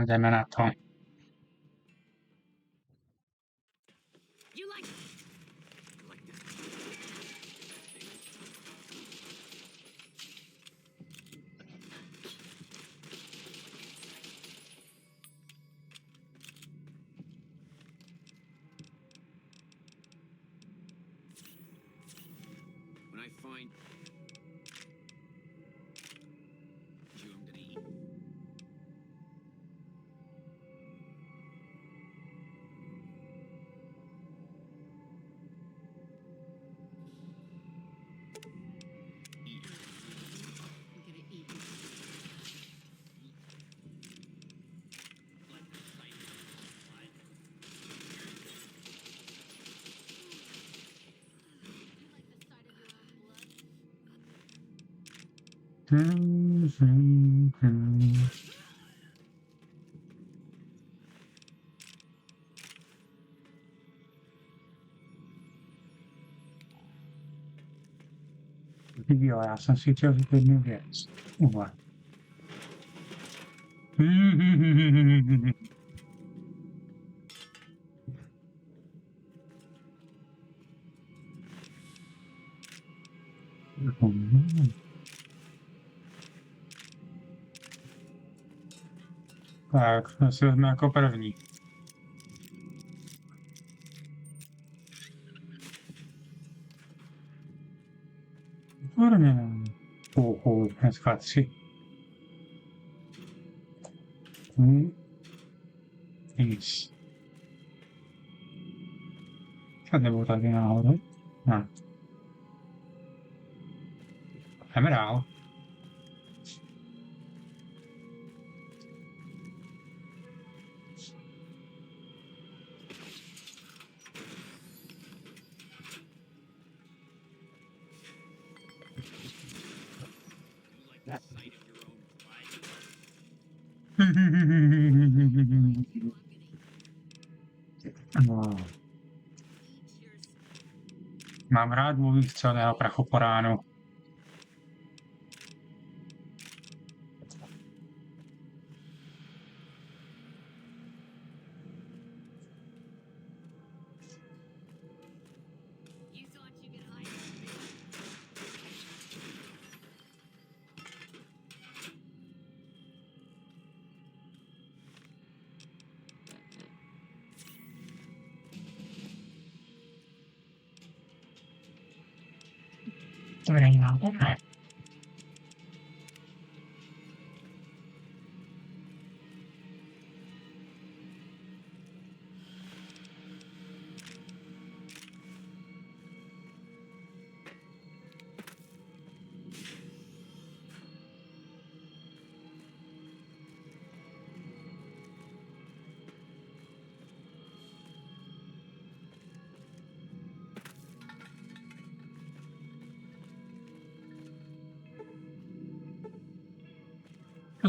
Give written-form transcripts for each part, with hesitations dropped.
Jdeme na to. Jo, já jsem si chtěl říct jednu věc. Uva. Tak, to si vezme jako první. Výborně. Dneska 3. Nic. Snad nebylo tady náhodou. Ne. Jdeme dál. No. Mám rád mluvit celého prachoporánu. To není náhodné.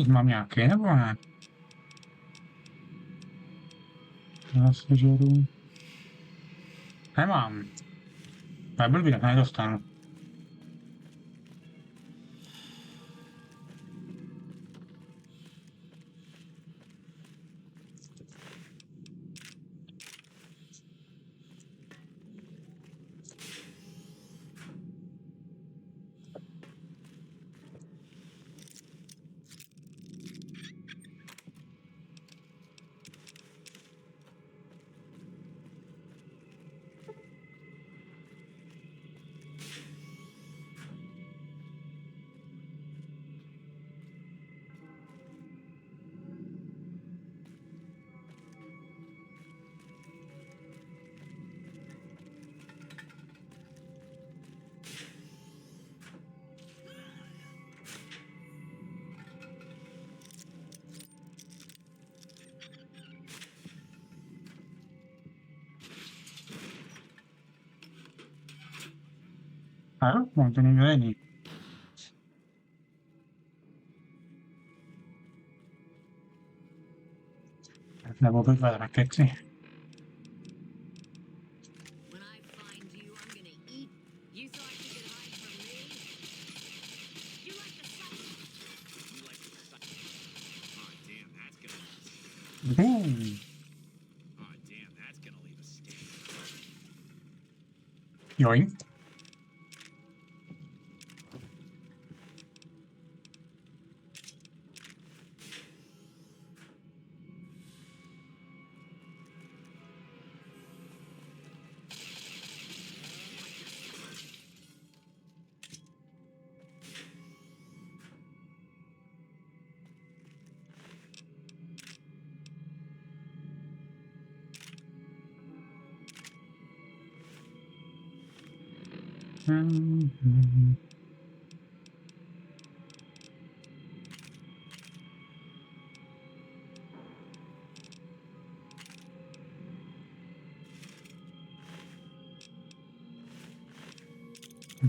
Mám nějaký, nebo ne? Já se žeru. Nemám. To je blbě, nedostanu. Ano, mám to není. Nebo by dva rakety. Boom. Oh, damn, that's gonna leave a stain. Yoink.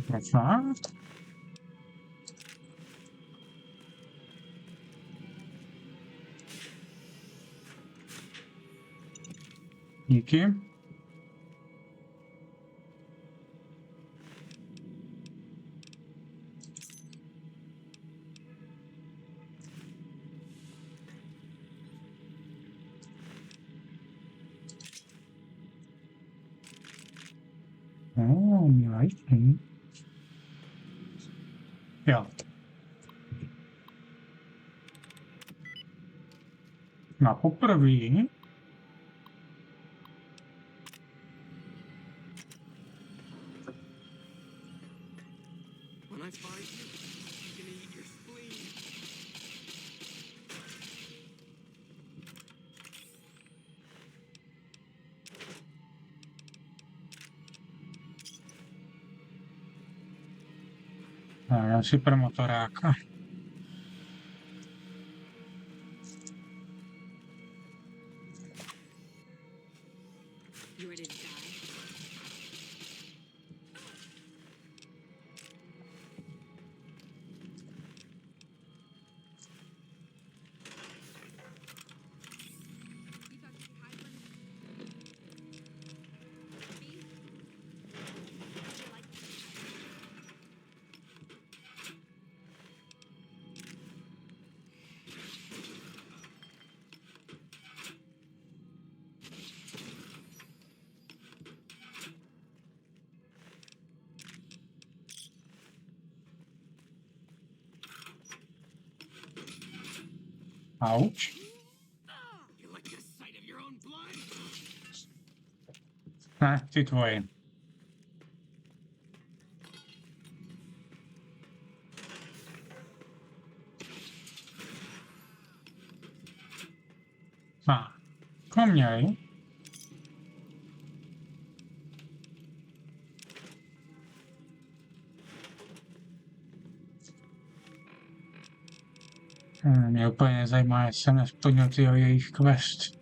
Perfect. Díky. Miláčný. Jo. Na poprvé When I find you, I'm gonna eat your spleen. já si pro motoráka. You ready to die? You thought you could hide from me? Would you like Auč. You like the sight of your own blood? Ne, ty tvoje. Poměj. Mě úplně nezajímá, jestli jsem nesplnil ty jejich quest.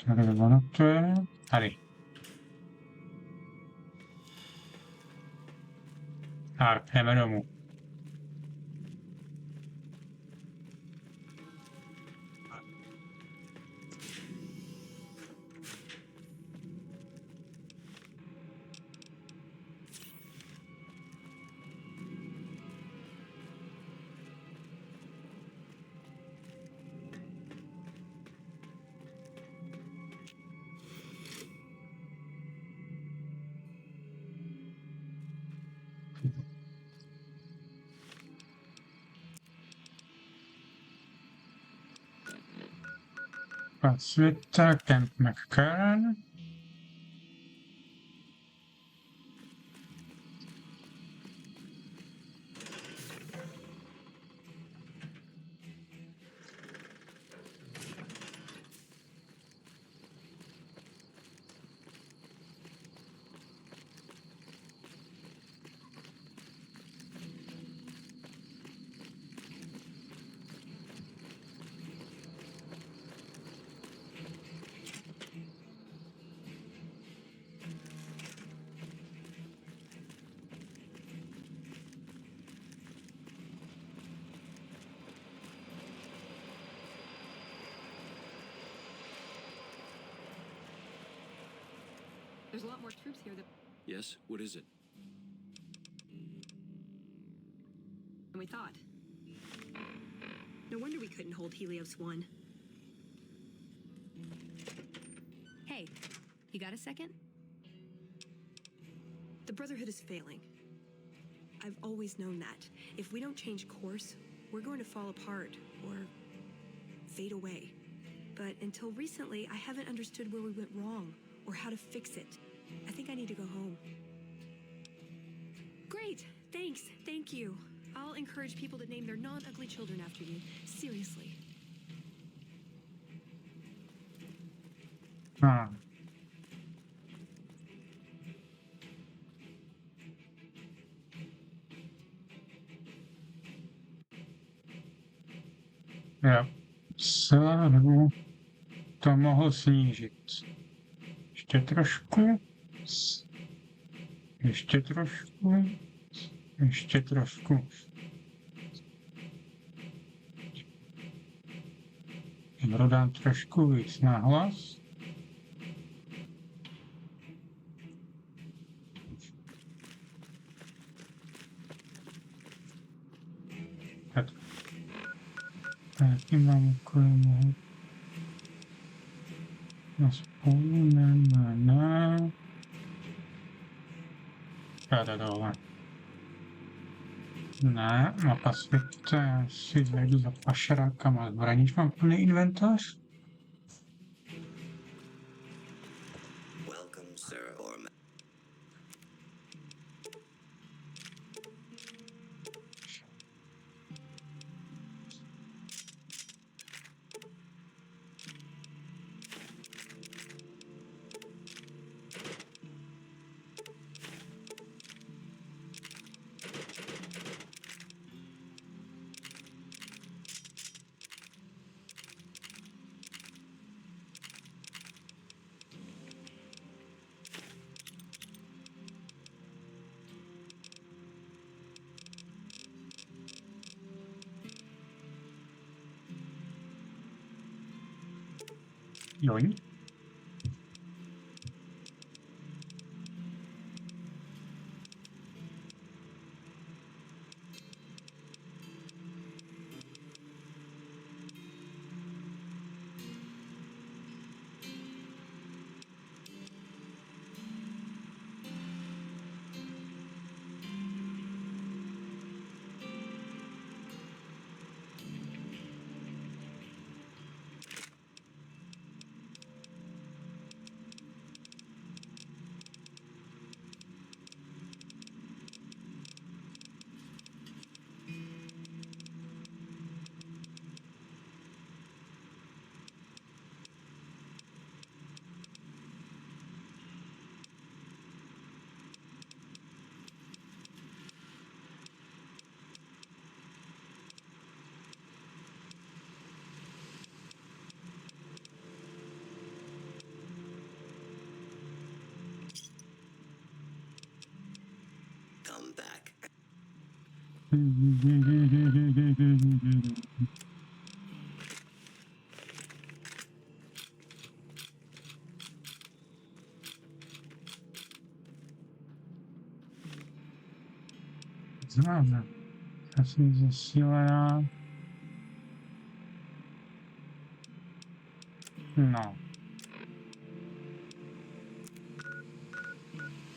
Tady ono to je. Tady. Tak, jdeme domů. Světa, Camp McCarran. There's a lot more troops here Yes? What is it? than we thought. No wonder we couldn't hold Helios 1. Hey, you got a second? The Brotherhood is failing. I've always known that. If we don't change course, we're going to fall apart or fade away. But until recently, I haven't understood where we went wrong or how to fix it. I think I need to go home. Great, thanks, thank you. I'll encourage people to name their non-ugly children after you. Seriously. Ah. Jo. Sáru to mohl snížit. Ještě trošku. Ještě trošku. Ještě trošku. Dám trošku víc nahlas. Taky mám kolem. No spolu, ne. Jde dole. Ne, mapa světa, já si zajdu za pašerákama zbraníč, mám plný inventář. Welcome, sir, or Joj. come back. Známe. Já jsem zesílená. No.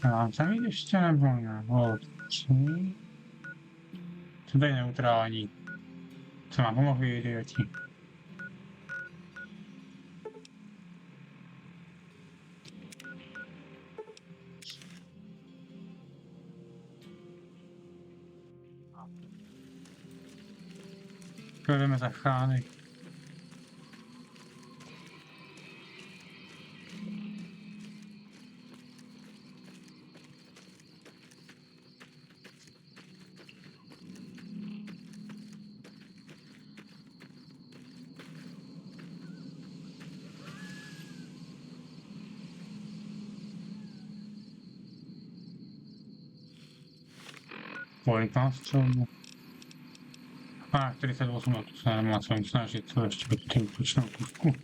Já mám tam jít ještě nebo ne? Holci. Co tady neutrální? Co mám pomohli, idioti? Jdeme za chány. Kolik mám střelbu? A, 48, no to se nemá co jim snažit, to ještě být tím točnou kusku.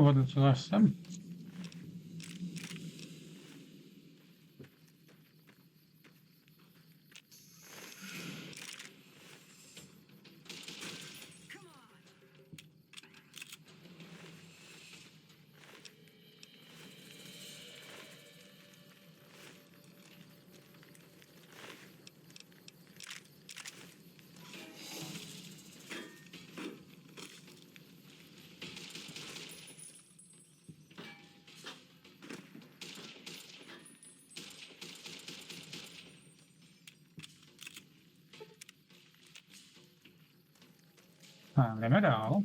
vodu co jsem. A jdeme dál.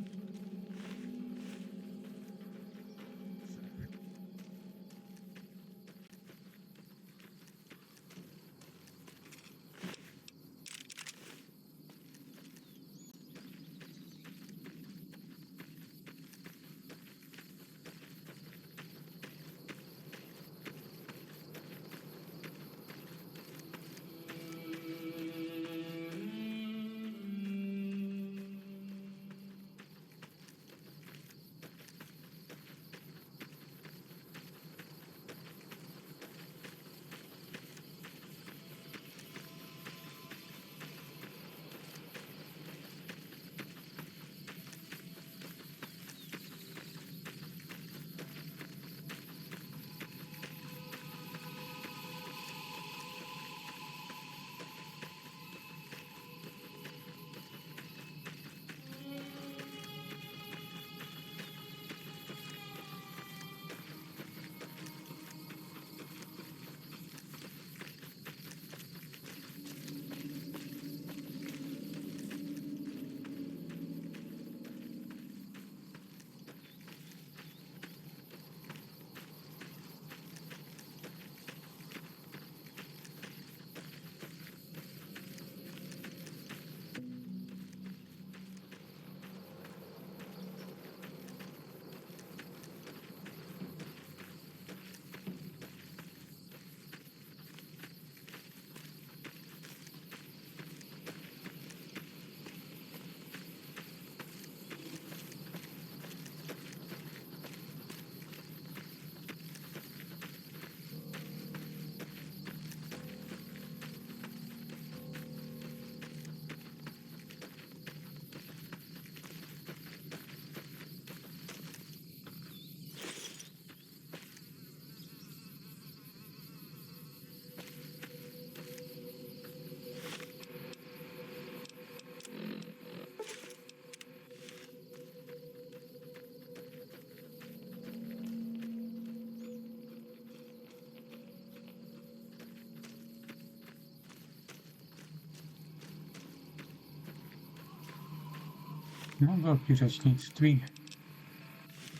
No, velký řečnictví.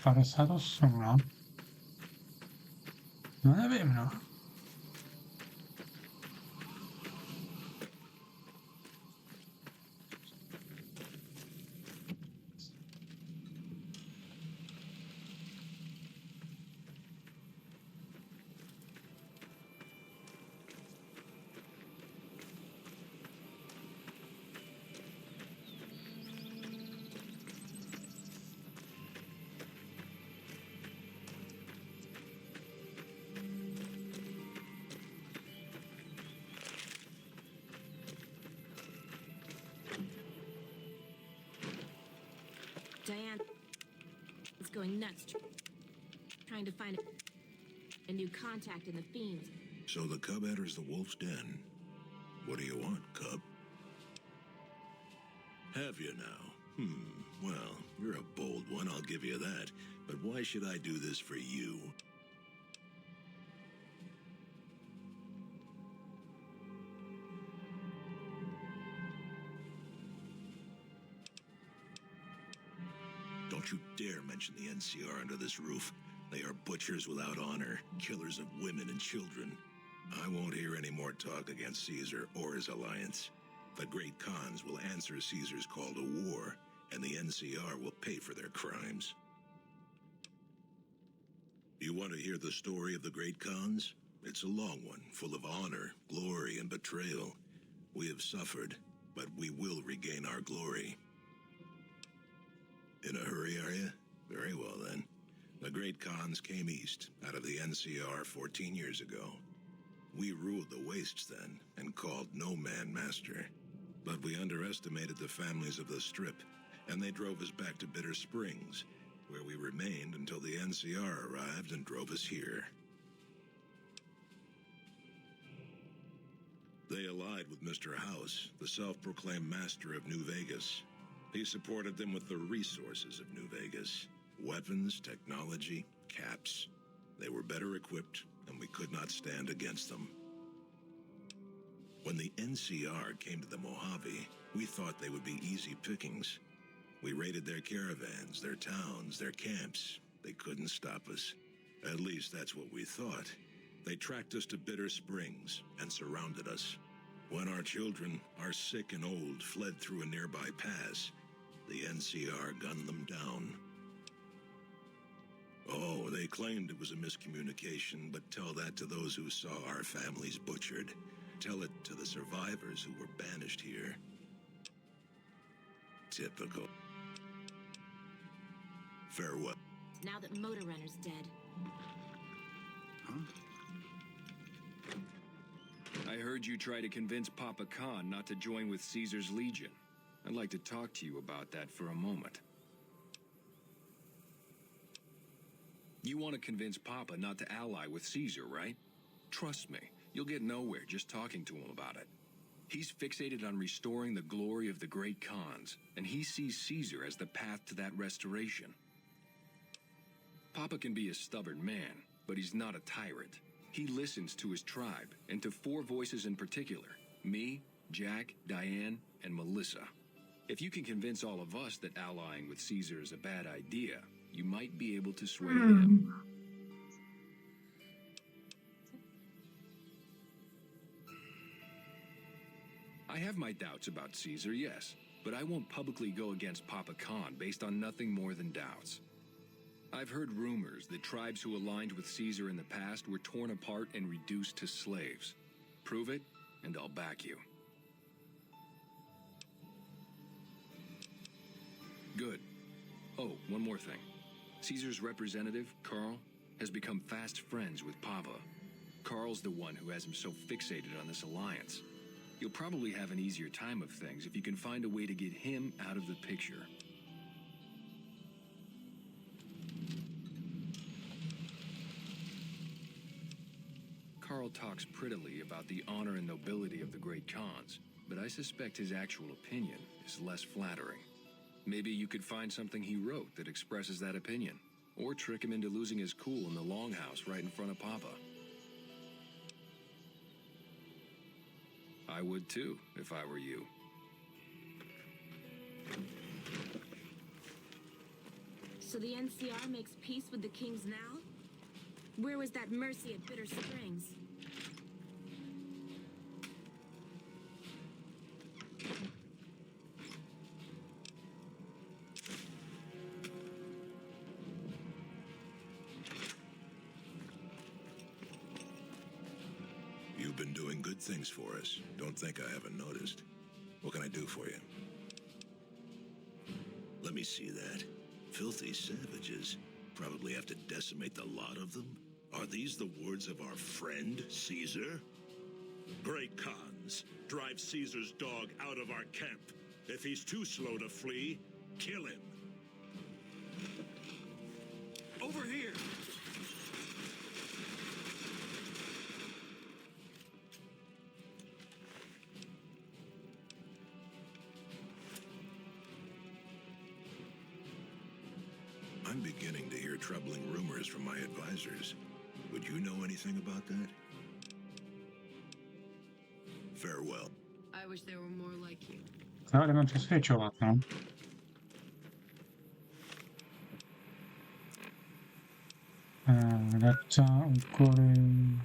58, no. No nevím, no. Diane is going nuts trying to find a new contact in the fiends. So the cub enters the wolf's den. What do you want, cub? Have you now? Well, you're a bold one, I'll give you that. But why should I do this for you? Don't you dare mention the NCR under this roof. They are butchers without honor, killers of women and children. I won't hear any more talk against Caesar or his alliance. The great Khans will answer Caesar's call to war, and the NCR will pay for their crimes. You want to hear the story of the great Khans? It's a long one, full of honor, glory, and betrayal. We have suffered, but we will regain our glory. In a hurry, are you? Very well, then. The great Khans came east out of the NCR 14 years ago. We ruled the wastes then and called no man master. But we underestimated the families of the Strip, and they drove us back to Bitter Springs, where we remained until the NCR arrived and drove us here. They allied with Mr. House, the self-proclaimed master of New Vegas. He supported them with the resources of New Vegas. Weapons, technology, caps. They were better equipped, and we could not stand against them. When the NCR came to the Mojave, we thought they would be easy pickings. We raided their caravans, their towns, their camps. They couldn't stop us. At least that's what we thought. They tracked us to Bitter Springs and surrounded us. When our children, our sick and old, fled through a nearby pass, the NCR gunned them down. Oh, they claimed it was a miscommunication, but tell that to those who saw our families butchered. Tell it to the survivors who were banished here. Typical. Farewell. Now that Motor Runner's dead. Huh? I heard you try to convince Papa Khan not to join with Caesar's Legion. I'd like to talk to you about that for a moment. You want to convince Papa not to ally with Caesar, right? Trust me, you'll get nowhere just talking to him about it. He's fixated on restoring the glory of the great Khans, and he sees Caesar as the path to that restoration. Papa can be a stubborn man, but he's not a tyrant. He listens to his tribe, and to 4 voices in particular: me, Jack, Diane, and Melissa. If you can convince all of us that allying with Caesar is a bad idea, you might be able to sway him. I have my doubts about Caesar, yes, but I won't publicly go against Papa Khan based on nothing more than doubts. I've heard rumors that tribes who aligned with Caesar in the past were torn apart and reduced to slaves. Prove it, and I'll back you. Good. Oh, one more thing. Caesar's representative, Carl, has become fast friends with Papa. Carl's the one who has him so fixated on this alliance. You'll probably have an easier time of things if you can find a way to get him out of the picture. Carl talks prettily about the honor and nobility of the great Khans, but I suspect his actual opinion is less flattering. Maybe you could find something he wrote that expresses that opinion, or trick him into losing his cool in the longhouse right in front of Papa. I would too, if I were you. So the NCR makes peace with the kings now? Where was that mercy at Bitter Springs? You've been doing good things for us. Don't think I haven't noticed. What can I do for you? Let me see that. Filthy savages. Probably have to decimate the lot of them. Are these the words of our friend, Caesar? Great Khans, drive Caesar's dog out of our camp. If he's too slow to flee, kill him. Over here! I'm beginning to hear troubling rumors from my advisors. Would you know anything about that? Farewell. I wish there were more like you. Ale mam to sobie czoła, no. Lecza u góry.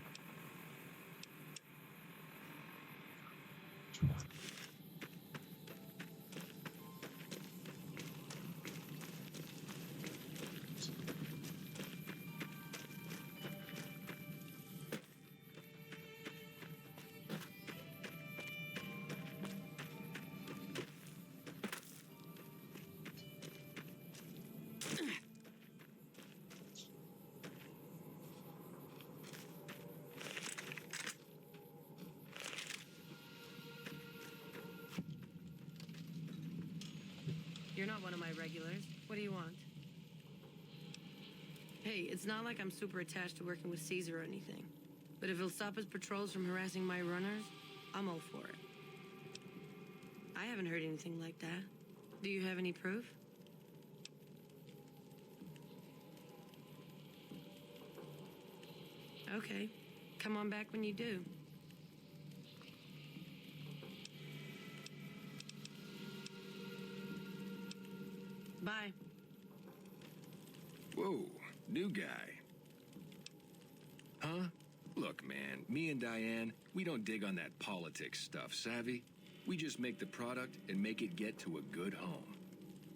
You're not one of my regulars. What do you want? Hey, it's not like I'm super attached to working with Caesar or anything. But if he'll stop his patrols from harassing my runners, I'm all for it. I haven't heard anything like that. Do you have any proof? Okay. Come on back when you do. Bye. Whoa, new guy. Huh? Look, man, me and Diane, we don't dig on that politics stuff, savvy? We just make the product and make it get to a good home.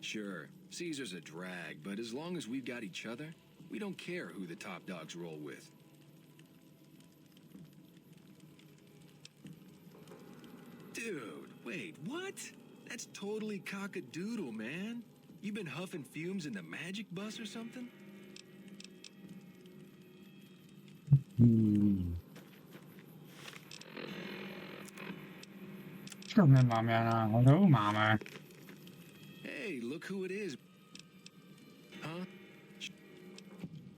Sure, Caesar's a drag, but as long as we've got each other, we don't care who the top dogs roll with. Dude, wait, what? That's totally cock-a-doodle, man. You been huffing fumes in the magic bus or something? Co my máme náhodou? Máme. Hey, look who it is. Huh?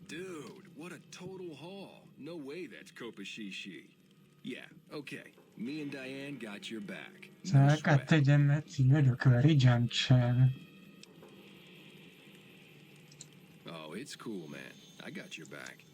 Dude, what a total haul. No way that's Kopashishi. Yeah, okay. Me and Diane got your back. No Tak a sweat. teď jdeme cíle do Clary Junction. Oh, it's cool, man. I got your back.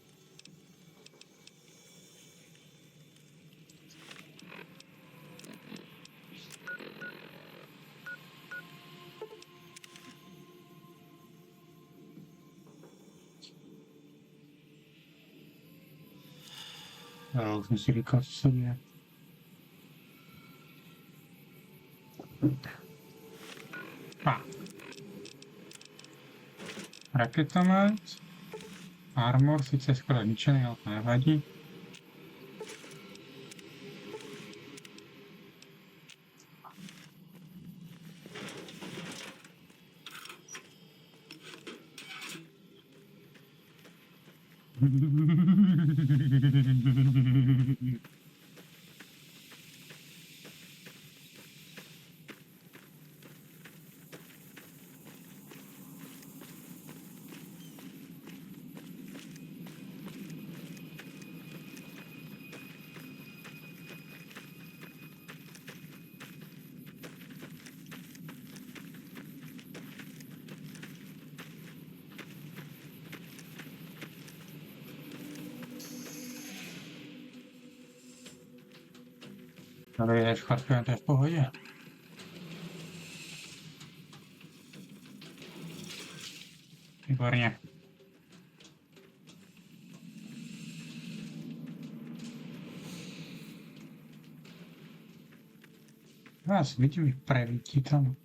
Jo, už jsem si říkal, co se děje. Raketomet. Armor sice skoro zničený, ale to nevadí. Tady je špatně, to je v pohodě. Výborně. Vás vidím, prevítí tam.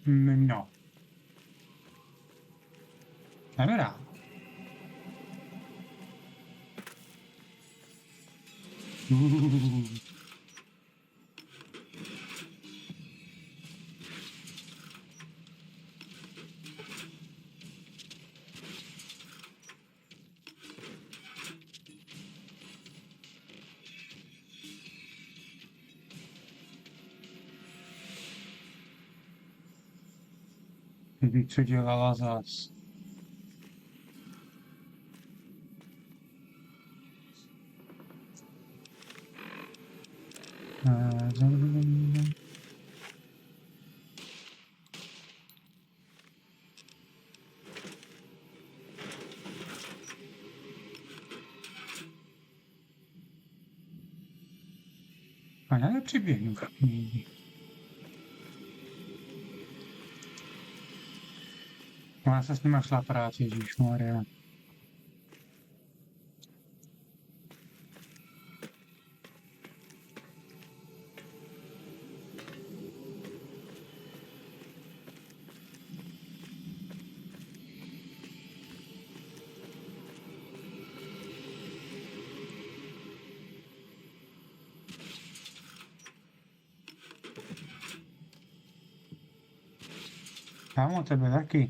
No. Jdeme dál. Kdyby co dělala zas. A já nepřiběhnu k ní. Ona se s nima šla práci, ježišmarja. Kámo, tebe taky.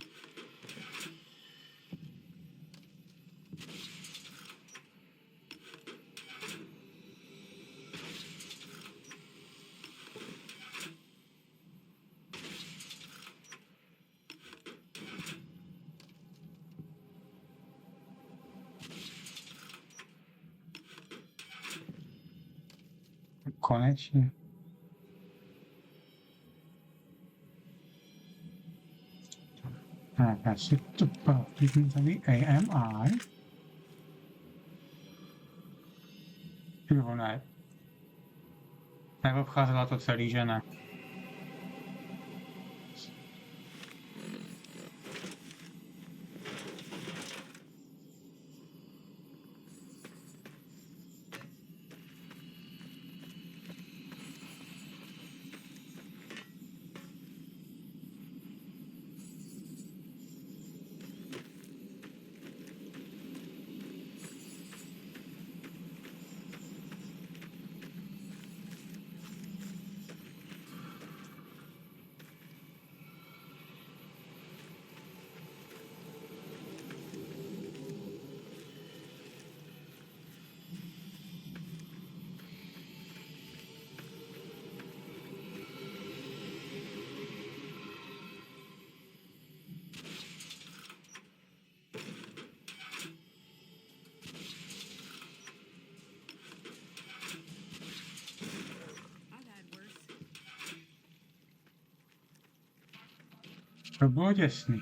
Konečně. Tak, já si to píšem tady AMI. Jo, ne. Neobcházela to celý, že ne? To bylo těsný.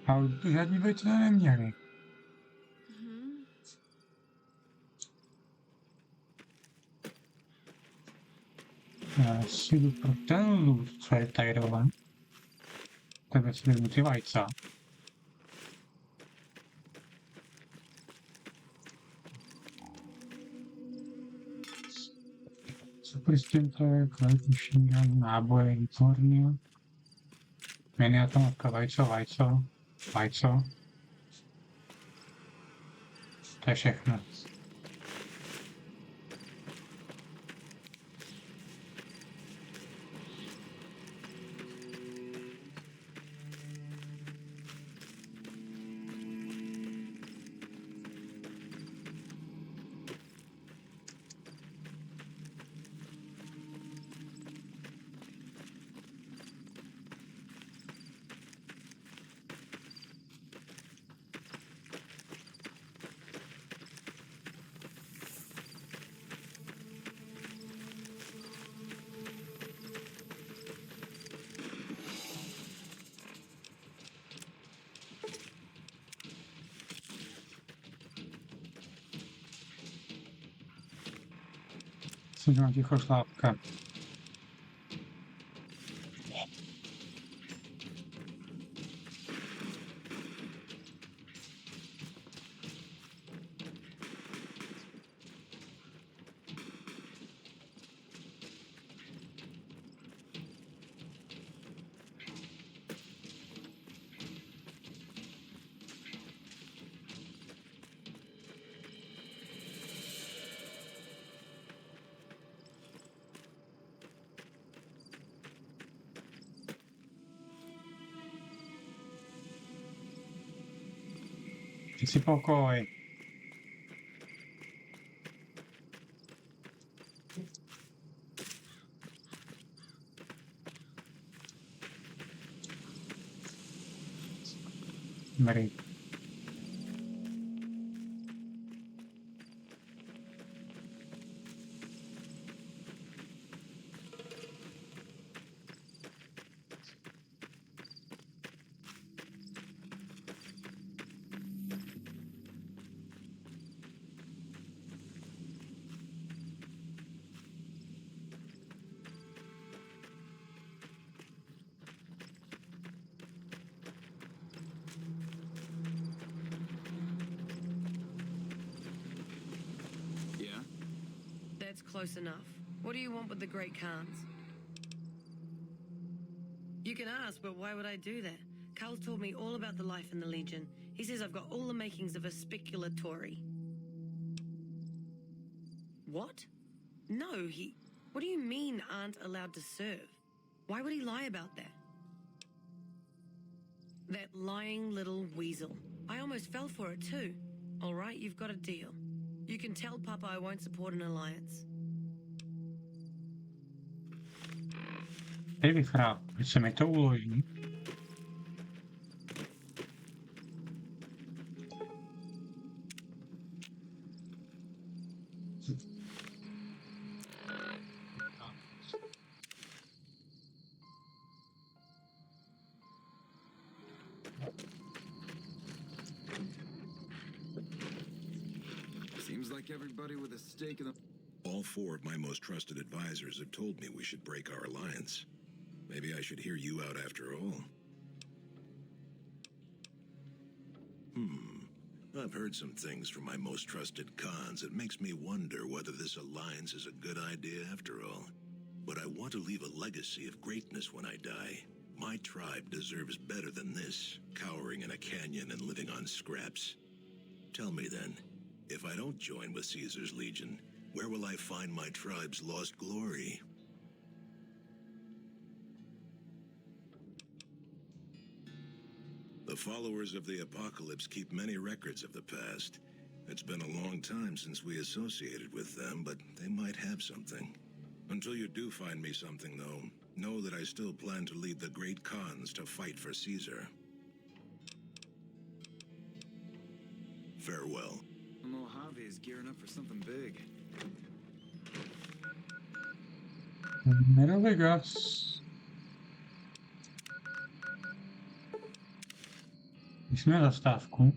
A už to žádní vejce neměli. Já si jdu pro ten loot, co je tady dole. Tebe si vezmu ty vajca. Super stinter, kvalitní náboje, výtvorný. Miniatomovka, vajco. To je všechno. Jsem ticho šlápka. Ti si pokoj. Dobrý. Yeah? That's close enough. What do you want with the Great Khans? You can ask, but why would I do that? Carl's told me all about the life in the Legion. He says I've got all the makings of a speculatory. What? No, he... What do you mean aren't allowed to serve? Why would he lie about that? That lying little weasel. I almost fell for it too. All right, you've got a deal. You can tell Papa I won't support an alliance. Devi fra, se mi to uloží. Seems like everybody with a stake in the... All four of my most trusted advisors have told me we should break our alliance. Maybe I should hear you out after all. I've heard some things from my most trusted Khans that makes me wonder whether this alliance is a good idea after all. But I want to leave a legacy of greatness when I die. My tribe deserves better than this, cowering in a canyon and living on scraps. Tell me then, if I don't join with Caesar's Legion, where will I find my tribe's lost glory? The followers of the apocalypse keep many records of the past. It's been a long time since we associated with them, but they might have something. Until you do find me something, though, know that I still plan to lead the great Khans to fight for Caesar. Farewell. Mojave is gearing up for something big. Nerovegas. Jsme na zastávku.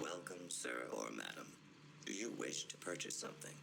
Welcome, sir or madam. Do you wish to purchase something?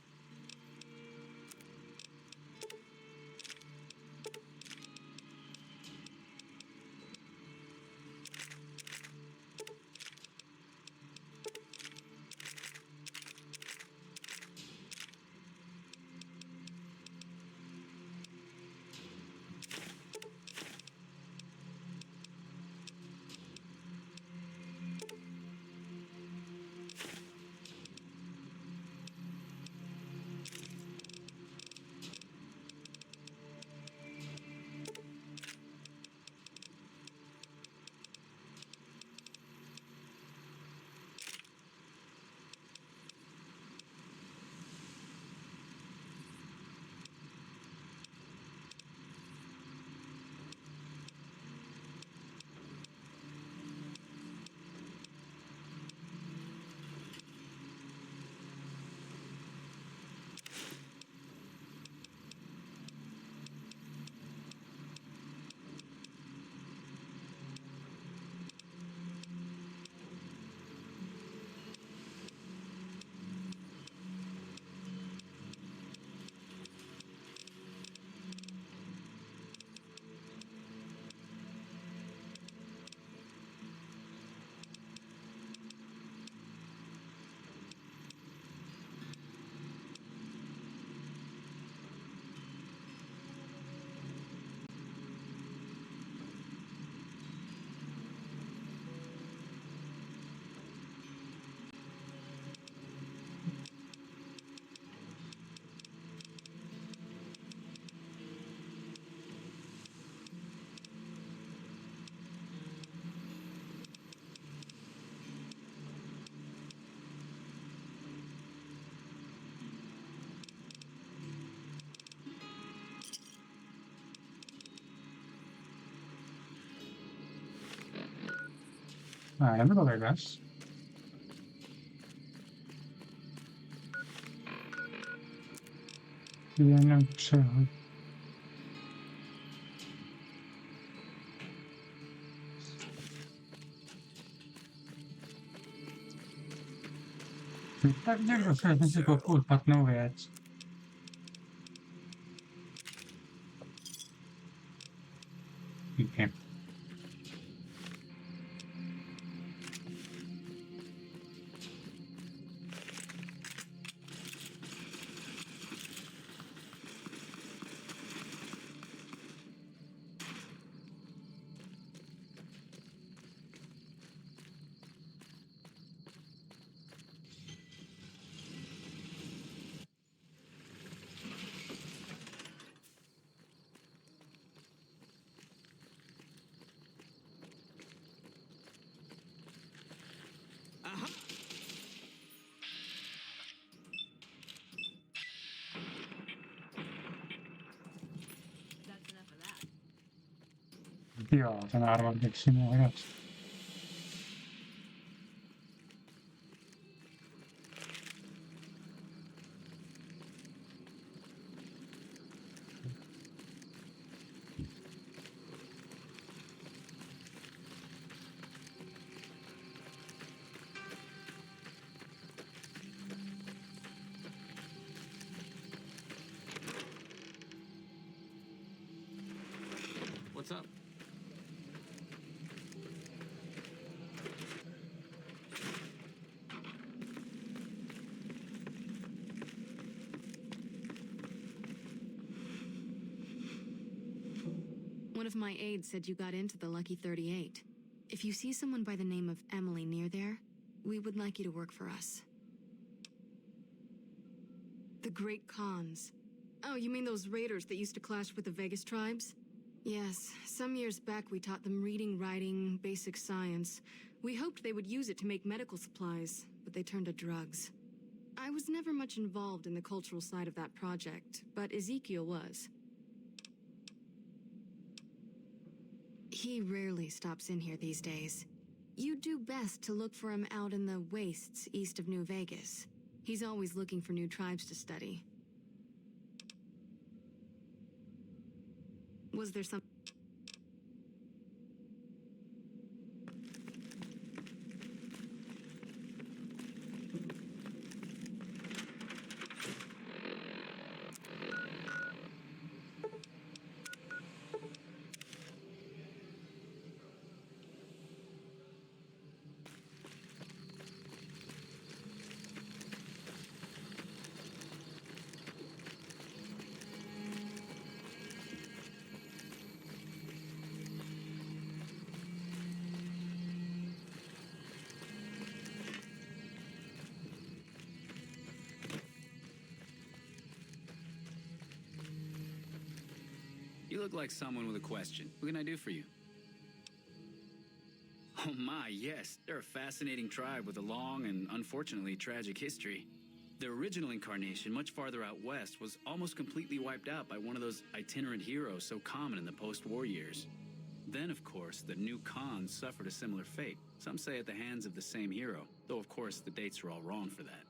Ja bym go wygrać. Jeden przychodzi. Tak nie wiem, że będzie tylko fullpack, no wiec. Okay. Aha! That's enough of that. Ja, ten armor nie przyjmuje. What's up? One of my aides said you got into the Lucky 38. If you see someone by the name of Emily near there, we would like you to work for us. The Great Khans. Oh, you mean those raiders that used to clash with the Vegas tribes? Yes, some years back we taught them reading, writing, basic science. We hoped they would use it to make medical supplies, but they turned to drugs. I was never much involved in the cultural side of that project, but Ezekiel was. He rarely stops in here these days. You'd do best to look for him out in the wastes east of New Vegas. He's always looking for new tribes to study. Was there some... You look like someone with a question. What can I do for you? Oh my, yes. They're a fascinating tribe with a long and unfortunately tragic history. Their original incarnation, much farther out west, was almost completely wiped out by one of those itinerant heroes so common in the post-war years. Then, of course, the new Khans suffered a similar fate. Some say at the hands of the same hero, though of course the dates are all wrong for that.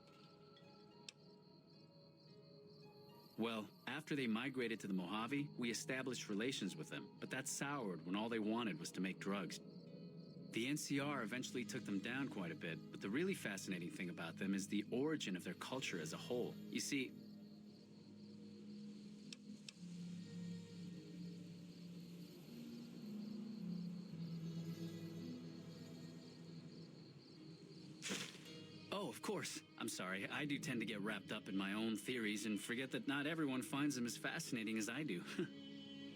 Well, after they migrated to the Mojave, we established relations with them, but that soured when all they wanted was to make drugs. The NCR eventually took them down quite a bit, but the really fascinating thing about them is the origin of their culture as a whole. You see, oh, of course. I'm sorry. I do tend to get wrapped up in my own theories and forget that not everyone finds them as fascinating as I do.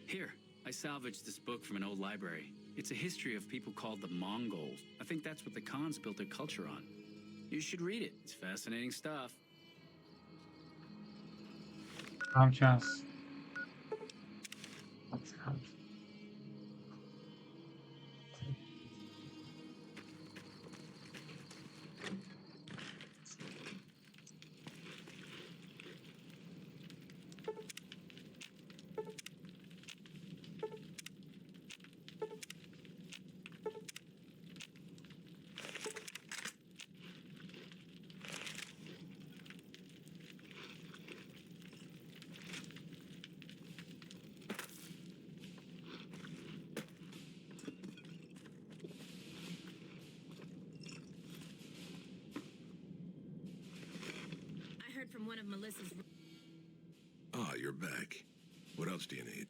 Here, I salvaged this book from an old library. It's a history of people called the Mongols. I think that's what the Khans built their culture on. You should read it. It's fascinating stuff. Mam czas. in one of Melissa's... Ah, you're back. What else do you need?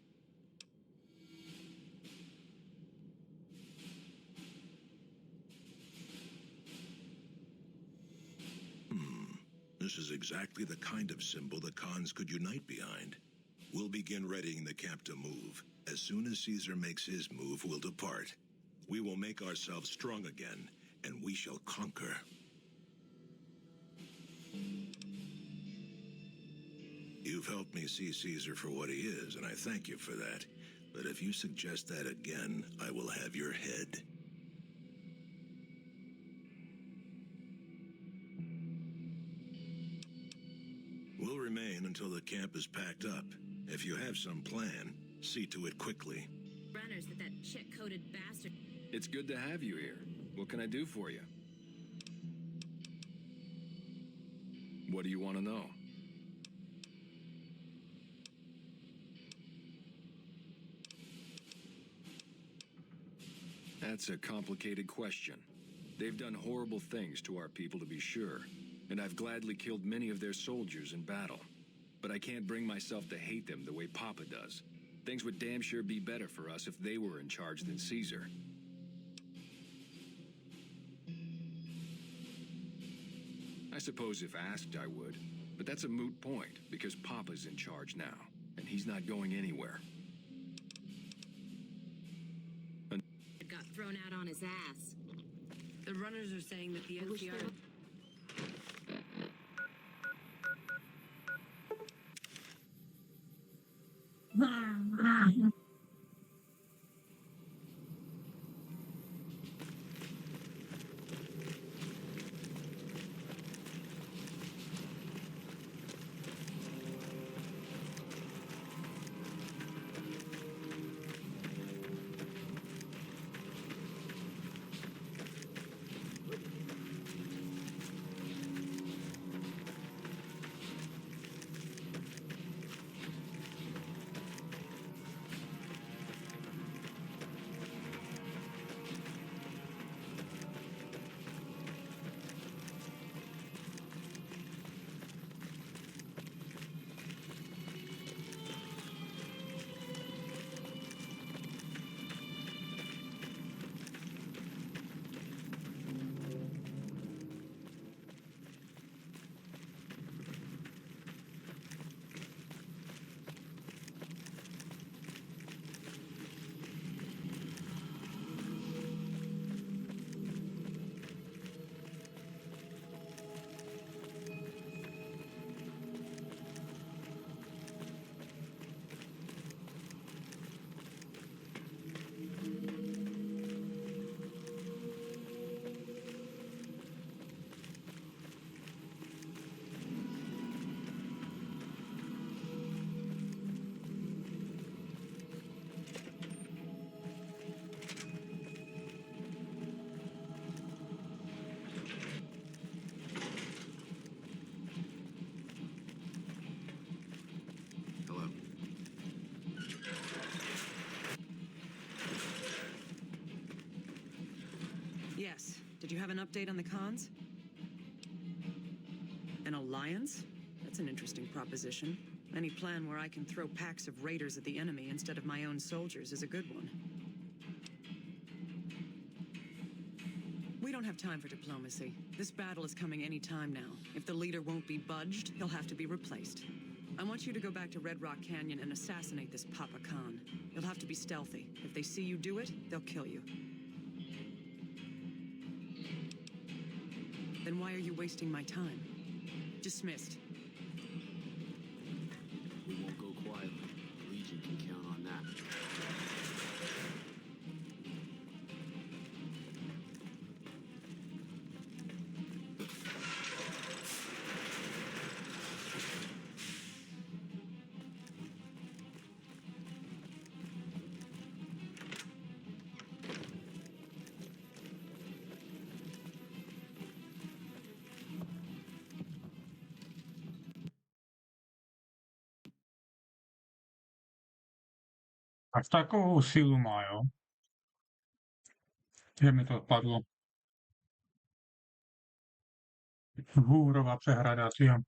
This is exactly the kind of symbol the Khans could unite behind. We'll begin readying the camp to move. As soon as Caesar makes his move, we'll depart. We will make ourselves strong again, and we shall conquer. You've helped me see Caesar for what he is, and I thank you for that. But if you suggest that again, I will have your head. We'll remain until the camp is packed up. If you have some plan, see to it quickly. Runners that chit-coated bastard... It's good to have you here. What can I do for you? What do you want to know? That's a complicated question. They've done horrible things to our people, to be sure, and I've gladly killed many of their soldiers in battle. But I can't bring myself to hate them the way Papa does. Things would damn sure be better for us if they were in charge than Caesar. I suppose if asked, I would. But that's a moot point, because Papa's in charge now, and he's not going anywhere. Got thrown out on his ass. The runners are saying that the NCR... Yes. Did you have an update on the Khans? An alliance? That's an interesting proposition. Any plan where I can throw packs of raiders at the enemy instead of my own soldiers is a good one. We don't have time for diplomacy. This battle is coming any time now. If the leader won't be budged, he'll have to be replaced. I want you to go back to Red Rock Canyon and assassinate this Papa Khan. You'll have to be stealthy. If they see you do it, they'll kill you. Then why are you wasting my time? Dismissed. We won't go quietly. Legion can count on that. Aż taką siłę mają. Gdzie mi to odpadło? Górowa przegradacja.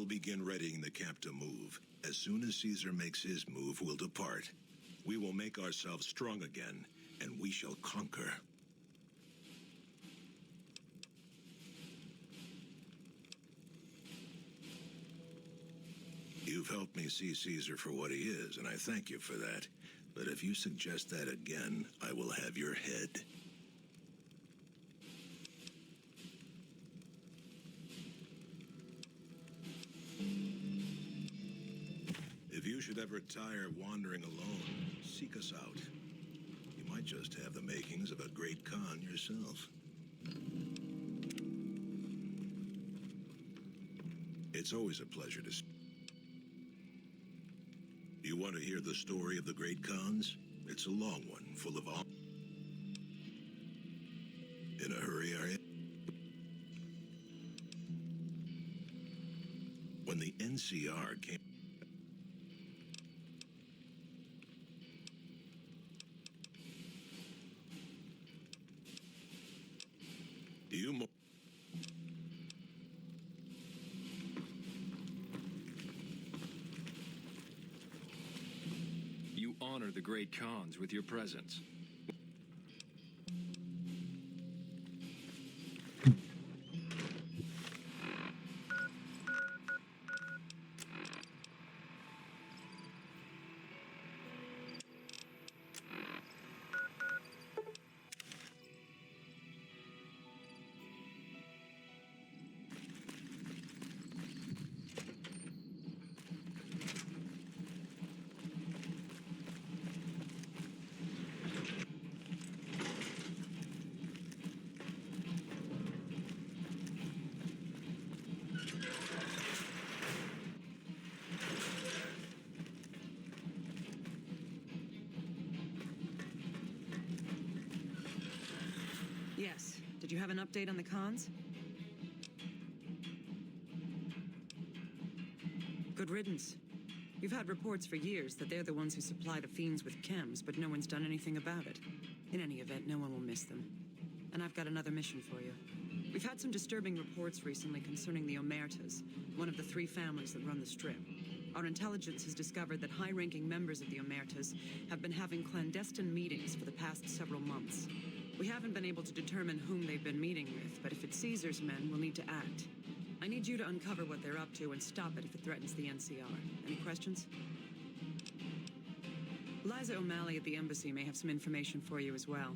begin readying the camp to move. As soon as Caesar makes his move, we'll depart. We will make ourselves strong again, and we shall conquer. You've helped me see Caesar for what he is, and I thank you for that. But if you suggest that again, I will have your head. If you should ever tire wandering alone, seek us out. You might just have the makings of a great Khan yourself. It's always a pleasure to... You want to hear the story of the great Khans? It's a long one, full of all... In a hurry, are you? When the NCR came... You mo... You honor the great Khans with your presence. Yes. Did you have an update on the cons? Good riddance. You've had reports for years that they're the ones who supply the fiends with chems, but no one's done anything about it. In any event, no one will miss them. And I've got another mission for you. We've had some disturbing reports recently concerning the Omertas, one of the 3 families that run the Strip. Our intelligence has discovered that high-ranking members of the Omertas have been having clandestine meetings for the past several months. We haven't been able to determine whom they've been meeting with, but if it's Caesar's men, we'll need to act. I need you to uncover what they're up to and stop it if it threatens the NCR. Any questions? Liza O'Malley at the embassy may have some information for you as well.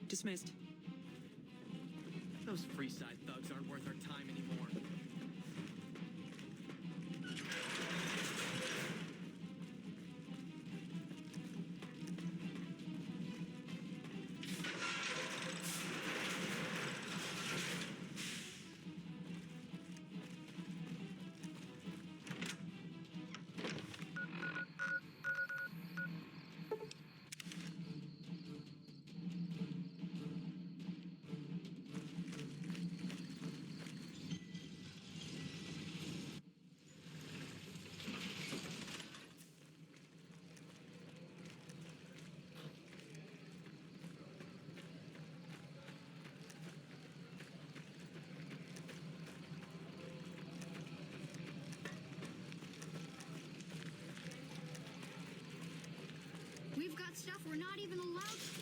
Dismissed. Those Freeside thugs aren't worth our time anymore. We've got stuff we're not even allowed to...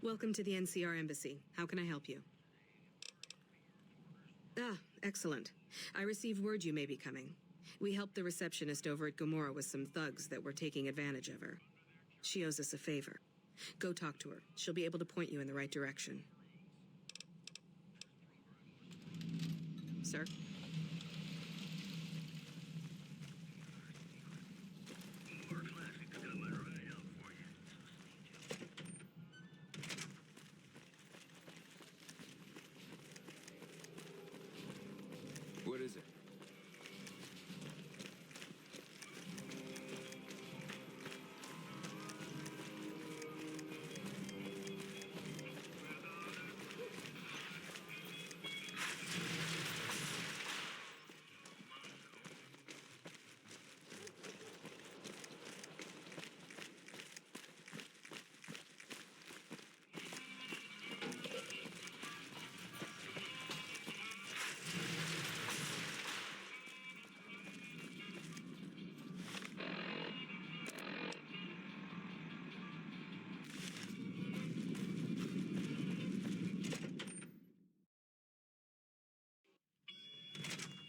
Welcome to the NCR Embassy. How can I help you? Ah, excellent. I received word you may be coming. We helped the receptionist over at Gomorrah with some thugs that were taking advantage of her. She owes us a favor. Go talk to her. She'll be able to point you in the right direction. Sir? What is it?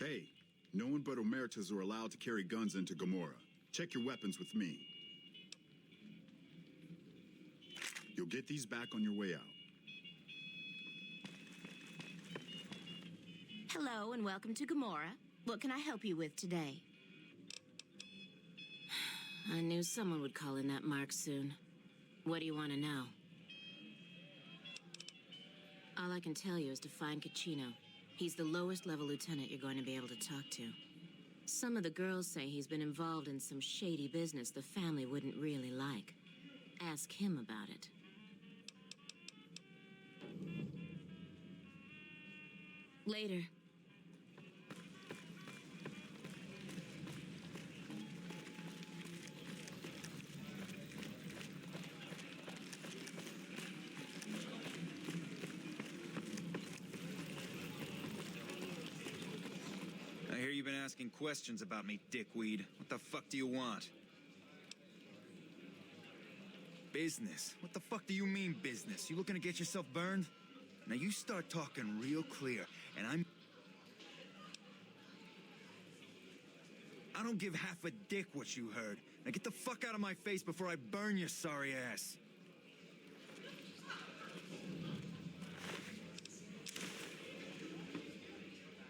Hey, no one but Omertas are allowed to carry guns into Gomorrah. Check your weapons with me. You'll get these back on your way out. Hello and welcome to Gomorrah. What can I help you with today? I knew someone would call in that mark soon. What do you want to know? All I can tell you is to find Caccino. He's the lowest level lieutenant you're going to be able to talk to. Some of the girls say he's been involved in some shady business the family wouldn't really like. Ask him about it. Later. I hear you've been asking questions about me, dickweed. What the fuck do you want? Business? What the fuck do you mean, business? You looking to get yourself burned? Now you start talking real clear, and I don't give half a dick what you heard. Now get the fuck out of my face before I burn your sorry ass.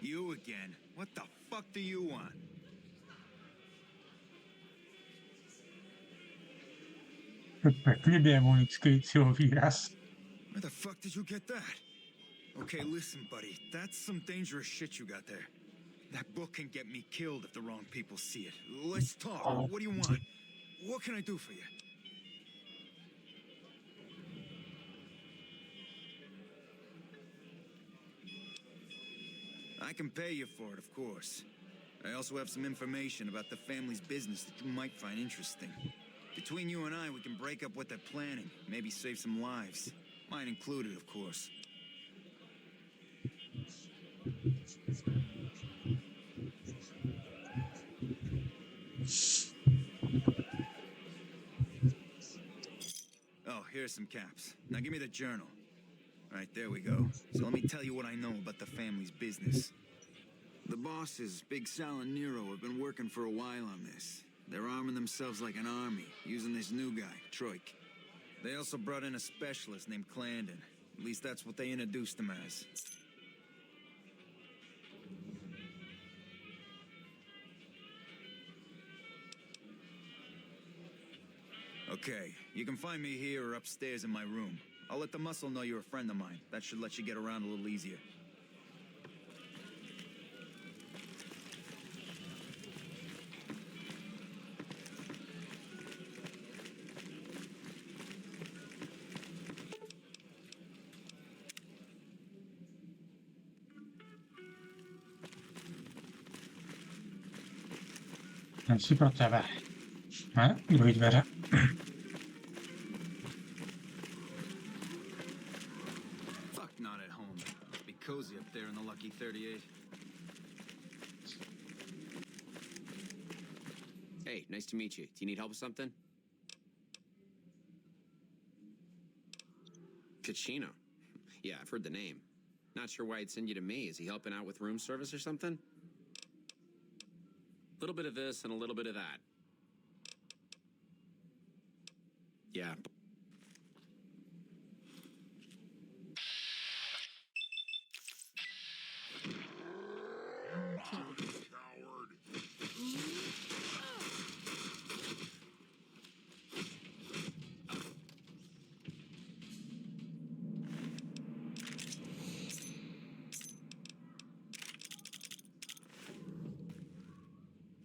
You again? What the fuck do you want? Pekli demonický výraz. Where the fuck did you get that? Okay, listen, buddy. That's some dangerous shit you got there. That book can get me killed if the wrong people see it. Let's talk. What do you want? What can I do for you? I can pay you for it, of course. I also have some information about the family's business that you might find interesting. Between you and I, we can break up what they're planning, maybe save some lives. Mine included, of course. Oh, here's some caps. Now give me the journal. Right, there we go. So let me tell you what I know about the family's business. The bosses, Big Sal and Nero, have been working for a while on this. They're arming themselves like an army, using this new guy, Troik. They also brought in a specialist named Clandon. At least that's what they introduced him as. Okay, you can find me here or upstairs in my room. I'll let the muscle know you're a friend of mine. That should let you get around a little easier. Jsem pro tebe. Ne? Druhý dveře. Fuck, not at home. Be cozy up there in the Lucky 38. Hey, nice to meet you. Do you need help with something? Kachino. Yeah, I've heard the name. Not sure why he'd send you to me. Is he helping out with room service or something? A little bit of this and a little bit of that. Yeah.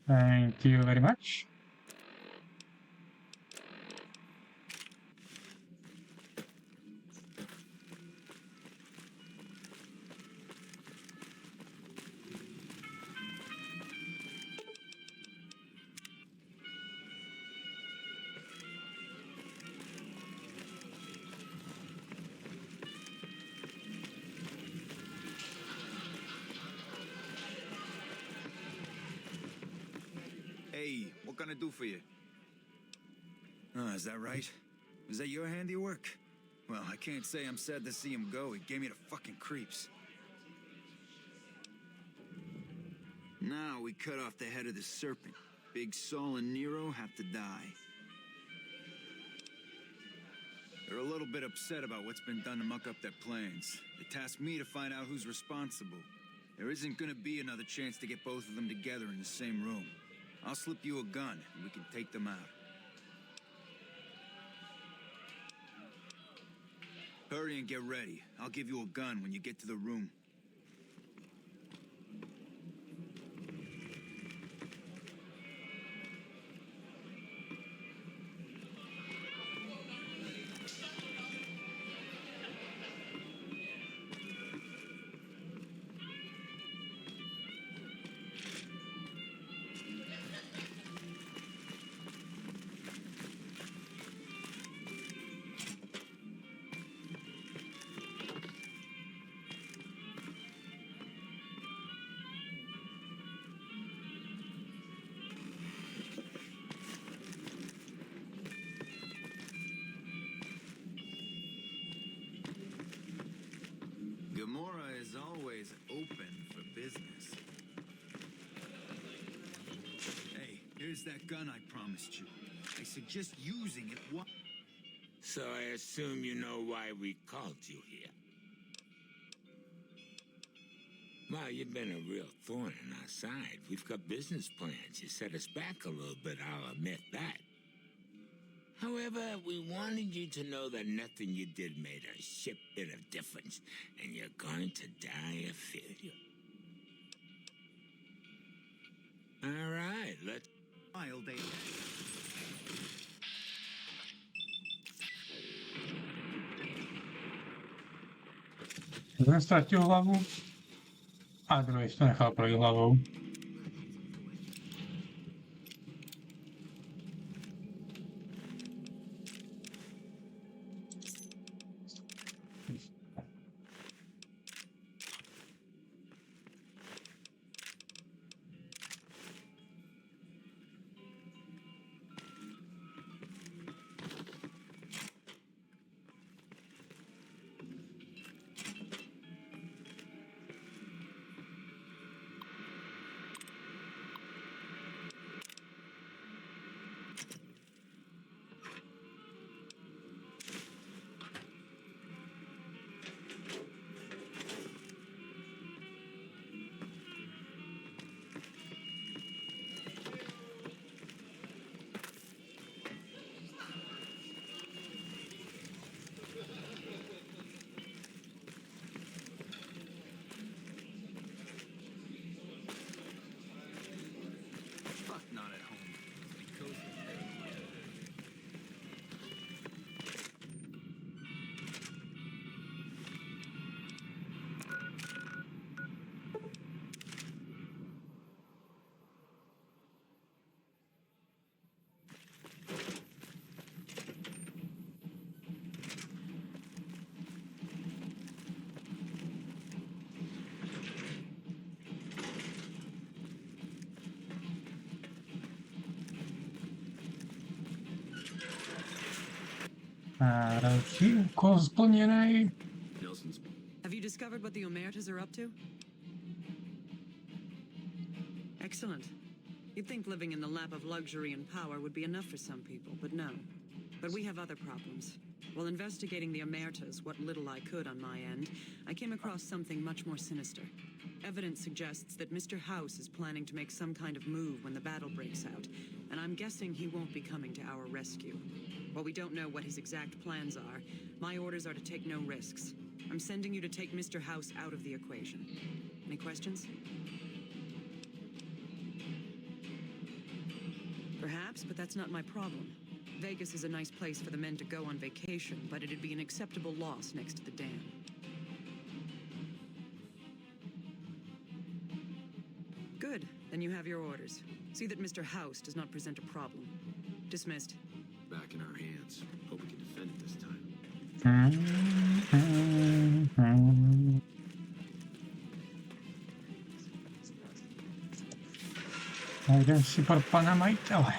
Thank you very much. Hey, what can I do for you? Is that right? Is that your handiwork? Well, I can't say I'm sad to see him go. He gave me the fucking creeps. Now we cut off the head of the serpent. Big Saul and Nero have to die. They're a little bit upset about what's been done to muck up their plans. They tasked me to find out who's responsible. There isn't gonna be another chance to get both of them together in the same room. I'll slip you a gun, and we can take them out. Hurry and get ready. I'll give you a gun when you get to the room. Gomorrah is always open for business. Hey, here's that gun I promised you. I suggest using it. So I assume you know why we called you here. Well, you've been a real thorn in our side. We've got business plans. You set us back a little bit, I'll admit that. However, we wanted you to know that nothing you did made a shit bit of difference, and you're going to die a failure. All right, let's... Wild day. Jeden ztratil hlavu a druhý si to nechal projít hlavou. Další úkol splněný. Have you discovered what the Omertas are up to? Excellent. You'd think living in the lap of luxury and power would be enough for some people, but no. But we have other problems. While investigating the Omertas, what little I could on my end, I came across something much more sinister. Evidence suggests that Mr. House is planning to make some kind of move when the battle breaks out, and I'm guessing he won't be coming to our rescue. While we don't know what his exact plans are, my orders are to take no risks. I'm sending you to take Mr. House out of the equation. Any questions? Perhaps, but that's not my problem. Vegas is a nice place for the men to go on vacation, but it'd be an acceptable loss next to the dam. Good. Then you have your orders. See that Mr. House does not present a problem. Dismissed. Back in our hands. Hope we can defend it this time. Jdem si pro pana majitele.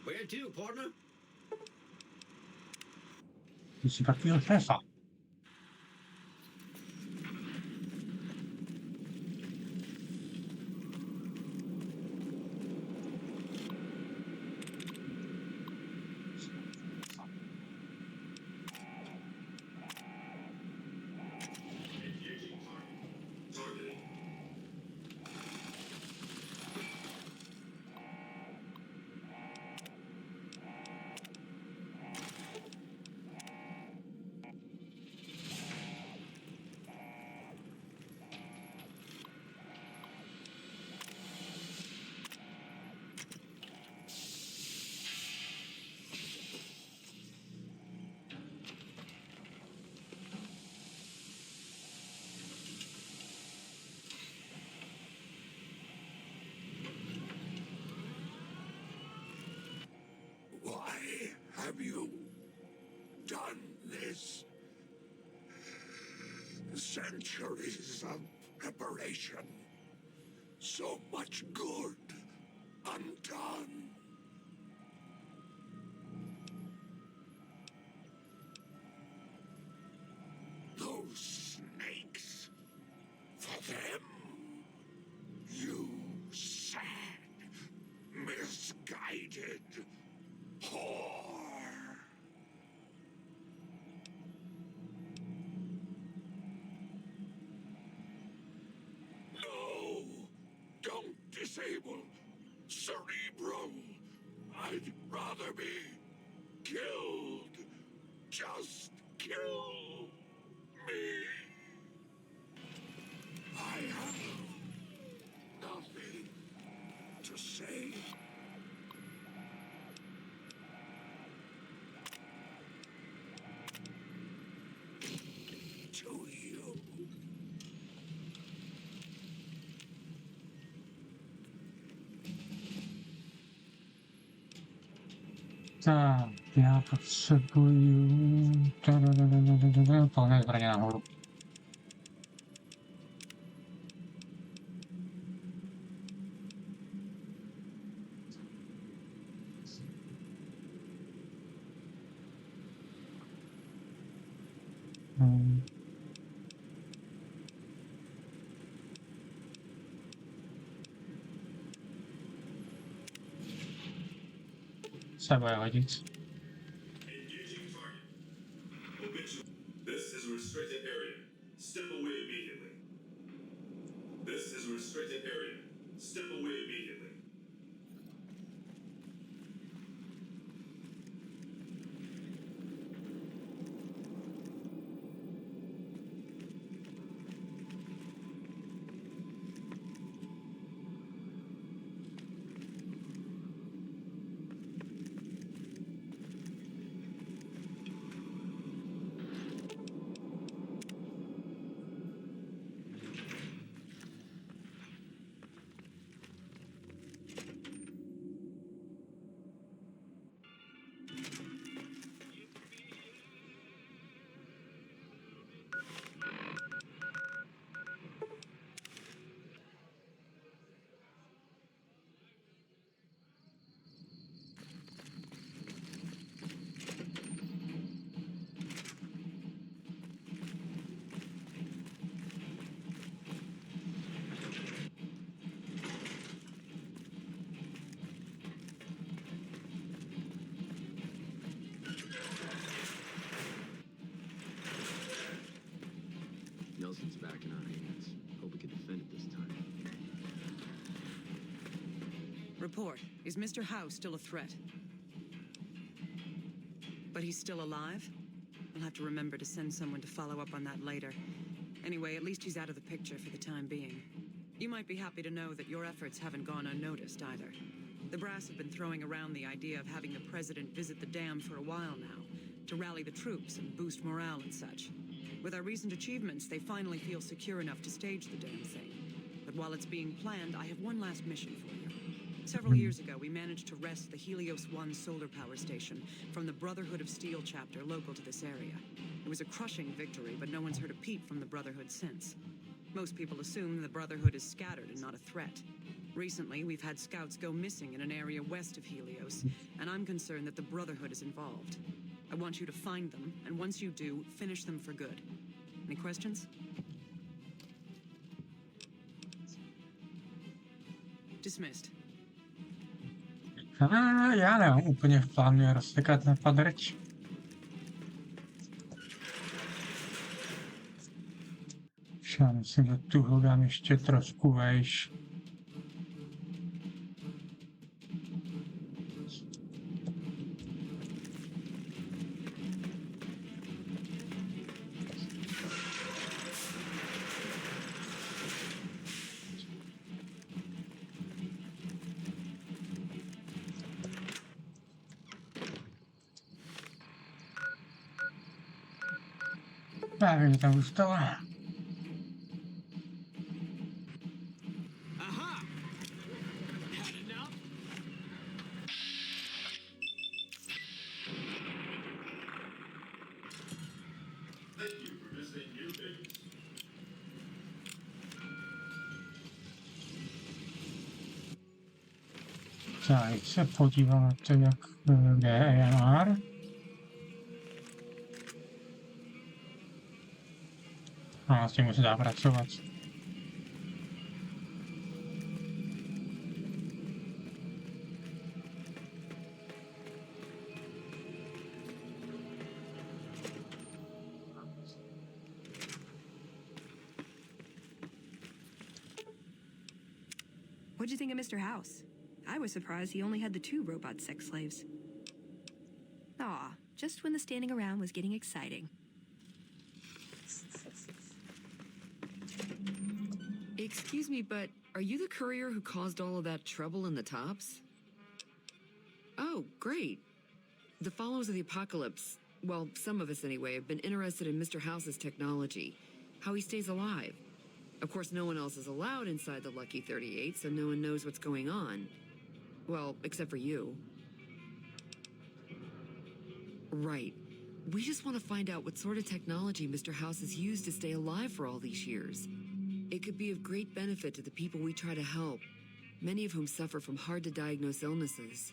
Where to, partner? Si partito szefa. Why have you done this? Centuries of preparation. So much good undone. Those snakes. For them, you sad, misguided whore. No! Don't disable Cerebro. I'd rather be killed. Just kill me. I have nothing to say. To you. Tak, já potřebuju... To nezbraně nahoru. Se bude hodit. This is a restricted area. Step away immediately. This is a restricted area. Step away immediately. It's back in our hands. Hope we can defend it this time. Report. Is Mr. House still a threat? But he's still alive? I'll have to remember to send someone to follow up on that later. Anyway, at least he's out of the picture for the time being. You might be happy to know that your efforts haven't gone unnoticed either. The brass have been throwing around the idea of having the president visit the dam for a while now, to rally the troops and boost morale and such. With our recent achievements, they finally feel secure enough to stage the damn thing. But while it's being planned, I have one last mission for you. Several years ago, we managed to wrest the Helios 1 solar power station from the Brotherhood of Steel chapter local to this area. It was a crushing victory, but no one's heard a peep from the Brotherhood since. Most people assume the Brotherhood is scattered and not a threat. Recently, we've had scouts go missing in an area west of Helios, and I'm concerned that the Brotherhood is involved. I want you to find them, and once you do, finish them for good. Any questions? Dismissed. Já ne, úplně v plánu je rozsekat na padrč. Já myslím, že tu ho dám ještě trošku vejš. Nevím, tam zůstala. Tak, se podívám na to, kde je AMR. A s tím už se dá pracovat. What'd you think of Mr. House? I was surprised he only had the 2 robot sex slaves. Aw, just when the standing around was getting exciting. Excuse me, but are you the courier who caused all of that trouble in the tops? Oh, great. The followers of the apocalypse, well, some of us anyway, have been interested in Mr. House's technology, how he stays alive. Of course, no one else is allowed inside the Lucky 38, so no one knows what's going on. Well, except for you. Right. We just want to find out what sort of technology Mr. House has used to stay alive for all these years. It could be of great benefit to the people we try to help, many of whom suffer from hard-to-diagnose illnesses.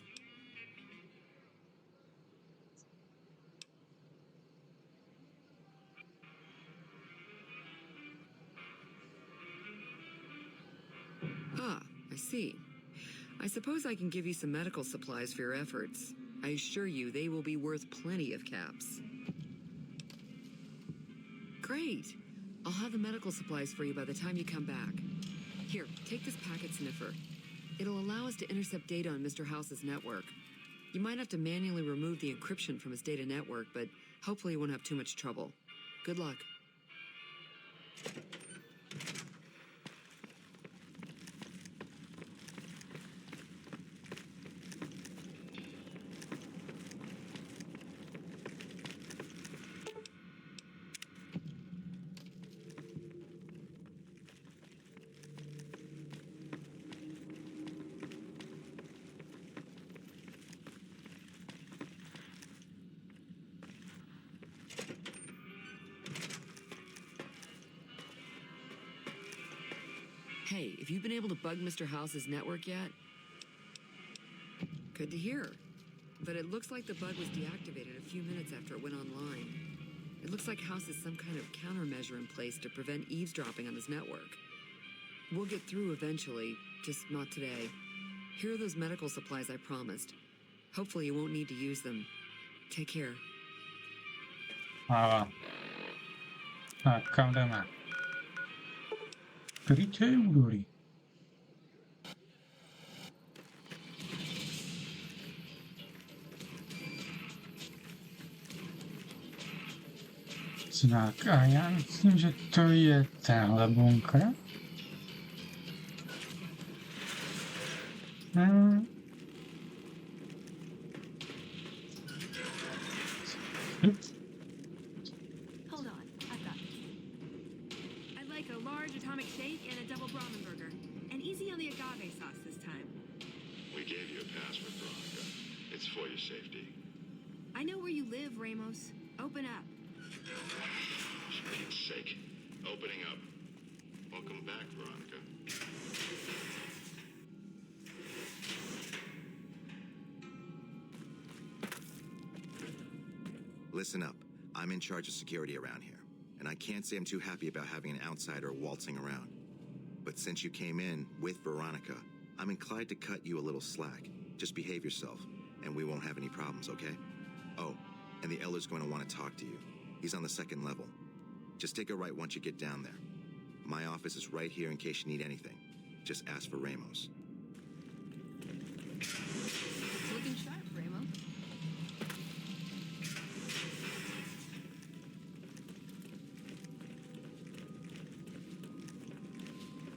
Ah, I see. I suppose I can give you some medical supplies for your efforts. I assure you they will be worth plenty of caps. Great. I'll have the medical supplies for you by the time you come back. Here, take this packet sniffer. It'll allow us to intercept data on Mr. House's network. You might have to manually remove the encryption from his data network, but hopefully you won't have too much trouble. Good luck. Hey, have you been able to bug Mr. House's network yet? Good to hear. But it looks like the bug was deactivated a few minutes after it went online. It looks like House has some kind of countermeasure in place to prevent eavesdropping on his network. We'll get through eventually, just not today. Here are those medical supplies I promised. Hopefully you won't need to use them. Take care. Tak, kam jdeme? Skrycie údolí. Znak, a já myslím, že to je tenhle bunkr. Hold on, I've got this. I'd like a large atomic shake and a double ramen burger. And easy on the agave sauce this time. We gave you a password, Veronica. It's for your safety. I know where you live, Ramos. Open up. For Pete's sake. Opening up. Welcome back, Veronica. Listen up. I'm in charge of security around here, and I can't say I'm too happy about having an outsider waltzing around. But since you came in with Veronica, I'm inclined to cut you a little slack. Just behave yourself, and we won't have any problems, okay? Oh, and the Elder's going to want to talk to you. He's on the second level. Just take a right once you get down there. My office is right here in case you need anything. Just ask for Ramos. Looking sharp, Ramo.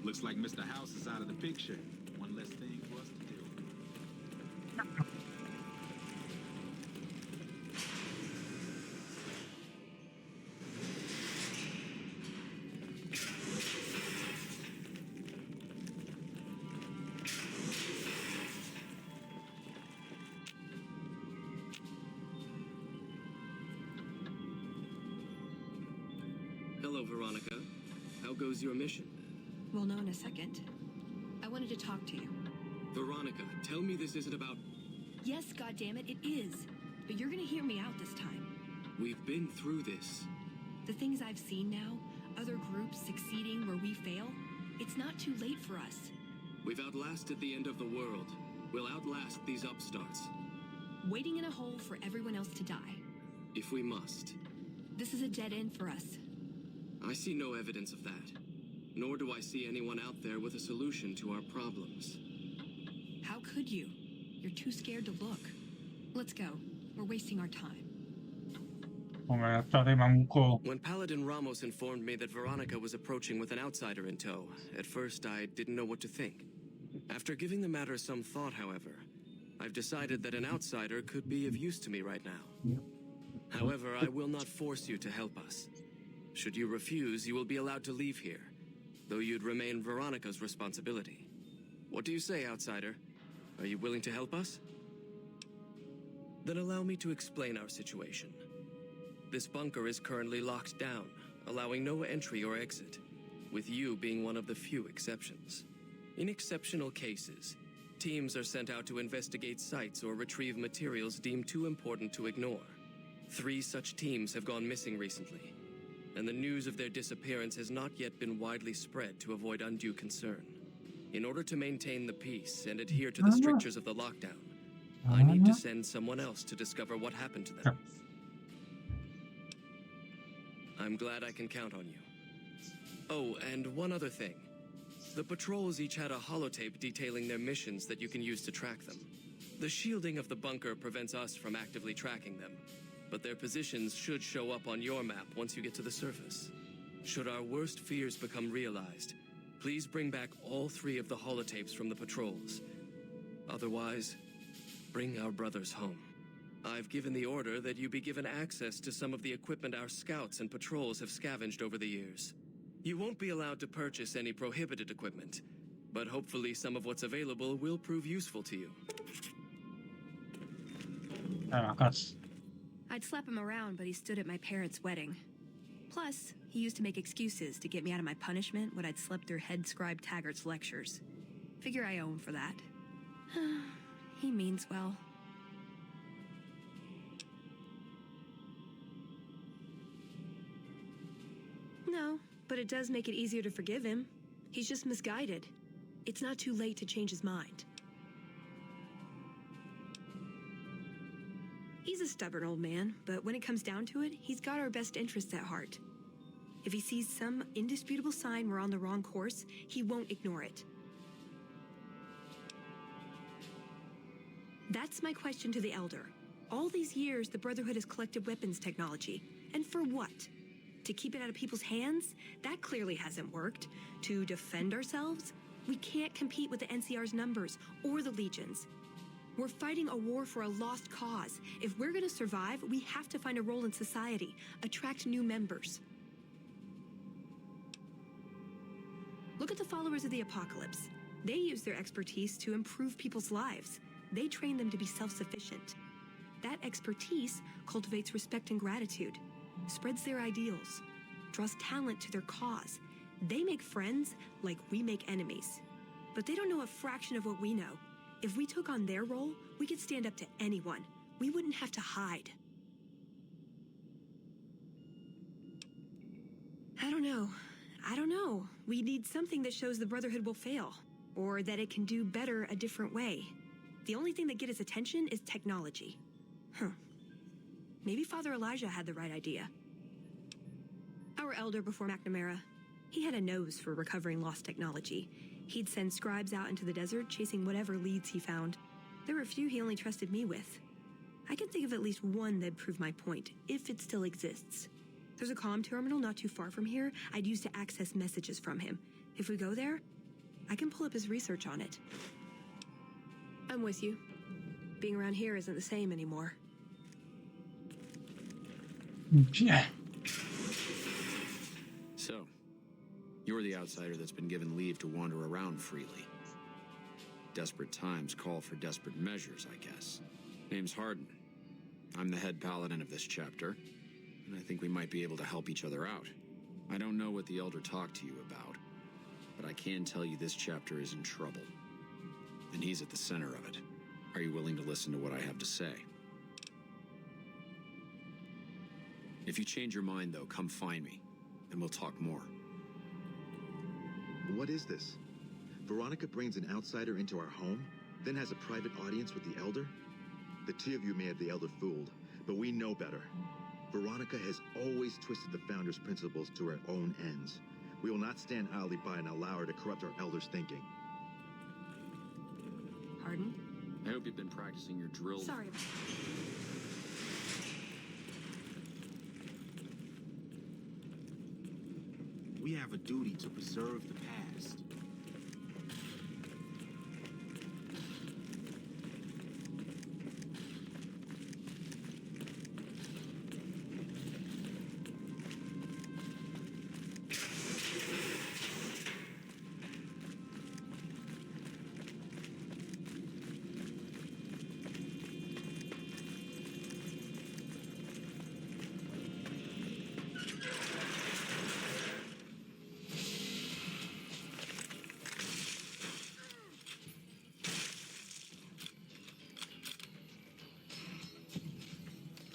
Looks like Mr. House is out of the picture. One less thing for us to do. Hello, Veronica. How goes your mission? We'll know in a second. I wanted to talk to you. Veronica, tell me this isn't about... Yes, goddammit, it is. But you're gonna hear me out this time. We've been through this. The things I've seen now, other groups succeeding where we fail, it's not too late for us. We've outlasted the end of the world. We'll outlast these upstarts. Waiting in a hole for everyone else to die. If we must. This is a dead end for us. I see no evidence of that. Nor do I see anyone out there with a solution to our problems. How could you? You're too scared to look. Let's go. We're wasting our time. When Paladin Ramos informed me that Veronica was approaching with an outsider in tow, at first I didn't know what to think. After giving the matter some thought, however, I've decided that an outsider could be of use to me right now. However, I will not force you to help us. Should you refuse, you will be allowed to leave here, though you'd remain Veronica's responsibility. What do you say, outsider? Are you willing to help us? Then allow me to explain our situation. This bunker is currently locked down, allowing no entry or exit, with you being one of the few exceptions. In exceptional cases, teams are sent out to investigate sites or retrieve materials deemed too important to ignore. 3 such teams have gone missing recently, and the news of their disappearance has not yet been widely spread to avoid undue concern. In order to maintain the peace and adhere to the strictures of the lockdown, I need to send someone else to discover what happened to them. I'm glad I can count on you. Oh, and one other thing. The patrols each had a holotape detailing their missions that you can use to track them. The shielding of the bunker prevents us from actively tracking them, but their positions should show up on your map once you get to the surface. Should our worst fears become realized, please bring back all 3 of the holotapes from the patrols. Otherwise, bring our brothers home. I've given the order that you be given access to some of the equipment our scouts and patrols have scavenged over the years. You won't be allowed to purchase any prohibited equipment, but hopefully some of what's available will prove useful to you. I'd slap him around, but he stood at my parents' wedding. Plus, he used to make excuses to get me out of my punishment when I'd slept through Head Scribe Taggart's lectures. Figure I owe him for that. He means well. No, but it does make it easier to forgive him. He's just misguided. It's not too late to change his mind. He's a stubborn old man, but when it comes down to it, he's got our best interests at heart. If he sees some indisputable sign we're on the wrong course, he won't ignore it. That's my question to the Elder. All these years, the Brotherhood has collected weapons technology. And for what? To keep it out of people's hands? That clearly hasn't worked. To defend ourselves? We can't compete with the NCR's numbers or the Legions. We're fighting a war for a lost cause. If we're gonna survive, we have to find a role in society, attract new members. Look at the followers of the Apocalypse. They use their expertise to improve people's lives. They train them to be self-sufficient. That expertise cultivates respect and gratitude, spreads their ideals, draws talent to their cause. They make friends like we make enemies. But they don't know a fraction of what we know. If we took on their role, we could stand up to anyone. We wouldn't have to hide. I don't know. We need something that shows the Brotherhood will fail, or that it can do better a different way. The only thing that gets its attention is technology. Maybe Father Elijah had the right idea. Our elder before McNamara, he had a nose for recovering lost technology. He'd send scribes out into the desert chasing whatever leads he found. There were a few he only trusted me with. I can think of at least one that'd prove my point, if it still exists. There's a comm terminal not too far from here I'd use to access messages from him. If we go there, I can pull up his research on it. I'm with you. Being around here isn't the same anymore. Yeah. So, you're the outsider that's been given leave to wander around freely. Desperate times call for desperate measures, I guess. Name's Hardin. I'm the head paladin of this chapter, and I think we might be able to help each other out. I don't know what the Elder talked to you about, but I can tell you this chapter is in trouble. And he's at the center of it. Are you willing to listen to what I have to say? If you change your mind, though, come find me, and we'll talk more. What is this? Veronica brings an outsider into our home, then has a private audience with the Elder? The two of you may have the Elder fooled, but we know better. Veronica has always twisted the Founder's principles to her own ends. We will not stand idly by and allow her to corrupt our Elder's thinking. Hardin? I hope you've been practicing your drill. Sorry. We have a duty to preserve the past.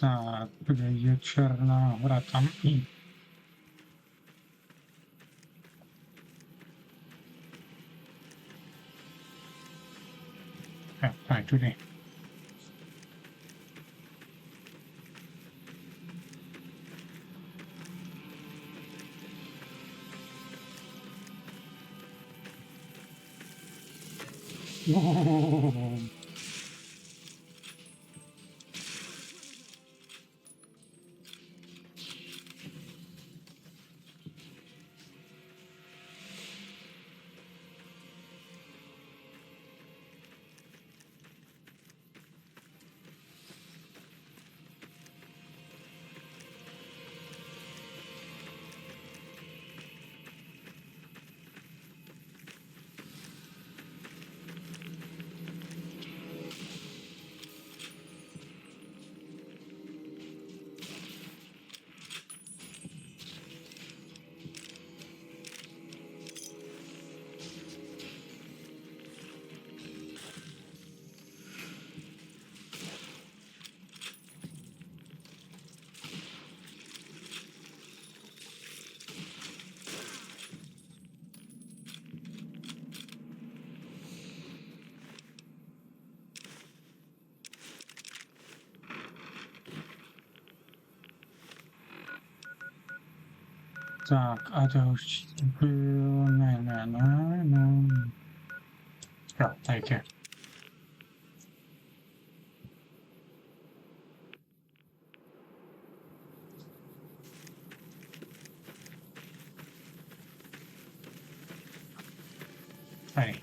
Tak, kde je Černá hora? Tam i. Tak, tudy. Tak, a další byl... Ne. Jo, tady je. Tady.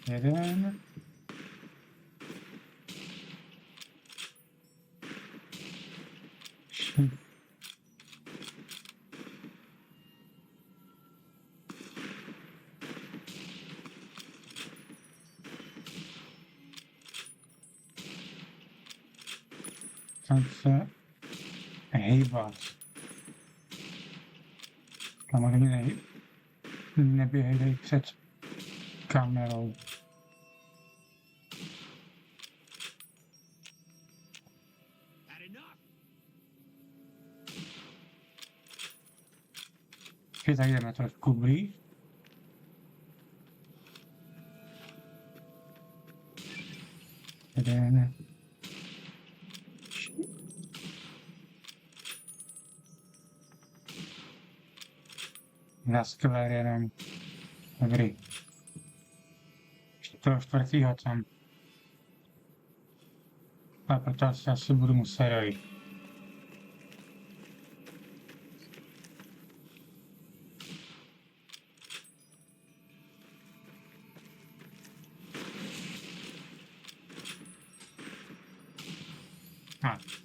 Jeden. Tam se hejbat. Samozřejmě neběhej před kamerou. Tak jdeme trošku blíž. Jeden. Na skvěle jenom. Dobrý. Toho čtvrtýho tam. A proto asi budu muset dojít.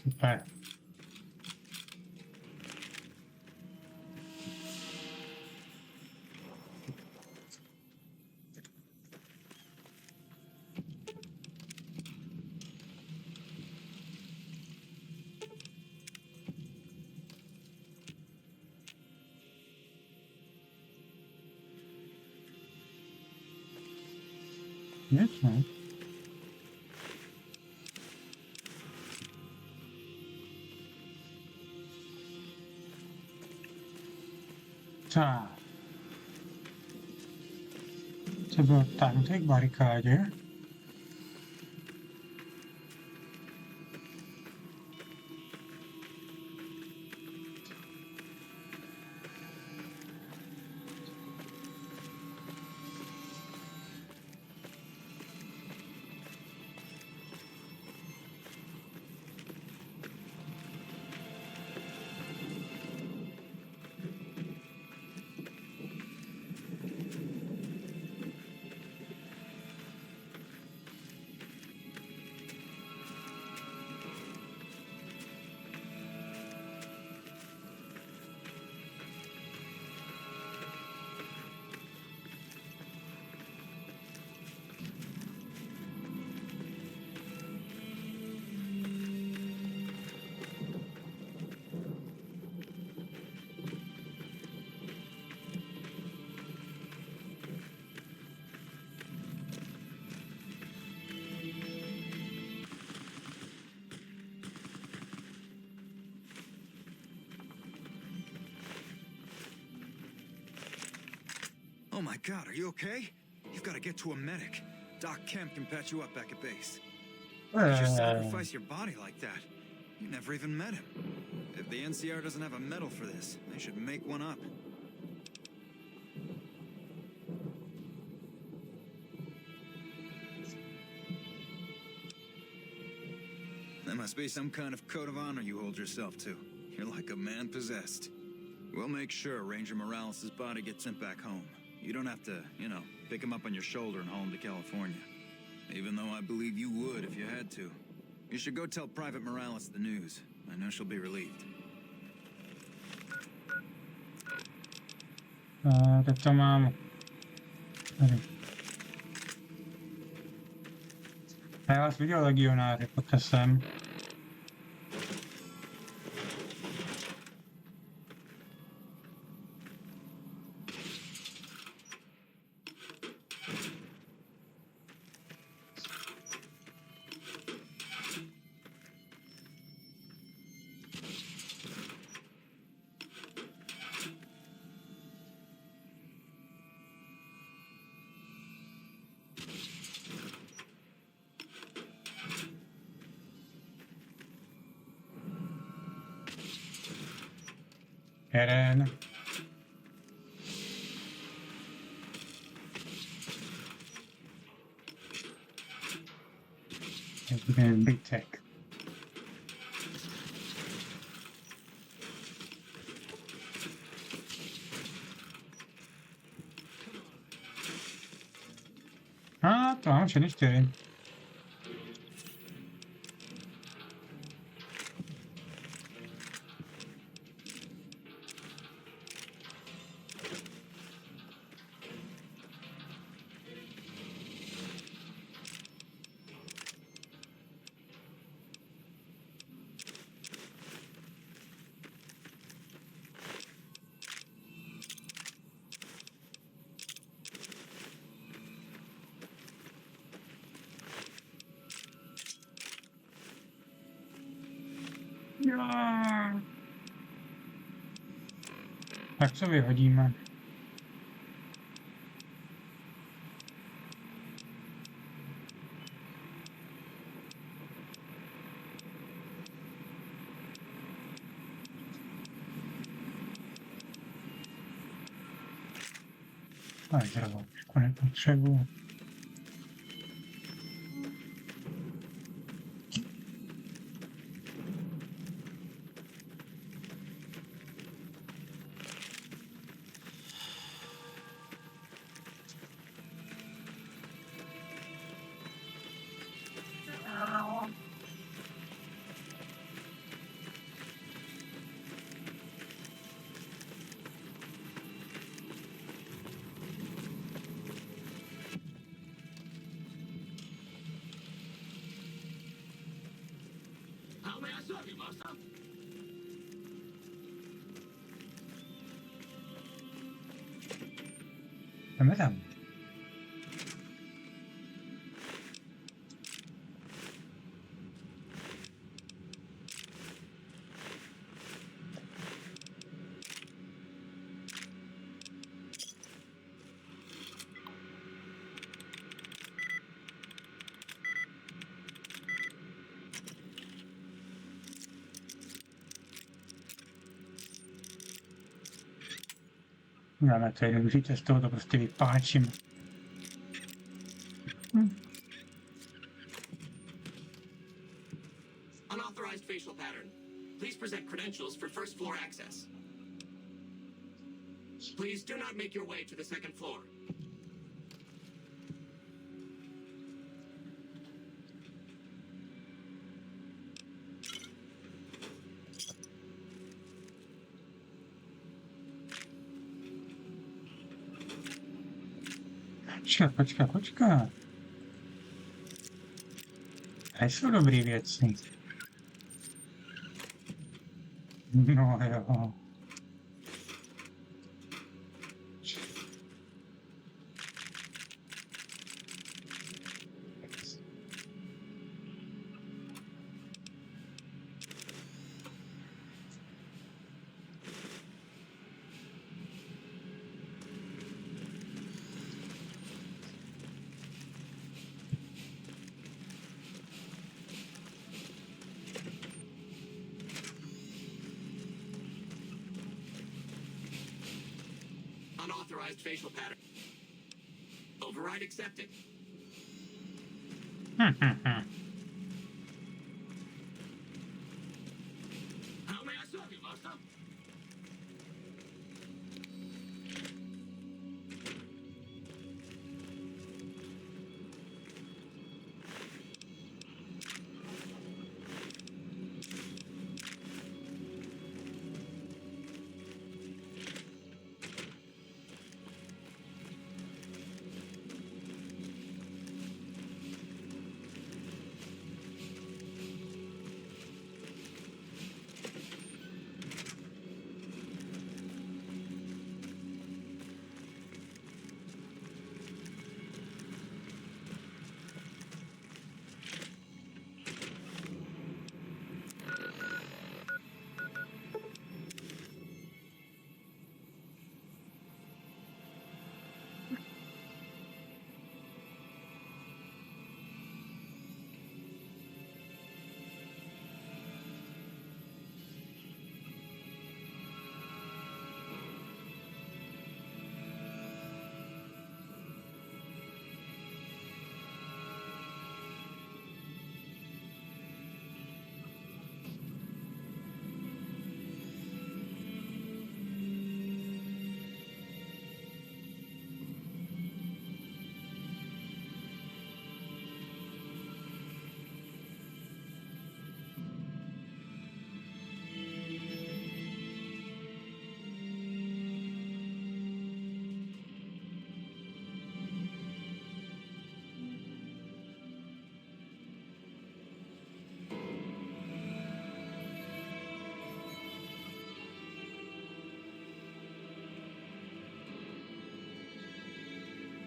Super. Nic ne. Tak. Co bylo tamhle k barikádě? Oh my god, are you okay? You've got to get to a medic. Doc Kemp can patch you up back at base. You just sacrifice your body like that. You never even met him. If the NCR doesn't have a medal for this, they should make one up. There must be some kind of code of honor you hold yourself to. You're like a man possessed. We'll make sure Ranger Morales' body gets sent back home. You don't have to, pick him up on your shoulder and haul him to California. Even though I believe you would if you had to. You should go tell Private Morales the news. I know she'll be relieved. Teď to mám tady. A já vás viděl, legionáři, pojďte sem. Jeden. Zbytek. A to mám všechny 4. Tak co vyhodíme? Ale dřevo, nepotřebuji. How may I serve you, master? Jdeme tam. Dáme to jednodušší cestou, to prostě vypáčím. Unauthorized facial pattern. Please present credentials for first floor access. Please do not make your way to the second floor. Počka. Nejsou dobrý věci. No jo. Unauthorized facial pattern. Override accepted. How may I serve you, master?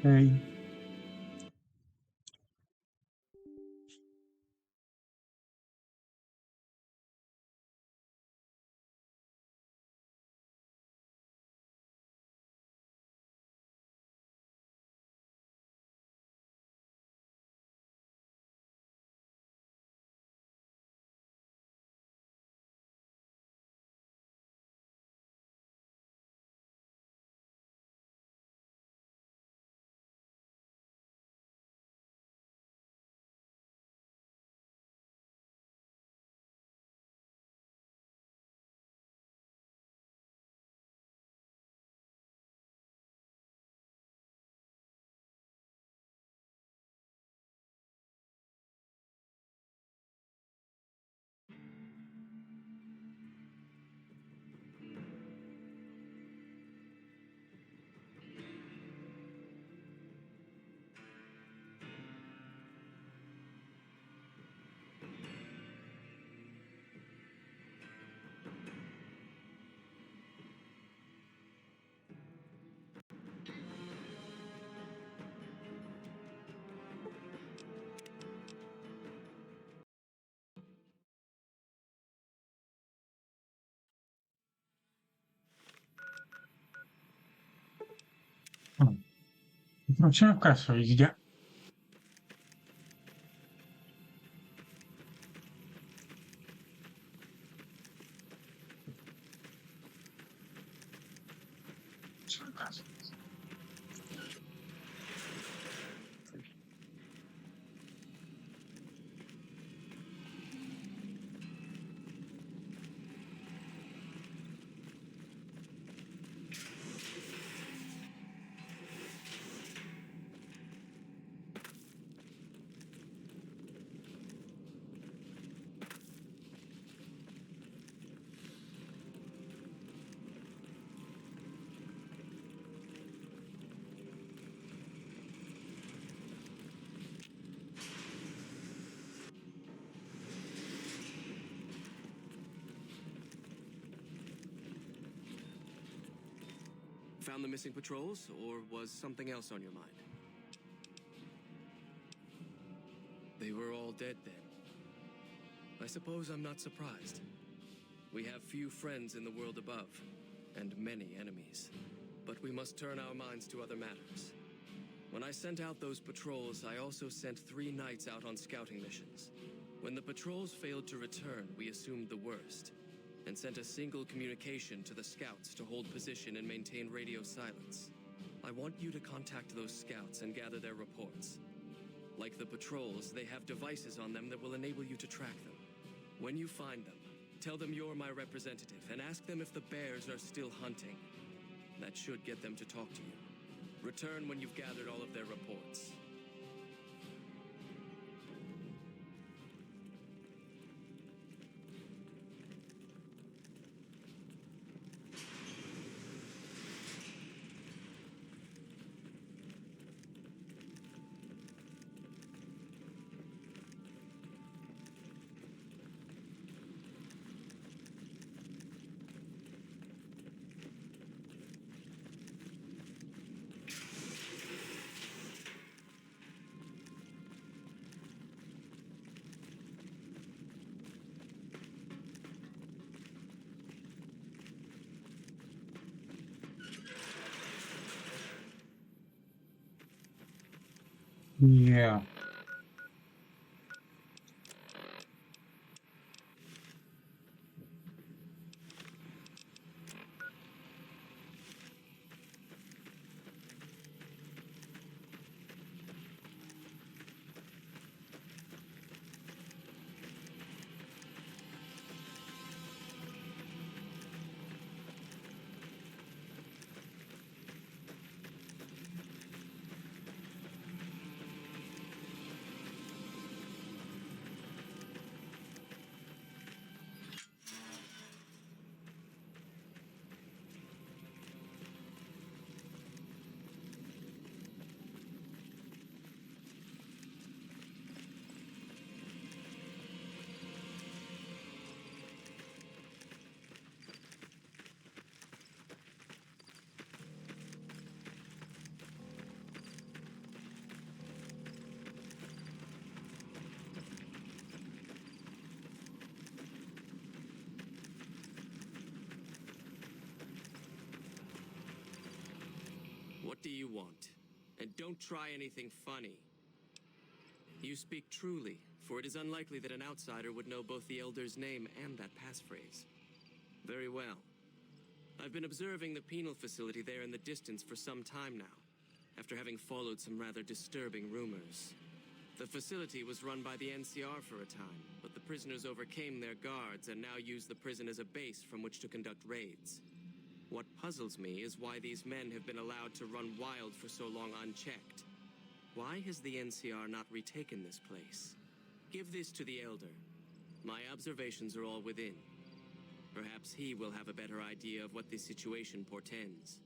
Okay. Facciamo questo, Lidia. Found the missing patrols, or was something else on your mind? They were all dead then. I suppose I'm not surprised. We have few friends in the world above, and many enemies. But we must turn our minds to other matters. When I sent out those patrols, I also sent 3 knights out on scouting missions. When the patrols failed to return, we assumed the worst, and sent a single communication to the scouts to hold position and maintain radio silence. I want you to contact those scouts and gather their reports. Like the patrols, they have devices on them that will enable you to track them. When you find them, tell them you're my representative and ask them if the bears are still hunting. That should get them to talk to you. Return when you've gathered all of their reports. Yeah. want, and don't try anything funny. You speak truly, for it is unlikely that an outsider would know both the Elder's name and that passphrase. Very well. I've been observing the penal facility there in the distance for some time now, after having followed some rather disturbing rumors. The facility was run by the NCR for a time, but the prisoners overcame their guards and now use the prison as a base from which to conduct raids. What puzzles me is why these men have been allowed to run wild for so long unchecked. Why has the NCR not retaken this place? Give this to the Elder. My observations are all within. Perhaps he will have a better idea of what this situation portends.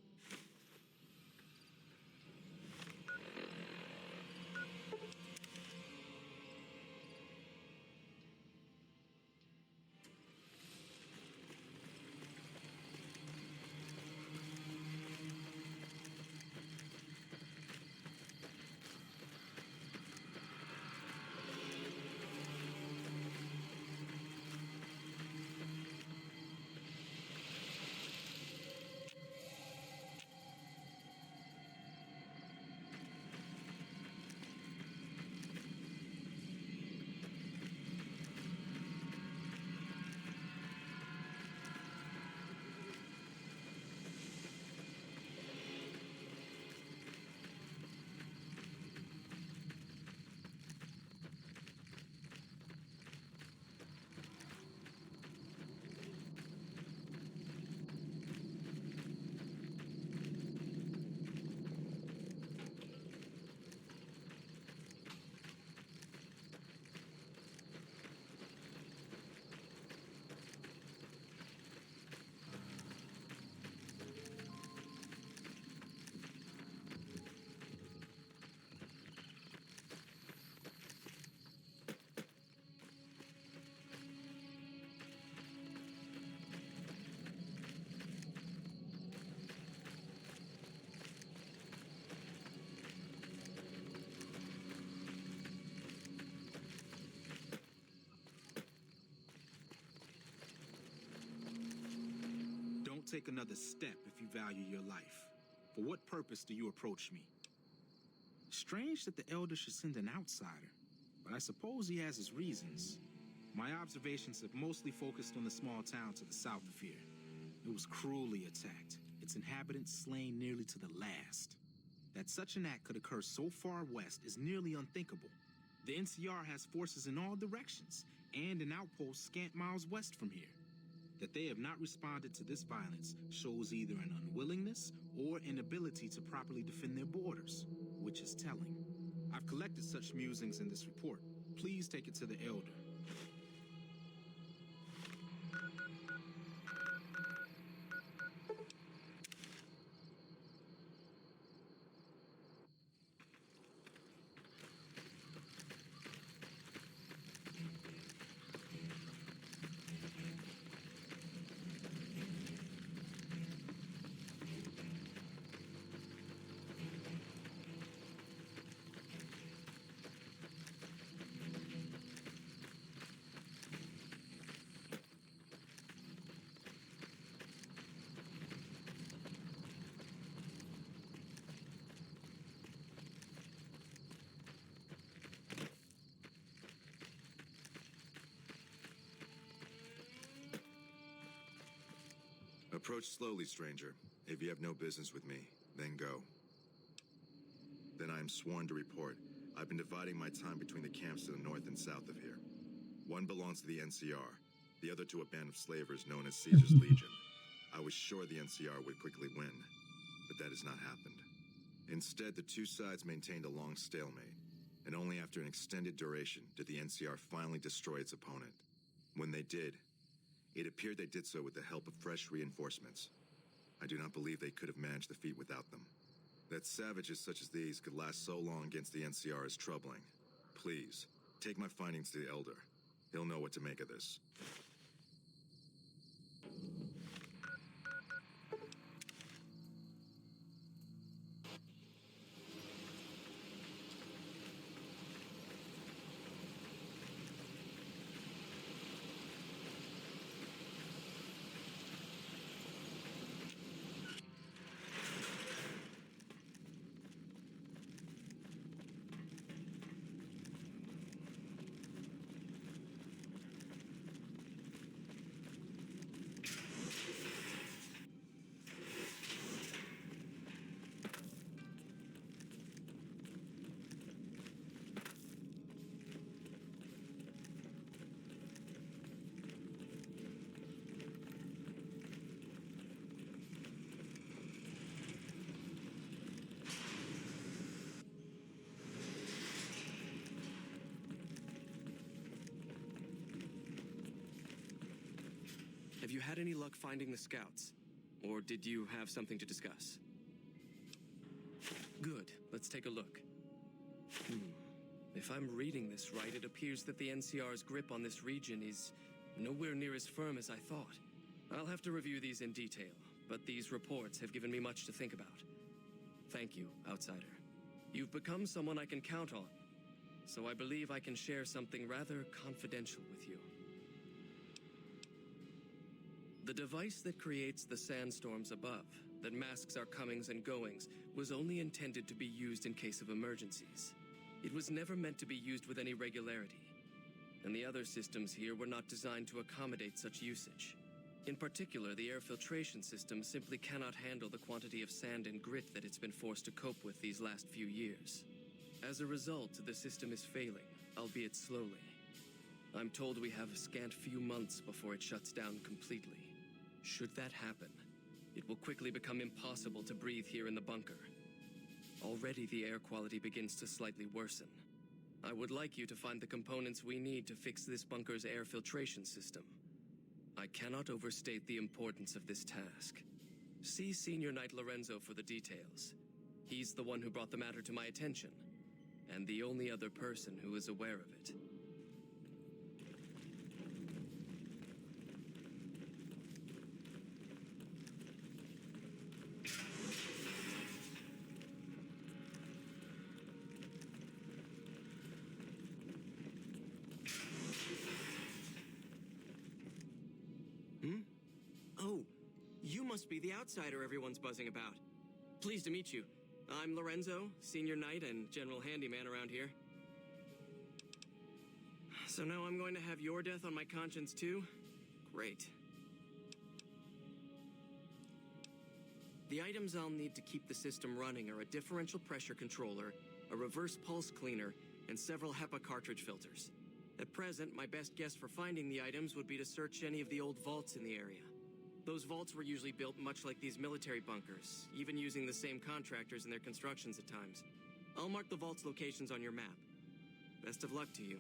Don't take another step if you value your life. For what purpose do you approach me? Strange that the Elder should send an outsider, but I suppose he has his reasons. My observations have mostly focused on the small town to the south of here. It was cruelly attacked, its inhabitants slain nearly to the last. That such an act could occur so far west is nearly unthinkable. The NCR has forces in all directions, and an outpost scant miles west from here. That they have not responded to this violence shows either an unwillingness or inability to properly defend their borders, which is telling. I've collected such musings in this report. Please take it to the Elder. Approach slowly, stranger. If you have no business with me, then go. Then I am sworn to report. I've been dividing my time between the camps to the north and south of here. One belongs to the NCR, the other to a band of slavers known as Caesar's Legion. I was sure the NCR would quickly win, but that has not happened. Instead, the two sides maintained a long stalemate, and only after an extended duration did the NCR finally destroy its opponent. When they did, it appeared they did so with the help of fresh reinforcements. I do not believe they could have managed the feat without them. That savages such as these could last so long against the NCR is troubling. Please, take my findings to the Elder. He'll know what to make of this. Have you had any luck finding the scouts? Or did you have something to discuss? Good. Let's take a look. If I'm reading this right, it appears that the NCR's grip on this region is nowhere near as firm as I thought. I'll have to review these in detail, but these reports have given me much to think about. Thank you, Outsider. You've become someone I can count on, so I believe I can share something rather confidential with you. The device that creates the sandstorms above, that masks our comings and goings, was only intended to be used in case of emergencies. It was never meant to be used with any regularity, and the other systems here were not designed to accommodate such usage. In particular, the air filtration system simply cannot handle the quantity of sand and grit that it's been forced to cope with these last few years. As a result, the system is failing, albeit slowly. I'm told we have a scant few months before it shuts down completely. Should that happen, it will quickly become impossible to breathe here in the bunker. Already the air quality begins to slightly worsen. I would like you to find the components we need to fix this bunker's air filtration system. I cannot overstate the importance of this task. See Senior Knight Lorenzo for the details. He's the one who brought the matter to my attention, and the only other person who is aware of it. Oh, you must be the outsider everyone's buzzing about. Pleased to meet you. I'm Lorenzo, Senior Knight and General Handyman around here. So now I'm going to have your death on my conscience too? Great. The items I'll need to keep the system running are a differential pressure controller, a reverse pulse cleaner, and several HEPA cartridge filters. At present, my best guess for finding the items would be to search any of the old vaults in the area. Those vaults were usually built much like these military bunkers, even using the same contractors in their constructions at times. I'll mark the vault's locations on your map. Best of luck to you.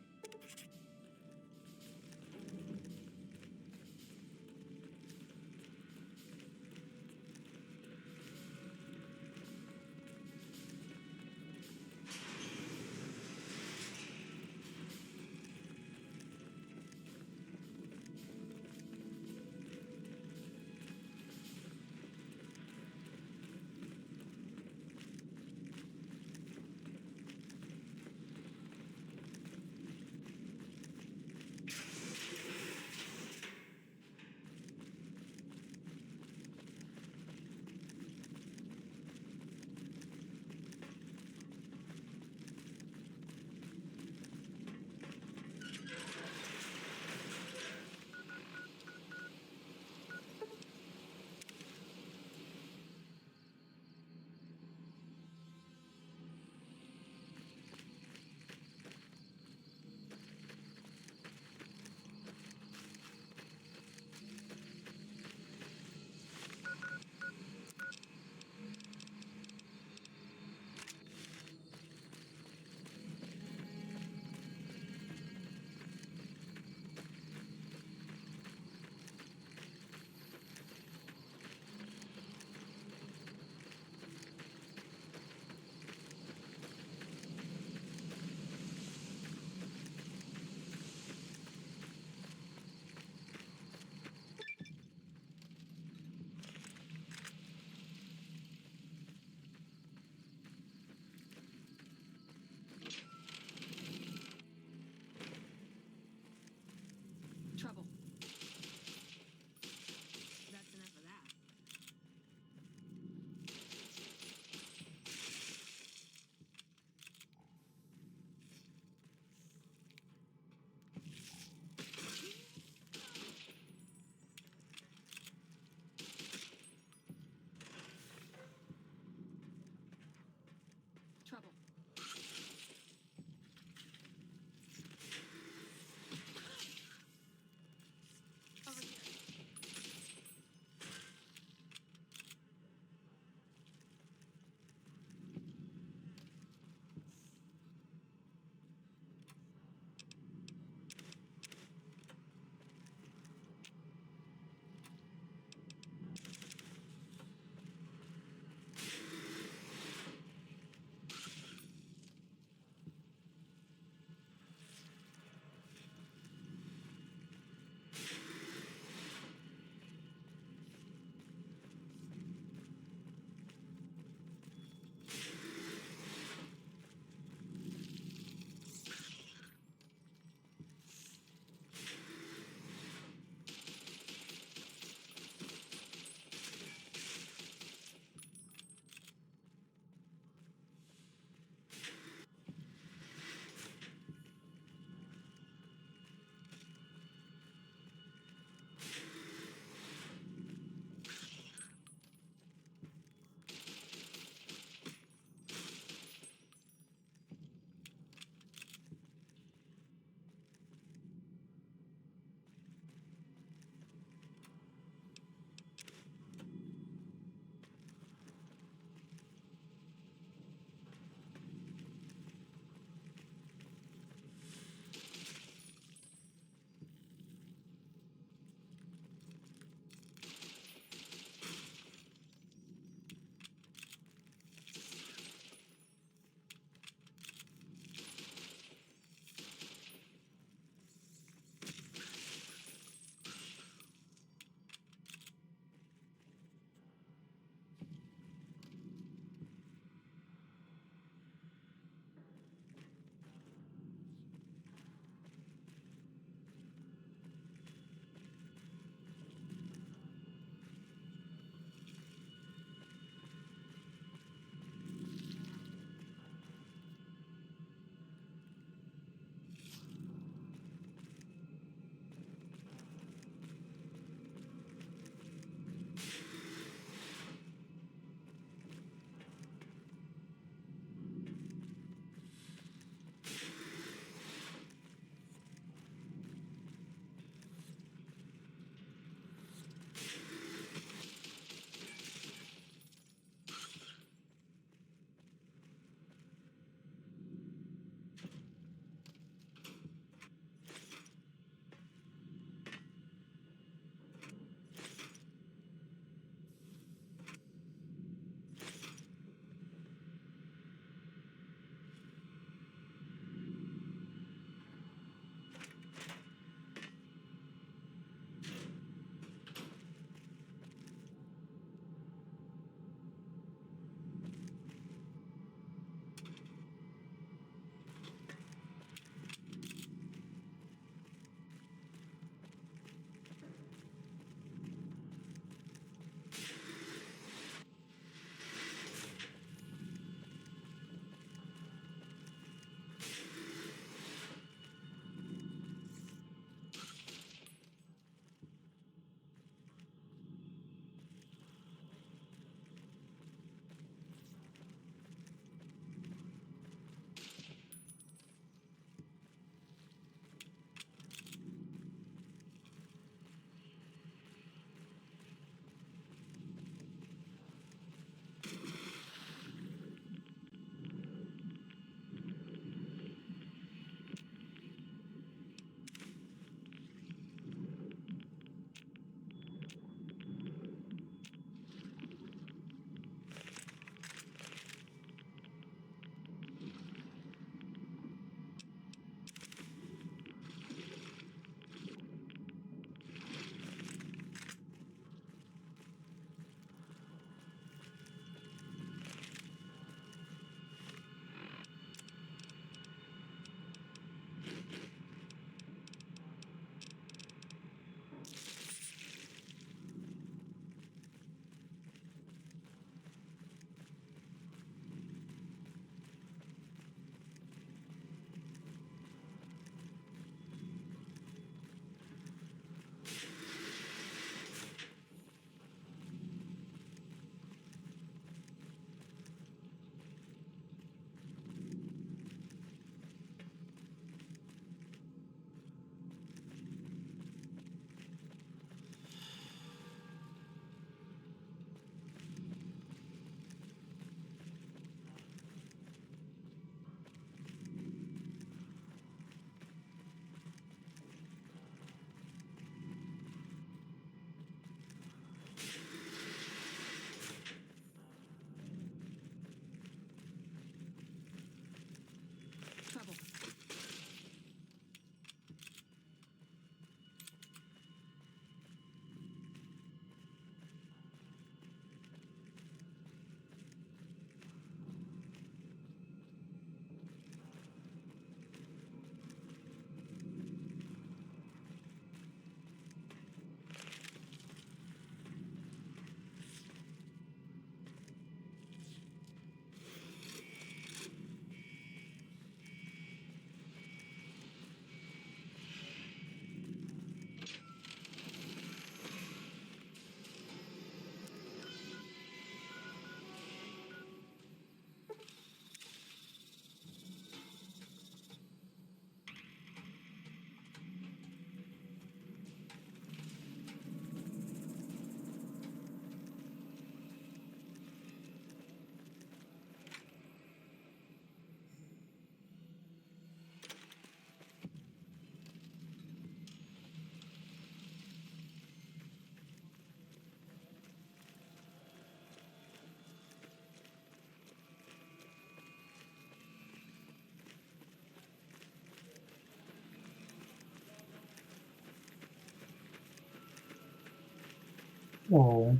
O.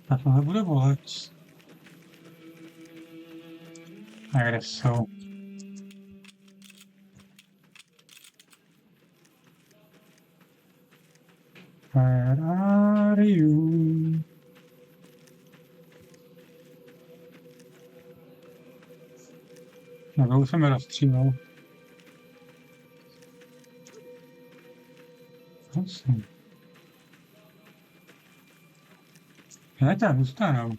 Tak to nebude bolet. A kde jsou? Where are you? No to už jsem je rozstřílel. Prosím. Ne, tak zůstanou.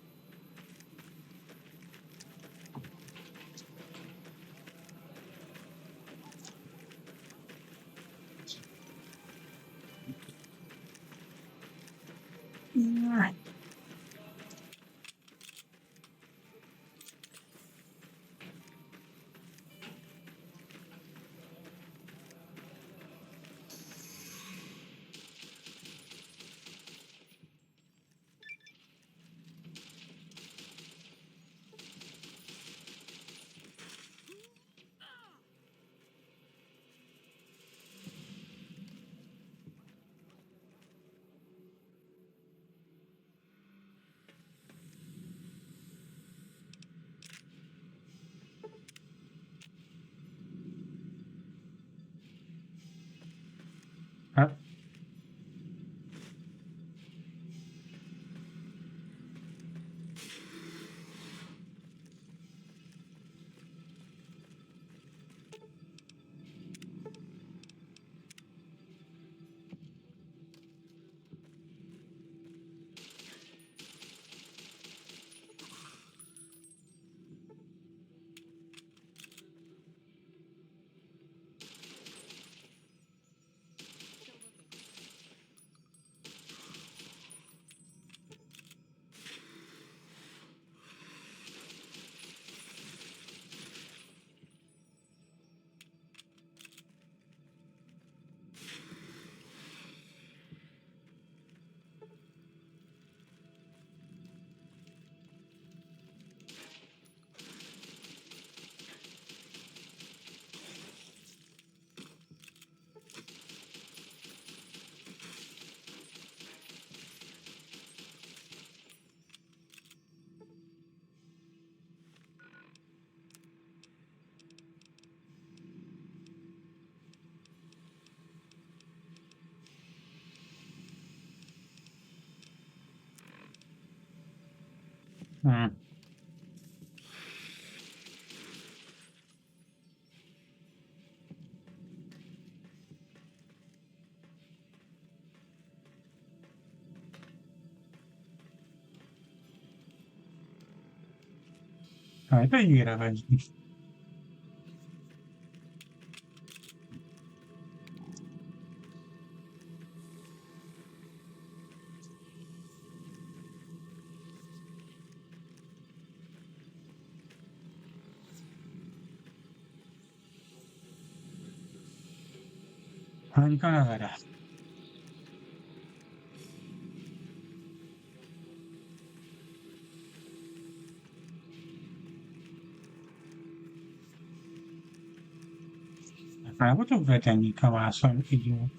A je to díra ve zdi. Ale nikam nevede. Nebo to vede nikam, já jsem idiot.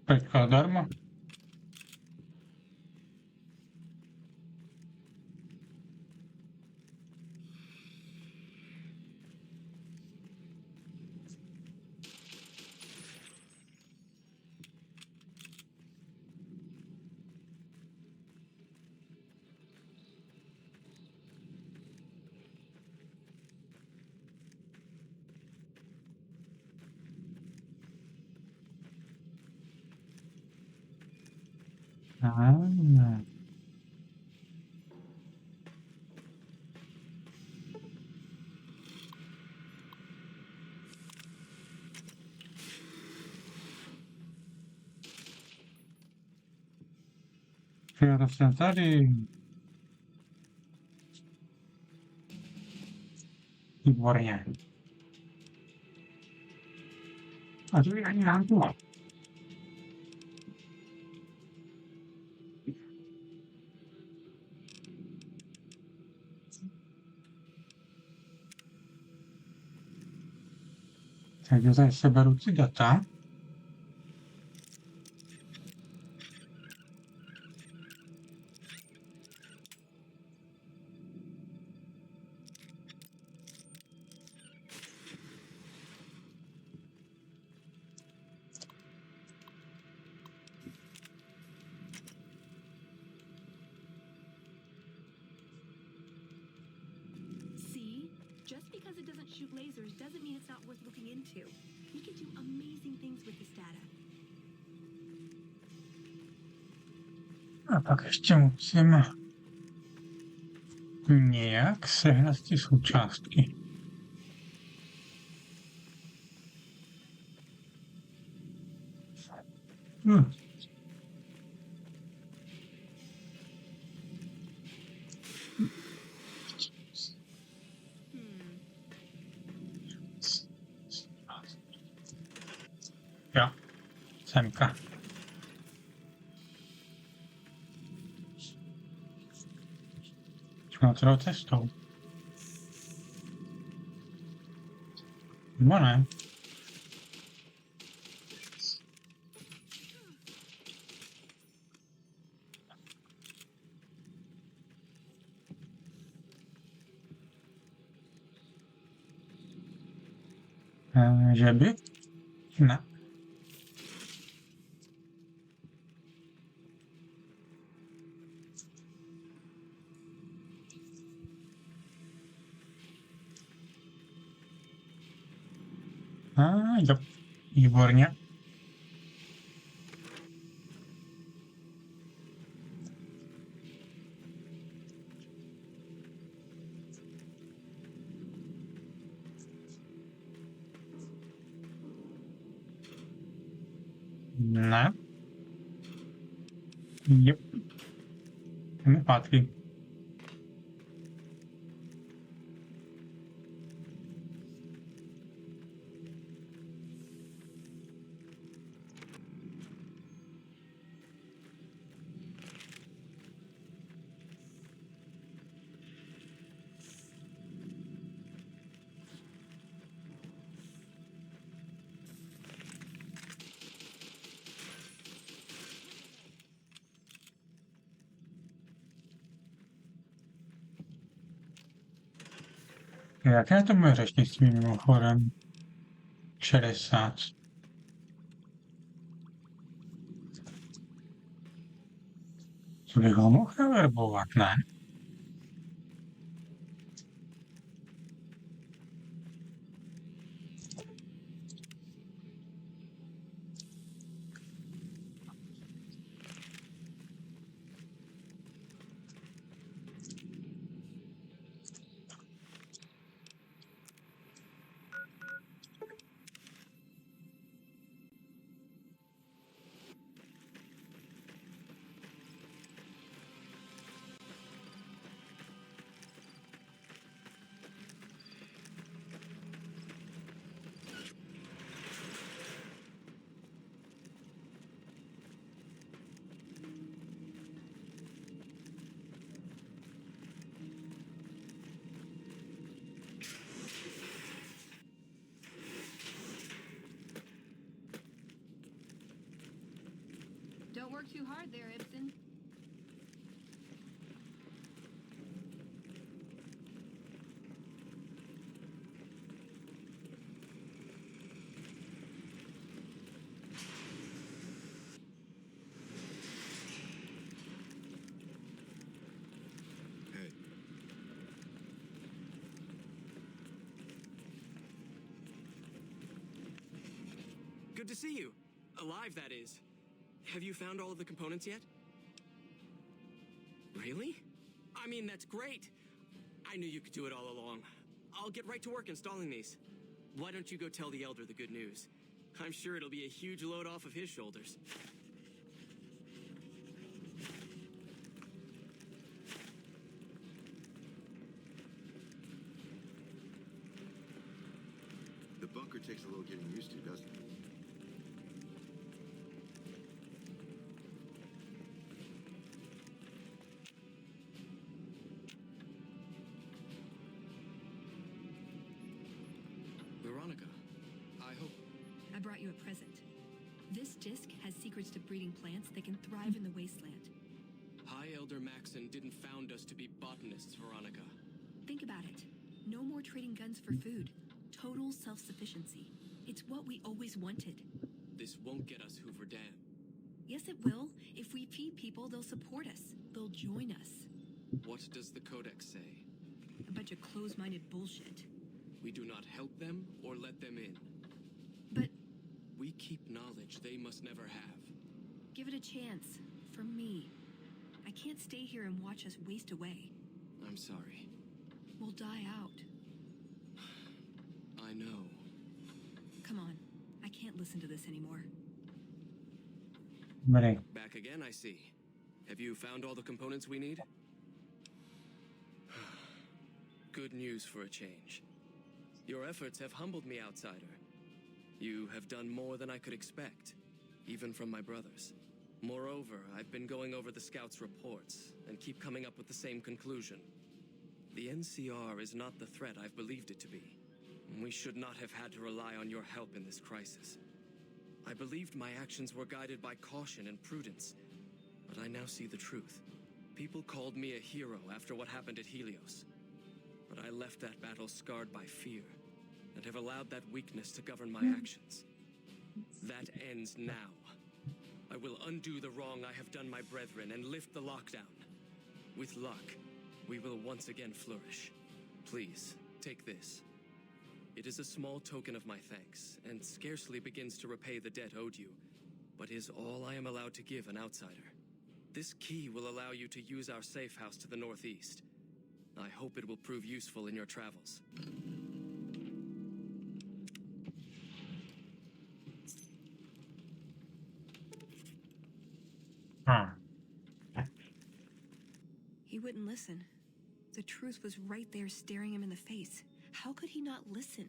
Teďka darma. Ah. Chci jsem tady. Výborně. A to je ani náhodou. Takže tady seberu ty data. See? Just because it doesn't shoot lasers doesn't mean it's not worth looking into. We can do amazing things with this data. A pak ještě musím nějak sehnat ty součástky. Jo, semka. Jsme celou cestou. Nebo ne? Že by? Ne. Jo, výborně. Ne. Jo. Jdeme zpátky. Jaké to moje řečnictví mimochodem? 60. Co bych ho mohl verbovat, ne? Don't work too hard there, Ibsen. Good to see you. Alive, that is. Have you found all of the components yet? Really? I mean, that's great. I knew you could do it all along. I'll get right to work installing these. Why don't you go tell the Elder the good news? I'm sure it'll be a huge load off of his shoulders. The bunker takes a little getting used to, doesn't it? Veronica, I hope... I brought you a present. This disc has secrets to breeding plants that can thrive in the wasteland. High Elder Maxon didn't found us to be botanists, Veronica. Think about it. No more trading guns for food. Total self-sufficiency. It's what we always wanted. This won't get us Hoover Dam. Yes, it will. If we feed people, they'll support us. They'll join us. What does the Codex say? A bunch of closed-minded bullshit. We do not help them or let them in. But... we keep knowledge they must never have. give it a chance. For me. I can't stay here and watch us waste away. I'm sorry. We'll die out. I know. Come on. I can't listen to this anymore. Ready. Back again, I see. Have you found all the components we need? Good news for a change. Your efforts have humbled me, outsider. You have done more than I could expect, even from my brothers. Moreover, I've been going over the scouts' reports and keep coming up with the same conclusion. The NCR is not the threat I've believed it to be. We should not have had to rely on your help in this crisis. I believed my actions were guided by caution and prudence, but I now see the truth. People called me a hero after what happened at Helios, but I left that battle scarred by fear and have allowed that weakness to govern my actions. That ends now. I will undo the wrong I have done my brethren and lift the lockdown. With luck, we will once again flourish. Please, take this. It is a small token of my thanks, and scarcely begins to repay the debt owed you, but is all I am allowed to give an outsider. This key will allow you to use our safe house to the northeast. I hope it will prove useful in your travels. Huh. He wouldn't listen. The truth was right there staring him in the face. How could he not listen?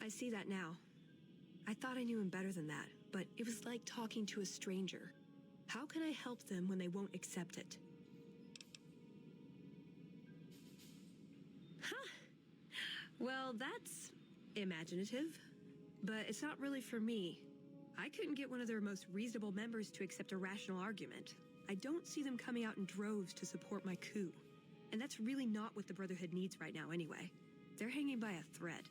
I see that now. I thought I knew him better than that, but it was like talking to a stranger. How can I help them when they won't accept it? Huh. Well, that's imaginative, but it's not really for me. I couldn't get one of their most reasonable members to accept a rational argument. I don't see them coming out in droves to support my coup. And that's really not what the Brotherhood needs right now anyway. They're hanging by a thread.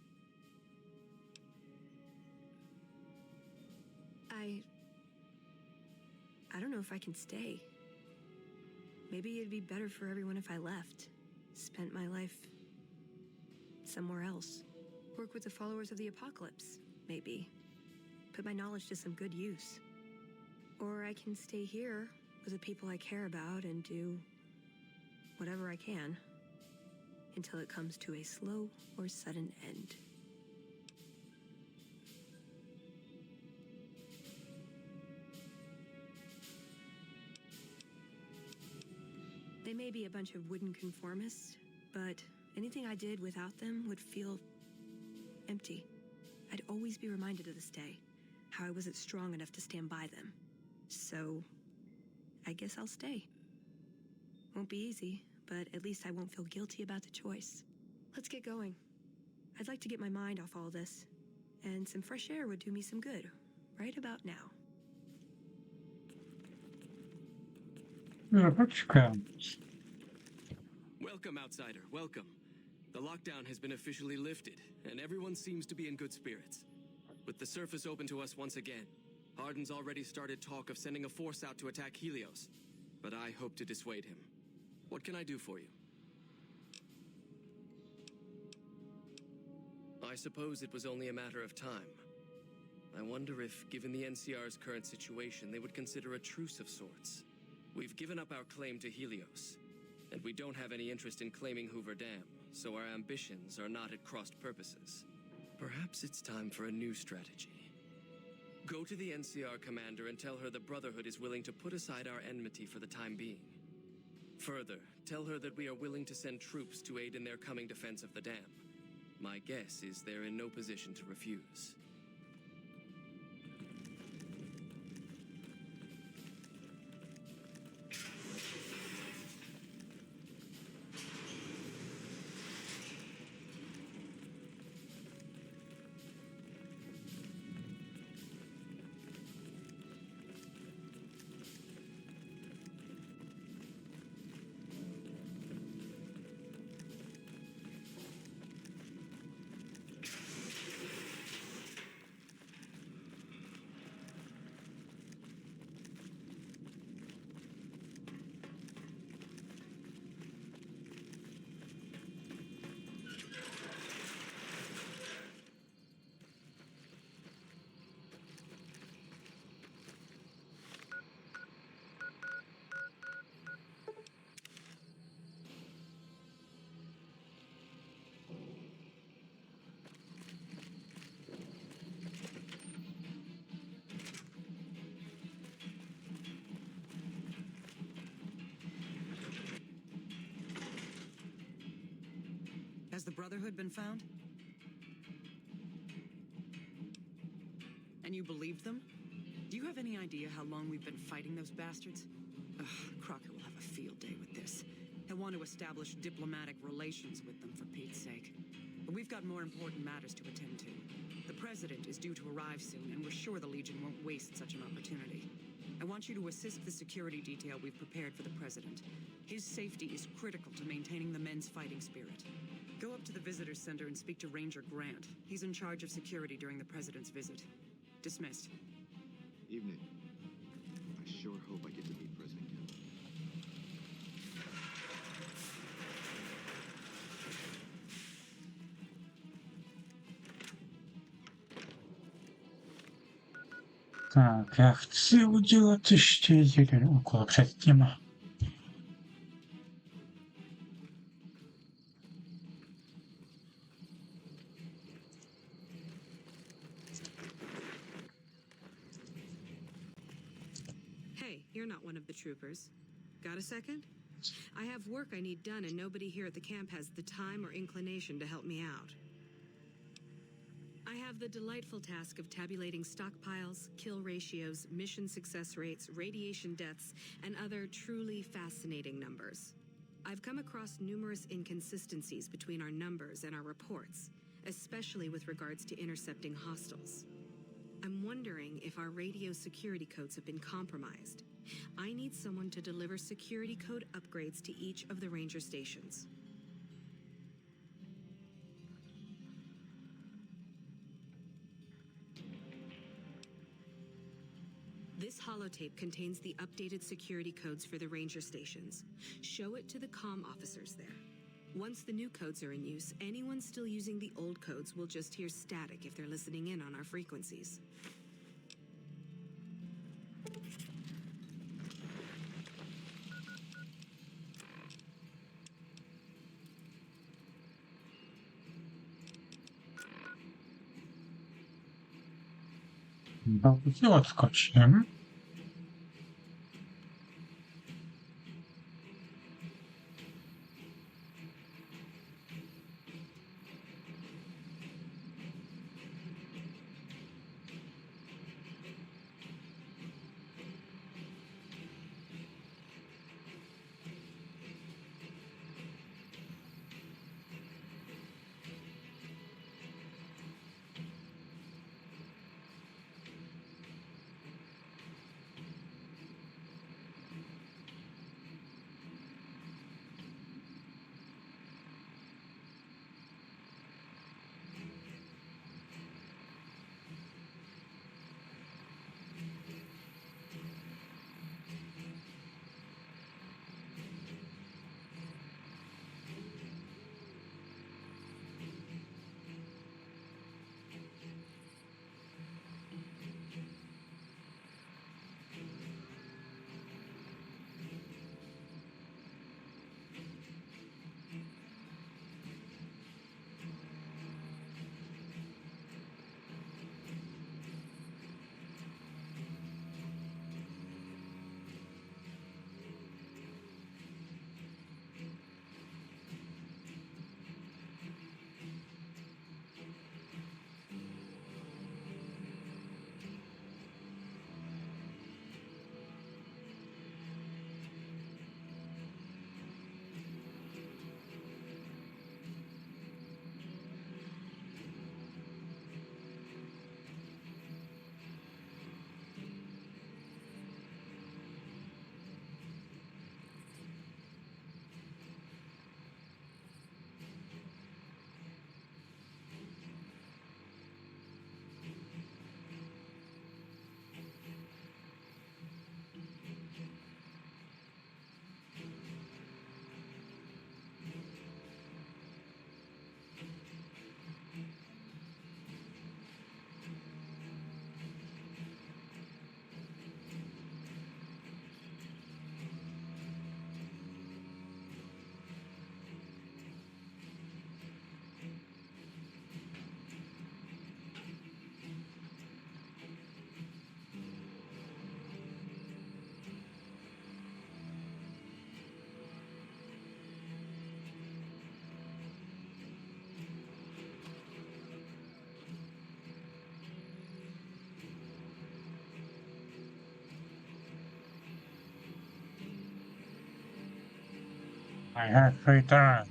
I don't know if I can stay. Maybe it'd be better for everyone if I left. Spent my life somewhere else. Work with the followers of the apocalypse, maybe. Put my knowledge to some good use. Or I can stay here with the people I care about and do whatever I can until it comes to a slow or sudden end. They may be a bunch of wooden conformists, but anything I did without them would feel empty. I'd always be reminded to this day how I wasn't strong enough to stand by them. So, I guess I'll stay. Won't be easy, but at least I won't feel guilty about the choice. Let's get going. I'd like to get my mind off all this, and some fresh air would do me some good, right about now. Welcome, outsider, welcome. The lockdown has been officially lifted, and everyone seems to be in good spirits. With the surface open to us once again, Hardin's already started talk of sending a force out to attack Helios, but I hope to dissuade him. What can I do for you? I suppose it was only a matter of time. I wonder if, given the NCR's current situation, they would consider a truce of sorts. We've given up our claim to Helios, and we don't have any interest in claiming Hoover Dam, so our ambitions are not at crossed purposes. Perhaps it's time for a new strategy. Go to the NCR commander and tell her the Brotherhood is willing to put aside our enmity for the time being. Further, tell her that we are willing to send troops to aid in their coming defense of the dam. My guess is they're in no position to refuse. Has the Brotherhood been found? And you believed them? Do you have any idea how long we've been fighting those bastards? Ugh, Crocker will have a field day with this. He'll want to establish diplomatic relations with them, for Pete's sake. But we've got more important matters to attend to. The President is due to arrive soon, and we're sure the Legion won't waste such an opportunity. I want you to assist the security detail we've prepared for the President. His safety is critical to maintaining the men's fighting spirit. Go up to the Visitor Center and speak to Ranger Grant. He's in charge of security during the President's visit. Dismissed. Evening. I sure hope I get to meet President Kennedy. Tak, ja chcę udzielać jeszcze jeden układ przed tym. Hey, you're not one of the troopers. Got a second? I have work I need done, and nobody here at the camp has the time or inclination to help me out. I have the delightful task of tabulating stockpiles, kill ratios, mission success rates, radiation deaths, and other truly fascinating numbers. I've come across numerous inconsistencies between our numbers and our reports, especially with regards to intercepting hostiles. I'm wondering if our radio security codes have been compromised. I need someone to deliver security code upgrades to each of the ranger stations. This holotape contains the updated security codes for the ranger stations. Show it to the comm officers there. Once the new codes are in use, anyone still using the old codes will just hear static if they're listening in on our frequencies. Dobrze, odskoczyłem. I have returned.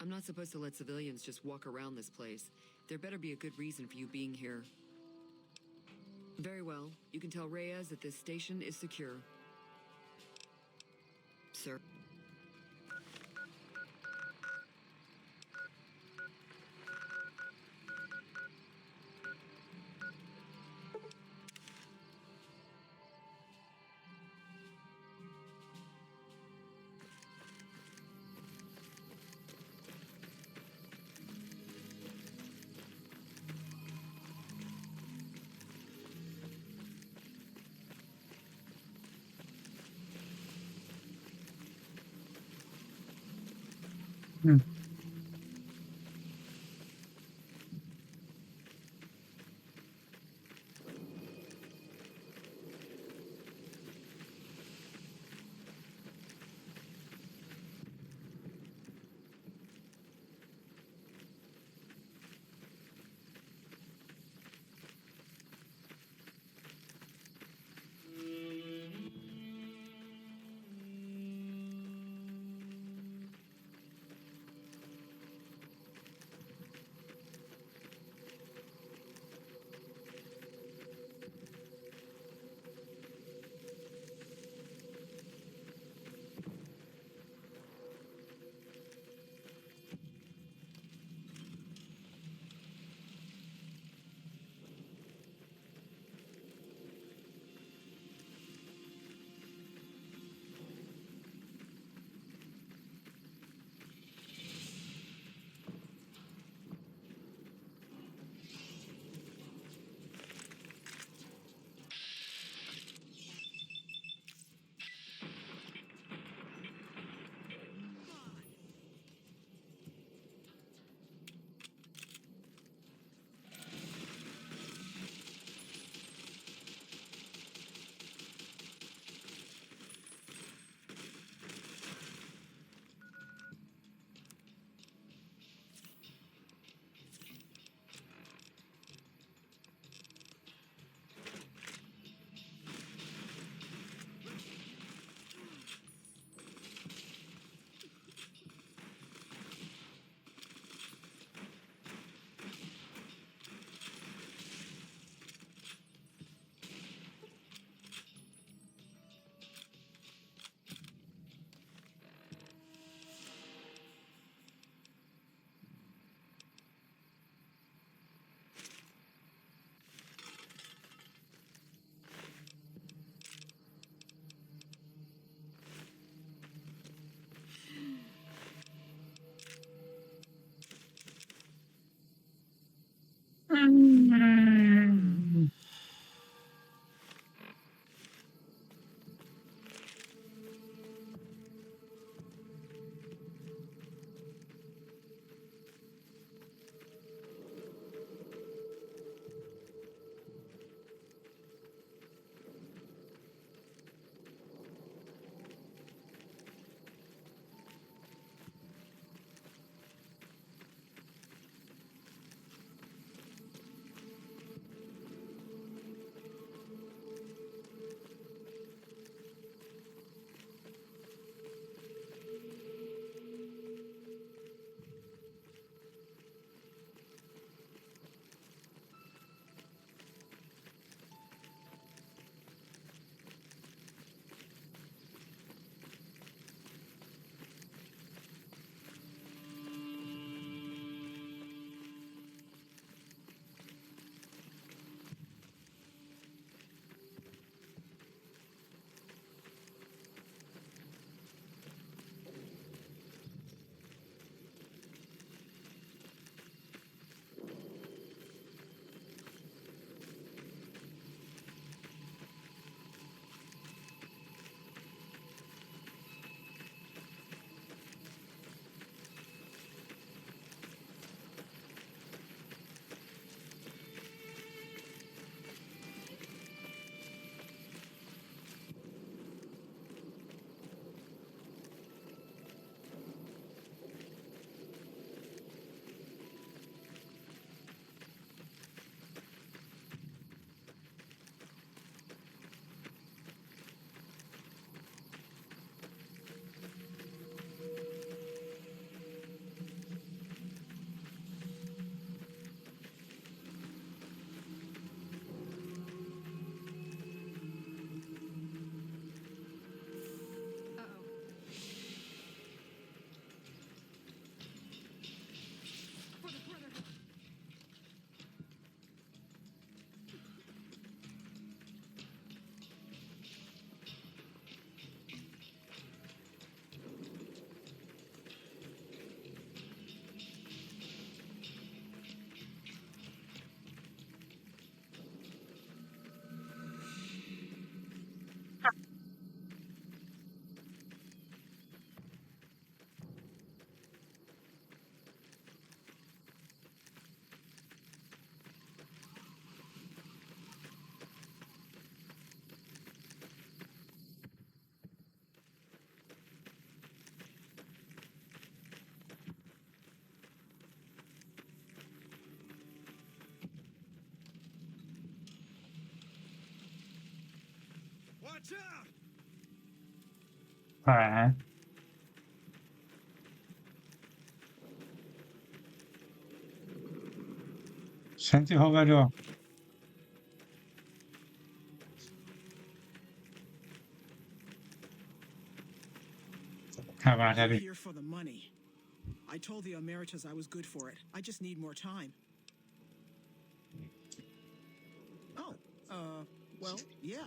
I'm not supposed to let civilians just walk around this place. There better be a good reason for you being here. Very well. You can tell Reyes that this station is secure. Sir. Hmm. Watch out! แผลsensi hoverio I'm here for the money. I told the Emeritus I was good for it. I just need more time. Oh, well, yeah,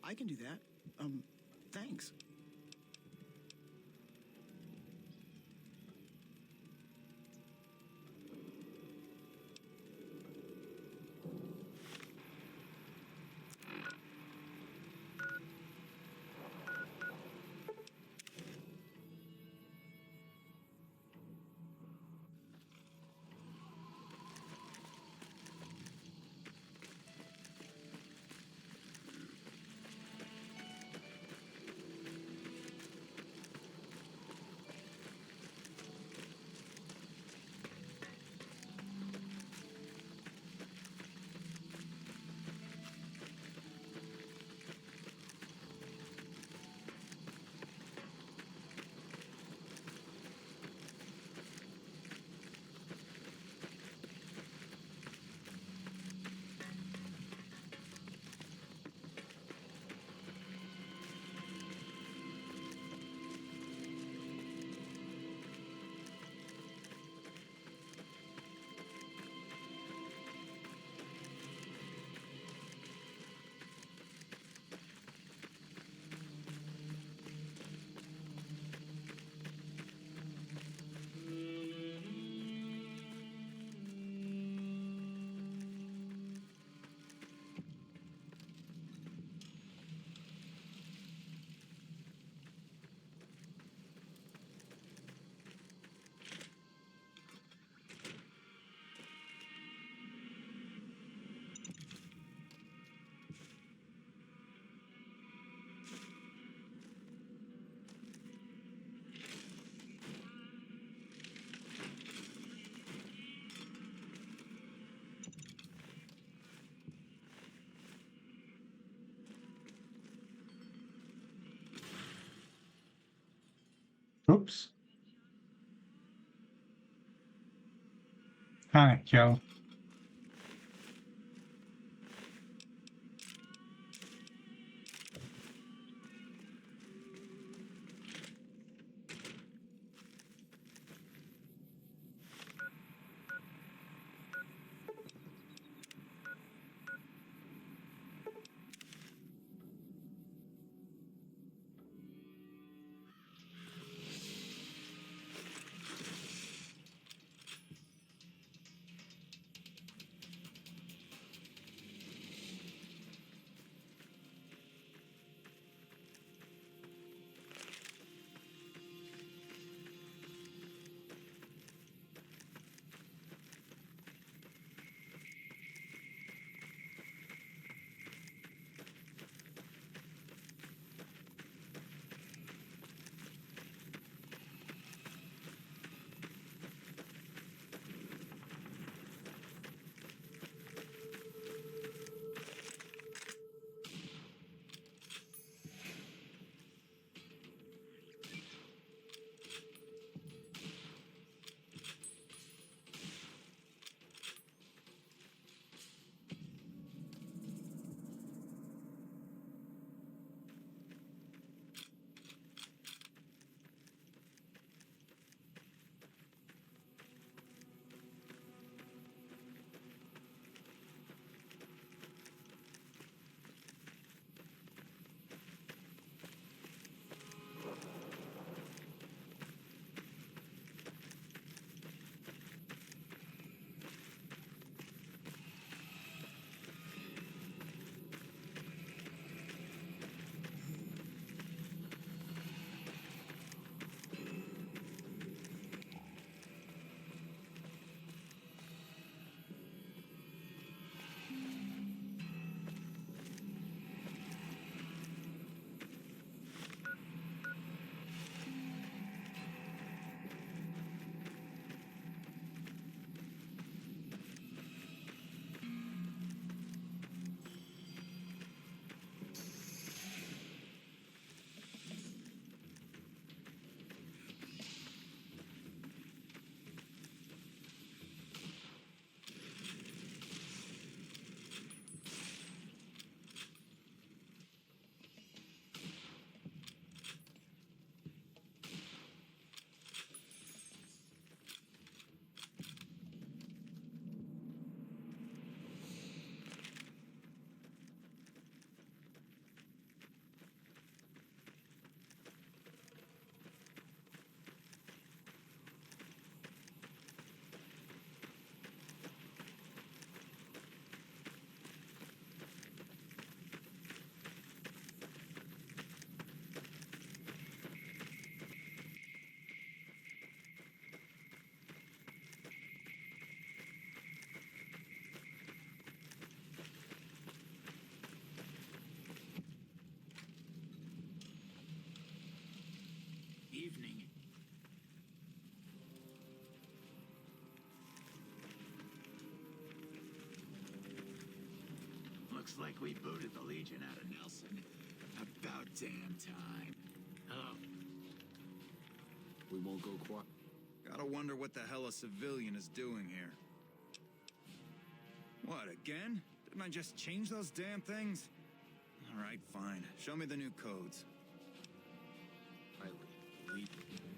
I can do that. Thanks. Oops. Hi, Joe. Looks like we booted the Legion out of Nelson. About damn time. Hello. We won't go quiet. Gotta wonder what the hell a civilian is doing here. What, again? Didn't I just change those damn things? All right, fine. Show me the new codes. Riley, you can count on.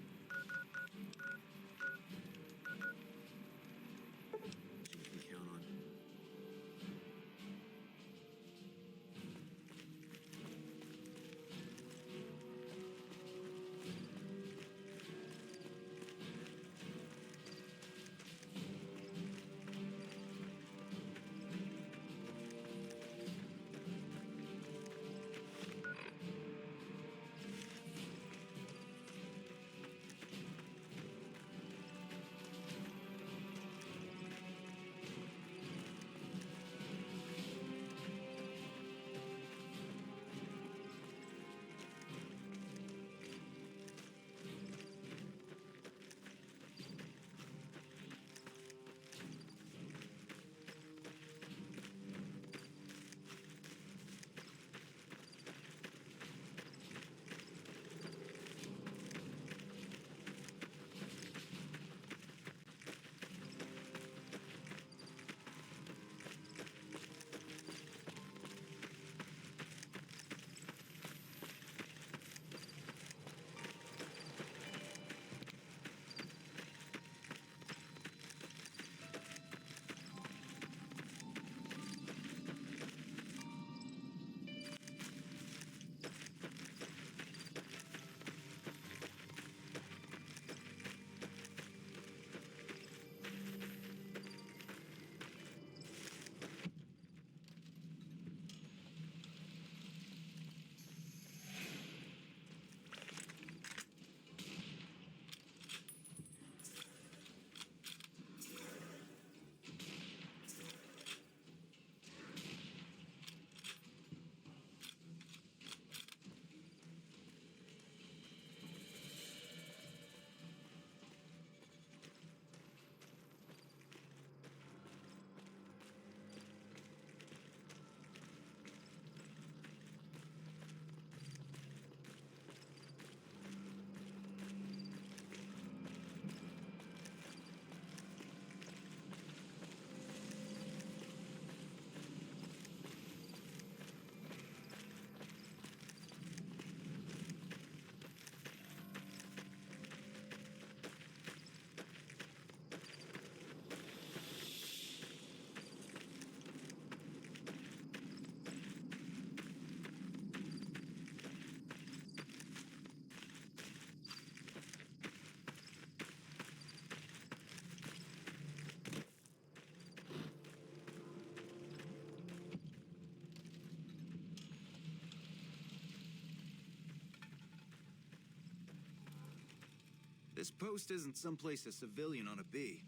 This post isn't someplace a civilian ought to be.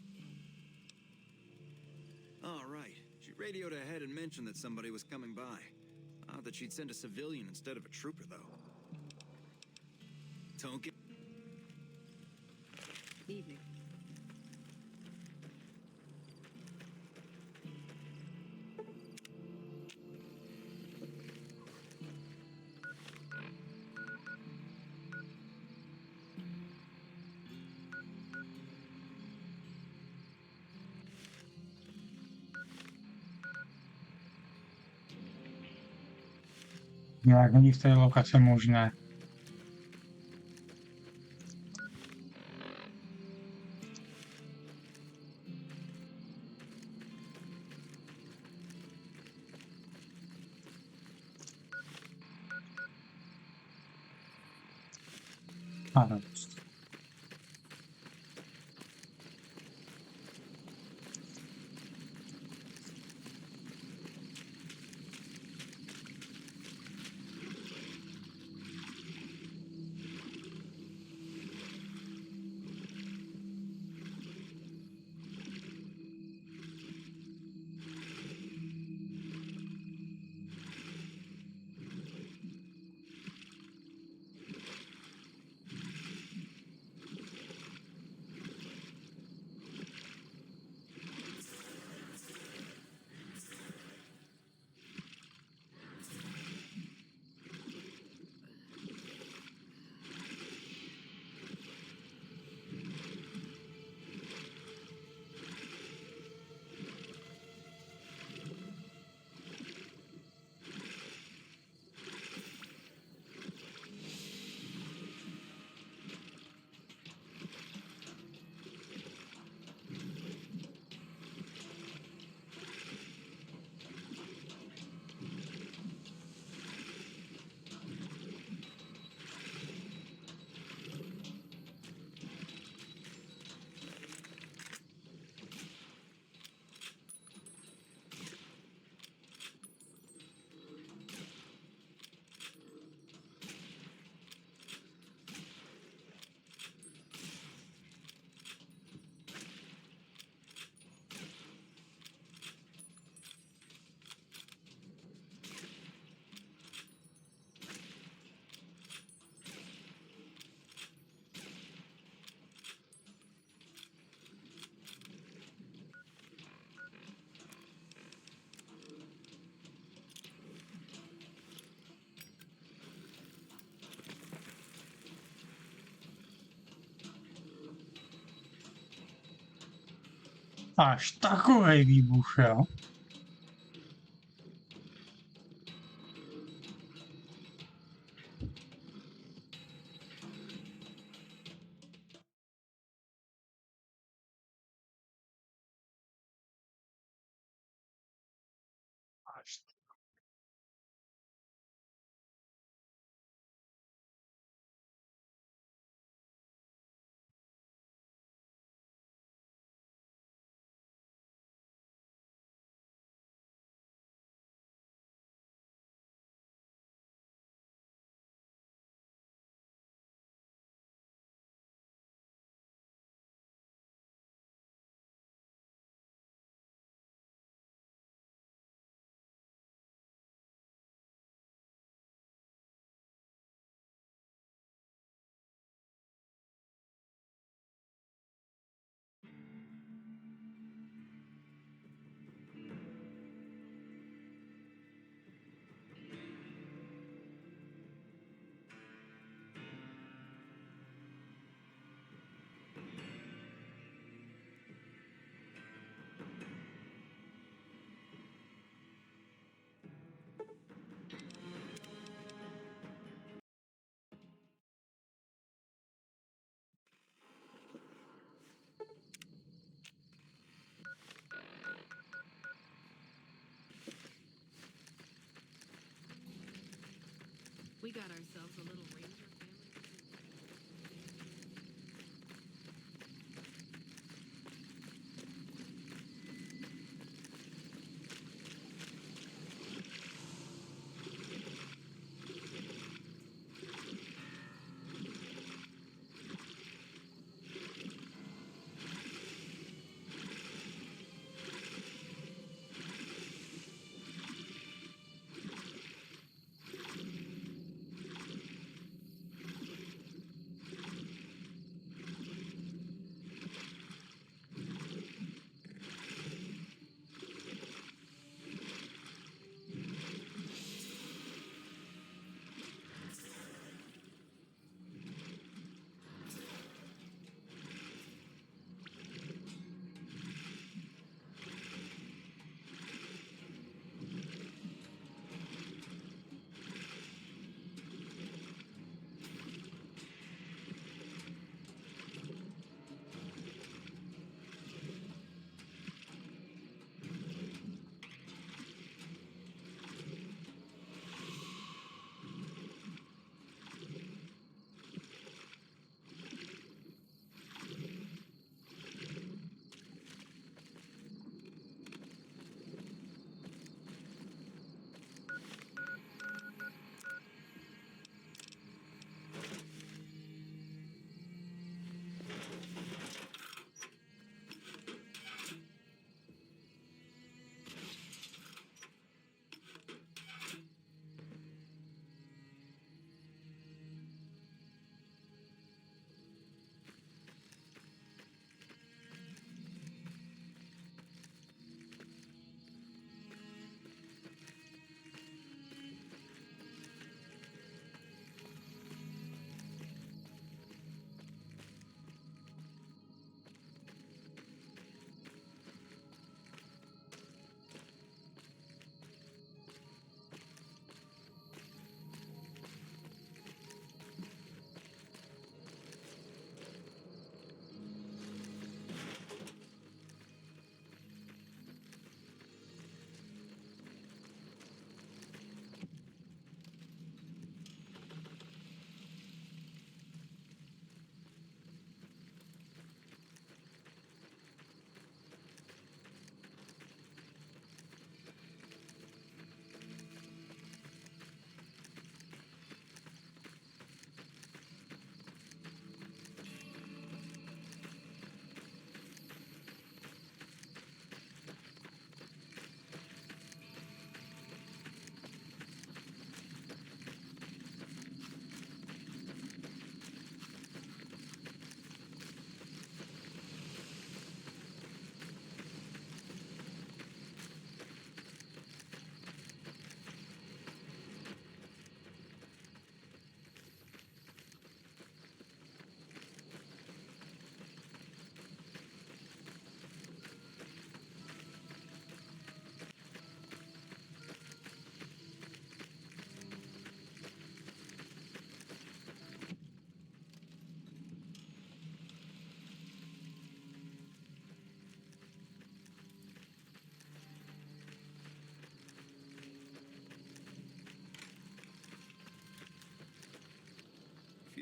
All right. She radioed ahead and mentioned that somebody was coming by. Odd that she'd send a civilian instead of a trooper, though. Tonkin. Evening. Jak není z té lokace možné. Ano. Až takovej výbuch, jo? Až We got ourselves a little ranger family.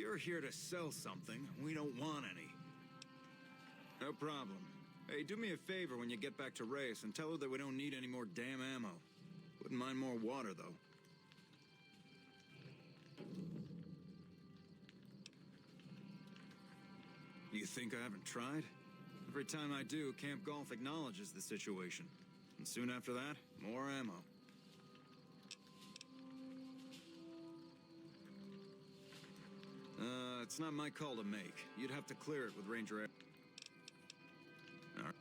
you're here to sell something, we don't want any. No problem. Hey, do me a favor when you get back to Reyes and tell her that we don't need any more damn ammo. Wouldn't mind more water, though. You think I haven't tried? Every time I do, Camp Golf acknowledges the situation. And soon after that, more ammo. It's not my call to make. You'd have to clear it with Ranger Air. All right.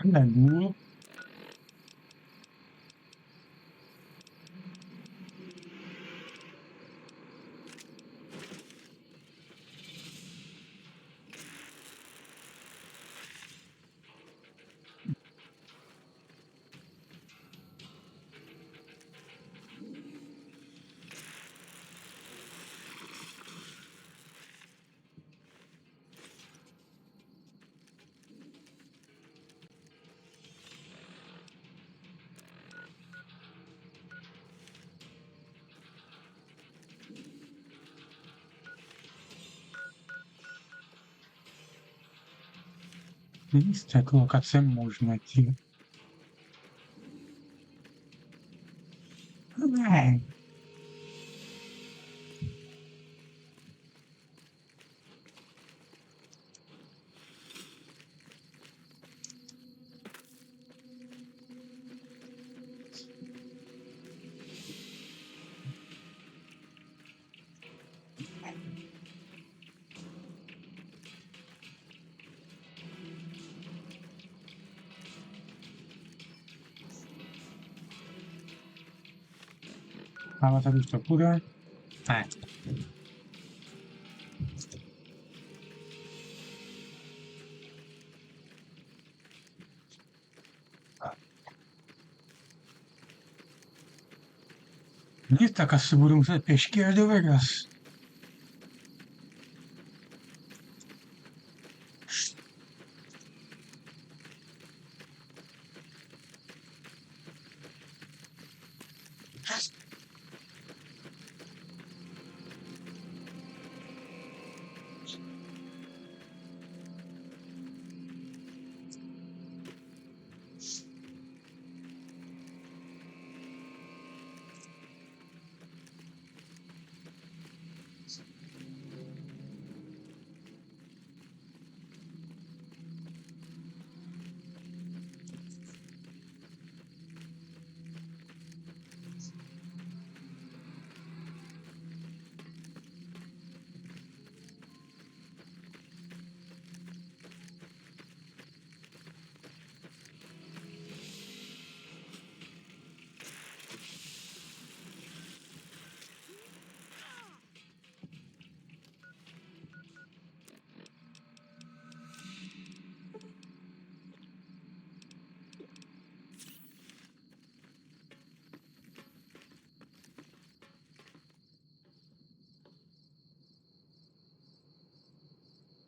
Hello. Lista colocação можно идти. Mama ta giusto pure. Nie taka syburą se pešky až do Vegas.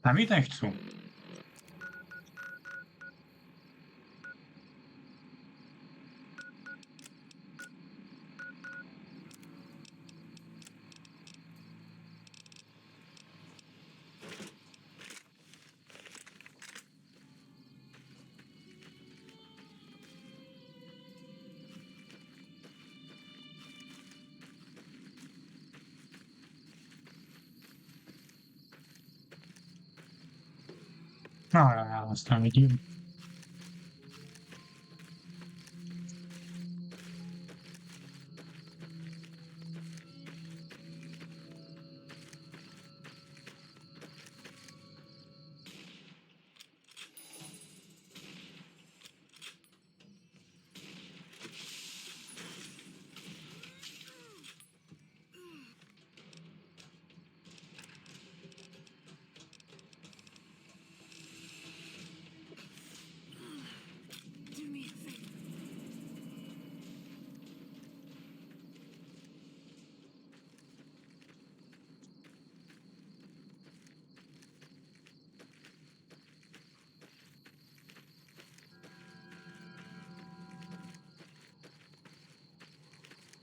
Tam i tak chcą. No, sta vidím.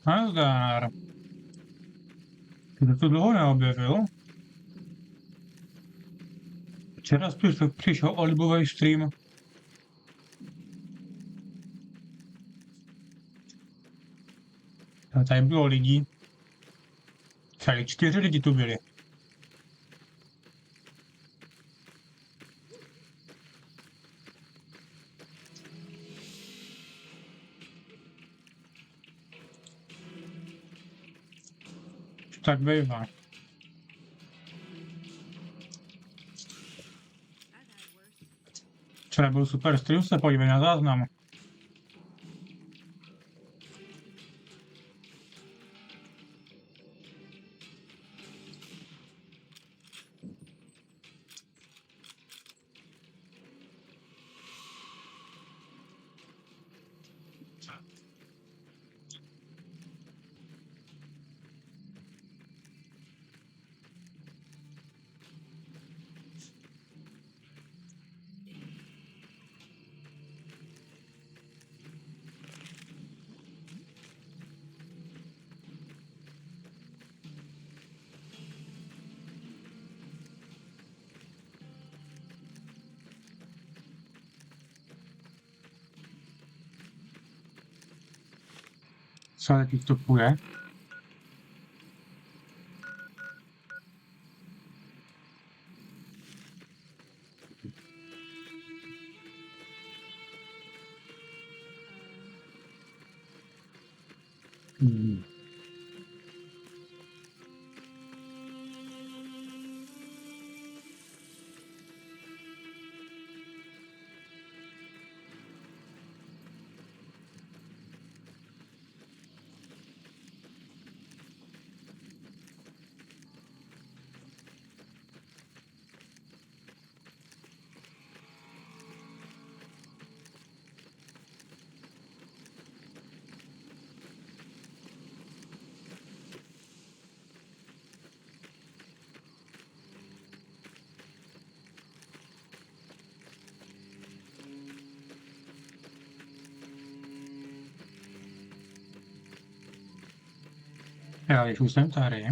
Nazdar. Kdo to dlouho neobjevil? Včera přišel olibový stream. A tady bylo lidí. Celý 4 lidi tu byli. Tak bývá. Včera byl super stream, se podívej na záznam. Co taky vstupuje? Já když už jsem tady.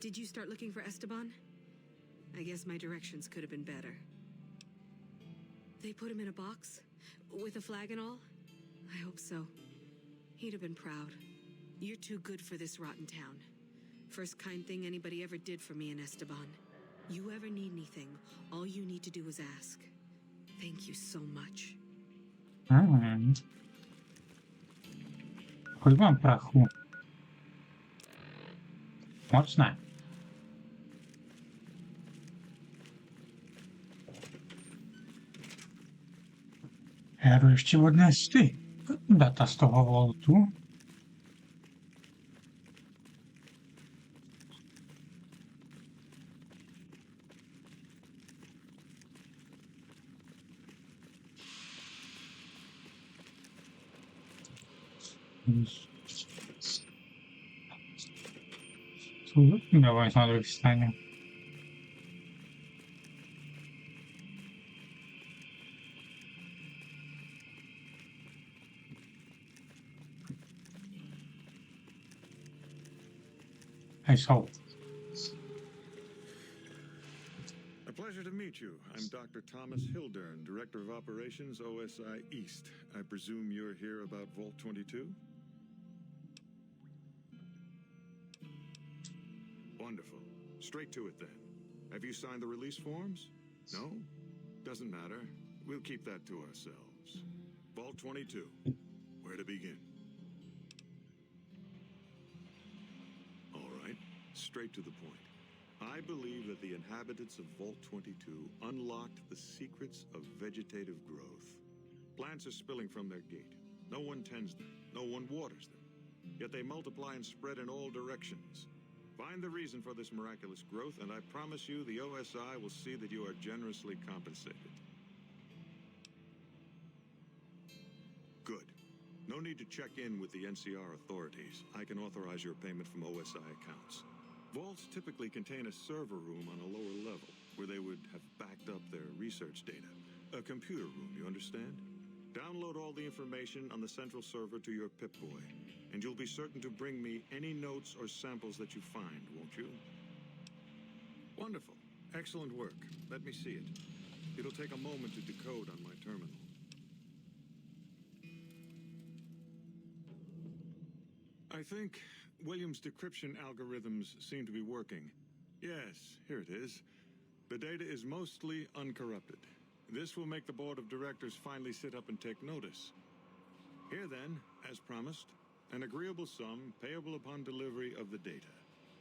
Did you start looking for Esteban? I guess my directions could have been better. They put him in a box? With a flag and all? I hope so. He'd have been proud. You're too good for this rotten town. First kind thing anybody ever did for me in Esteban. You ever need anything, all you need to do is ask. Thank you so much. Chuť mám prachu. Mocné. Já jdu ještě odnést ty data z toho voltu. Давай на другой стороне. I saw. A pleasure to meet you. I'm Dr. Thomas Hildern, Director of Operations, OSI East. I presume you're here about Vault 22? Wonderful. Straight to it then. Have you signed the release forms? No? Doesn't matter. We'll keep that to ourselves. Vault 22. Where to begin? All right. Straight to the point. I believe that the inhabitants of Vault 22 unlocked the secrets of vegetative growth. Plants are spilling from their gate. No one tends them. No one waters them. Yet they multiply and spread in all directions. Find the reason for this miraculous growth, and I promise you the OSI will see that you are generously compensated. Good. No need to check in with the NCR authorities. I can authorize your payment from OSI accounts. Vaults typically contain a server room on a lower level, where they would have backed up their research data. A computer room, you understand? Download all the information on the central server to your Pip-Boy, and you'll be certain to bring me any notes or samples that you find, won't you? Wonderful. Excellent work. Let me see it. It'll take a moment to decode on my terminal. I think Williams' decryption algorithms seem to be working. Yes, here it is. The data is mostly uncorrupted. This will make the board of directors finally sit up and take notice. Here then, as promised, an agreeable sum payable upon delivery of the data.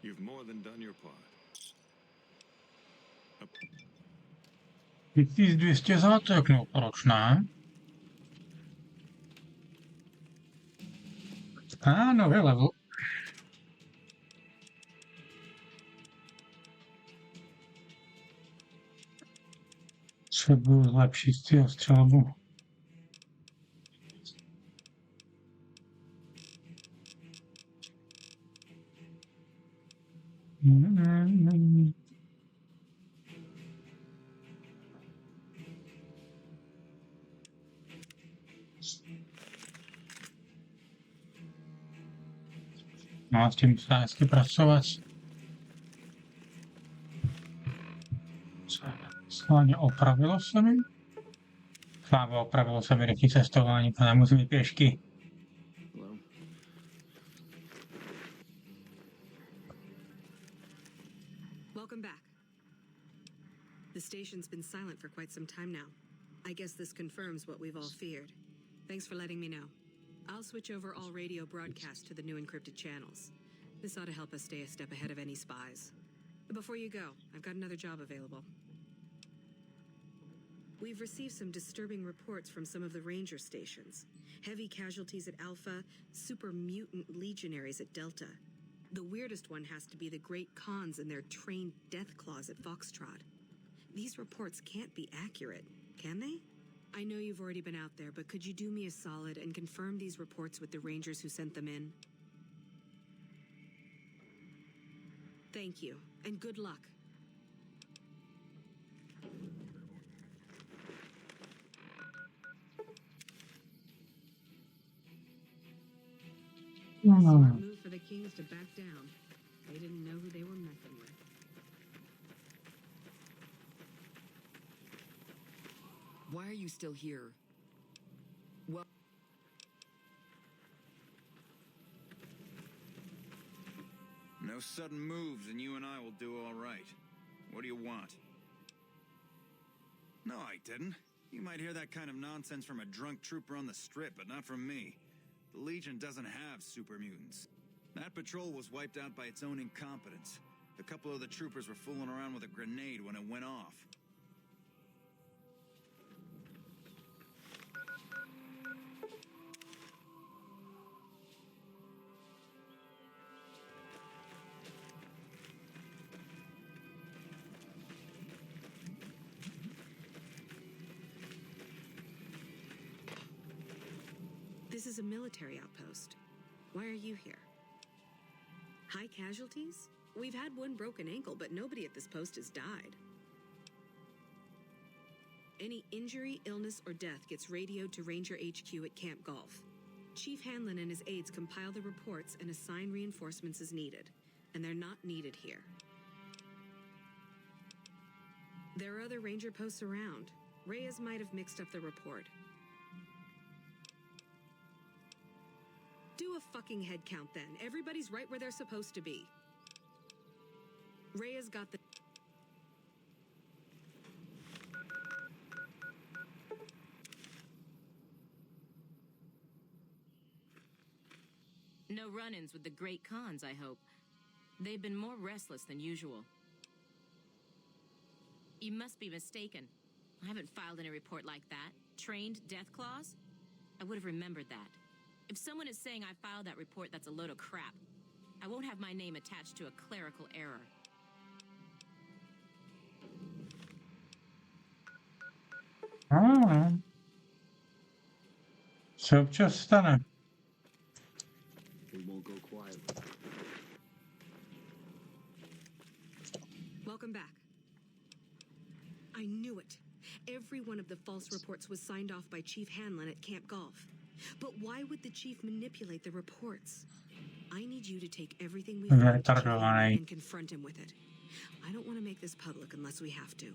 You've more than done your part. 1200 zlatek, no proč ne? Nový level. Potřebuji zlepšit si střelbu. No a s tím musím hezky pracovat. Schválně opravilo se mi. Sláva, opravilo se mi rychlé cestování, a nemusím jít pěšky. Welcome back. The station's been silent for quite some time now. I guess this confirms what we've all feared. Thanks for letting me know. I'll switch over all radio broadcasts to the new encrypted channels. This ought to help us stay a step ahead of any spies. But before you go, I've got another job available. We've received some disturbing reports from some of the ranger stations. Heavy casualties at Alpha, super mutant legionaries at Delta. The weirdest one has to be the Great Khans and their trained death claws at Foxtrot. These reports can't be accurate, can they? I know you've already been out there, but could you do me a solid and confirm these reports with the Rangers who sent them in? Thank you, and good luck. Smart move for the Kings to back down. They didn't know who they were messing with. Why are you still here? Well, no sudden moves and you and I will do all right. What do you want? No, I didn't. You might hear that kind of nonsense from a drunk trooper on the strip, but not from me. The Legion doesn't have super mutants. That patrol was wiped out by its own incompetence. A couple of the troopers were fooling around with a grenade when it went off. This is a military outpost. Why are you here? High casualties? We've had one broken ankle, but nobody at this post has died. Any injury, illness, or death gets radioed to Ranger HQ at Camp Golf. Chief Hanlon and his aides compile the reports and assign reinforcements as needed, and they're not needed here. There are other Ranger posts around. Reyes might have mixed up the report. Do a fucking head count then. Everybody's right where they're supposed to be. Reyes got the... No run-ins with the great Khans, I hope. They've been more restless than usual. You must be mistaken. I haven't filed any report like that. Trained death claws? I would have remembered that. If someone is saying I filed that report, that's a load of crap. I won't have my name attached to a clerical error. Co občas stane. We won't go quiet. Welcome back. I knew it. Every one of the false reports was signed off by Chief Hanlon at Camp Golf. But why would the chief manipulate the reports? I need you to take everything we found to Chief Hanlon and confront him with it. I don't want to make this public unless we have to.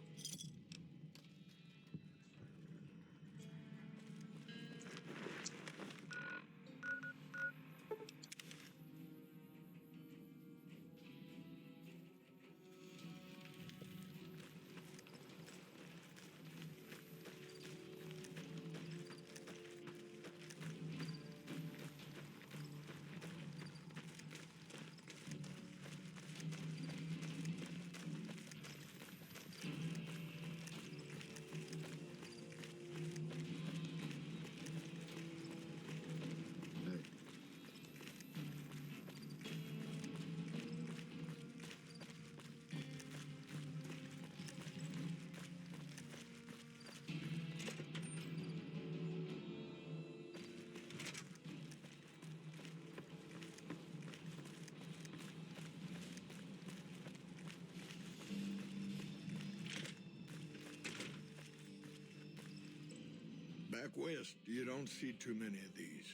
Back west, you don't see too many of these.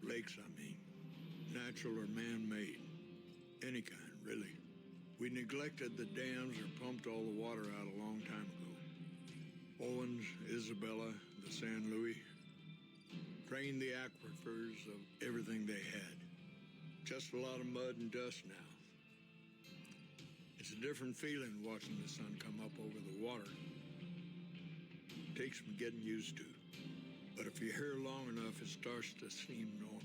Lakes, I mean. Natural or man-made. Any kind, really. We neglected the dams or pumped all the water out a long time ago. Owens, Isabella, the San Luis. Drained the aquifers of everything they had. Just a lot of mud and dust now. It's a different feeling watching the sun come up over the water. Takes some getting used to. But if you're here long enough, it starts to seem normal.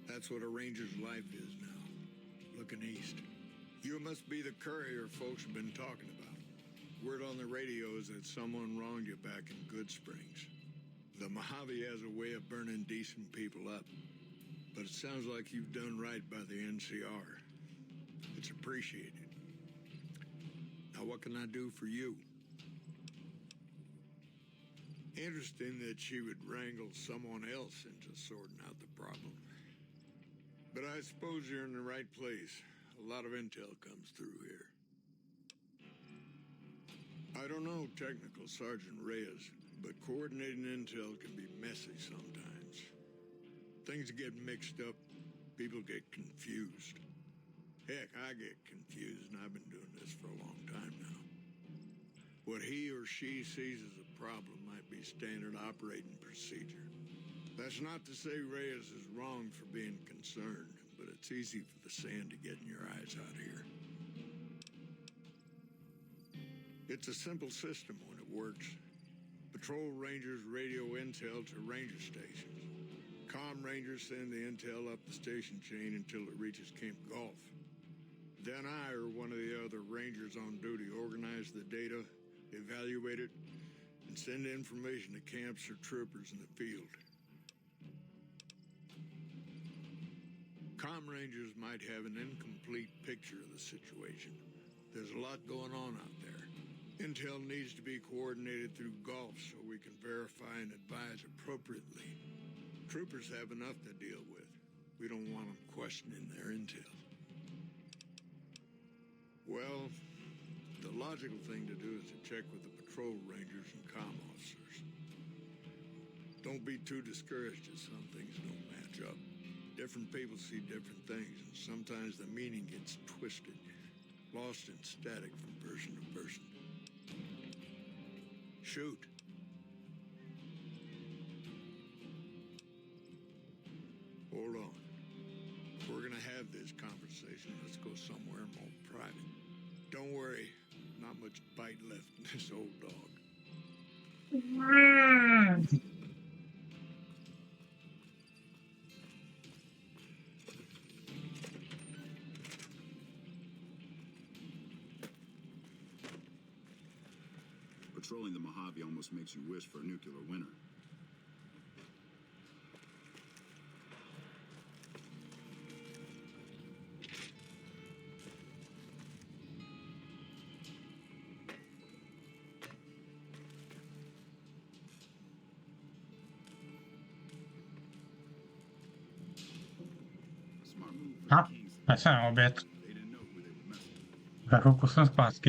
That's what a ranger's life is now, looking east. You must be the courier folks have been talking about. Word on the radio is that someone wronged you back in Good Springs. The Mojave has a way of burning decent people up. But it sounds like you've done right by the NCR. It's appreciated. Now what can I do for you? Interesting that she would wrangle someone else into sorting out the problem. But I suppose you're in the right place. A lot of intel comes through here. I don't know Technical Sergeant Reyes, but coordinating intel can be messy sometimes. Things get mixed up, people get confused. Heck, I get confused, and I've been doing this for a long time now. What he or she sees as a problem might be standard operating procedure. That's not to say Reyes is wrong for being concerned, but it's easy for the sand to get in your eyes out here. It's a simple system when it works. Patrol rangers radio intel to ranger stations. Comm rangers send the intel up the station chain until it reaches Camp Golf. Then I or one of the other rangers on duty organize the data, evaluate it, and send information to camps or troopers in the field. Comm rangers might have an incomplete picture of the situation. There's a lot going on out there. Intel needs to be coordinated through Golf so we can verify and advise appropriately. Troopers have enough to deal with. We don't want them questioning their intel. Well, the logical thing to do is to check with the patrol rangers and comm officers. Don't be too discouraged if some things don't match up. Different people see different things, and sometimes the meaning gets twisted, lost in static from person to person. Shoot. Hold on. If we're gonna have this conversation, let's go somewhere more private. Don't worry, not much bite left in this old dog. Patrolling the Mojave almost makes you wish for a nuclear winter. Ah, sen har bett. Varför kostar spanskt?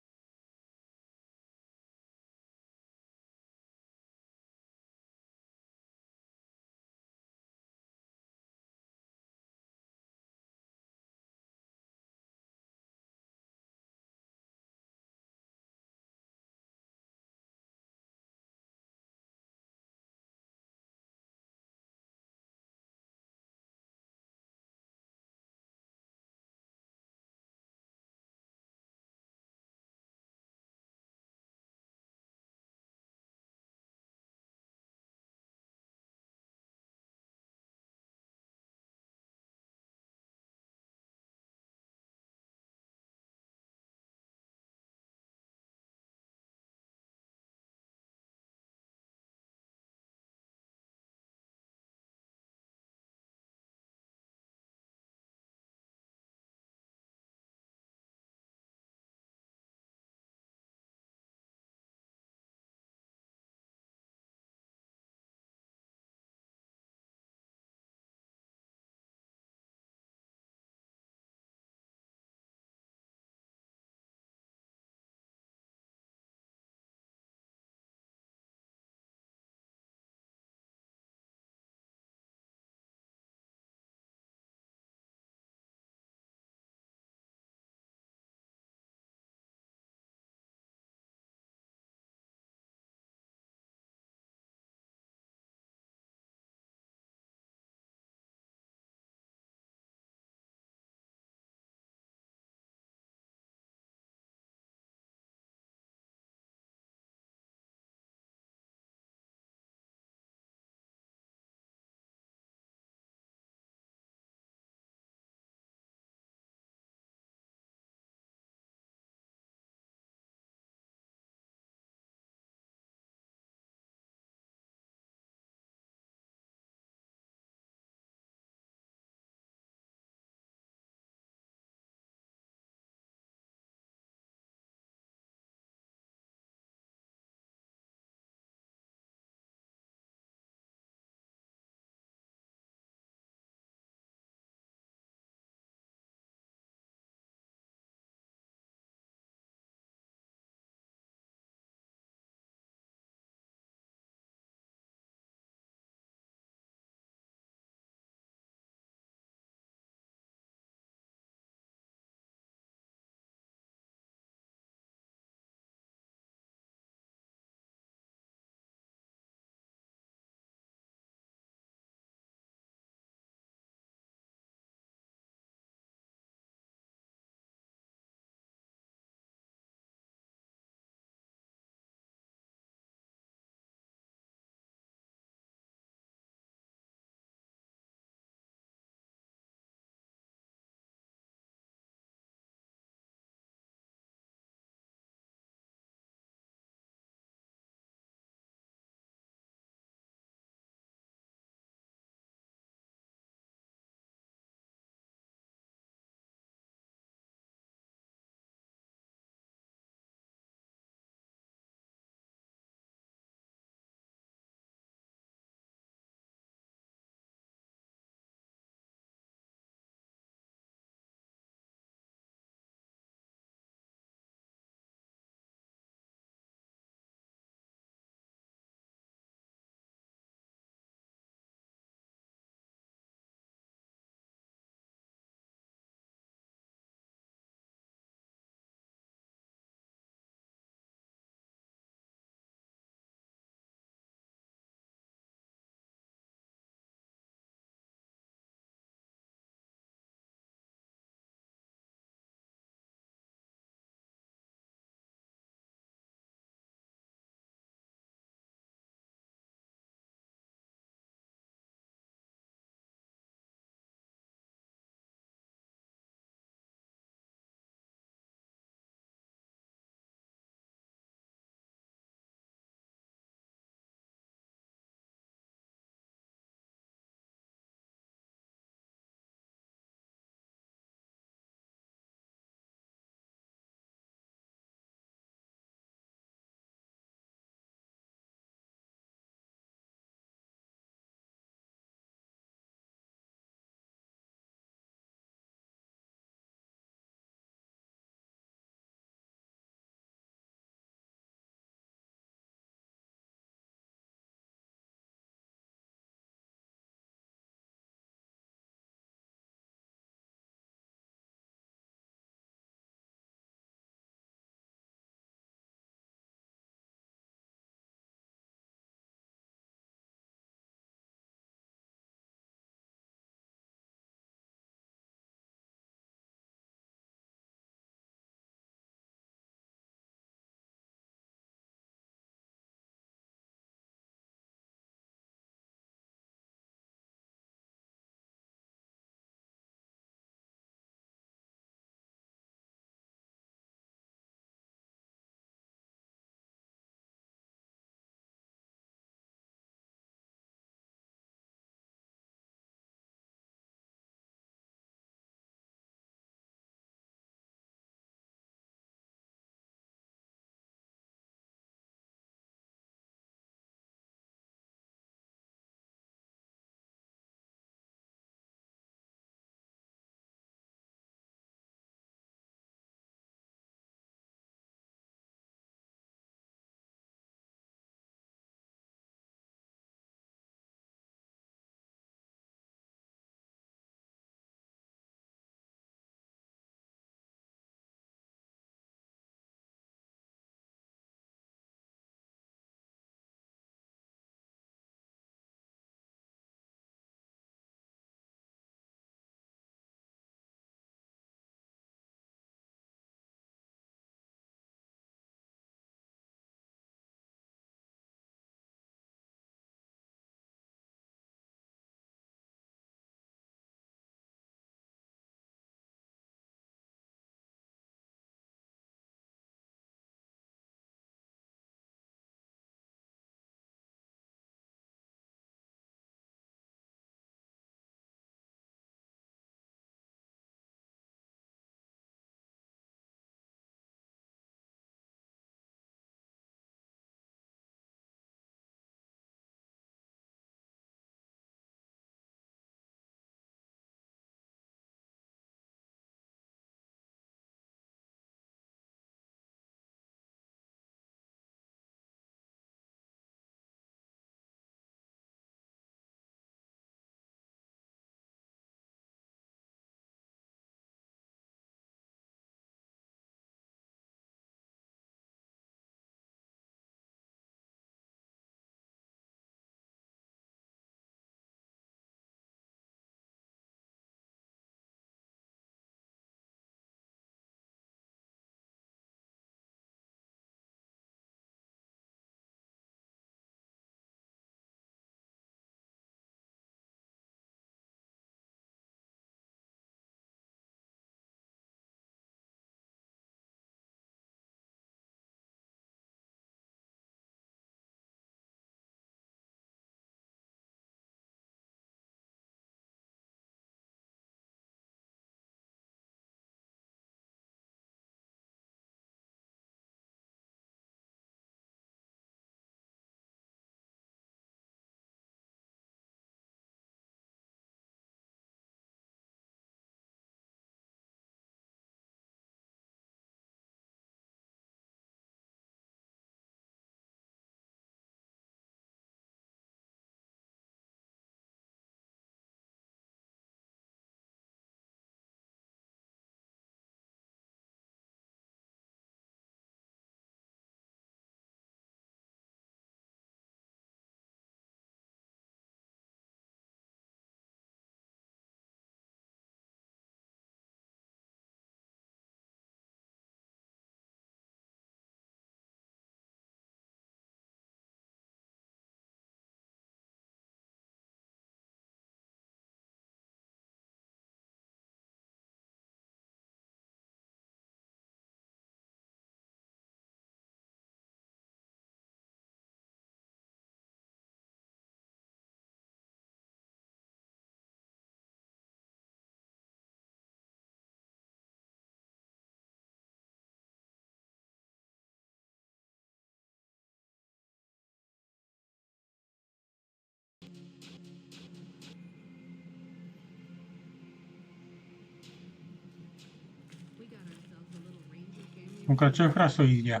Pokračuje v krasojízdě.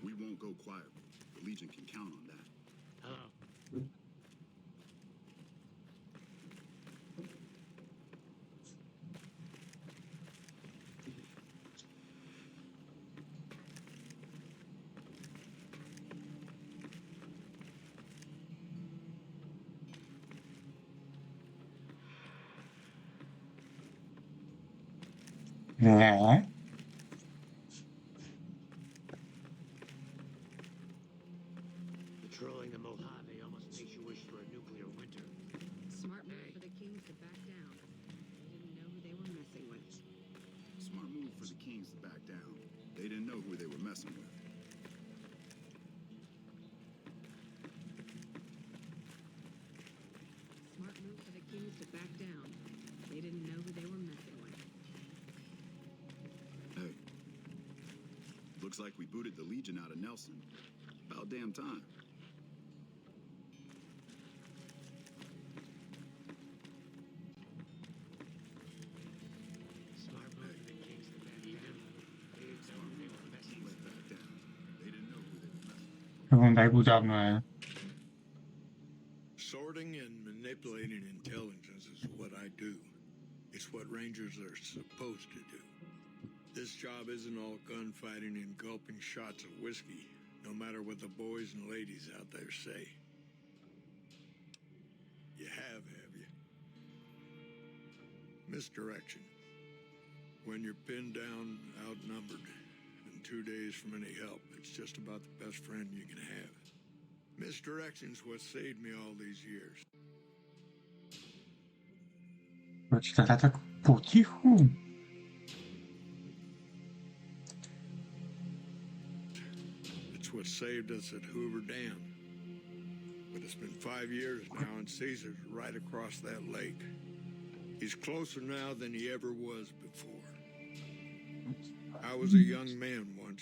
We won't go quiet. The Legion can count on that. Hello. Ne. Patrolling the Mojave almost makes you wish for a nuclear winter. Smart move for the Kings to back down. They didn't know who they were messing with. Smart move for the Kings to back down. They didn't know who they were messing with. Smart move for the Kings to back down. They didn't know who they were messing with. Hey. Looks like we booted the Legion out of Nelson. About damn time. Smart move for the Kings to back down. They didn't know who they were messing with. Back down. They didn't know who they were messing with. Wygląda jak udawne. Sorting and manipulating intelligence is what I do. It's what Rangers are supposed to do. This job isn't all gunfighting and gulping shots of whiskey, no matter what the boys and ladies out there say. You have you? Misdirection. When you're pinned down, outnumbered, and 2 days from any help, it's just about the best friend you can have. Misdirection's what saved me all these years. Poczekaj, tak po cichu. It's what saved us at Hoover Dam. But it's been 5 years now, and Caesar's right across that lake. He's closer now than he ever was before. I was a young man once.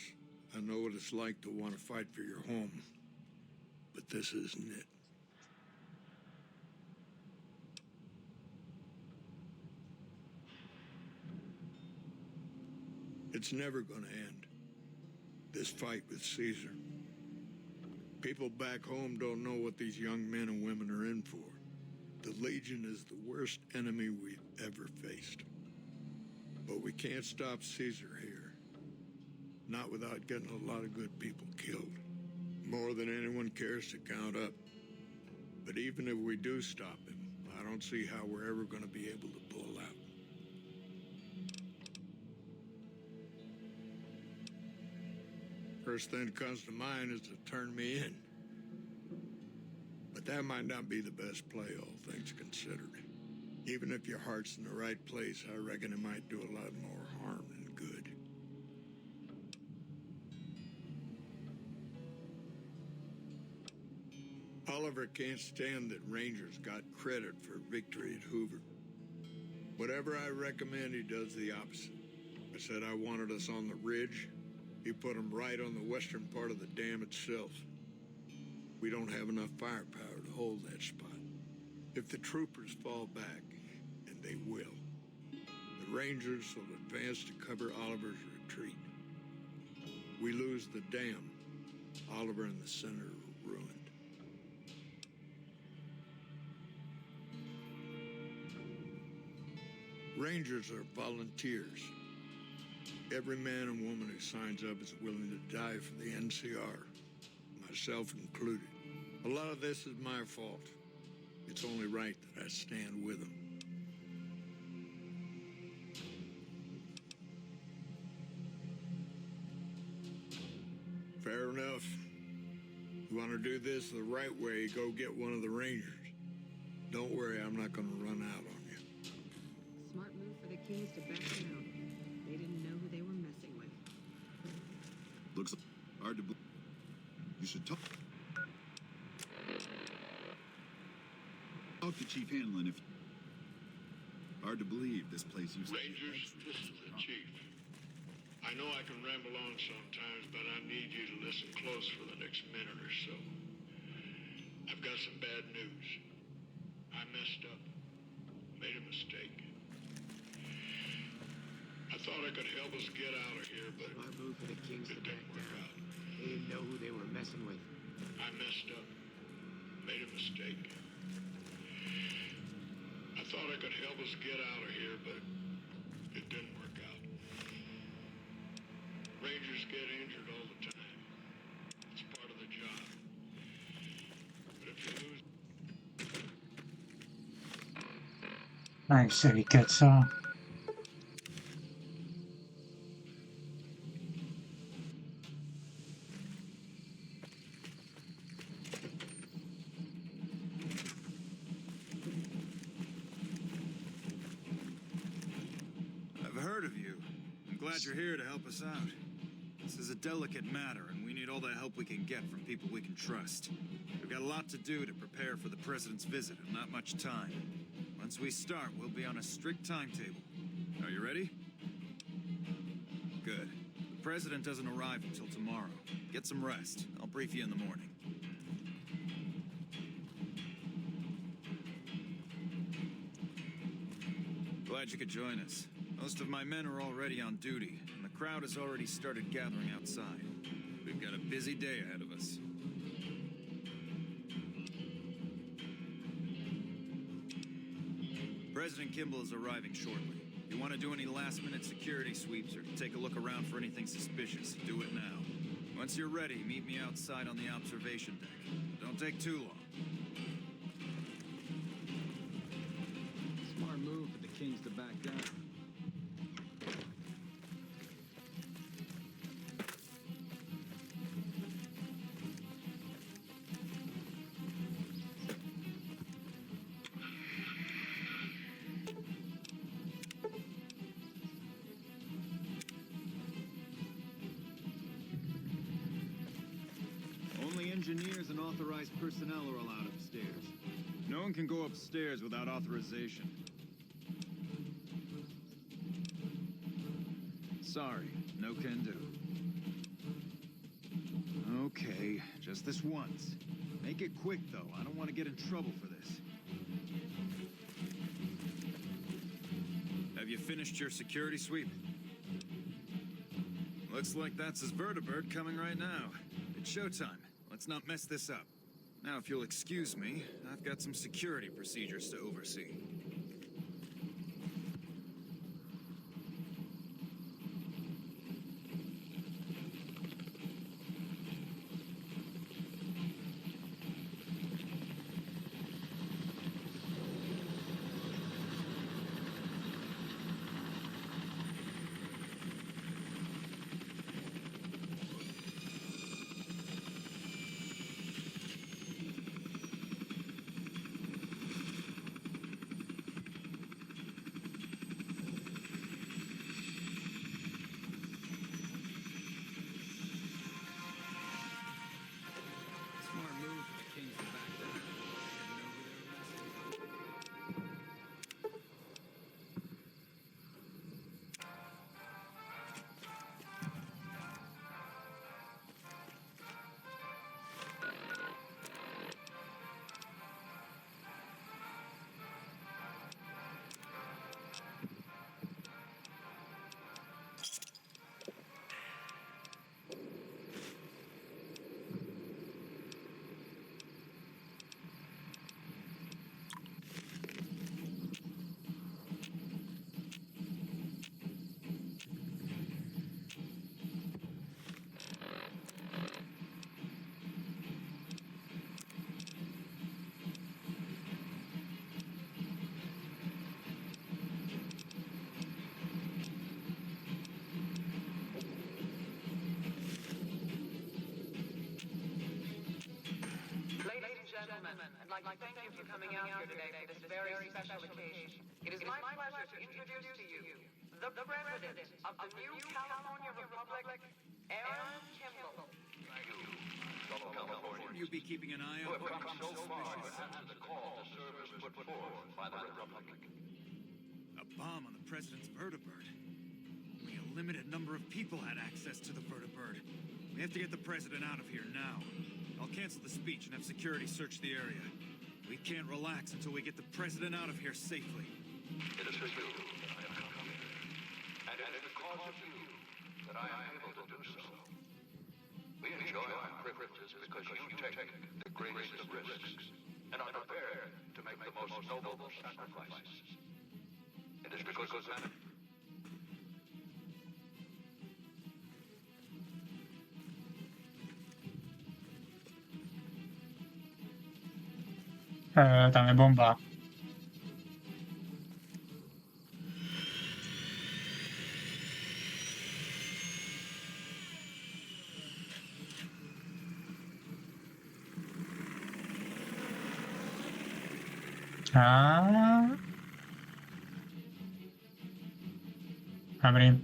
I know what it's like to want to fight for your home. But this isn't it. It's never going to end. This fight with Caesar. People back home don't know what these young men and women are in for. The Legion is the worst enemy we've ever faced. But we can't stop Caesar here. Not without getting a lot of good people killed. More than anyone cares to count up. But even if we do stop him, I don't see how we're ever going to be able to pull out. First thing that comes to mind is to turn me in. But that might not be the best play, all things considered. Even if your heart's in the right place, I reckon it might do a lot more harm than good. Oliver can't stand that Rangers got credit for victory at Hoover. Whatever I recommend, he does the opposite. I said I wanted us on the ridge. He put them right on the western part of the dam itself. We don't have enough firepower to hold that spot. If the troopers fall back, and they will, the Rangers will advance to cover Oliver's retreat. We lose the dam. Oliver and the center are ruined. Rangers are volunteers. Every man and woman who signs up is willing to die for the NCR, myself included. A lot of this is my fault. It's only right that I stand with them. Fair enough. You want to do this the right way, go get one of the Rangers. Don't worry, I'm not going to run out on you. Smart move for the Kings to back down. They didn't know who they were messing with. Looks hard to believe. You should talk to Chief Hanlon if... Hard to believe this place used to be... Rangers, this is the Chief. I know I can ramble on sometimes, but I need you to listen close for the next minute or so. I've got some bad news. I messed up. Made a mistake. I thought I could help us get out of here, but Smart move for the Kings to it back didn't work down. out. They didn't know who they were messing with. I messed up. Made a mistake. I thought I could help us get out of here, but it didn't work out. Rangers get injured all the time. It's part of the job. But if you lose... Nice, so he gets I've heard of you. I'm glad you're here to help us out. This is a delicate matter, and we need all the help we can get from people we can trust. We've got a lot to do to prepare for the President's visit, and not much time. Once we start, we'll be on a strict timetable. Are you ready? Good. The President doesn't arrive until tomorrow. Get some rest. I'll brief you in the morning. Glad you could join us. Most of my men are already on duty, and the crowd has already started gathering outside. We've got a busy day ahead of us. President Kimball is arriving shortly. If you want to do any last-minute security sweeps or take a look around for anything suspicious, do it now. Once you're ready, meet me outside on the observation deck. Don't take too long. Smart move for the Kings to back down. Only engineers and authorized personnel are allowed upstairs. No one can go upstairs without authorization. Sorry, no can do. Okay, just this once. Make it quick, though. I don't want to get in trouble for this. Have you finished your security sweep? Looks like that's his vertibird coming right now. It's showtime. Let's not mess this up. Now, if you'll excuse me, I've got some security procedures to oversee. Smart move for the Kings to back down. Didn't know who they were messing with. Ladies and gentlemen, I'd like to thank you for coming out here today for this very special occasion. It is my pleasure to introduce to you the President of the new California Republic, Aaron Kimball. Shouldn't you be keeping an eye out for anything suspicious? the call to service put forth by the Republic. A bomb on the President's vertibird. Only a limited number of people had access to the vertibird. We have to get the President out of here now. I'll cancel the speech and have security search the area. We can't relax until we get the President out of here safely. It is for you that I have come here. And it is because of you that I am able to do so. We enjoy our privileges because you take the greatest of risks and are prepared to make the most noble sacrifices. It is because of that. Tam je bomba. Dobrý.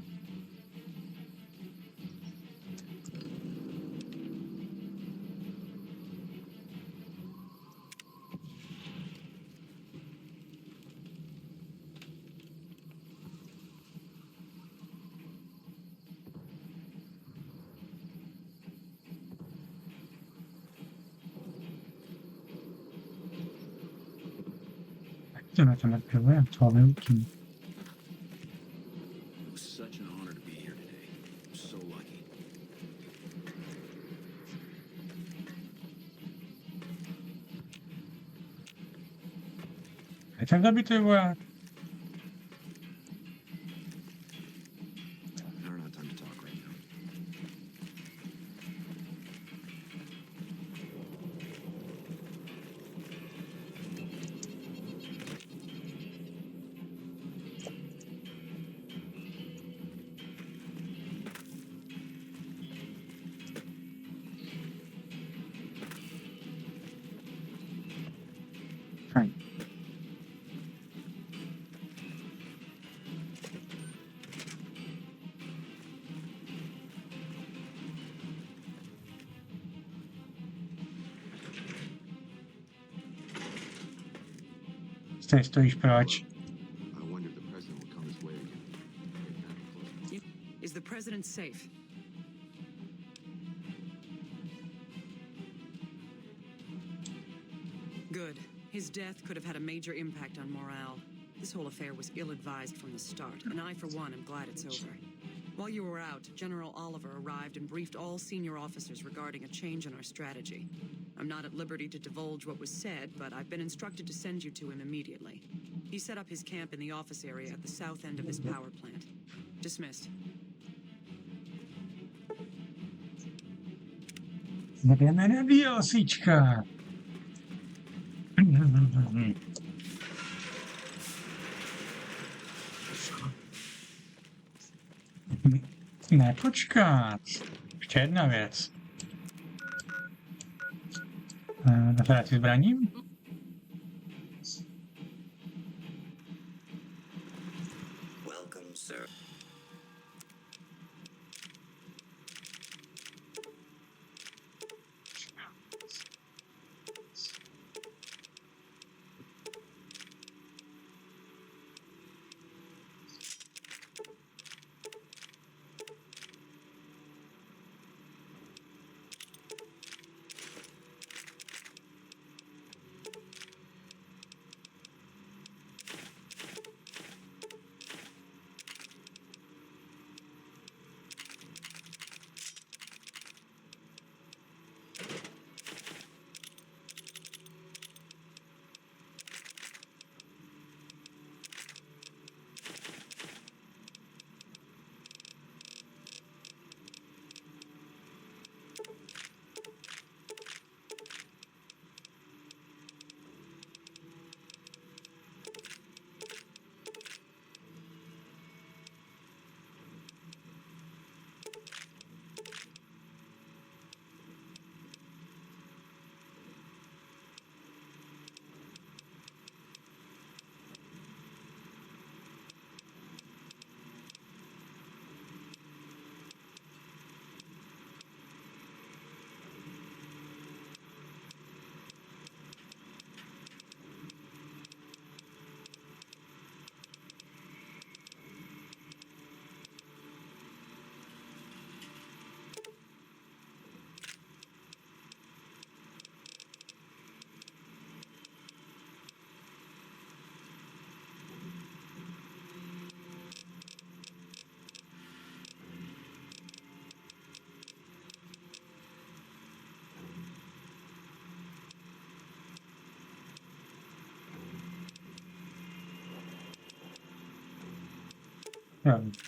Jdeme tam neprve, to velký. It was such an honor to be here today. I'm so lucky. Je ten zabitý voják. I don't have time to talk right now. Fajn. Stej stojíš proč? I wonder if the president will come this way again. Is the president safe? Good. His death could have had a major impact on morale. This whole affair was ill-advised from the start, and I, for one, am glad it's over. While you were out, General Oliver arrived and briefed all senior officers regarding a change in our strategy. I'm not at liberty to divulge what was said, but I've been instructed to send you to him immediately. He set up his camp in the office area at the south end of his power plant. Dismissed. Jdeme na DLCčka. Ne, počkat. Ještě jedna věc. Zahledat si zbraním? Welcome, sir.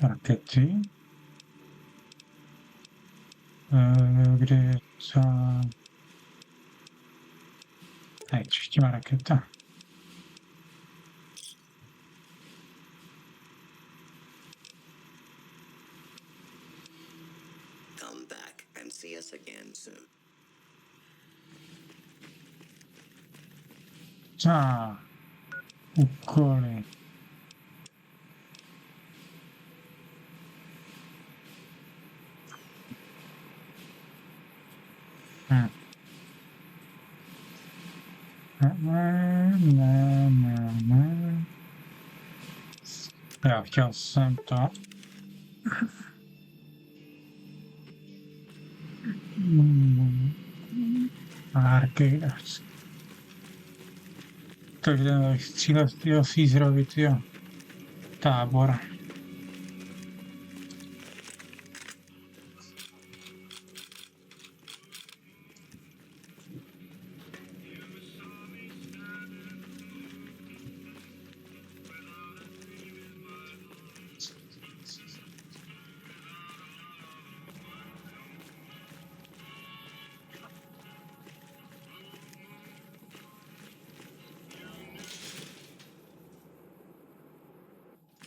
rakety. Kde co... Hej, czyścima rakieta. Come back and see us again soon. Tak. Úkoly. Já chtěl jsem to. Arcade. Takže jdeme střílet tyho Caesarovi, tyho tábor.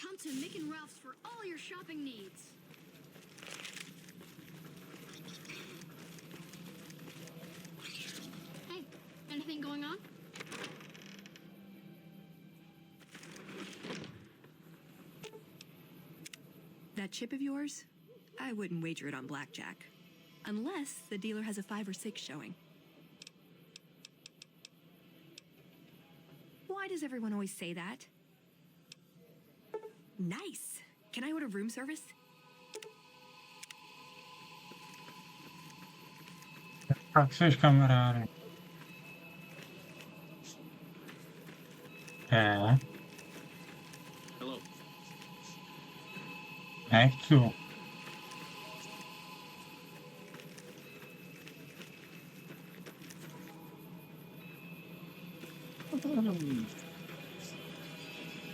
Come to Mick and Ralph's for all your shopping needs. Hey, anything going on? That chip of yours? I wouldn't wager it on blackjack. Unless the dealer has a 5 or 6 showing. Why does everyone always say that? Nice. Can I order room service? Tak chceš, kamaráde. Hello. Nechci.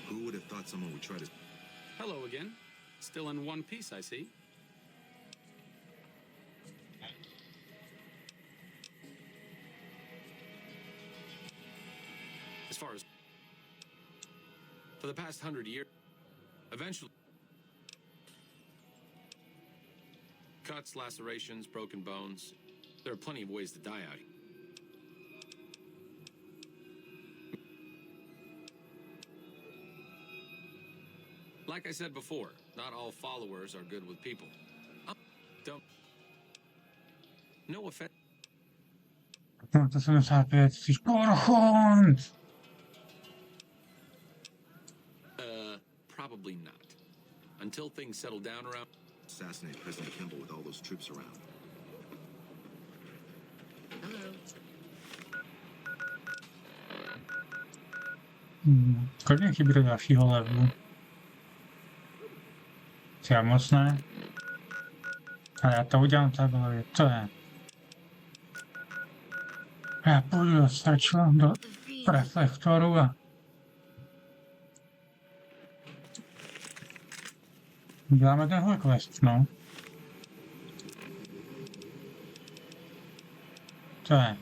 Who would have thought someone would try to... Hello again. Still in one piece, I see. As far as... For the past 100 years, eventually... Cuts, lacerations, broken bones. There are plenty of ways to die out here. Like I said before, not all followers are good with people. Don't. No offense. No to jsem zápět, jsi porchont! Probably not. Until things settle down around... Assassinate President Kimball with all those troops around. Hello. Kolik mi chybí do dalšího levelu? Třeba moc ne. Ale já to udělám takhle, to je. Já půjdu strčil do reflektoru a děláme tenhle quest, no. To je.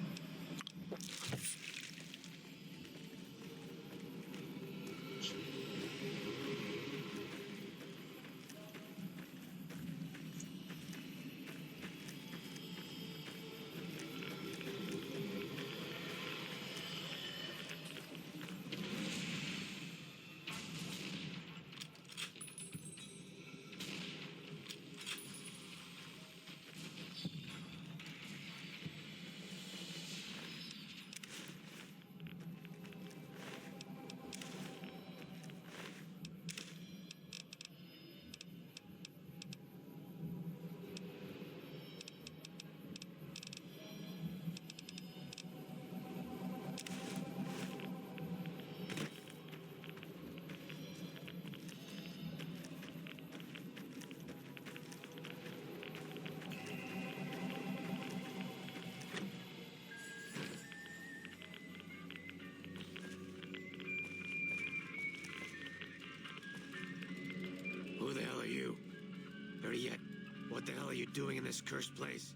this cursed place?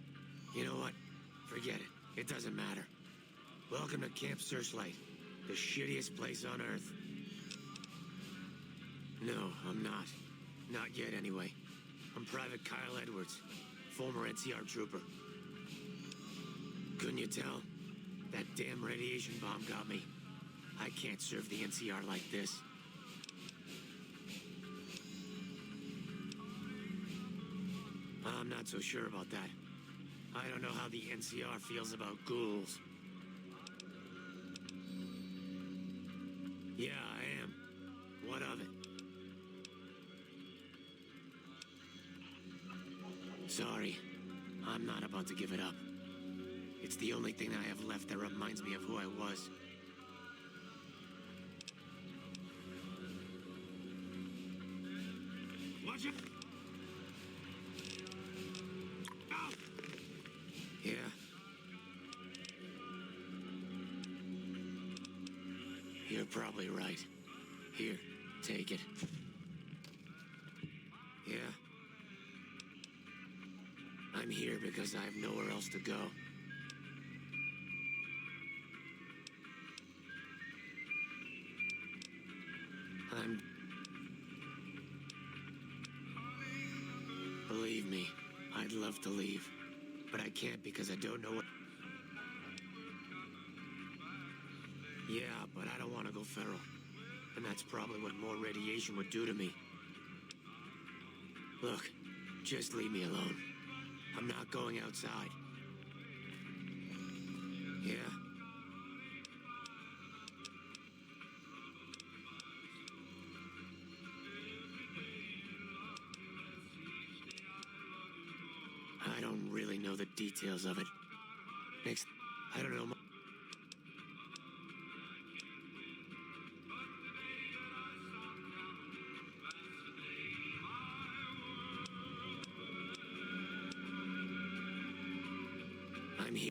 You know what? Forget it. It doesn't matter. Welcome to Camp Searchlight, the shittiest place on Earth. No, I'm not. Not yet, anyway. I'm Private Kyle Edwards, former NCR trooper. Couldn't you tell? That damn radiation bomb got me. I can't serve the NCR like this. I'm not so sure about that. I don't know how the NCR feels about ghouls. Yeah, I am. What of it? Sorry. I'm not about to give it up. It's the only thing I have left that reminds me of who I was. Watch it! Ow! Yeah. You're probably right. Here, take it. Yeah. I'm here because I have nowhere else to go. Believe me, I'd love to leave. But I can't because I don't know what... Yeah, but I don't want to go feral. And that's probably what more radiation would do to me. Look, just leave me alone. I'm not going outside. Yeah? I don't really know the details of it. Next, I don't know. I'm here.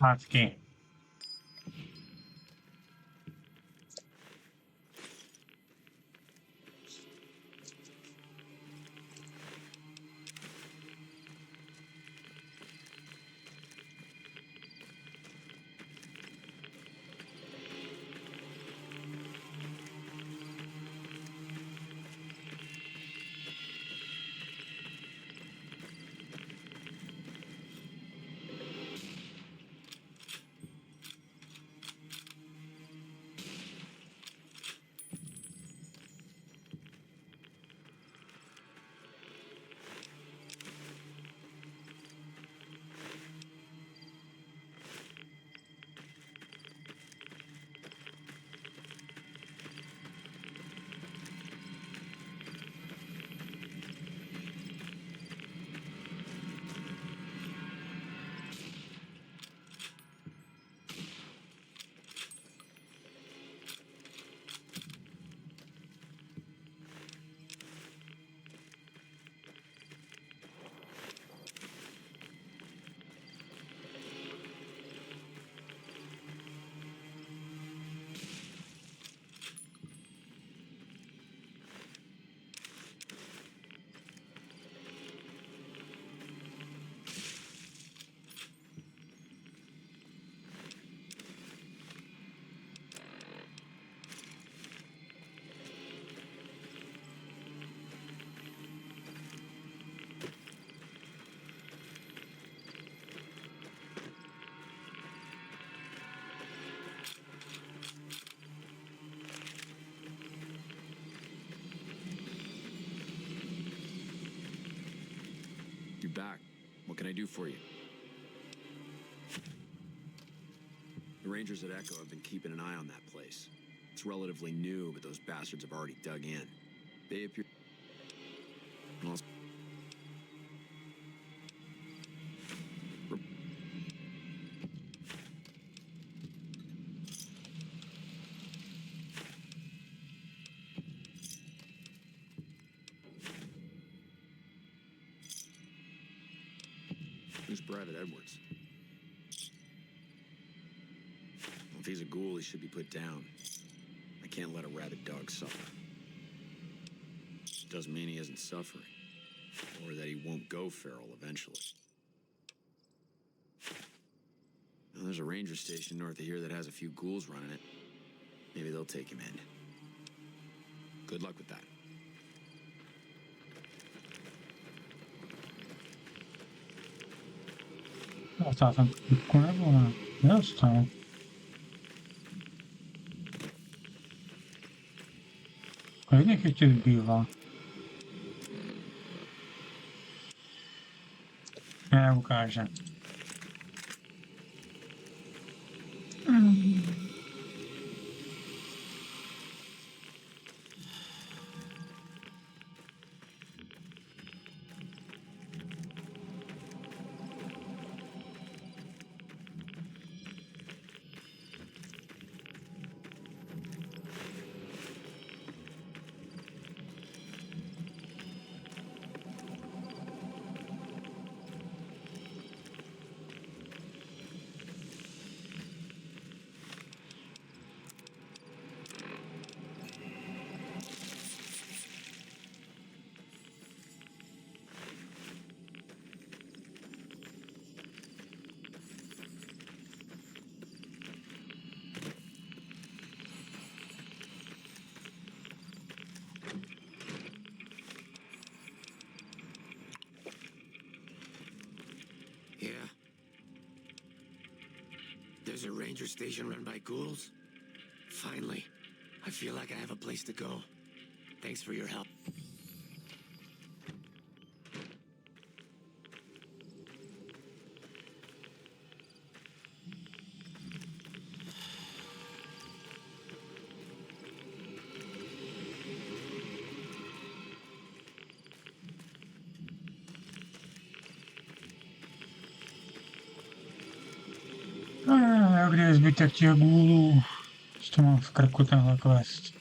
Matki. You back. What can I do for you? The Rangers at Echo have been keeping an eye on that place. It's relatively new, but those bastards have already dug in. They appear... Well, Who's Private Edwards? Well, if he's a ghoul, he should be put down. I can't let a rabid dog suffer. Doesn't mean he isn't suffering. Or that he won't go feral eventually. Well, there's a ranger station north of here that has a few ghouls running it. Maybe they'll take him in. Good luck with that. Ostatem kurwa, dostał. Kolejnych się cię zbiwa. Ja ukażę. Yeah. There's a ranger station run by ghouls? Finally. I feel like I have a place to go. Thanks for your help. Kde je zbytek těch gůlů? Ještě mám v krku tenhle quest.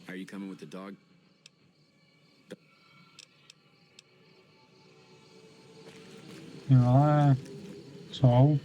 Are you coming with the dog? Jo, jsou.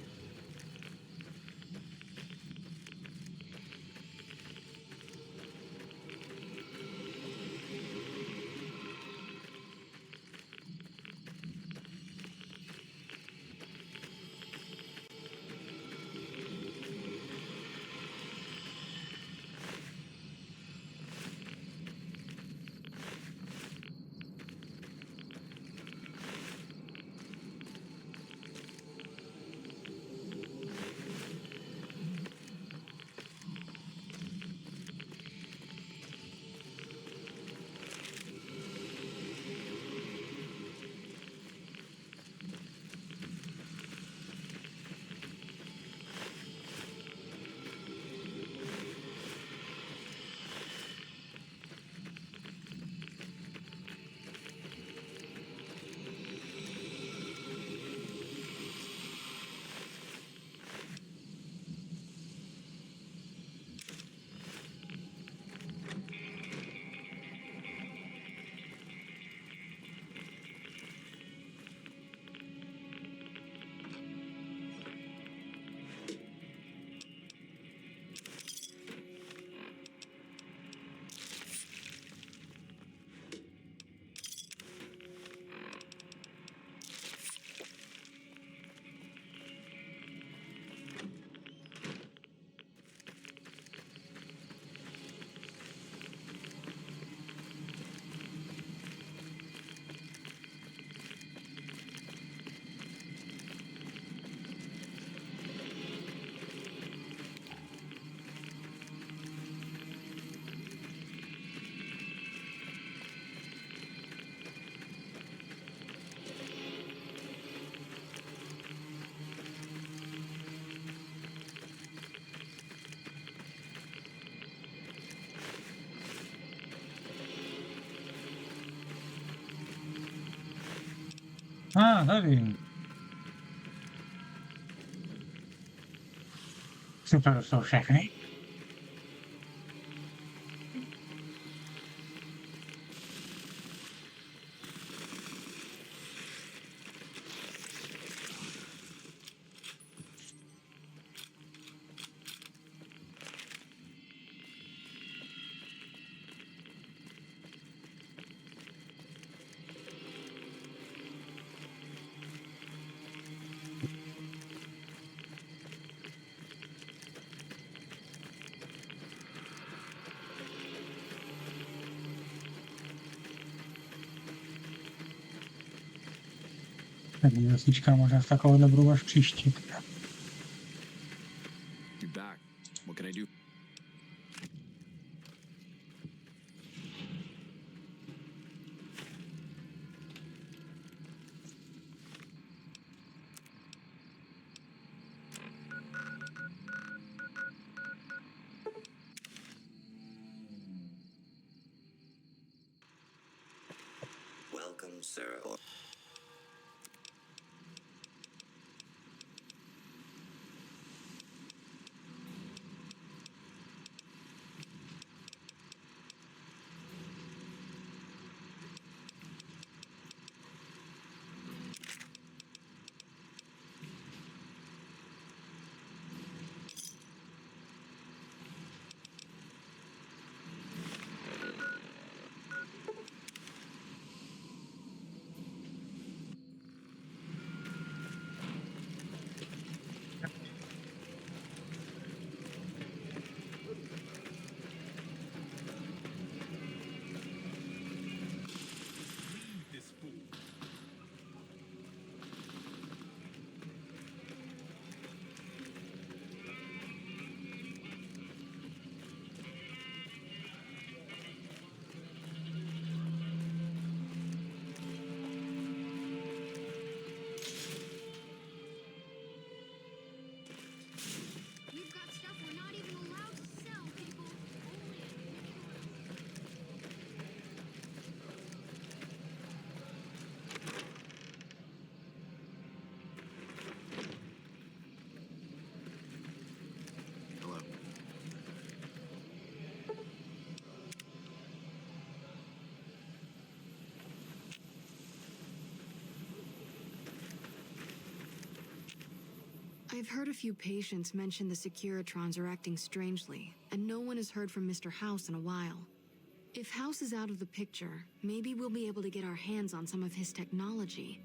Tady. Super, to jsou všechny. Takže zasička možná z takovéhle budou až příště. You back. What can I do? Welcome, sir. I've heard a few patients mention the Securitrons are acting strangely, and no one has heard from Mr. House in a while. If House is out of the picture, maybe we'll be able to get our hands on some of his technology.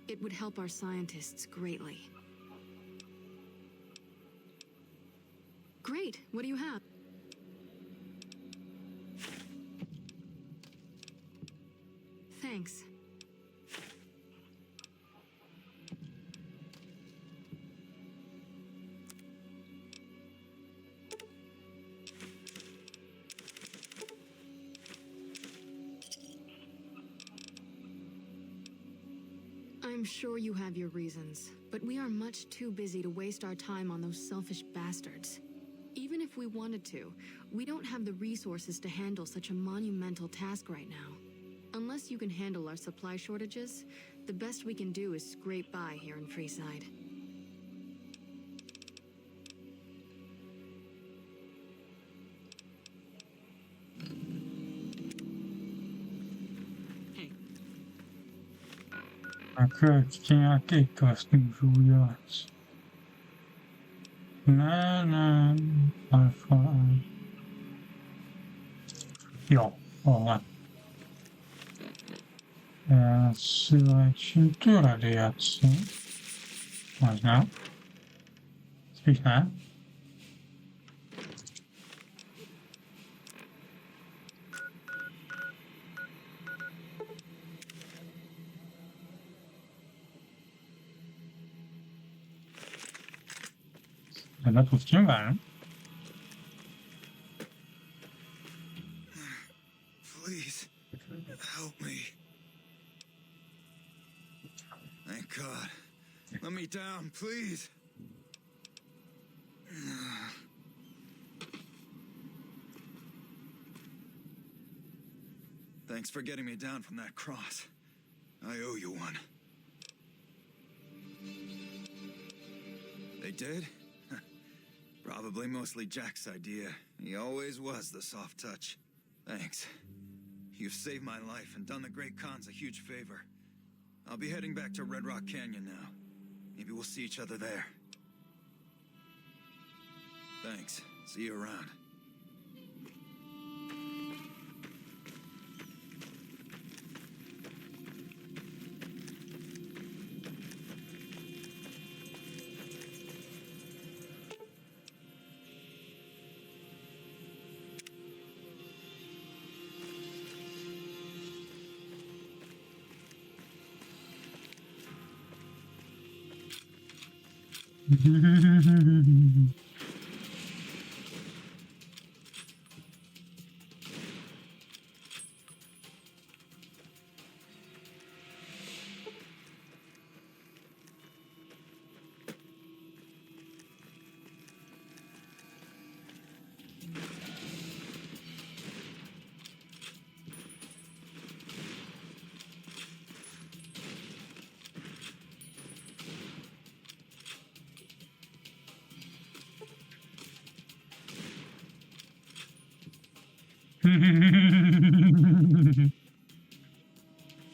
It would help our scientists greatly. Great, what do you have? Thanks. I'm sure you have your reasons, but we are much too busy to waste our time on those selfish bastards. Even if we wanted to, we don't have the resources to handle such a monumental task right now. Unless you can handle our supply shortages, the best we can do is scrape by here in Freeside. Tak ještě nějaký quest můžu udělat. Ne, alfa. Jo, tohle. Já si léčím tu radiaci. Možná. Spíš ne. Tohle pustím ven. Please, help me. Thank God. Let me down, please. Thanks for getting me down from that cross. I owe you one. did? Probably mostly Jack's idea. He always was the soft touch. Thanks. You've saved my life and done the Great Khans a huge favor. I'll be heading back to Red Rock Canyon now. Maybe we'll see each other there. Thanks. See you around.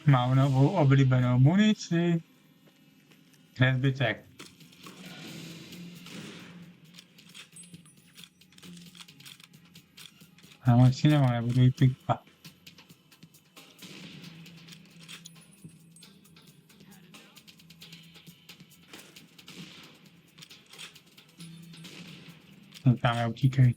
Má novou oblíbenou munici. Nezbytek. A moc si nebudu jí pikpat. Tam je utíkej.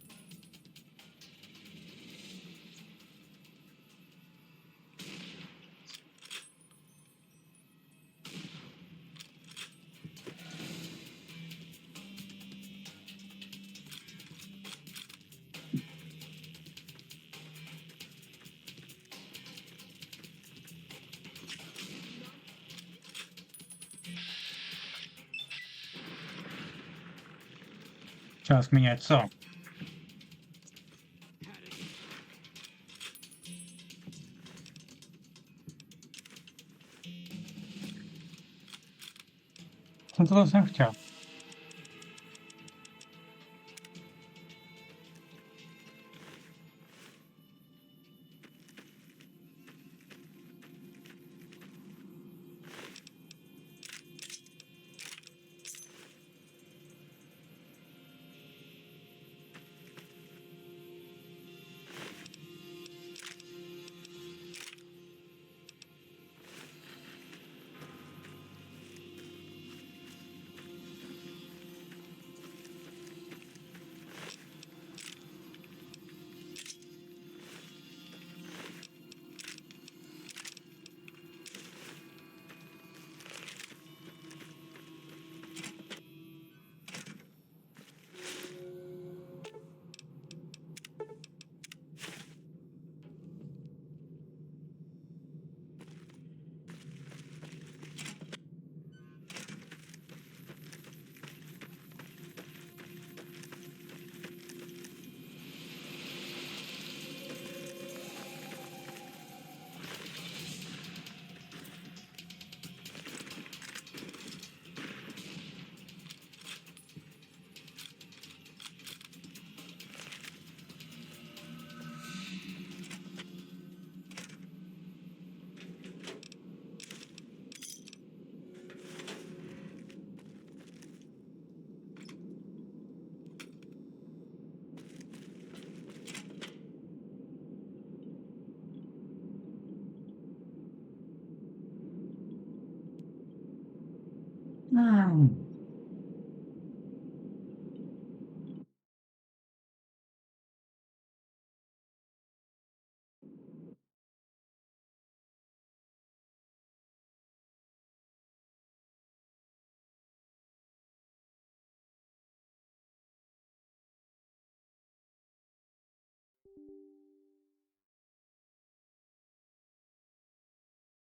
Čas mi něco. Co to jsem chtěl?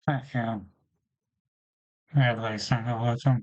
Tak jo. Takhle jsem to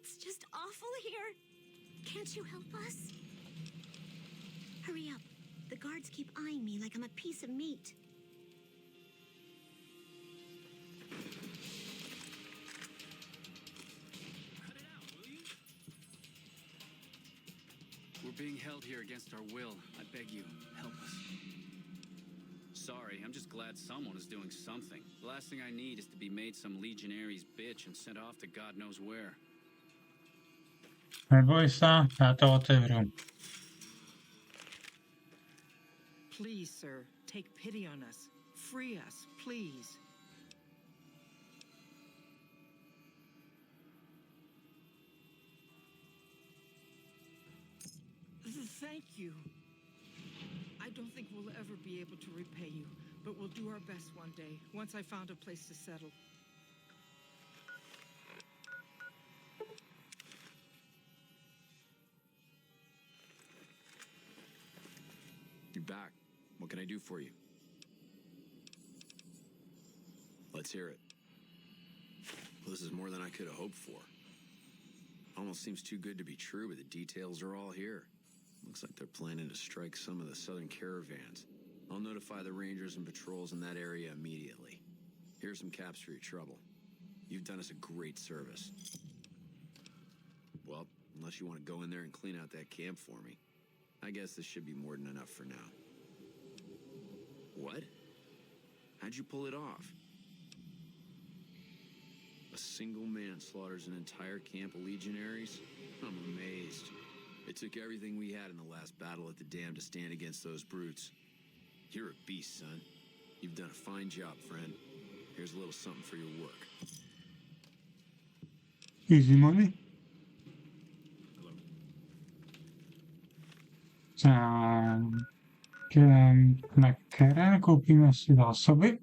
It's just awful here. Can't you help us? Hurry up. The guards keep eyeing me like I'm a piece of meat. We're being held here against our will. I beg you, help us. Sorry, I'm just glad someone is doing something. The last thing I need is to be made some legionary's bitch and sent off to God knows where. Neboj sa, ja to otevřu. Please, sir, take pity on us. Free us, please. Thank you. I don't think we'll ever be able to repay you, but we'll do our best one day, once I found a place to settle. You're back. What can I do for you? Let's hear it. Well, this is more than I could have hoped for. Almost seems too good to be true, but the details are all here. Looks like they're planning to strike some of the southern caravans. I'll notify the rangers and patrols in that area immediately. Here's some caps for your trouble. You've done us a great service. Well, unless you want to go in there and clean out that camp for me. I guess this should be more than enough for now. What? How'd you pull it off? A single man slaughters an entire camp of legionaries? I'm amazed. It took everything we had in the last battle at the dam to stand against those brutes. You're a beast, son. You've done a fine job, friend. Here's a little something for your work. Easy money. Na které koupíme si zásoby.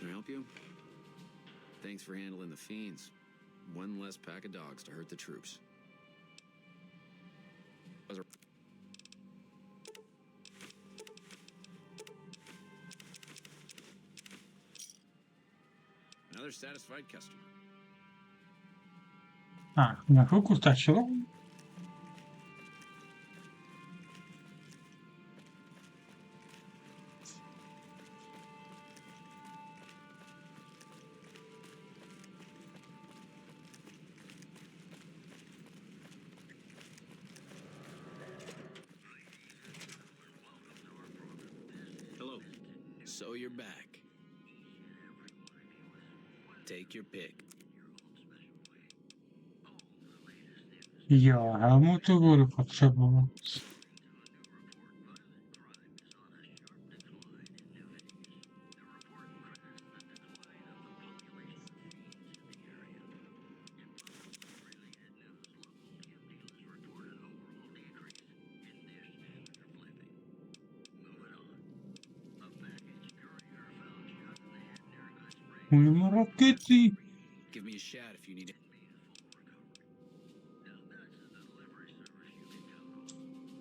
Can I help you? Thanks for handling the fiends. One less pack of dogs to hurt the troops. Another satisfied customer. Na chvilku stačilo. Hello. So you're back. Take your pick. Jo, helmutu budu potřebovat. Můžeme rakety. Give me a shout if you need it.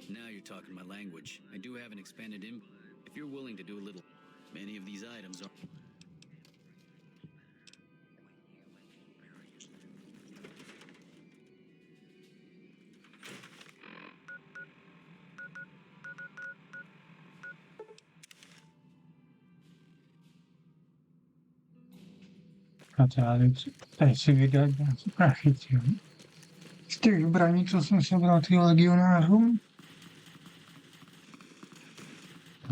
Now you're talking my language. I do have an expanded if you're willing to do a little. Many of these items are. A tady si vydat nějaký prachy, jo. Z těch zbraní, co jsem si bral ty legionářům.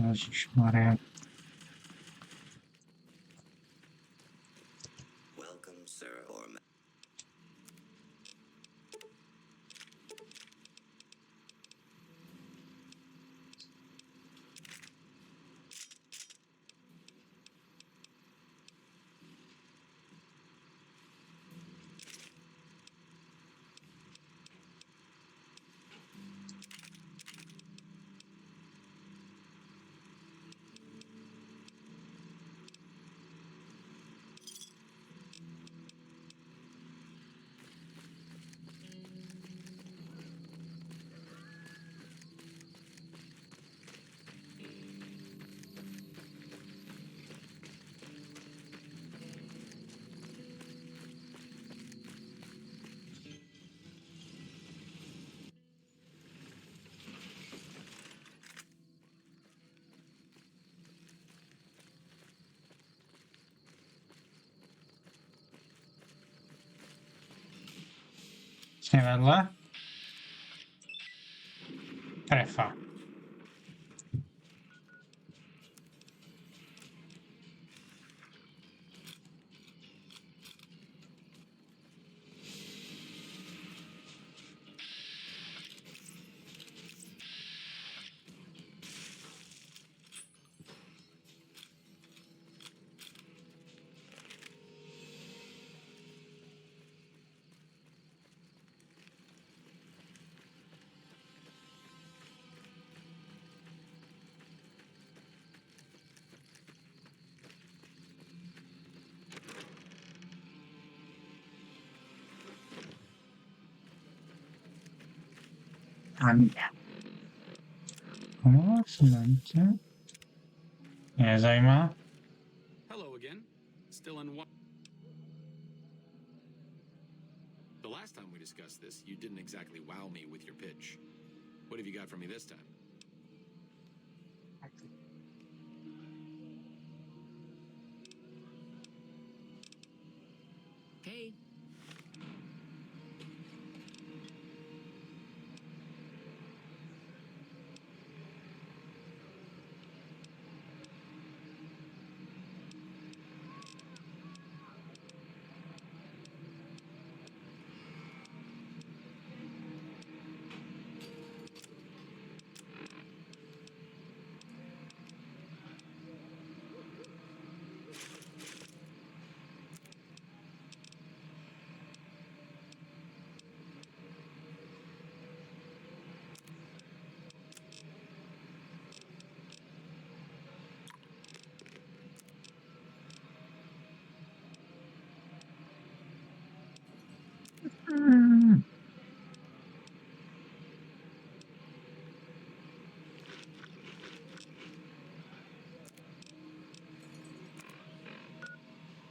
Ježišmarja. Welcome, sir, or Vlastně vedle. Trefa. No, snadě. Mě zajímá. Hello again. Still in one. The last time we discussed this, you didn't exactly wow me with your pitch. What have you got for me this time? Hey.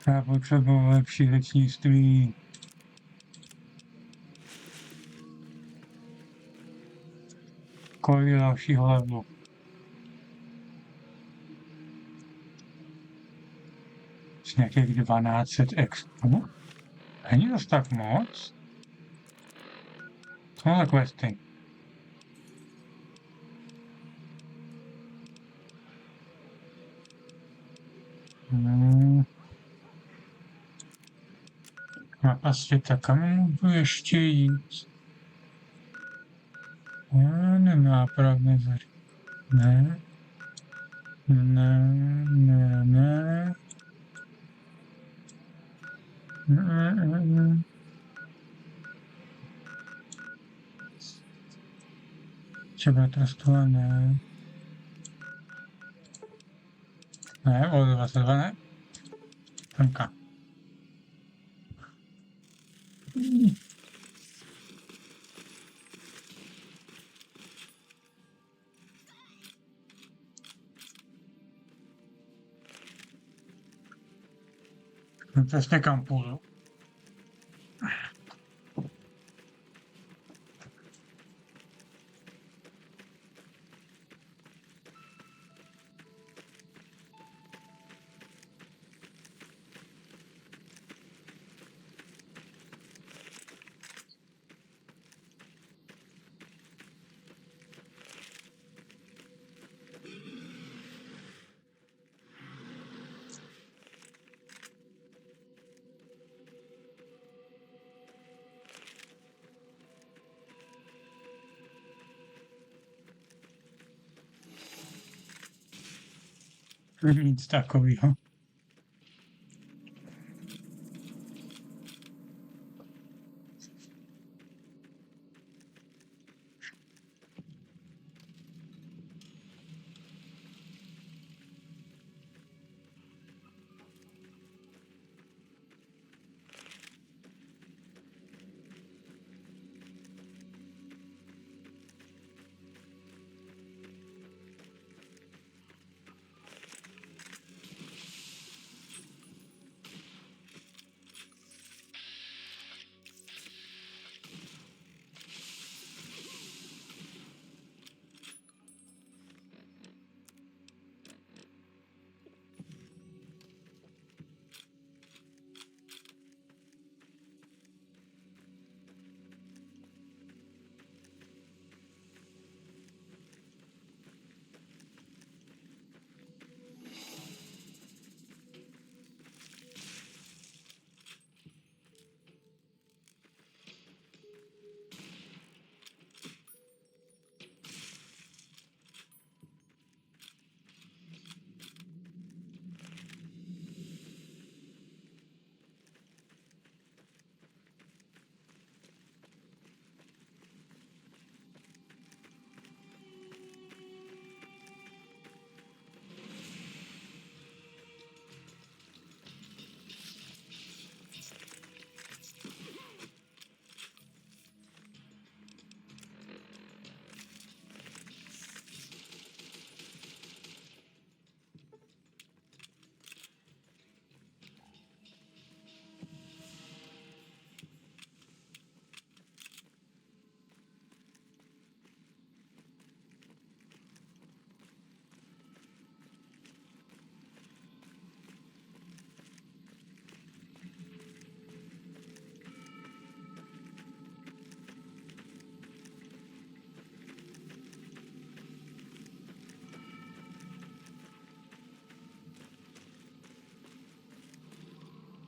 Já potřebuji lepší řečnictví. Kolik je dalšího levelu? Z nějakých 1200 expo? Není to tak moc? Tohle questy. A světa, kam můžu ještě jít? Nemá pravdě zary. Ne. Ne, ne, ne. Ne. Třeba trostula ne. Ne, o 22 ne. Tamka. Přesně kam půjdu. Nic takového.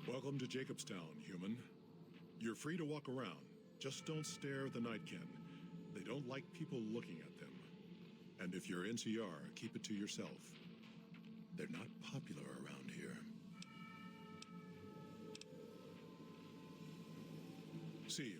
Welcome to Jacobstown, human. You're free to walk around. Just don't stare at the Nightkin. They don't like people looking at them. And if you're NCR, keep it to yourself. They're not popular around here. See you.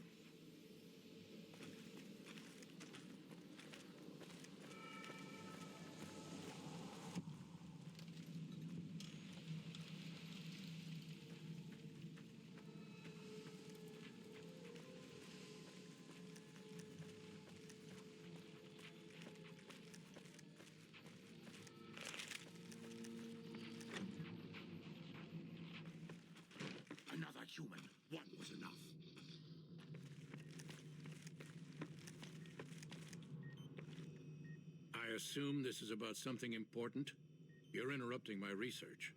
Another human. One was enough. I assume this is about something important? You're interrupting my research.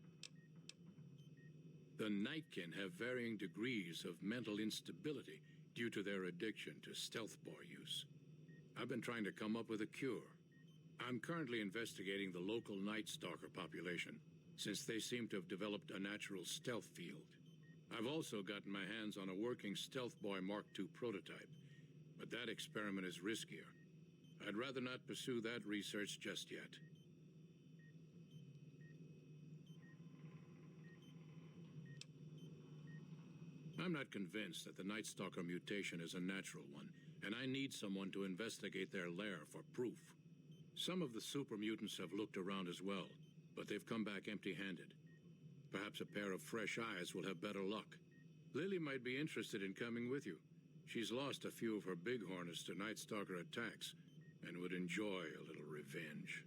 The Nightkin have varying degrees of mental instability due to their addiction to stealth boy use. I've been trying to come up with a cure. I'm currently investigating the local Night Stalker population, since they seem to have developed a natural stealth field. I've also gotten my hands on a working Stealth Boy Mark II prototype, but that experiment is riskier. I'd rather not pursue that research just yet. I'm not convinced that the Night Stalker mutation is a natural one, and I need someone to investigate their lair for proof. Some of the super mutants have looked around as well, but they've come back empty-handed. Perhaps a pair of fresh eyes will have better luck. Lily might be interested in coming with you. She's lost a few of her bighorners to Night Stalker attacks and would enjoy a little revenge.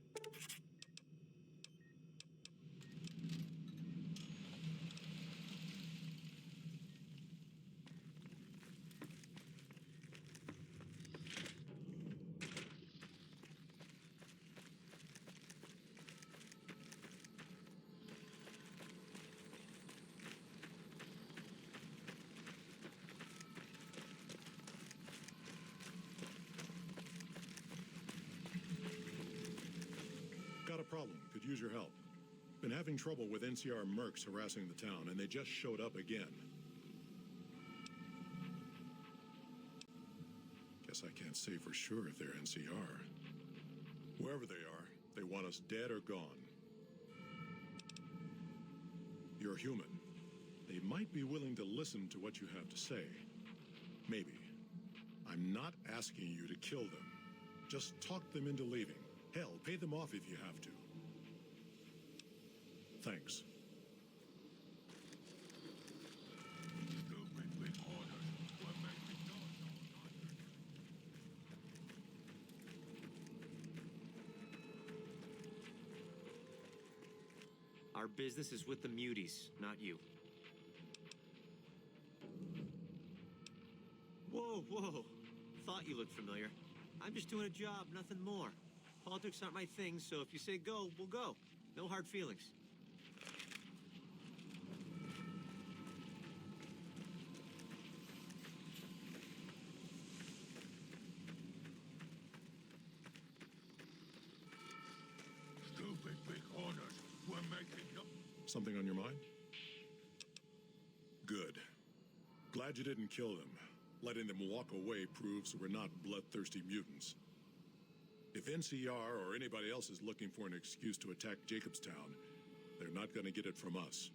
Got a problem. Could use your help. Been having trouble with NCR mercs harassing the town, and they just showed up again. Guess I can't say for sure if they're NCR. Wherever they are, they want us dead or gone. You're human. They might be willing to listen to what you have to say. Maybe. I'm not asking you to kill them. Just talk them into leaving. Hell, pay them off if you have to. Thanks. Our business is with the muties, not you. Whoa, whoa. Thought you looked familiar. I'm just doing a job, nothing more. Politics aren't my thing, so if you say go, we'll go. No hard feelings. Stupid big orders. We're making no... Something on your mind? Good. Glad you didn't kill them. Letting them walk away proves we're not bloodthirsty mutants. If NCR or anybody else is looking for an excuse to attack Jacobstown, they're not going to get it from us.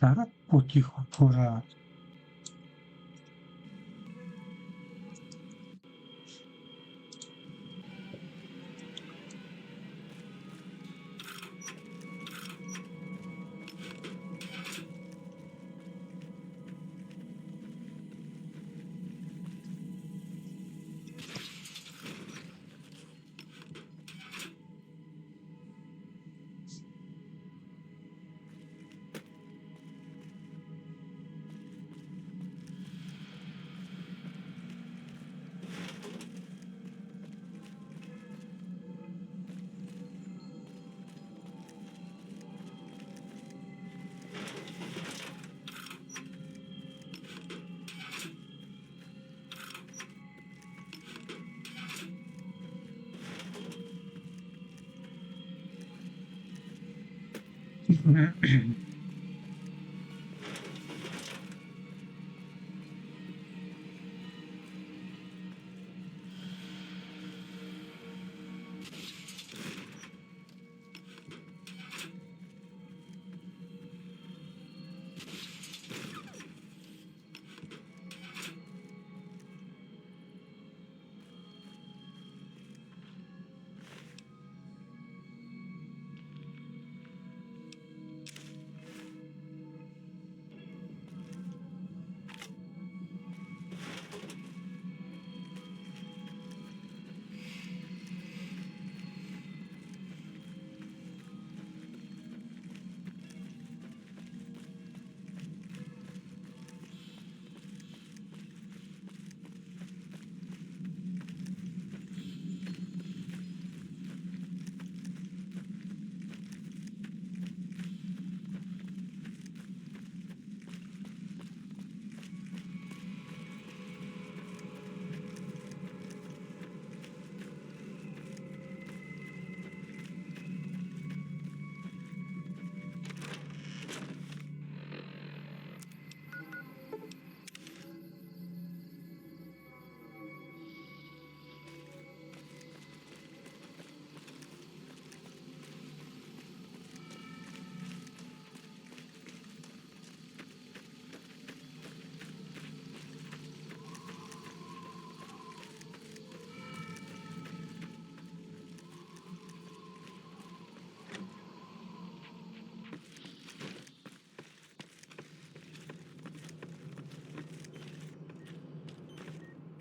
Зараз потихо пора.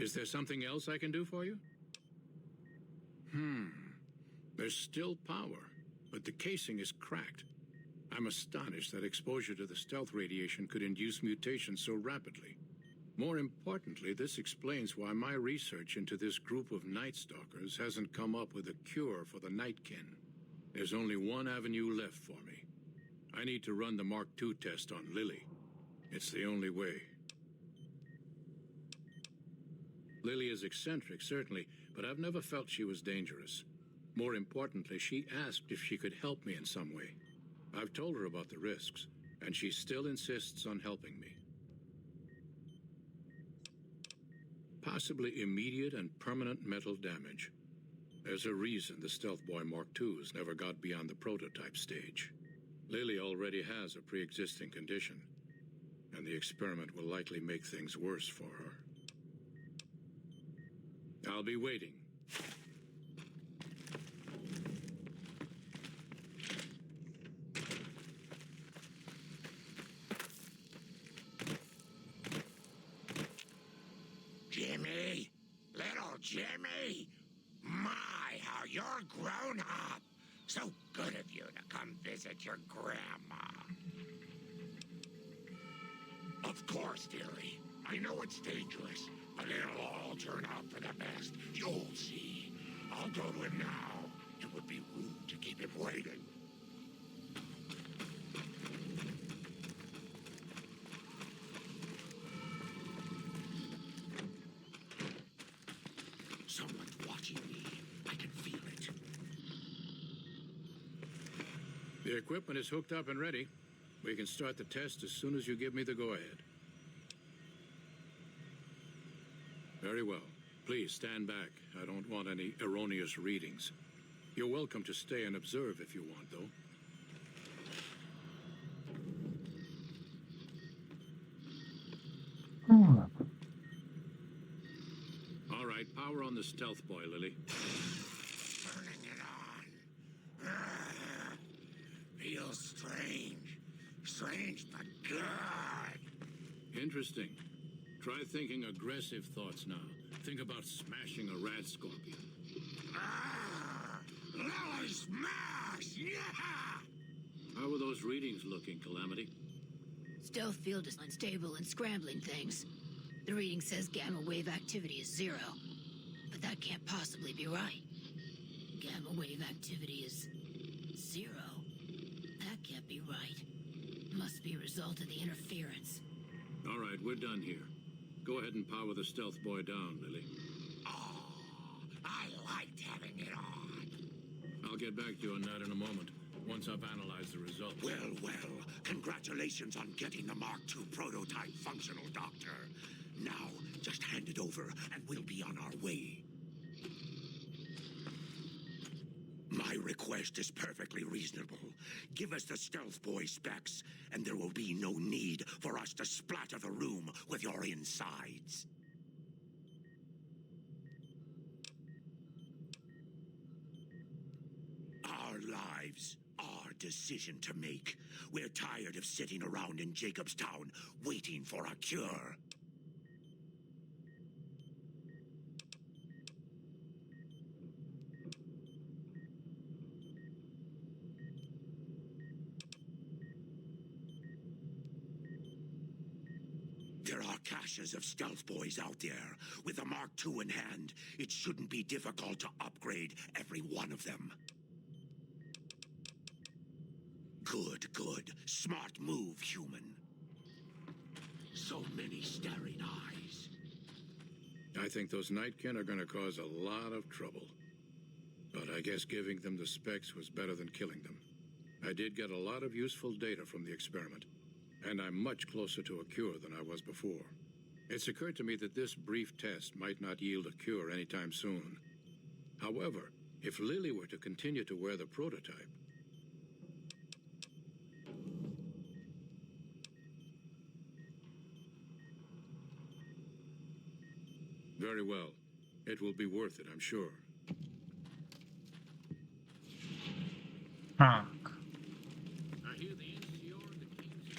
Is there something else I can do for you? There's still power, but the casing is cracked. I'm astonished that exposure to the stealth radiation could induce mutations so rapidly. More importantly, this explains why my research into this group of Night Stalkers hasn't come up with a cure for the Nightkin. There's only one avenue left for me. I need to run the Mark II test on Lily. It's the only way. Lily is eccentric, certainly, but I've never felt she was dangerous. More importantly, she asked if she could help me in some way. I've told her about the risks, and she still insists on helping me. Possibly immediate and permanent mental damage. There's a reason the Stealth Boy Mark IIs never got beyond the prototype stage. Lily already has a pre-existing condition, and the experiment will likely make things worse for her. I'll be waiting. Jimmy! Little Jimmy! My, how you're grown up! So good of you to come visit your grandma. Of course, dearie. I know it's dangerous, but it'll all turn out for the best. You'll see. I'll go to him now. It would be rude to keep him waiting. Someone's watching me. I can feel it. The equipment is hooked up and ready. We can start the test as soon as you give me the go-ahead. Very well. Please stand back. I don't want any erroneous readings. You're welcome to stay and observe if you want, though. All right, power on the Stealth Boy, Lily. Turning it on. Feels strange. Strange but good. Interesting. Try thinking aggressive thoughts now. Think about smashing a rat scorpion. Lily smash! Yeah! How are those readings looking, Calamity? Stealth field is unstable and scrambling things. The reading says gamma wave activity is 0. But that can't possibly be right. Gamma wave activity is 0. That can't be right. Must be a result of the interference. All right, we're done here. Go ahead and power the Stealth Boy down, Lily. Oh, I liked having it on. I'll get back to you on that in a moment, once I've analyzed the results. Well, congratulations on getting the Mark II prototype functional, Doctor. Now, just hand it over and we'll be on our way. My request is perfectly reasonable. Give us the Stealth Boy specs, and there will be no need for us to splatter the room with your insides. Our lives, our decision to make. We're tired of sitting around in Jacobstown waiting for a cure. There are caches of Stealth Boys out there. With a Mark II in hand, it shouldn't be difficult to upgrade every one of them. Good. Smart move, human. So many staring eyes. I think those Nightkin are going to cause a lot of trouble. But I guess giving them the specs was better than killing them. I did get a lot of useful data from the experiment, and I'm much closer to a cure than I was before. It's occurred to me that this brief test might not yield a cure anytime soon. However, if Lily were to continue to wear the prototype... Very well. It will be worth it, I'm sure. Fuck. I hear the NCR and the King's...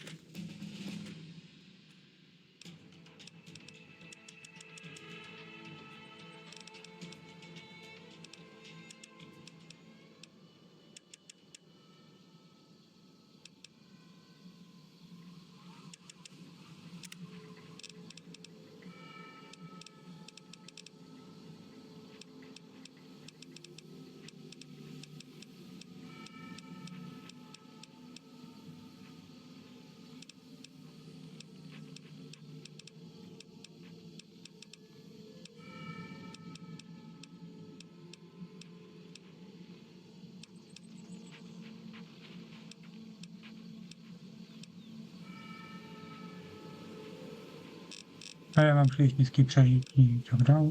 A ja mám příliš nízký přežití, tak dál.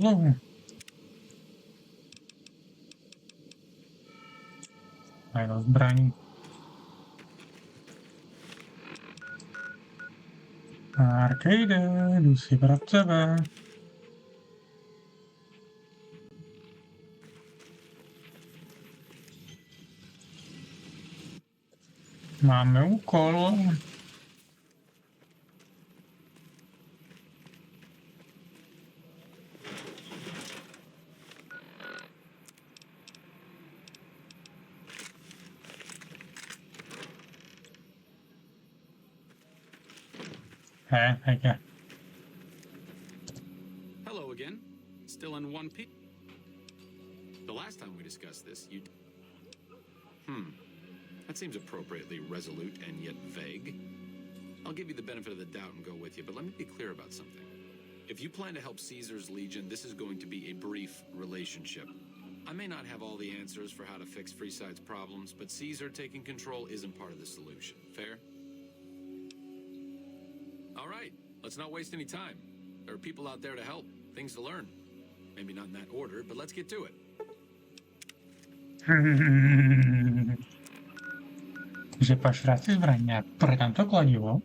A jenom zbraní. Arcade, jdu si brát tebe. Máme úkol. Okay. Hello again. Still in one piece. The last time we discussed this, you... That seems appropriately resolute and yet vague. I'll give you the benefit of the doubt and go with you, but let me be clear about something. If you plan to help Caesar's Legion, this is going to be a brief relationship. I may not have all the answers for how to fix Freeside's problems, but Caesar taking control isn't part of the solution. Fair? All right, let's not waste any time. There are people out there to help, things to learn. Maybe not in that order, but let's get to it. Že pašrát si zbraně, prodám to kladivo.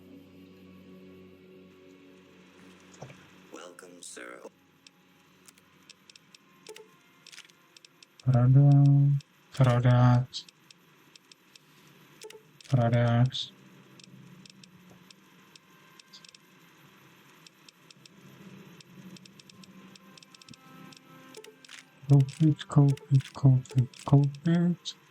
Welcome, Cyril. Prodat. Koupit.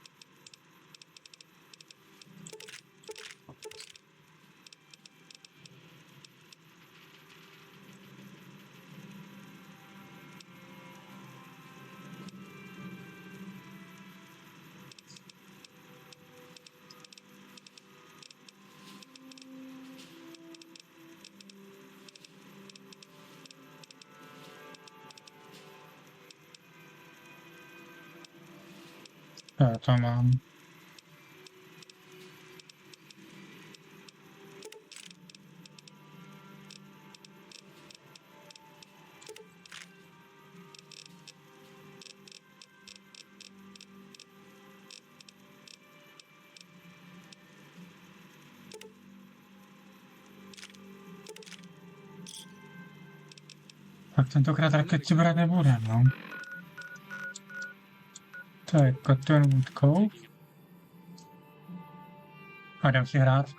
Já to mám. Tak tentokrát raket si brát nebude, no. Tak, Cotton Wood Cove. A jdem si hrát.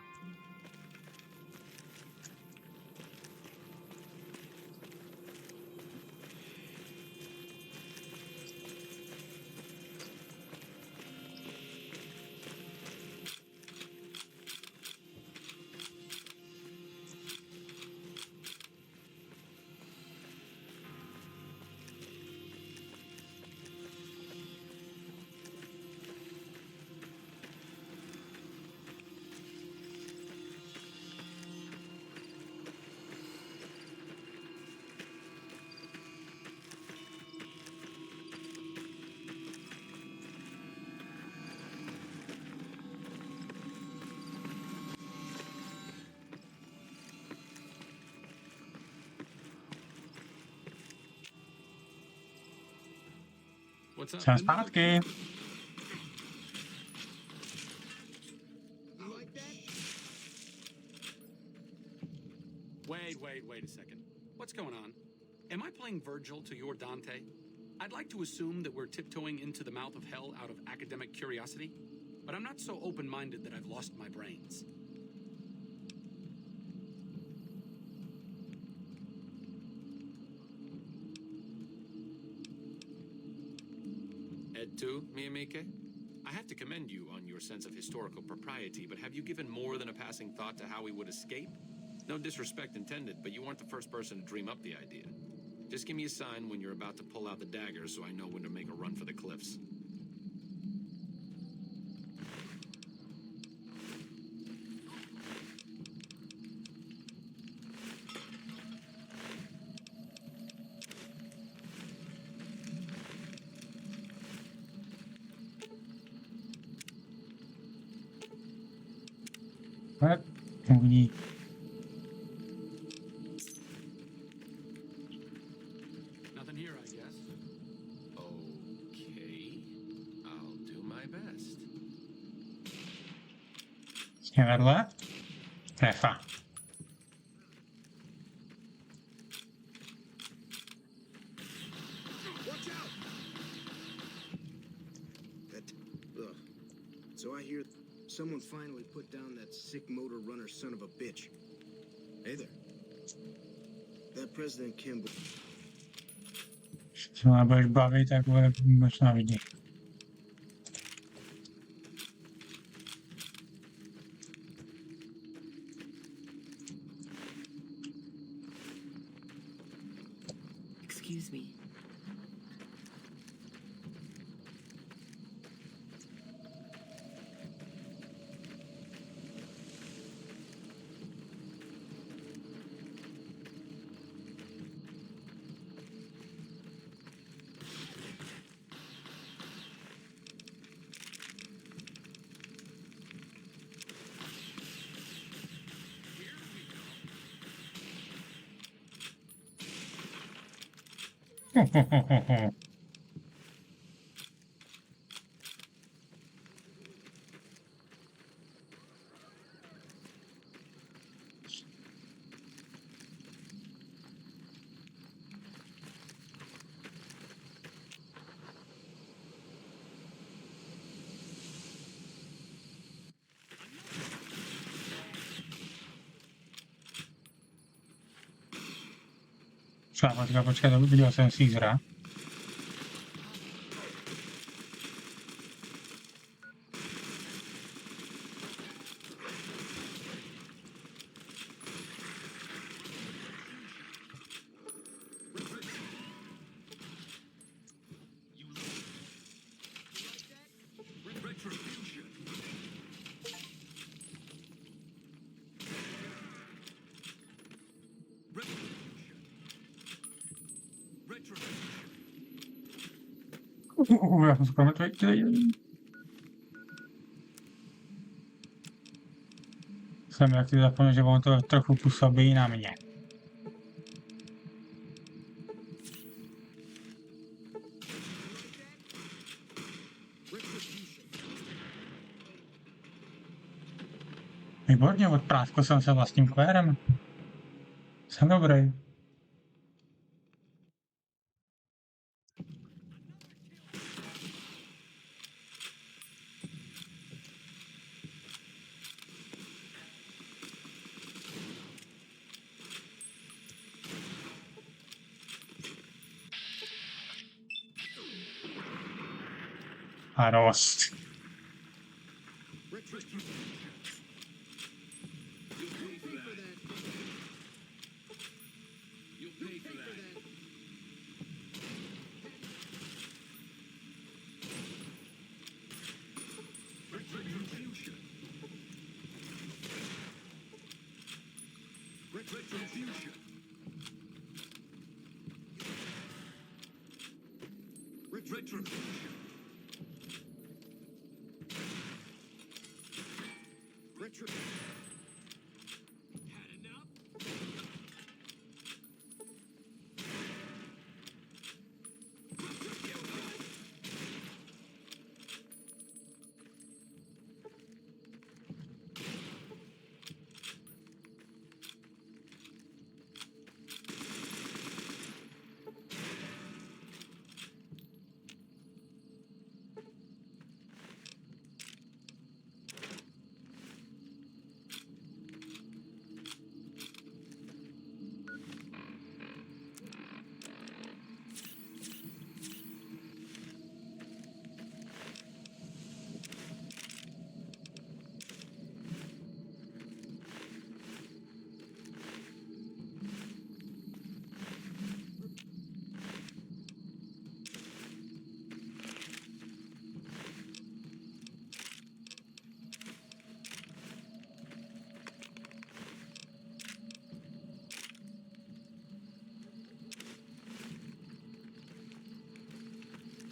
Jsem zpátky. Wait a second. What's going on? Am I playing Virgil to your Dante? I'd like to assume that we're tiptoeing into the mouth of hell out of academic curiosity, but I'm not so open-minded that I've lost my brains. Ed 2, Miyamike? I have to commend you on your sense of historical propriety, but have you given more than a passing thought to how we would escape? No disrespect intended, but you weren't the first person to dream up the idea. Just give me a sign when you're about to pull out the dagger so I know when to make a run for the cliffs. What? Uvidí. best. Je vedle. Trefa. Watch out! Ugh. So I hear someone finally put down that sick motor runner son of a bitch. Hey there. That President Kimball. Se má budeš bavit, tak bude možná vidět. Excuse me. Počkat, viděl jsem Caesara. Já jsem skoro jsem jak si zapomněl, že on to trochu působí na mě. Výborně, odpráskl jsem se vlastním kvérem. Jsem dobrý. A dost.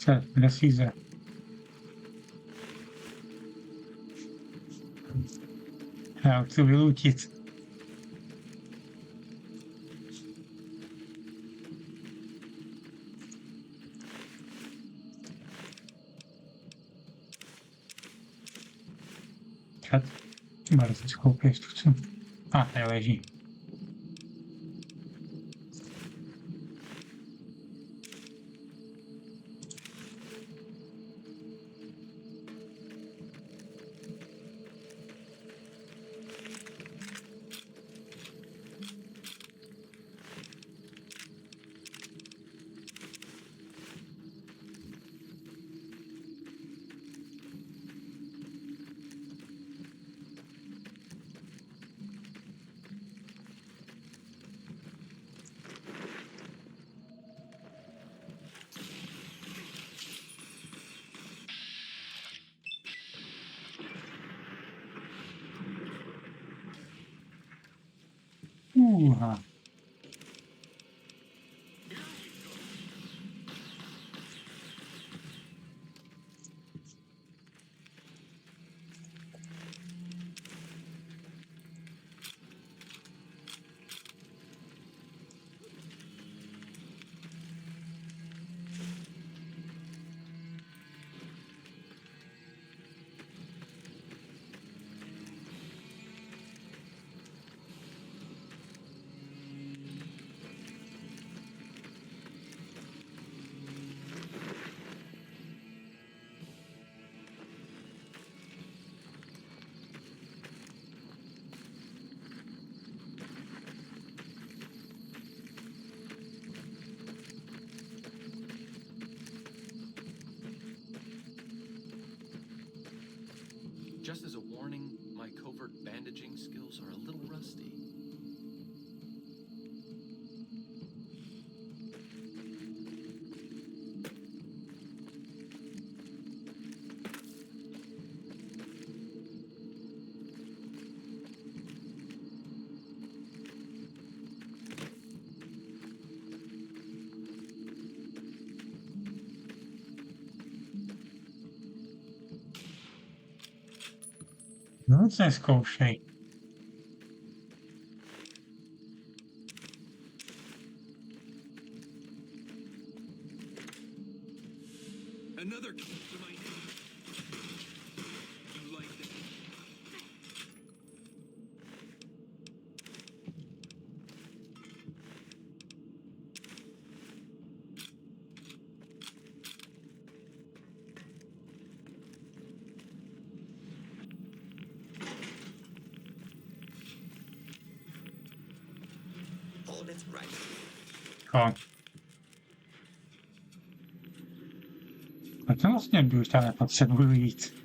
Co, kde Caesar? Já chci vyloučit. počkat. Bardzo si koupit, to chcem. A, tady leží. Aha. Just as a warning, my covert bandaging skills are a little rusty. No, zkoušej. Another key to my name. You like that? Hold it right. O. A to vlastně už tam nepotřebuji jít.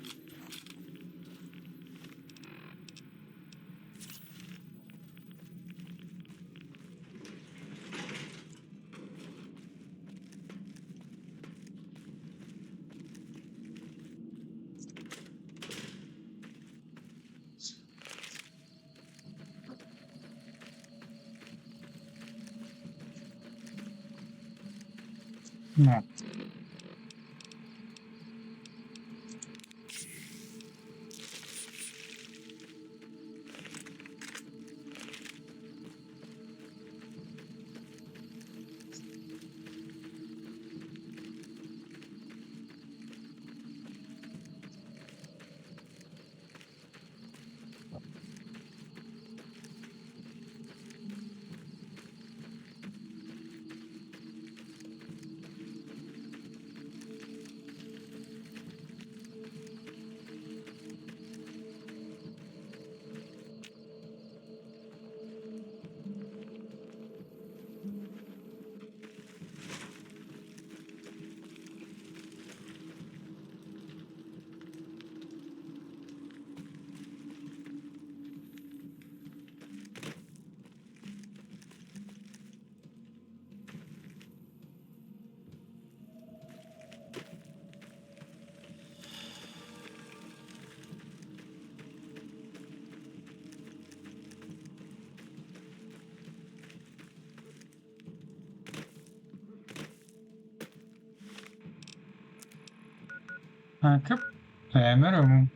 No. Tak jo, jdeme domů.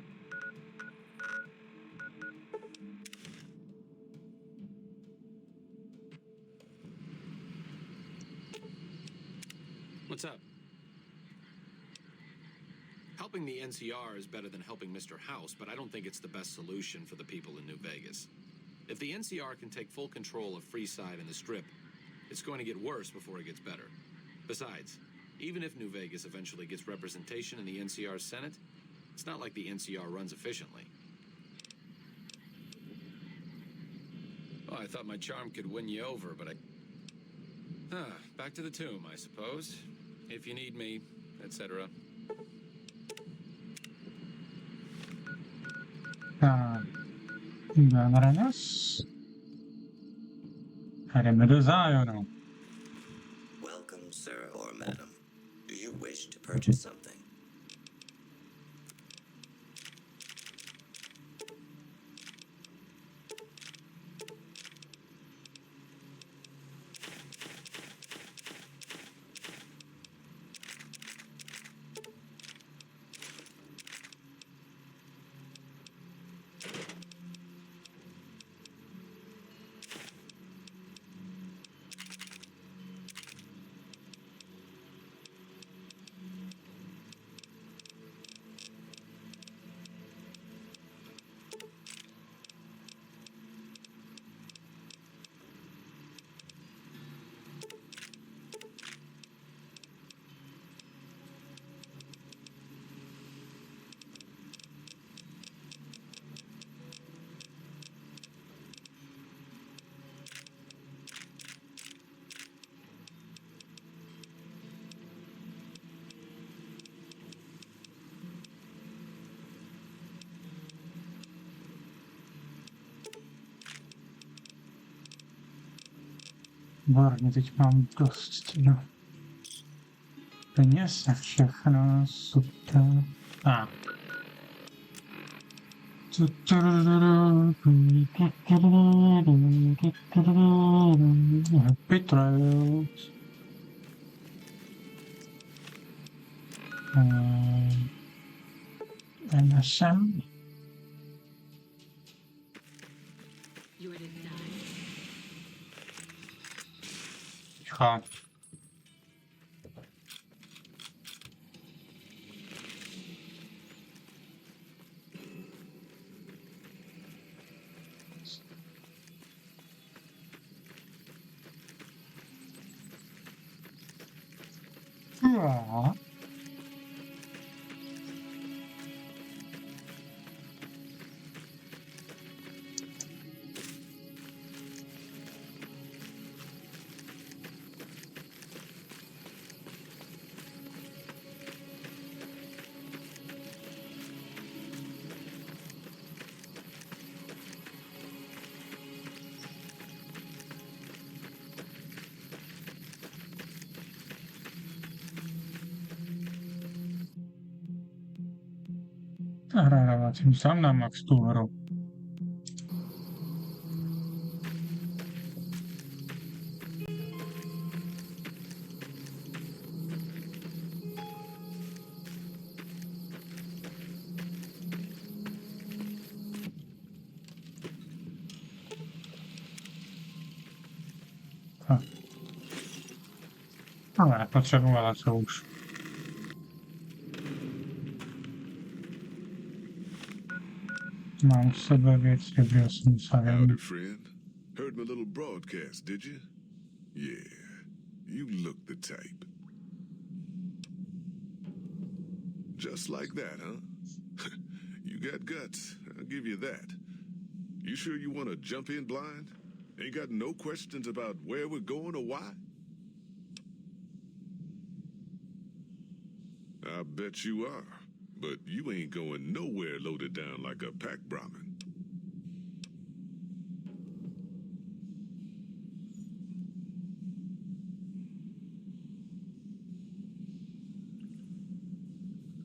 What's up? Helping the NCR is better than helping Mr. House, but I don't think it's the best solution for the people in New Vegas. If the NCR can take full control of Freeside and the Strip, it's going to get worse before it gets better. Besides, even if New Vegas eventually gets representation in the NCR's Senate, it's not like the NCR runs efficiently. Oh, I thought my charm could win you over, but back to the tomb, I suppose. If you need me, etc. Gimana nas? Ada medusa, no? Welcome, sir or madam. Do you wish to purchase something? Barnie, teď mám dost, no. Peněz na všechno, super. Happy Trails. NSM. You didn't die. Ticho. Ja. Hrává tím sám na max tu hru. Ale nepotřebovala to už. Mám v sebe věci, byl jsem savím. Howdy, friend. Heard my little broadcast, did you? Yeah, you look the type. Just like that, huh? You got guts, I'll give you that. You sure you want to jump in blind? Ain't got no questions about where we're going or why? I bet you are, but you ain't going nowhere loaded down like a pack Brahmin.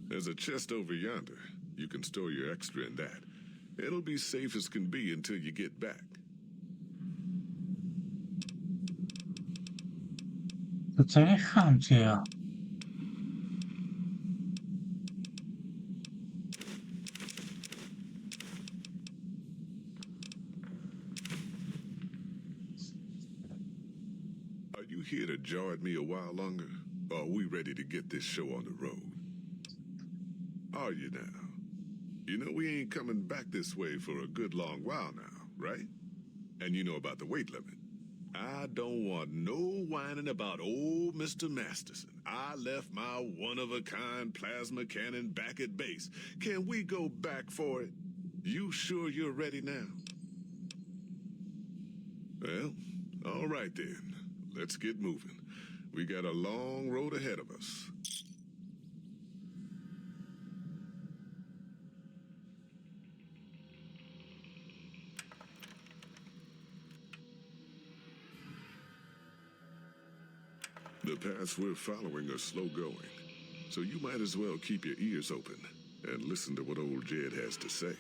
There's a chest over yonder. You can store your extra in that. It'll be safe as can be until you get back. To co nechám, jo? Are you here to jaw at me a while longer? Or are we ready to get this show on the road? are you now? You know we ain't coming back this way for a good long while now, right? And you know about the weight limit. I don't want no whining about old Mr. Masterson. I left my one-of-a-kind plasma cannon back at base. Can we go back for it? You sure you're ready now? Well, all right then. Let's get moving. We got a long road ahead of us. The paths we're following are slow going, so you might as well keep your ears open and listen to what old Jed has to say.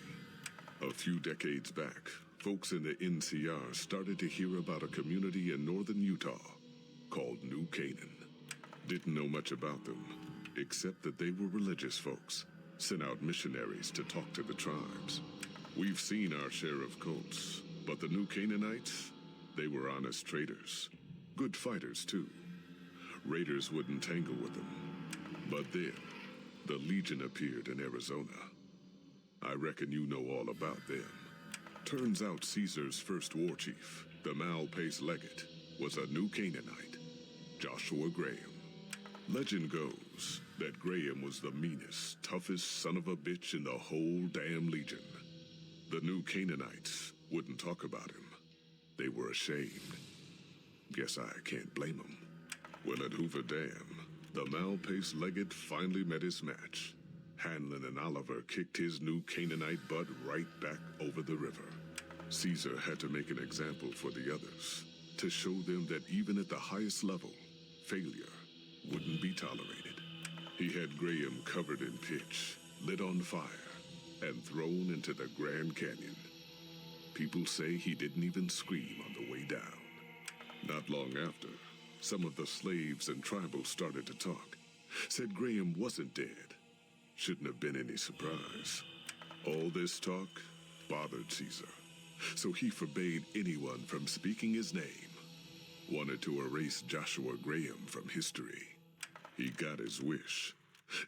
A few decades back, folks in the NCR started to hear about a community in northern Utah called New Canaan. Didn't know much about them, except that they were religious folks, sent out missionaries to talk to the tribes. We've seen our share of cults, but the New Canaanites, they were honest traders. Good fighters, too. Raiders wouldn't tangle with them. But then, the Legion appeared in Arizona. I reckon you know all about them. Turns out Caesar's first war chief, the Malpace Legate, was a New Canaanite, Joshua Graham. Legend goes that Graham was the meanest, toughest son of a bitch in the whole damn Legion. The New Canaanites wouldn't talk about him. They were ashamed. Guess I can't blame them. Well, at Hoover Dam, the Malpace Legate finally met his match. Hanlon and Oliver kicked his New Canaanite butt right back over the river. Caesar had to make an example for the others, to show them that even at the highest level, failure wouldn't be tolerated. He had Graham covered in pitch, lit on fire, and thrown into the Grand Canyon. People say he didn't even scream on the way down. Not long after, some of the slaves and tribals started to talk. Said Graham wasn't dead. Shouldn't have been any surprise. All this talk bothered Caesar, so he forbade anyone from speaking his name. Wanted to erase Joshua Graham from history. He got his wish.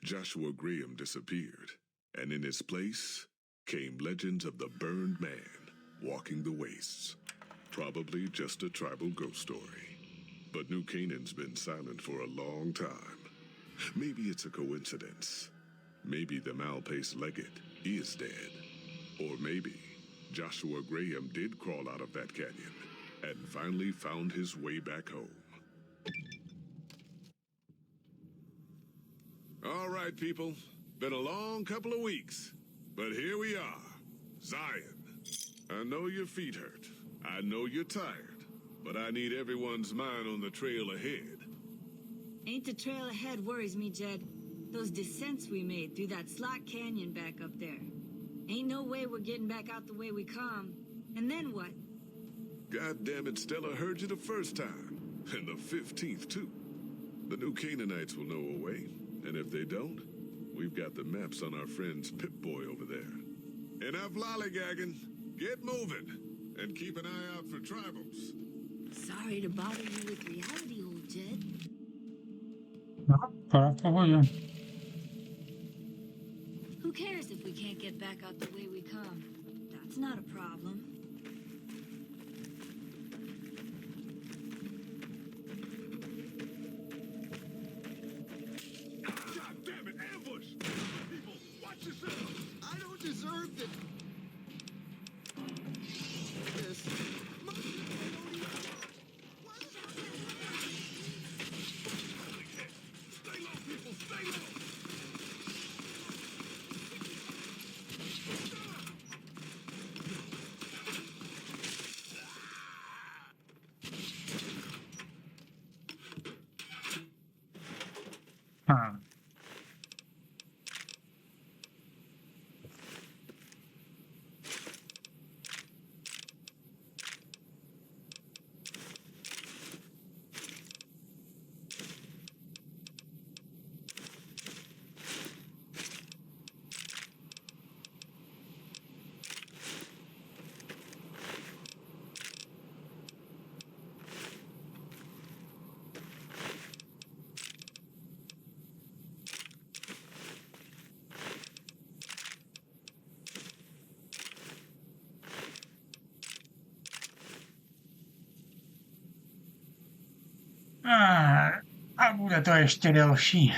Joshua Graham disappeared, and in his place came legends of the burned man walking the wastes. Probably just a tribal ghost story. But New Canaan's been silent for a long time. Maybe it's a coincidence. Maybe the Malpace Legate is dead. Or maybe Joshua Graham did crawl out of that canyon and finally found his way back home. All right, people. Been a long couple of weeks. But here we are. Zion. I know your feet hurt. I know you're tired. But I need everyone's mind on the trail ahead. Ain't the trail ahead worries me, Jed. Those descents we made through that slot canyon back up there. Ain't no way we're getting back out the way we come. And then what? God damn it, Stella heard you the first time. And the 15th, too. The New Canaanites will know a way. And if they don't, we've got the maps on our friend's Pip-Boy over there. Enough lollygagging. Get moving. And keep an eye out for tribals. Sorry to bother you with reality, old Jed. Who cares if we can't get back out the way we come? That's not a problem. God damn it, ambush! People, watch yourselves! I don't deserve this! bude to ještě delší.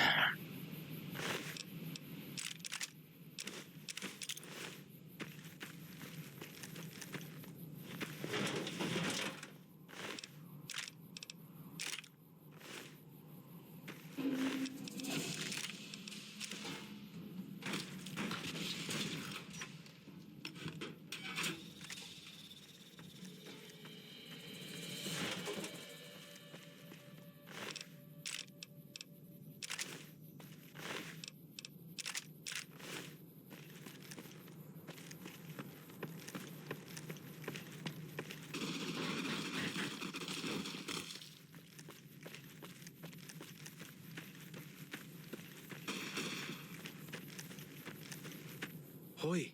Hoy,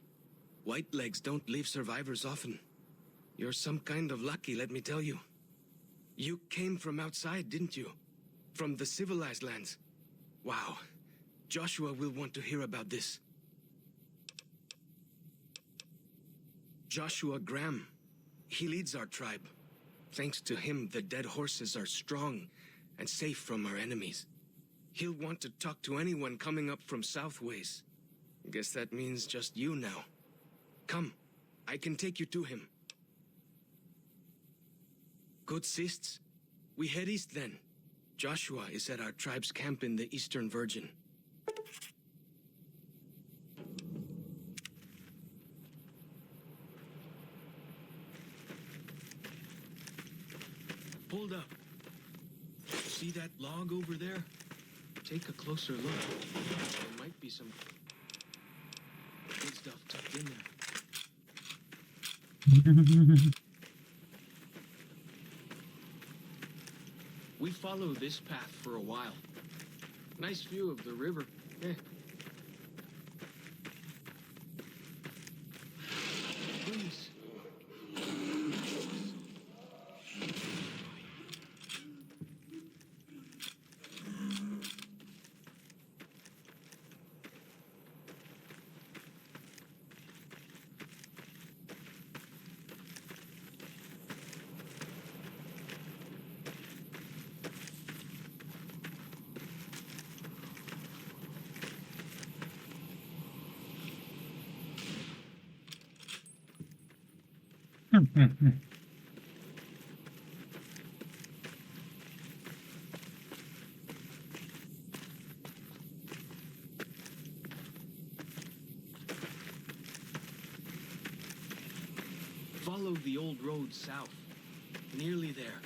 white legs don't leave survivors often. You're some kind of lucky, let me tell you. You came from outside, didn't you? From the civilized lands. Wow. Joshua will want to hear about this. Joshua Graham. He leads our tribe. Thanks to him, the dead horses are strong and safe from our enemies. He'll want to talk to anyone coming up from Southways. Guess that means just you now. Come, I can take you to him. Good sists. We head east then. Joshua is at our tribe's camp in the Eastern Virgin. Hold up. See that log over there? Take a closer look. There might be some good stuff tucked in there. We follow this path for a while. Nice view of the river. Please. Follow the old road south. Nearly there.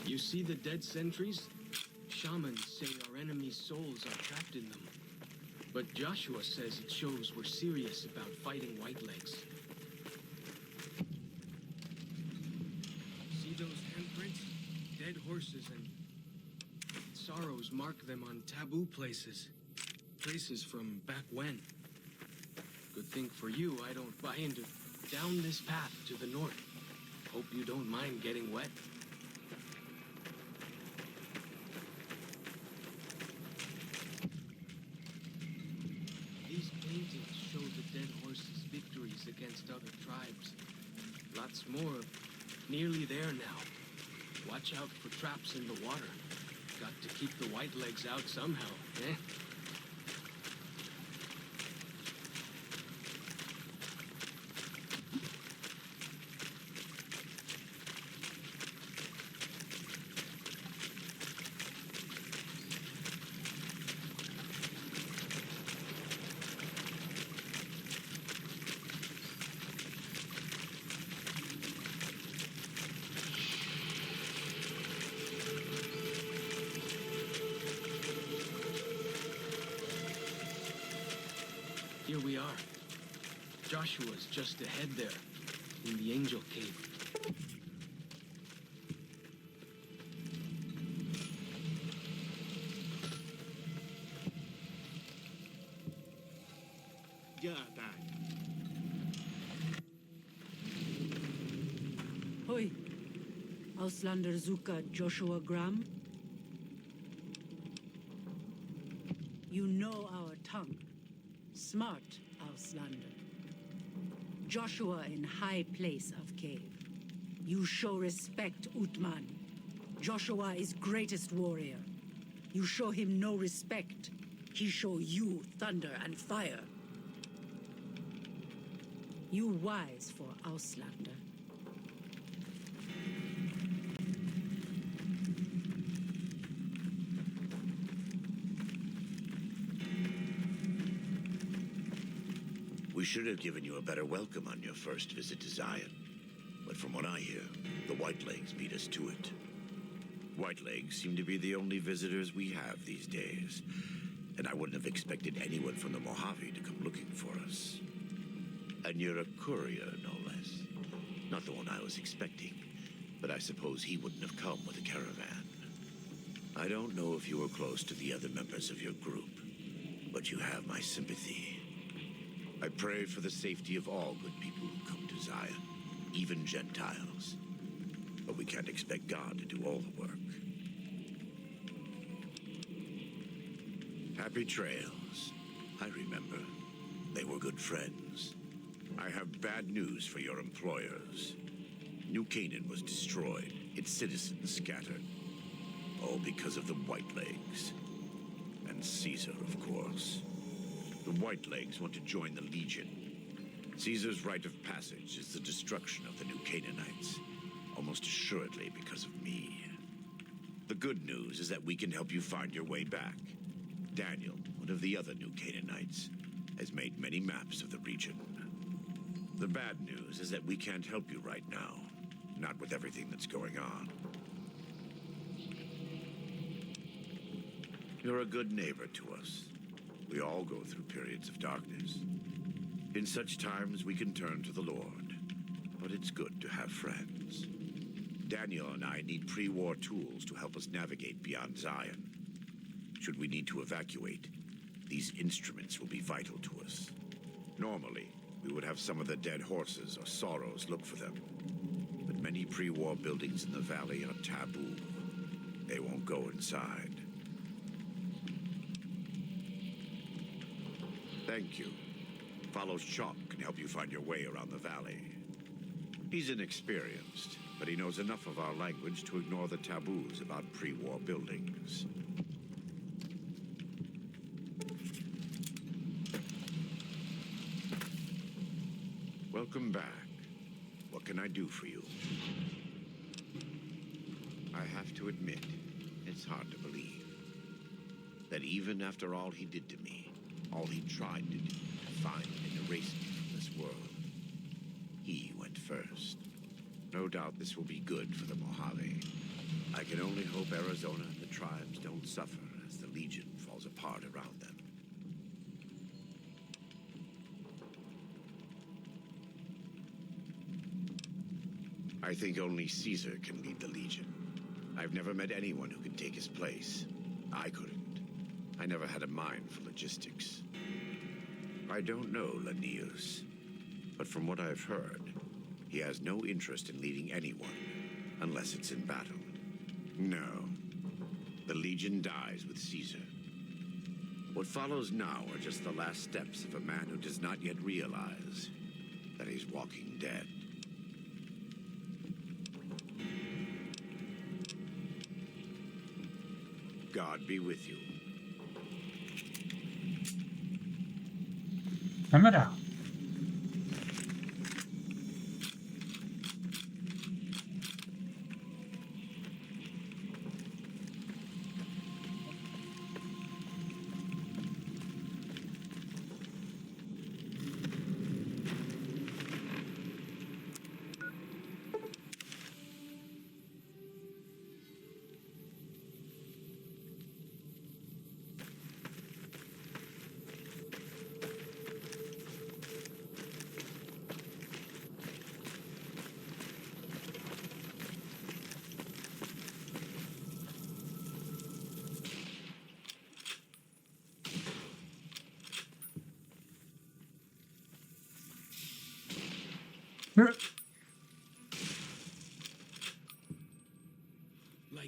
You see the dead sentries? Shamans say our enemies' souls are trapped in them. But Joshua says it shows we're serious about fighting Whitelegs. See those handprints? Dead horses and sorrows mark them on taboo places. Places from back when. Good thing for you I don't buy into down this path to the north. Hope you don't mind getting wet. Show the dead horses' victories against other tribes. Lots more. Nearly there now. Watch out for traps in the water. Got to keep the Whitelegs out somehow, eh? Here we are. Joshua's just ahead there, in the Angel Cave. Auslander Zuka Joshua Graham? You know our tongue. Smart, Auslander. Joshua in high place of cave. You show respect, Utman. Joshua is greatest warrior. You show him no respect. He show you thunder and fire. You wise for Auslander. We should have given you a better welcome on your first visit to Zion. But from what I hear, the Whitelegs beat us to it. Whitelegs seem to be the only visitors we have these days. And I wouldn't have expected anyone from the Mojave to come looking for us. And you're a courier, no less. Not the one I was expecting, but I suppose he wouldn't have come with a caravan. I don't know if you were close to the other members of your group, but you have my sympathy. I pray for the safety of all good people who come to Zion, even Gentiles. But we can't expect God to do all the work. Happy trails. I remember. They were good friends. I have bad news for your employers. New Canaan was destroyed, its citizens scattered. All because of the Whitelegs. And Caesar, of course. The Whitelegs want to join the Legion. Caesar's rite of passage is the destruction of the New Canaanites, almost assuredly because of me. The good news is that we can help you find your way back. Daniel, one of the other New Canaanites, has made many maps of the region. The bad news is that we can't help you right now, not with everything that's going on. You're a good neighbor to us. We all go through periods of darkness. In such times, we can turn to the Lord. But it's good to have friends. Daniel and I need pre-war tools to help us navigate beyond Zion. Should we need to evacuate, these instruments will be vital to us. Normally, we would have some of the dead horses or sorrows look for them. But many pre-war buildings in the valley are taboo. They won't go inside. Thank you. Follow Chalk can help you find your way around the valley. He's inexperienced, but he knows enough of our language to ignore the taboos about pre-war buildings. Welcome back. What can I do for you? I have to admit, it's hard to believe that even after all he did to me, all he tried to do to find and erase me from this world, he went first. No doubt this will be good for the Mojave. I can only hope Arizona and the tribes don't suffer as the Legion falls apart around them. I think only Caesar can lead the Legion. I've never met anyone who can take his place. I couldn't. I never had a mind for logistics. I don't know Linnaeus, but from what I've heard, he has no interest in leading anyone, unless it's in battle. No. The Legion dies with Caesar. What follows now are just the last steps of a man who does not yet realize that he's walking dead. God be with you. Cámara.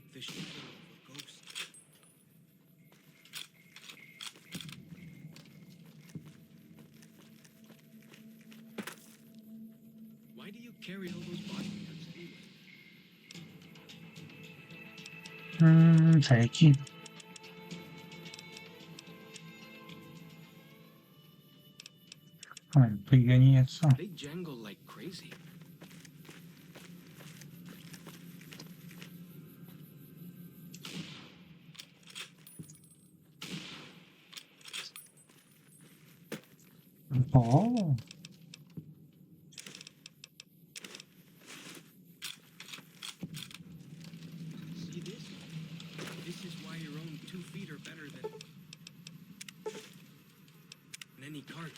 like the shadow of a ghost. Why do you carry all those body parts anyway? Fake. Пригоняется. They jangle like crazy. О, See this? This is why your own 2 feet are better than any cart,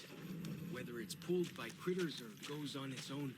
whether it's pulled by critters or goes on its own.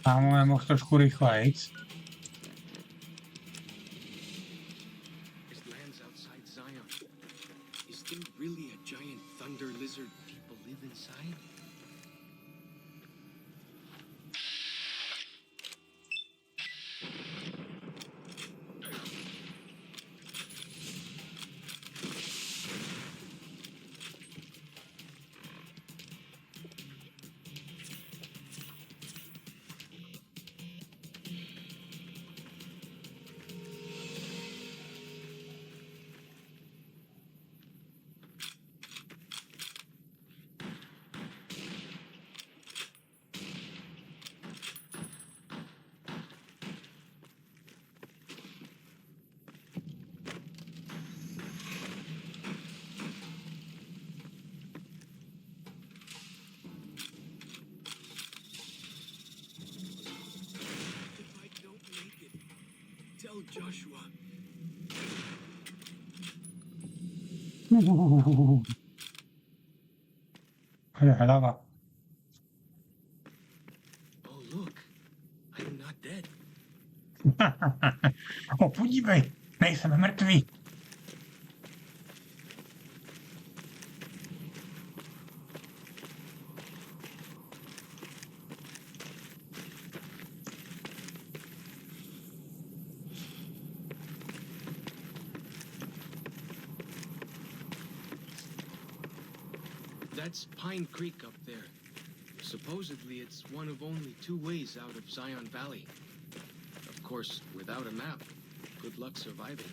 Máme mohl trošku rychlejc. This land's outside Zion. Is there really a giant thunder lizard people live inside? If I don't make it, tell Joshua. Hľadava. Oh, look. I'm not dead. O, podívej, nejsem mrtvý. That's Pine Creek up there. Supposedly, it's one of only 2 ways out of Zion Valley. Of course, without a map, good luck surviving.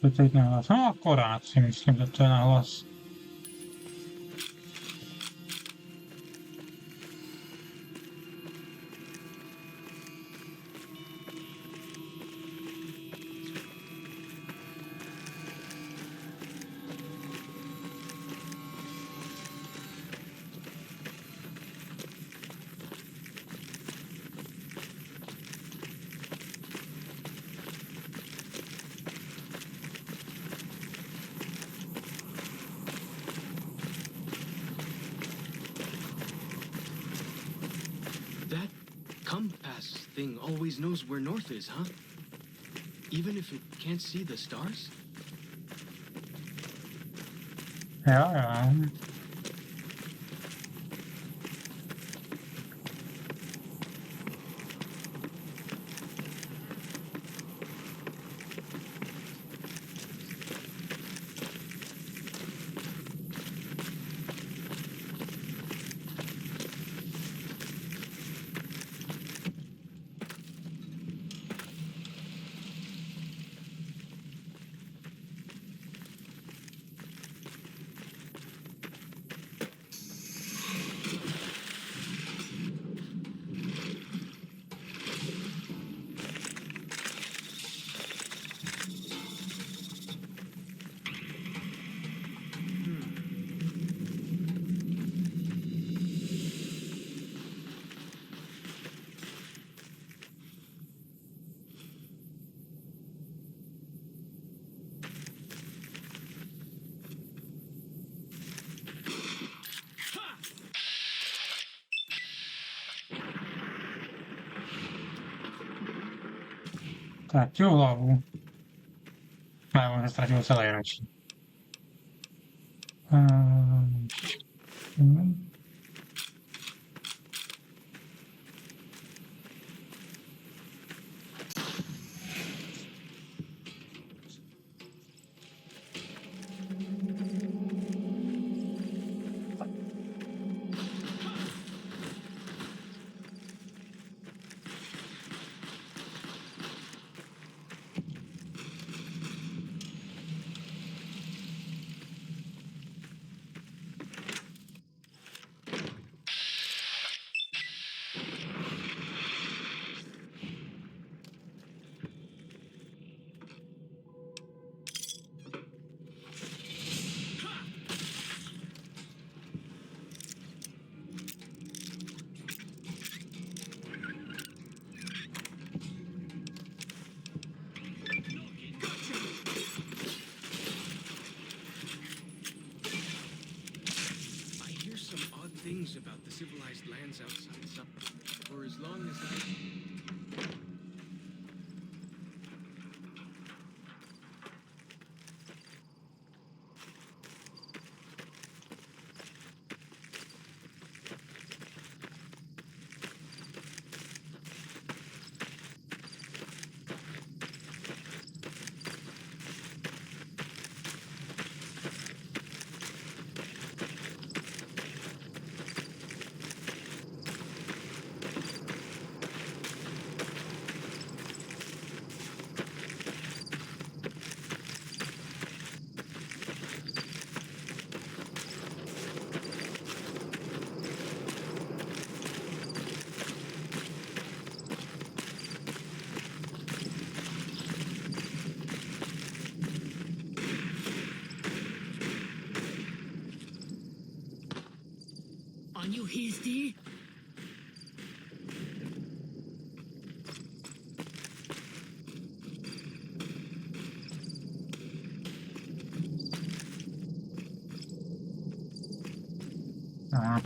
To teď nahlas. No akorát si myslím, že to je nahlas. That compass thing always knows where north is, huh? Even if it can't see the stars? Ja, ja. Stratil hlavu. Ne, on se ztratil celý radši. I hear some odd things about the civilized lands outside Sup. For as long as I... On you hasty? Aha.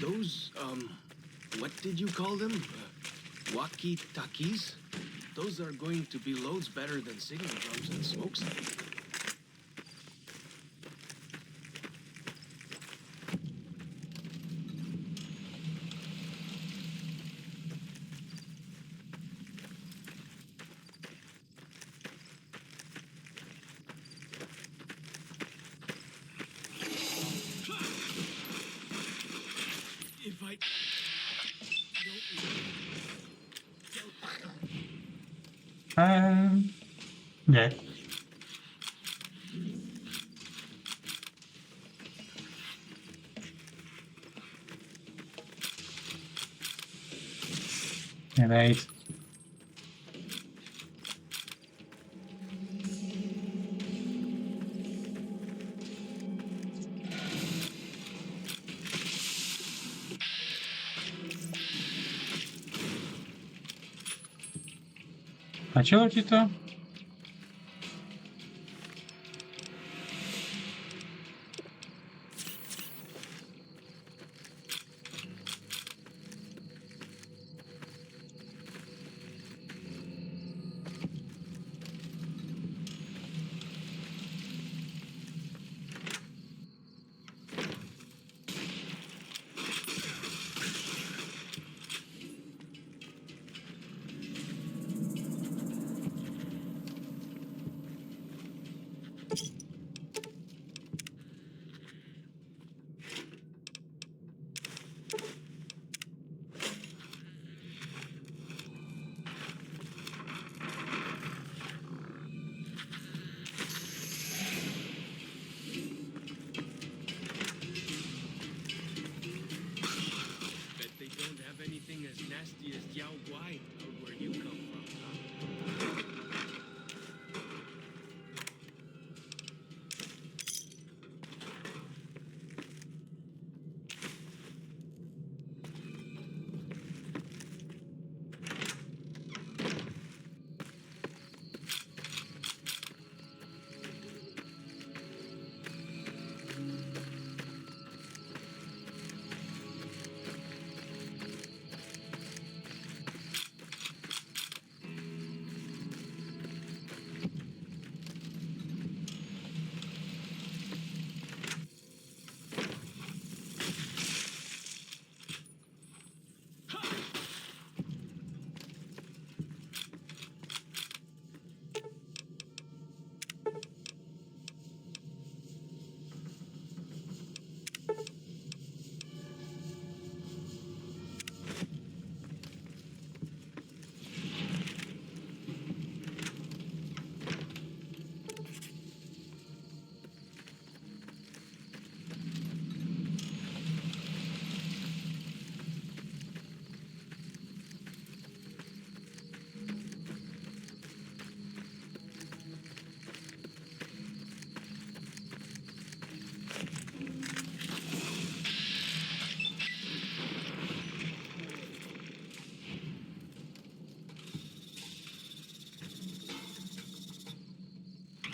Those, what did you call them? Walkie-talkies? Those are going to be loads better than signal drums and smokestack. If I Yeah. Right. А чего это? bet they don't have anything as nasty as Yao Guai out where you come from, huh?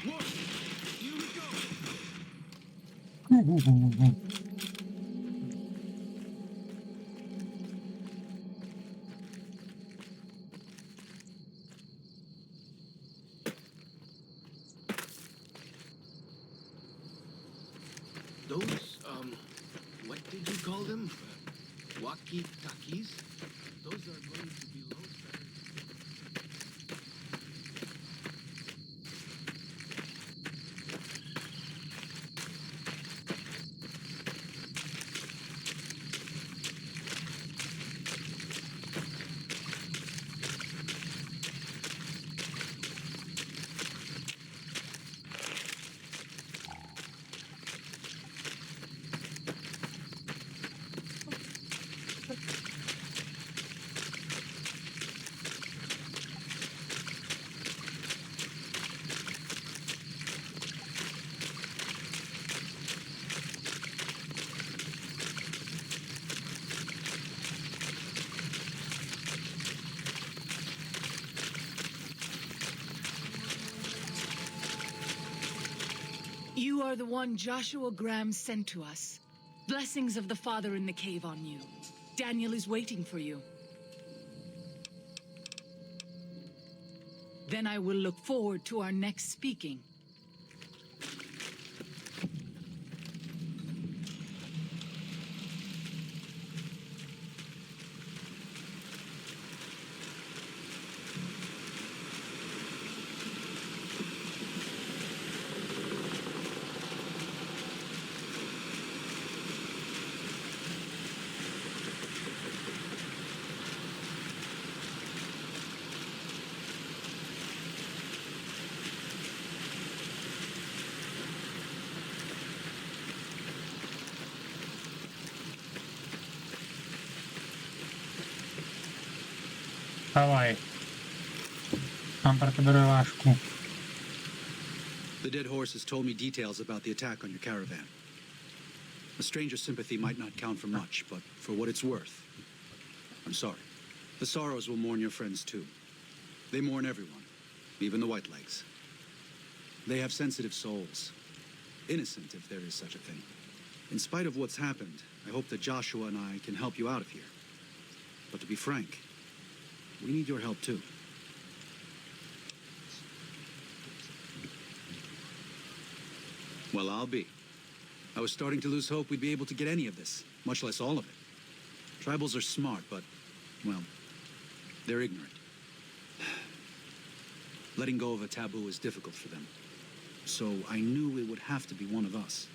Whoa! Here we go! Those, what did you call them? Walkie-talkies? Those are going to be loads better. You are the one Joshua Graham sent to us. Blessings of the Father in the cave on you. Daniel is waiting for you. Then I will look forward to our next speaking. Dávaj. Mám pro tebe dovážku. The dead horse has told me details about the attack on your caravan. A stranger's sympathy might not count for much, but for what it's worth, I'm sorry. The Sorrows will mourn your friends too. They mourn everyone, even the Whitelegs. They have sensitive souls. Innocent, if there is such a thing. In spite of what's happened, I hope that Joshua and I can help you out of here. But to be frank, we need your help too. Well, I'll be. I was starting to lose hope we'd be able to get any of this, much less all of it. Tribals are smart, but, well, they're ignorant. Letting go of a taboo is difficult for them. So I knew it would have to be one of us.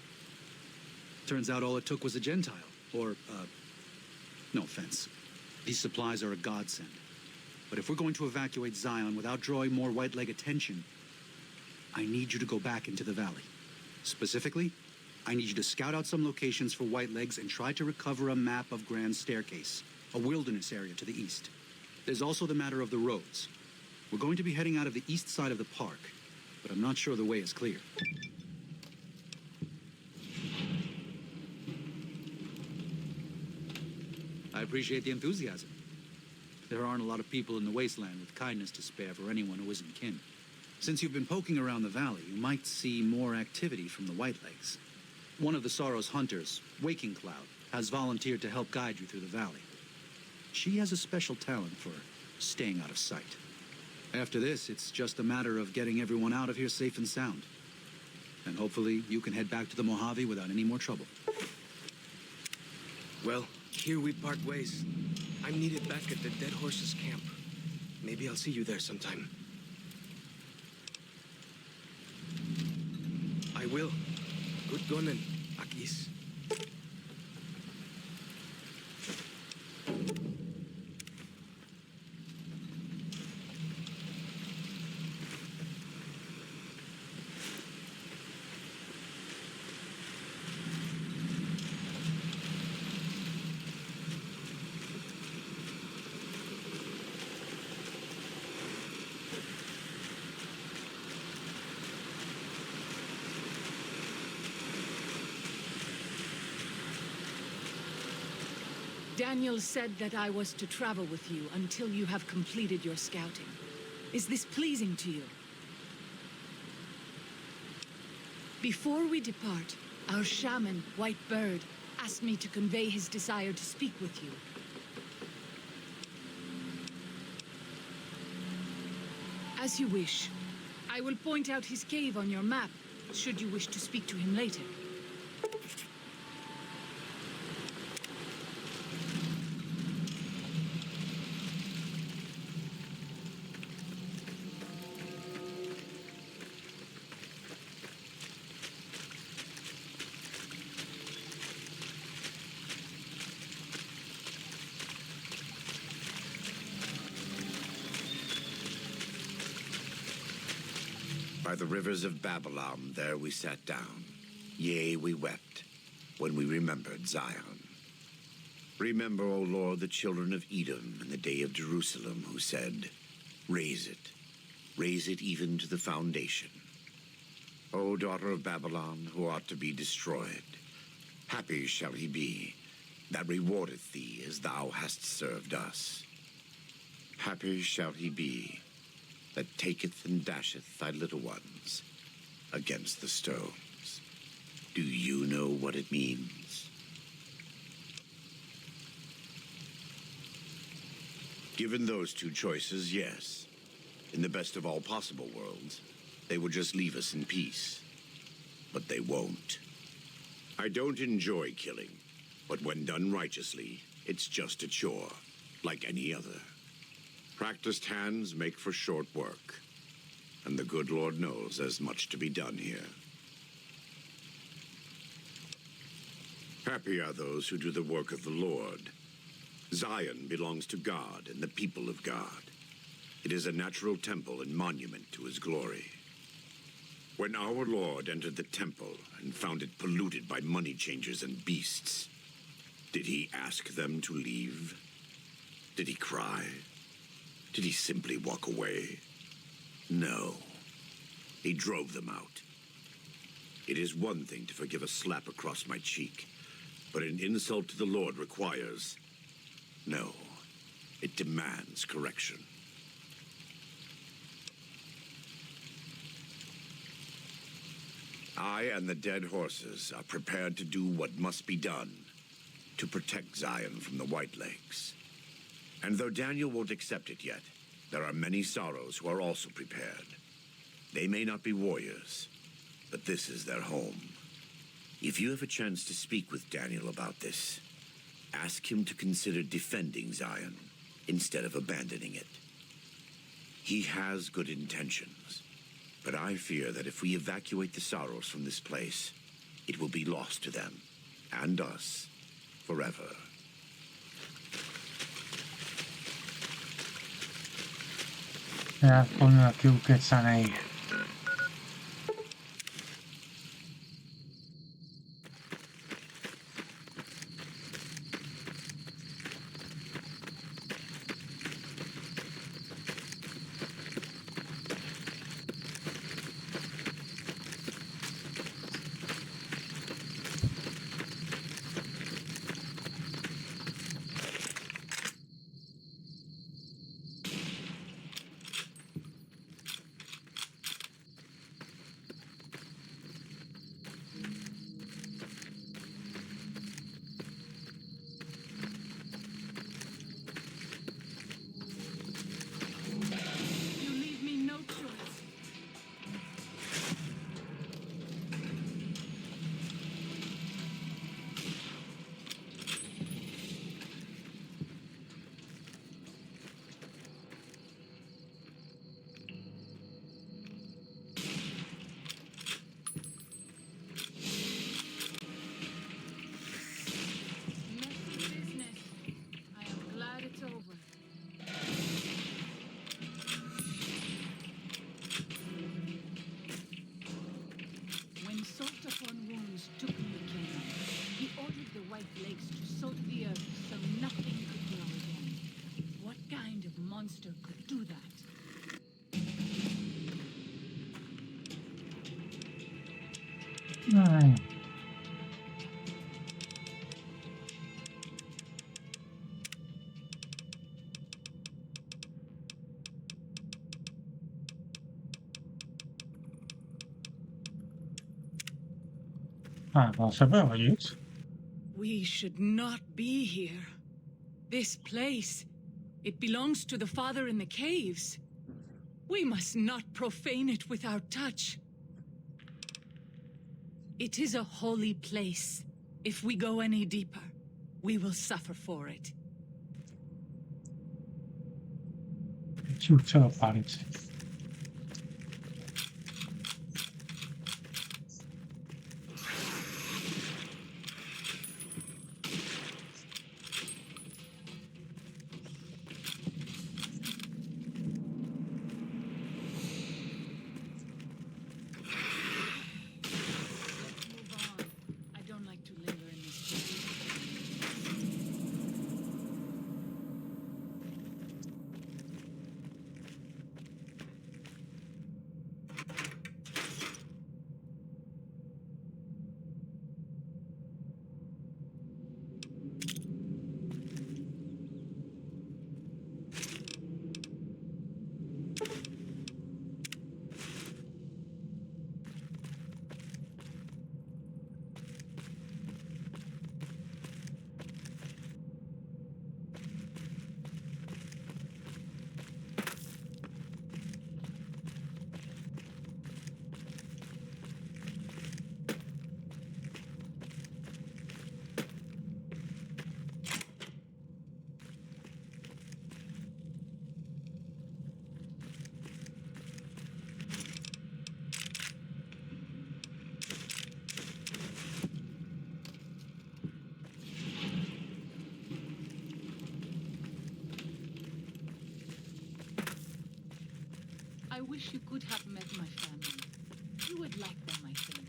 Turns out all it took was a Gentile, or, no offense. These supplies are a godsend. But if we're going to evacuate Zion without drawing more White-Leg attention, I need you to go back into the valley. Specifically, I need you to scout out some locations for White-Legs and try to recover a map of Grand Staircase, a wilderness area to the east. There's also the matter of the roads. We're going to be heading out of the east side of the park, but I'm not sure the way is clear. I appreciate the enthusiasm. There aren't a lot of people in the wasteland with kindness to spare for anyone who isn't kin. Since you've been poking around the valley, you might see more activity from the Whitelegs. One of the Sorrow's hunters, Waking Cloud, has volunteered to help guide you through the valley. She has a special talent for staying out of sight. After this, it's just a matter of getting everyone out of here safe and sound. And hopefully you can head back to the Mojave without any more trouble. Well, here we part ways. I'm needed back at the Dead Horses camp. Maybe I'll see you there sometime. I will. Good gunning, Akis. Daniel said that I was to travel with you until you have completed your scouting. Is this pleasing to you? Before we depart, our shaman, White Bird, asked me to convey his desire to speak with you. As you wish. I will point out his cave on your map, should you wish to speak to him later. By the rivers of Babylon, there we sat down. Yea, we wept, when we remembered Zion. Remember, O Lord, the children of Edom in the day of Jerusalem, who said, raise it even to the foundation. O daughter of Babylon, who ought to be destroyed, happy shall he be that rewardeth thee as thou hast served us. Happy shall he be that taketh and dasheth thy little ones against the stones. Do you know what it means? Given those two choices, yes. In the best of all possible worlds, they would just leave us in peace. But they won't. I don't enjoy killing, but when done righteously, it's just a chore, like any other. Practiced hands make for short work, and the good Lord knows there's much to be done here. Happy are those who do the work of the Lord. Zion belongs to God and the people of God. It is a natural temple and monument to his glory. When our Lord entered the temple and found it polluted by money changers and beasts, did he ask them to leave? Did he cry? Did he simply walk away? No. He drove them out. It is one thing to forgive a slap across my cheek, but an insult to the Lord requires... No. It demands correction. I and the dead horses are prepared to do what must be done to protect Zion from the Whitelegs. And though Daniel won't accept it yet, there are many sorrows who are also prepared. They may not be warriors, but this is their home. If you have a chance to speak with Daniel about this, ask him to consider defending Zion instead of abandoning it. He has good intentions, but I fear that if we evacuate the sorrows from this place, it will be lost to them and us forever. Con più che sanei. You leave me no choice. Messy business. I am glad it's over. When Salt Upon Wounds took in the kingdom, he ordered the White Lakes to salt the earth so nothing could grow again. What kind of monster could do that? Ai. Ah, non sapevo isso. We should not be here. This place, it belongs to the Father in the caves. We must not profane it with our touch. It is a holy place. If we go any deeper, we will suffer for it. Ciuccio palice. Move on. I don't like to linger in this place. I wish you could have met my family. You would like them, I think.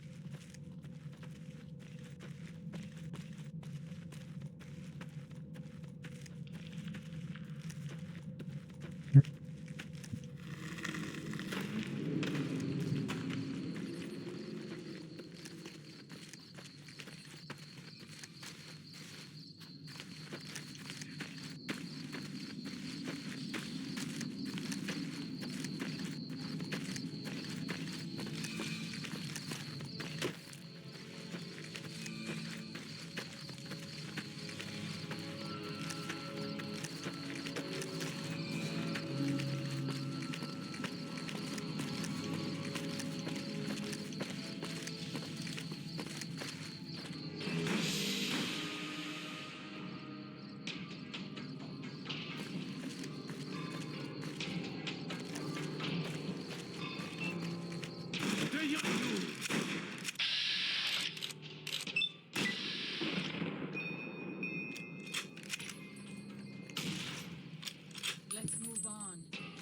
Let's move on.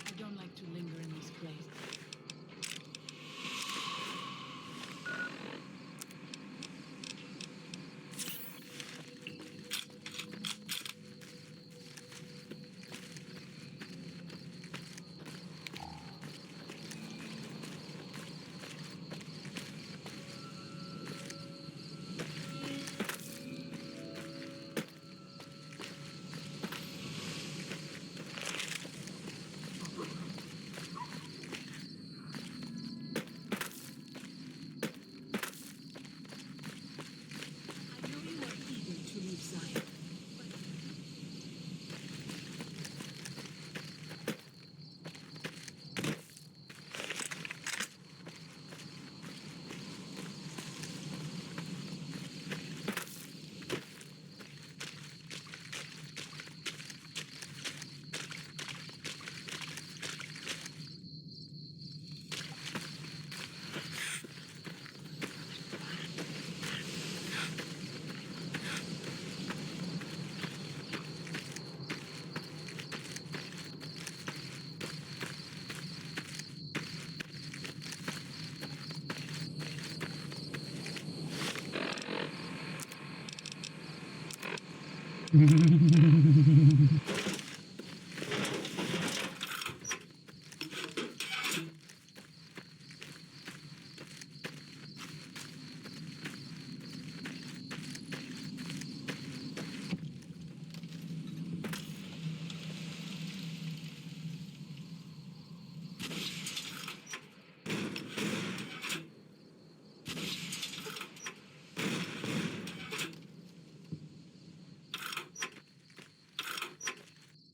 I don't like to linger in this place. I know you are eager to leave Zion.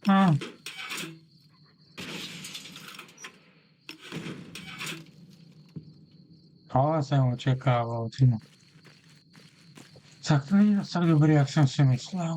Ah. Koła jsem očekával, ty. Tak dobrý, jak jsem si myslel.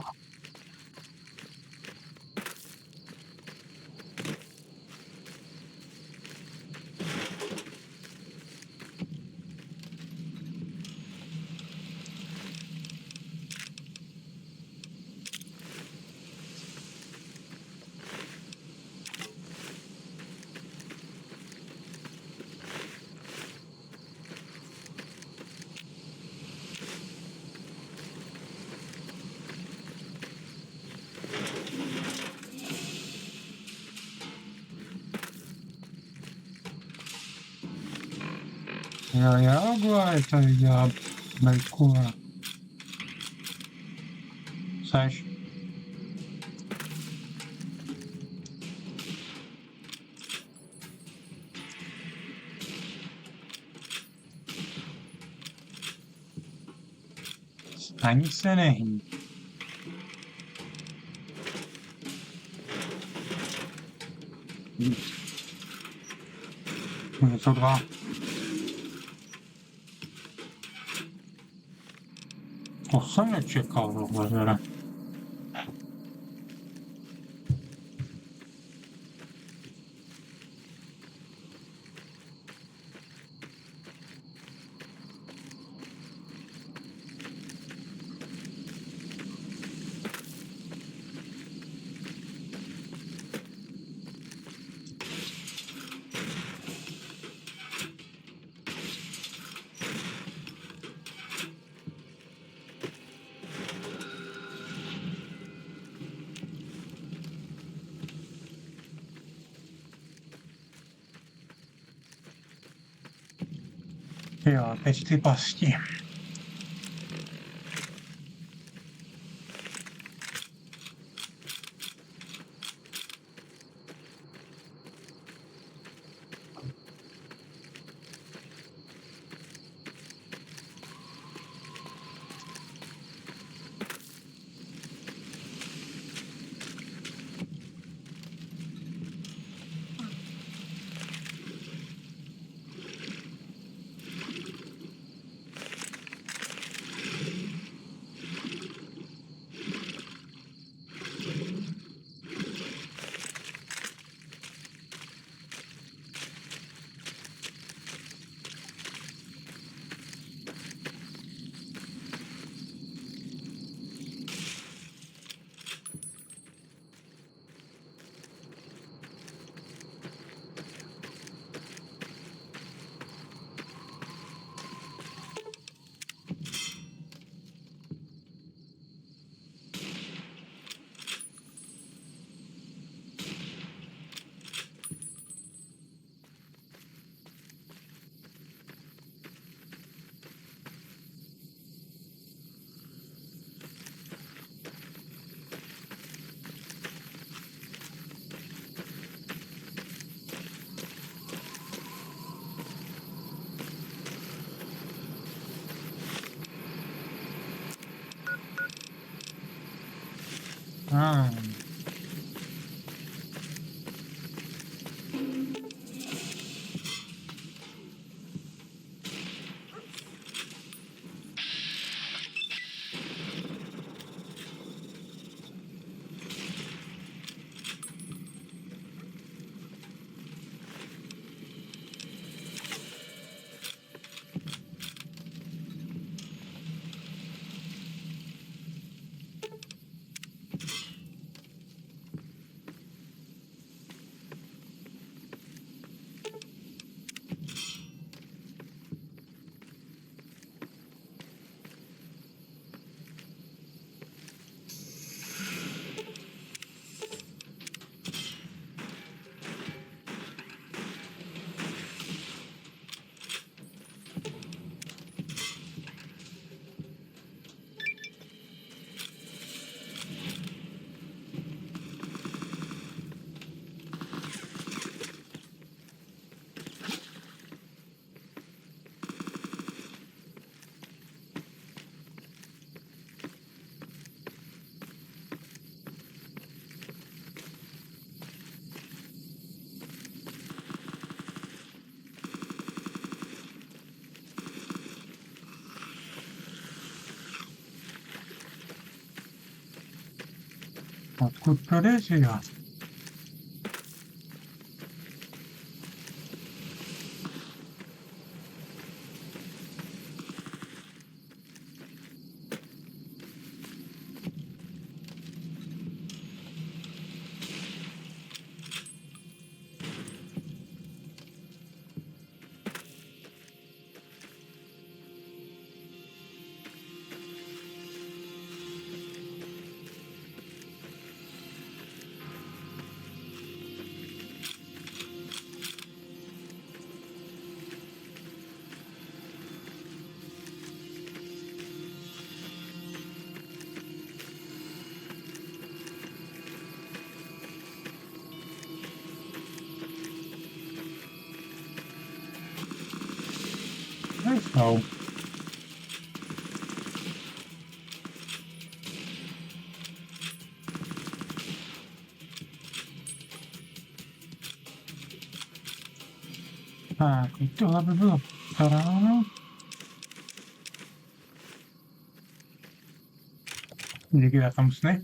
Já guarda tady dělá bejkula. Seš? Ani se nehýb. Jsou dva. To jsem nečekal, tohle teda. Jo, teď ty pasti. Odkud to jde, že jo? Nejsou. Tak, tohle by bylo paráda. Díky za tam sny.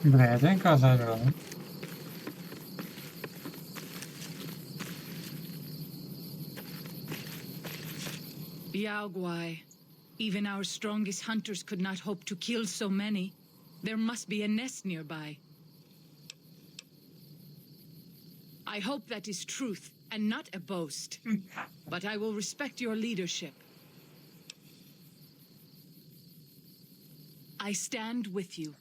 Dobré, ten kazadel. Yao Guai. Even our strongest hunters could not hope to kill so many. There must be a nest nearby. I hope that is truth, and not a boast. But I will respect your leadership. I stand with you.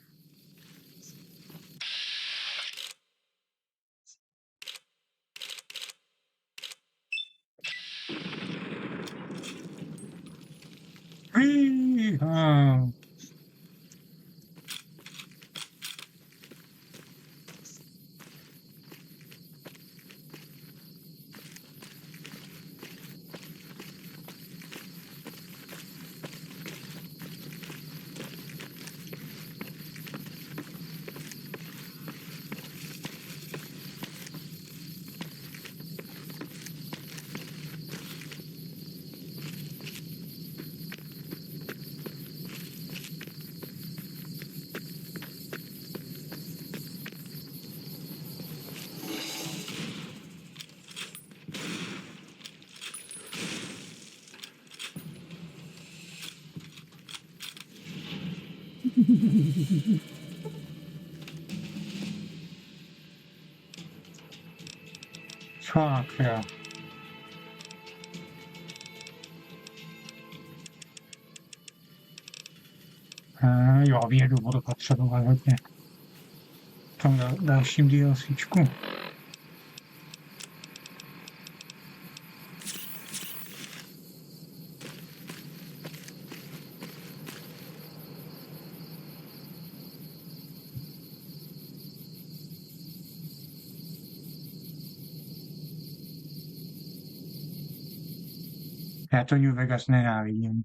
Hee-haw. Fuck yeah. Jo, vědu budu potřebovat hodně. V tom dalším DLCčku. Já to New Vegas nenávidím.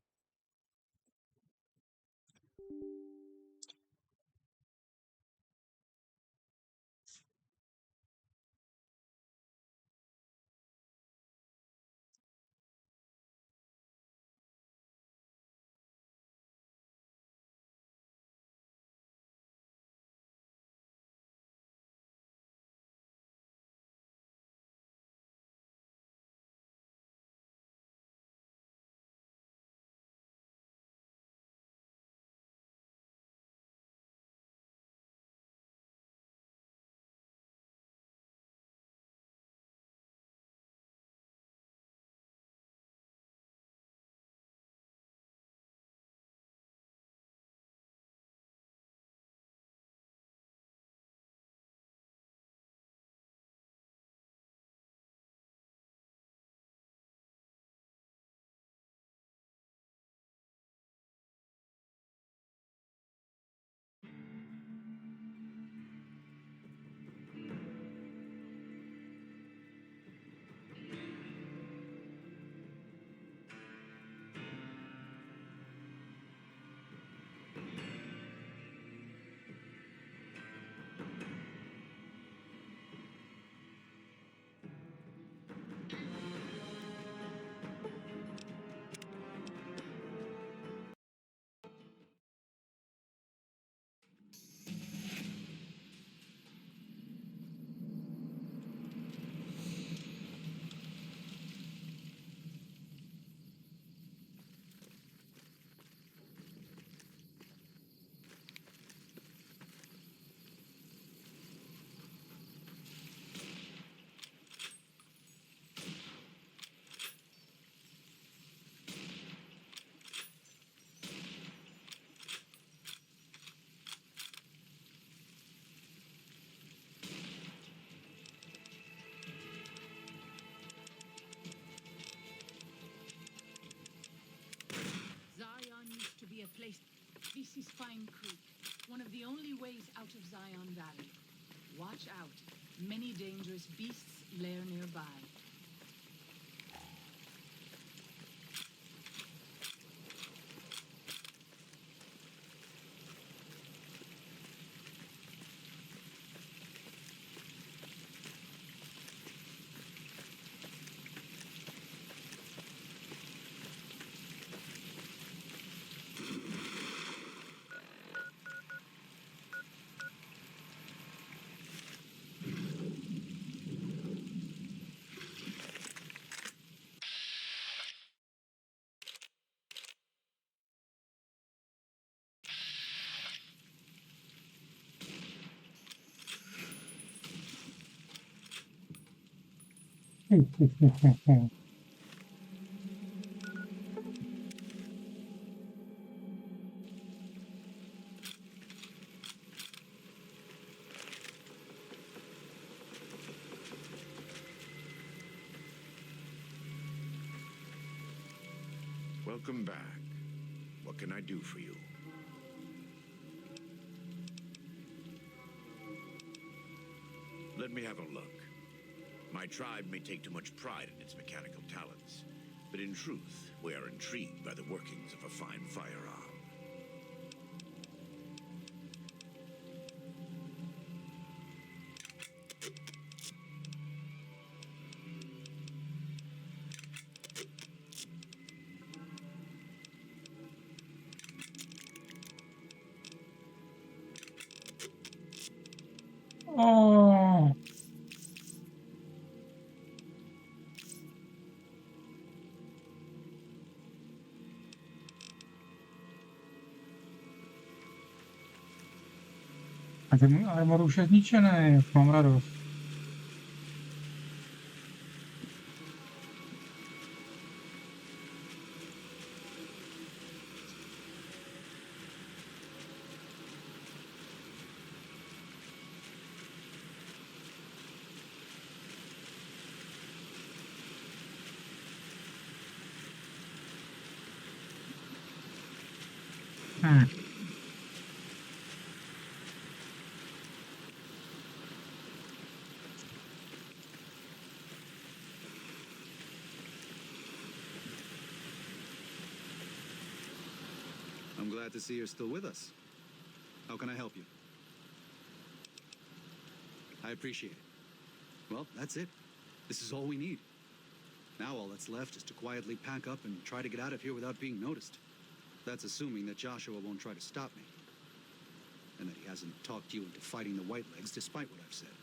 A place. This is Pine Creek, one of the only ways out of Zion Valley. Watch out. Many dangerous beasts lair nearby. Welcome back. What can I do for you? Let me have a look. My tribe may take too much pride in its mechanical talents, but in truth, we are intrigued by the workings of a fine firearm. Oh. A ty můj armor už je zničený, jak mám radost. I'm glad to see you're still with us. How can I help you? I appreciate it. Well, that's it. This is all we need. Now all that's left is to quietly pack up and try to get out of here without being noticed. That's assuming that Joshua won't try to stop me. And that he hasn't talked you into fighting the Whitelegs despite what I've said.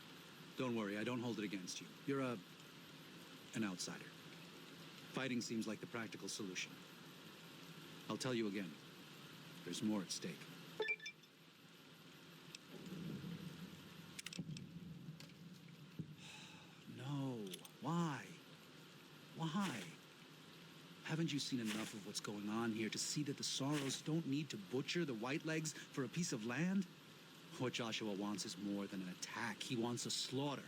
Don't worry, I don't hold it against you. You're an outsider. Fighting seems like the practical solution. I'll tell you again. There's more at stake. No. Why? Why? Haven't you seen enough of what's going on here to see that the Sorrows don't need to butcher the Whitelegs for a piece of land? What Joshua wants is more than an attack. He wants a slaughter.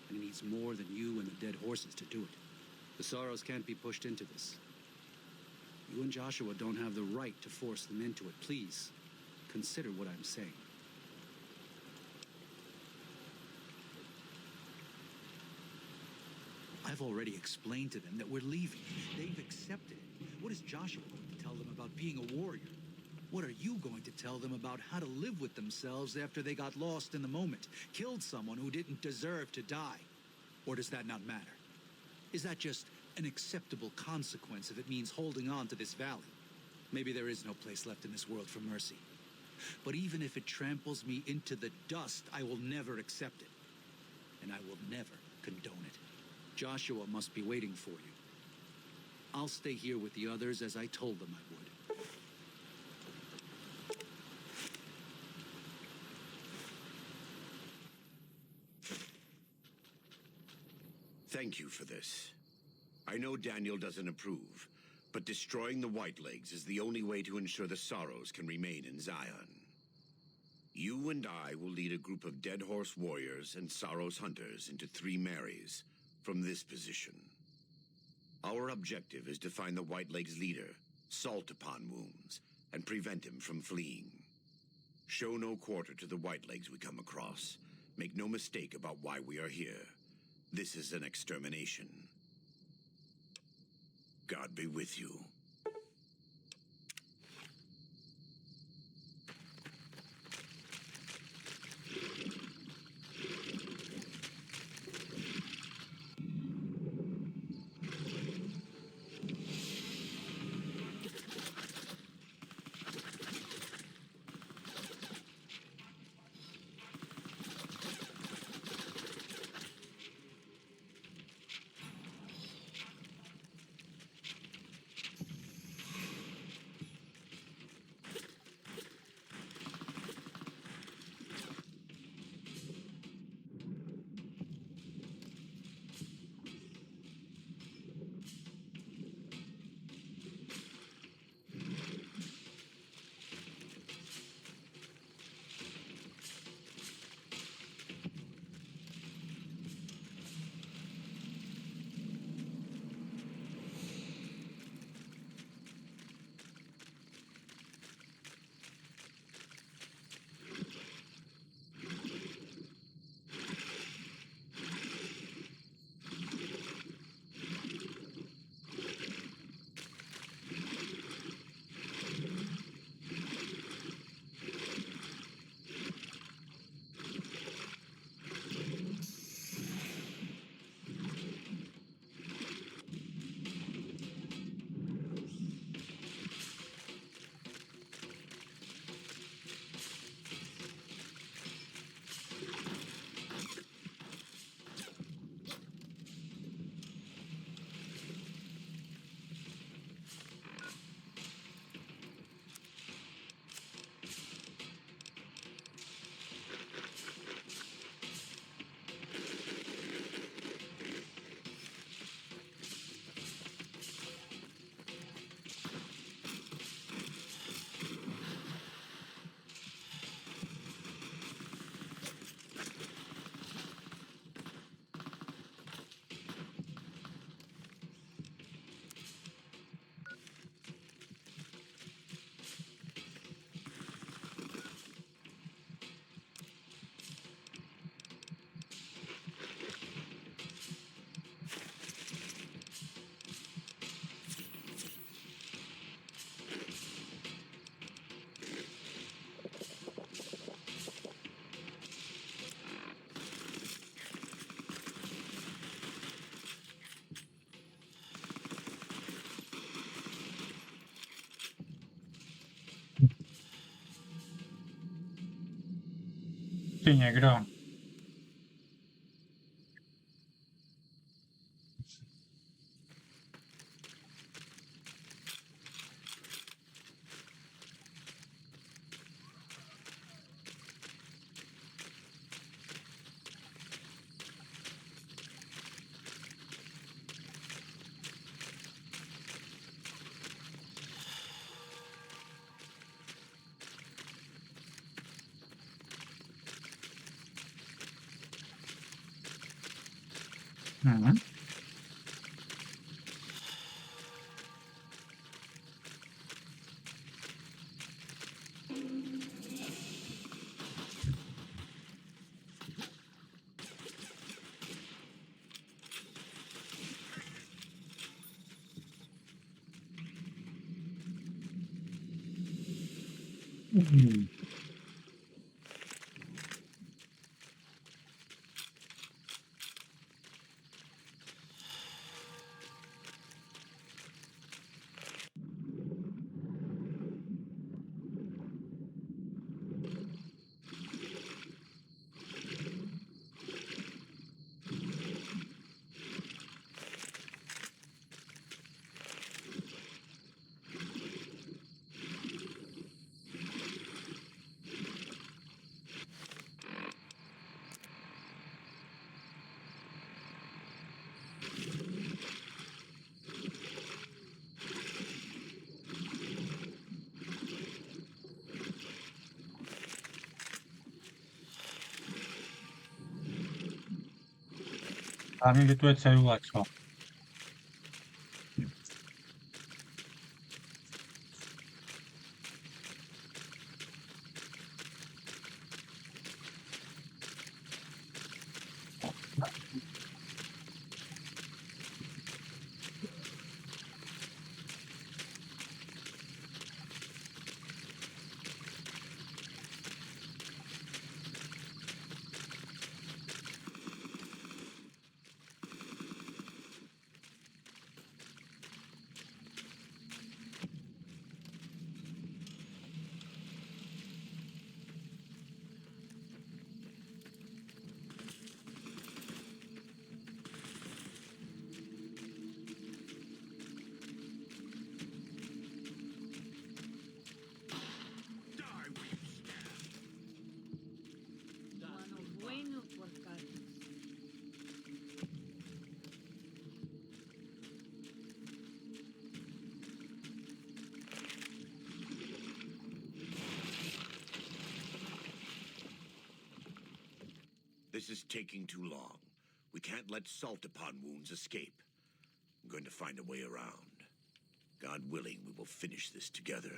And he needs more than you and the dead horses to do it. The Sorrows can't be pushed into this. You and Joshua don't have the right to force them into it. Please, consider what I'm saying. I've already explained to them that we're leaving. They've accepted it. What is Joshua going to tell them about being a warrior? What are you going to tell them about how to live with themselves after they got lost in the moment, killed someone who didn't deserve to die? Or does that not matter? Is that just an acceptable consequence if it means holding on to this valley? Maybe there is no place left in this world for mercy. But even if it tramples me into the dust, I will never accept it. And I will never condone it. Joshua must be waiting for you. I'll stay here with the others as I told them I would. Thank you for this. I know Daniel doesn't approve, but destroying the Whitelegs is the only way to ensure the Sorrows can remain in Zion. You and I will lead a group of Dead Horse warriors and Sorrows hunters into 3 Marys from this position. Our objective is to find the Whitelegs leader, Salt Upon Wounds, and prevent him from fleeing. Show no quarter to the Whitelegs we come across. Make no mistake about why we are here. This is an extermination. God be with you. Ty někdo. Mhm. Mhm. Hlavně, že tu je celula, co? Bueno, porcados. This is taking too long. We can't let salt upon wounds escape. I'm going to find a way around. God willing, we will finish this together.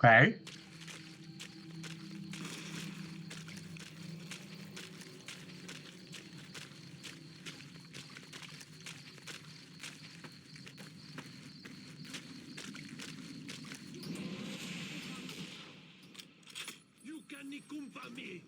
Okay. You can nikumpa me.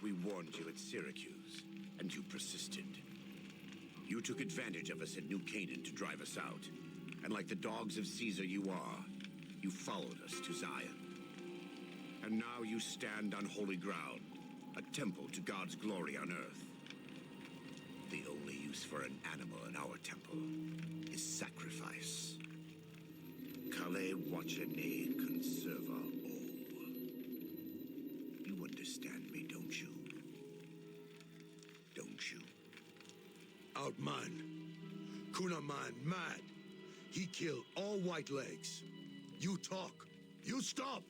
We warned you at Syracuse, and you persisted. You took advantage of us at New Canaan to drive us out. And like the dogs of Caesar you are, you followed us to Zion. And now you stand on holy ground, a temple to God's glory on earth. The only use for an animal in our temple is sacrifice. Kale wachene conserva o. You understand me, don't you? Don't you? Outman. Kunaman mad. He killed all white legs. You talk. You stop.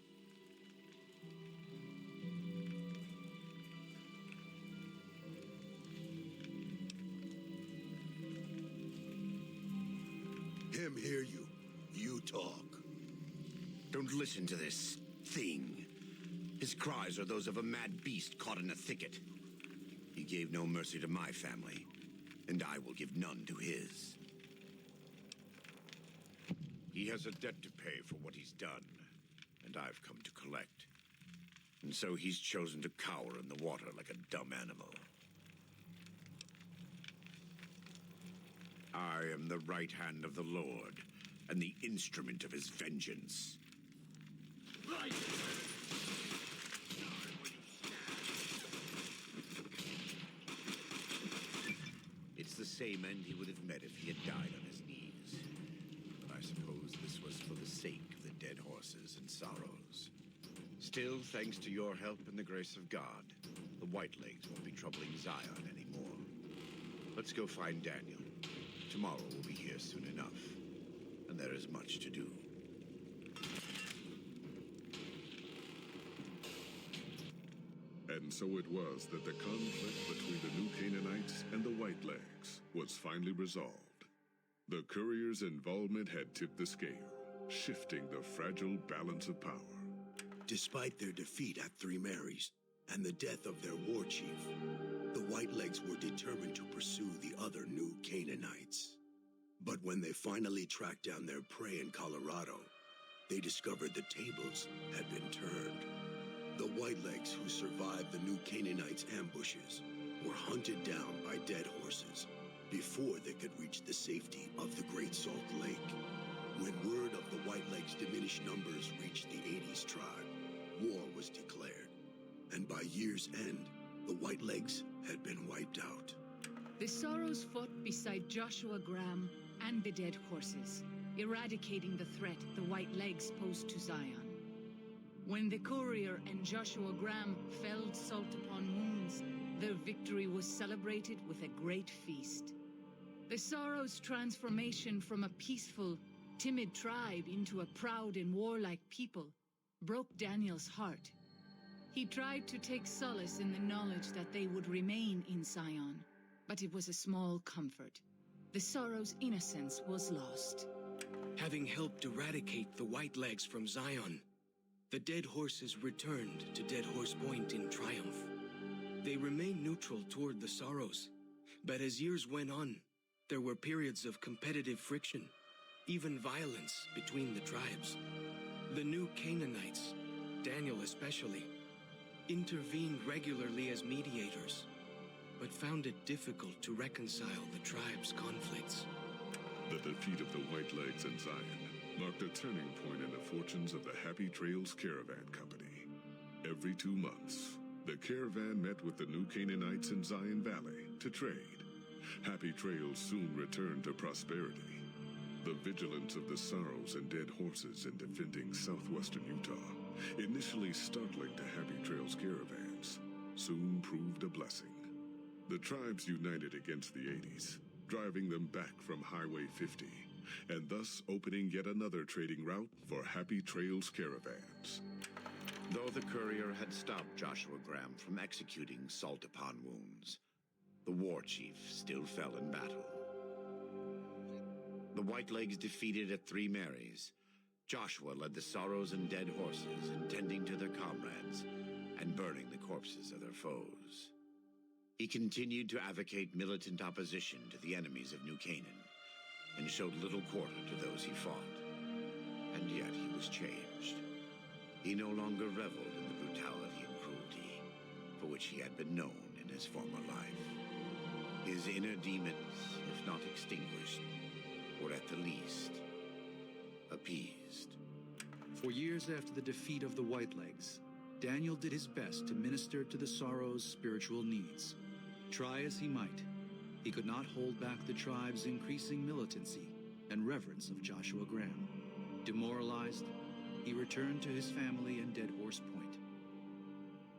Him hear you. You talk. Don't listen to this thing. His cries are those of a mad beast caught in a thicket. He gave no mercy to my family, and I will give none to his. He has a debt to pay for what he's done, and I've come to collect. And so he's chosen to cower in the water like a dumb animal. I am the right hand of the Lord, and the instrument of his vengeance. Right. It's the same end he would have met if he had died on his knees. But I suppose this was for the sake of the dead horses and sorrows. Still, thanks to your help and the grace of God, the Whitelegs won't be troubling Zion anymore. Let's go find Daniel. Tomorrow we'll be here soon enough, and there is much to do. And so it was that the conflict between the New Canaanites and the Whitelegs was finally resolved. The courier's involvement had tipped the scale, shifting the fragile balance of power. Despite their defeat at Three Marys and the death of their war chief, the Whitelegs were determined to pursue the other New Canaanites. But when they finally tracked down their prey in Colorado, they discovered the tables had been turned. The Whitelegs who survived the New Canaanites' ambushes were hunted down by dead horses before they could reach the safety of the Great Salt Lake. When word of the Whitelegs' diminished numbers reached the 80s tribe, war was declared. And by year's end, the Whitelegs had been wiped out. The Sorrows fought beside Joshua Graham and the dead horses, eradicating the threat the Whitelegs posed to Zion. When the courier and Joshua Graham felled Salt upon Wounds, their victory was celebrated with a great feast. The Sorrows' transformation from a peaceful, timid tribe into a proud and warlike people broke Daniel's heart. He tried to take solace in the knowledge that they would remain in Zion, but it was a small comfort. The Sorrows' innocence was lost. Having helped eradicate the Whitelegs from Zion, the dead horses returned to Dead Horse Point in triumph. They remained neutral toward the Sorrows, but as years went on, there were periods of competitive friction, even violence between the tribes. The New Canaanites, Daniel especially, intervened regularly as mediators. but found it difficult to reconcile the tribe's conflicts. The defeat of the Whitelegs and Zion marked a turning point in the fortunes of the Happy Trails Caravan Company. Every 2 months, the caravan met with the New Canaanites in Zion Valley to trade. Happy Trails soon returned to prosperity. The vigilance of the sorrows and dead horses in defending southwestern Utah, initially startling to Happy Trails caravans, soon proved a blessing. The tribes united against the 80s, driving them back from Highway 50, and thus opening yet another trading route for Happy Trails caravans. Though the courier had stopped Joshua Graham from executing salt-upon wounds, the war chief still fell in battle. The Whitelegs defeated at Three Marys, Joshua led the sorrows and dead horses in tending to their comrades and burning the corpses of their foes. He continued to advocate militant opposition to the enemies of New Canaan and showed little quarter to those he fought. And yet he was changed. He no longer reveled in the brutality and cruelty for which he had been known in his former life. His inner demons, if not extinguished, were at the least appeased. For years after the defeat of the Whitelegs, Daniel did his best to minister to the Sorrow's spiritual needs. Try as he might, he could not hold back the tribe's increasing militancy and reverence of Joshua Graham. Demoralized, he returned to his family and Dead Horse Point.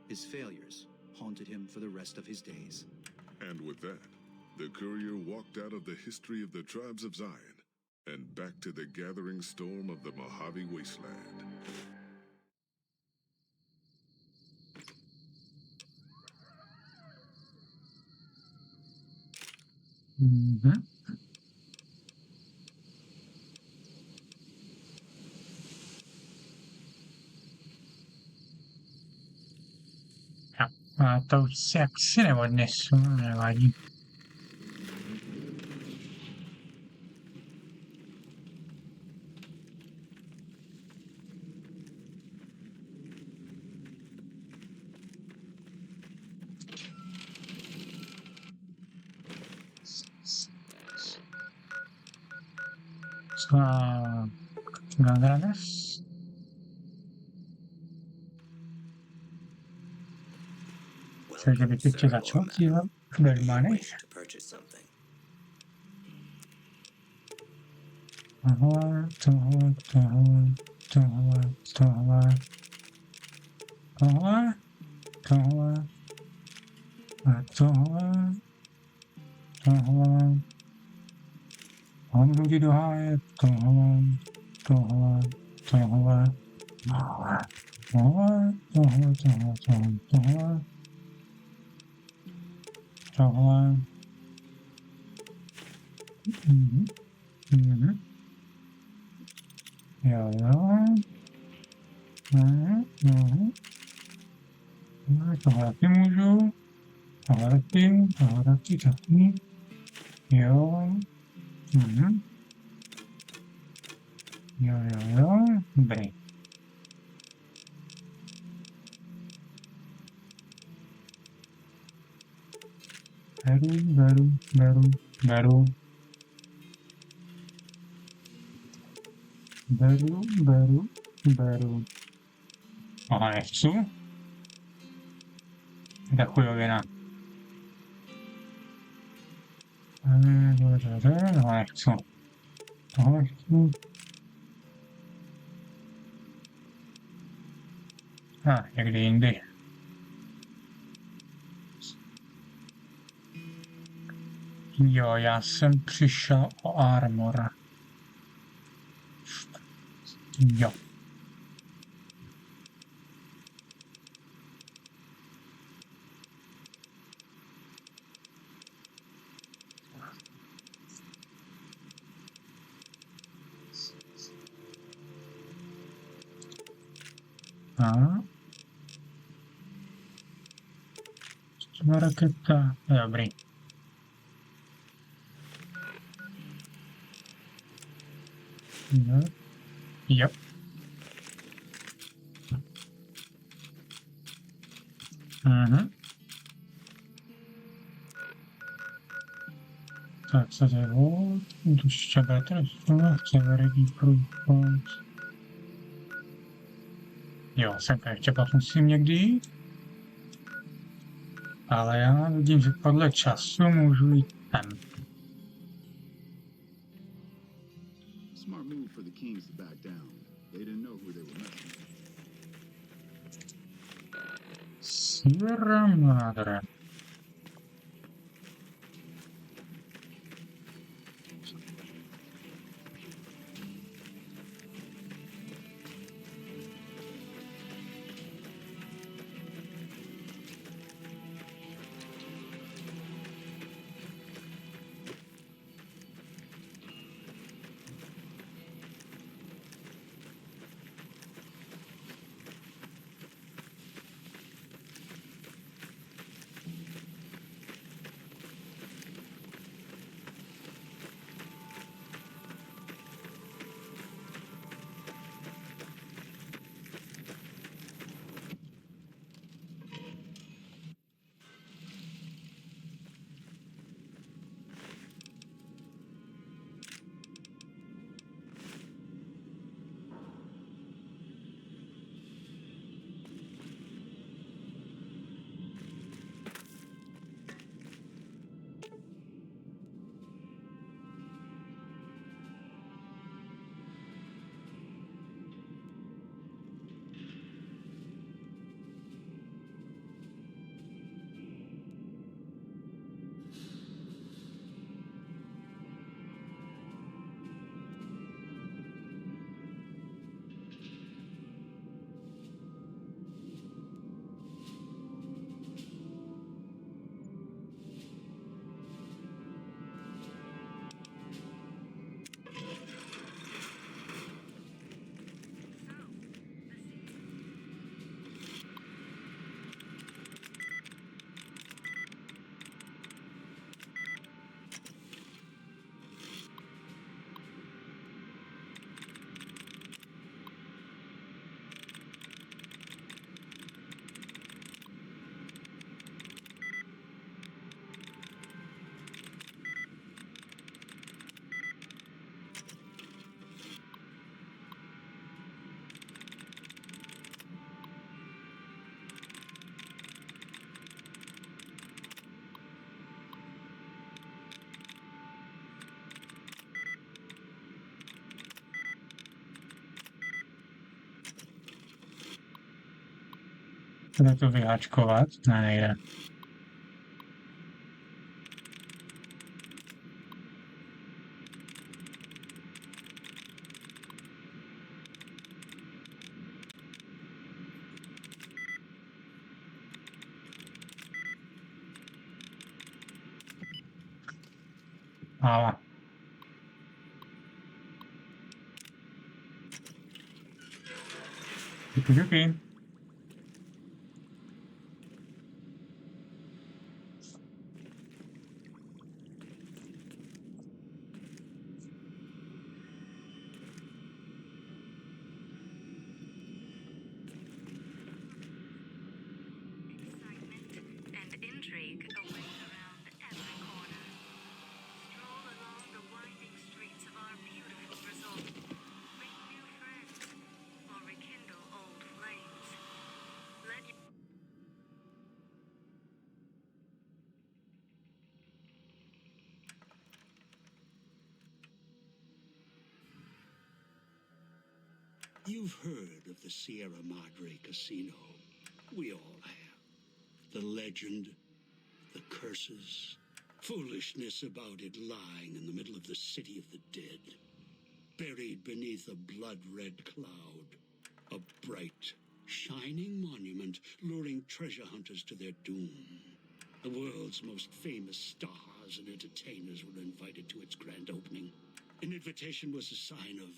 His failures haunted him for the rest of his days. And with that, the courier walked out of the history of the tribes of Zion and back to the gathering storm of the Mojave Wasteland. Mhm. Ma to už si jaksi neodnesu, nevadí. Ganas. Že by teď začal dívat Bermany. To purchase something. Tohle. A tohle. Mám lidi dohájet tohle. Jo. Tohle taky můžu. Tohle taky. Jo. Jo. Dobrý. Beru. Aha, nechci. Tak chujovina. Tohle nechci. Někdy jindy. Jo, já jsem přišel o armor. Jo. Raketa. Dobrý. Yep. Tak se dělo, tu šťabete, severní průchod. Jo, sem ještě pak musím někdy jít. Ale já vidím, že podle času můžu jít tam. Smart move for the Kings to back down. They didn't know who they were messing with. Sierra Madre. Jde to vyháčkovat? Ne, nejde. Ale. Díky. And intrigue awaits around every corner. Stroll along the winding streets of our beautiful resort. Make new friends or rekindle old flames. Let your You've heard of the Sierra Madre Casino. We all have. The legend, the curses, foolishness about it lying in the middle of the city of the dead. Buried beneath a blood-red cloud. A bright, shining monument luring treasure hunters to their doom. The world's most famous stars and entertainers were invited to its grand opening. An invitation was a sign of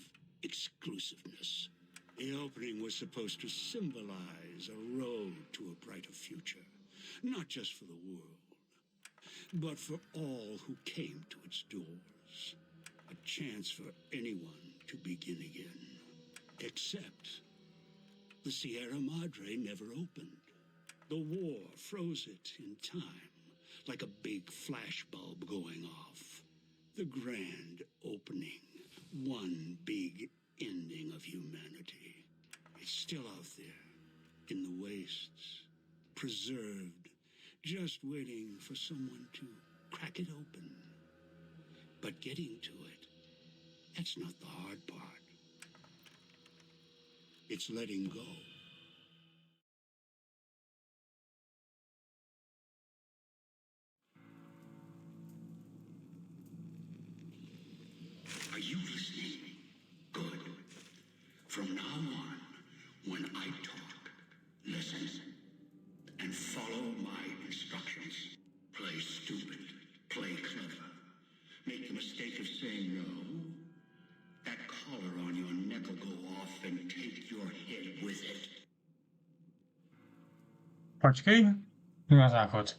exclusiveness. The opening was supposed to symbolize a road to a brighter future, not just for the world, but for all who came to its doors. A chance for anyone to begin again. Except the Sierra Madre never opened. The war froze it in time, like a big flashbulb going off. The grand opening. One big ending of humanity. It's still out there, in the wastes, preserved, just waiting for someone to crack it open. But getting to it, that's not the hard part. It's letting go. Are you listening? Good. From now on, when I talk, listen and follow my instructions. Play stupid, play clever. Make the mistake of saying no. That collar on your neck will go off and take your head with it. Počkej, jdu na záchod.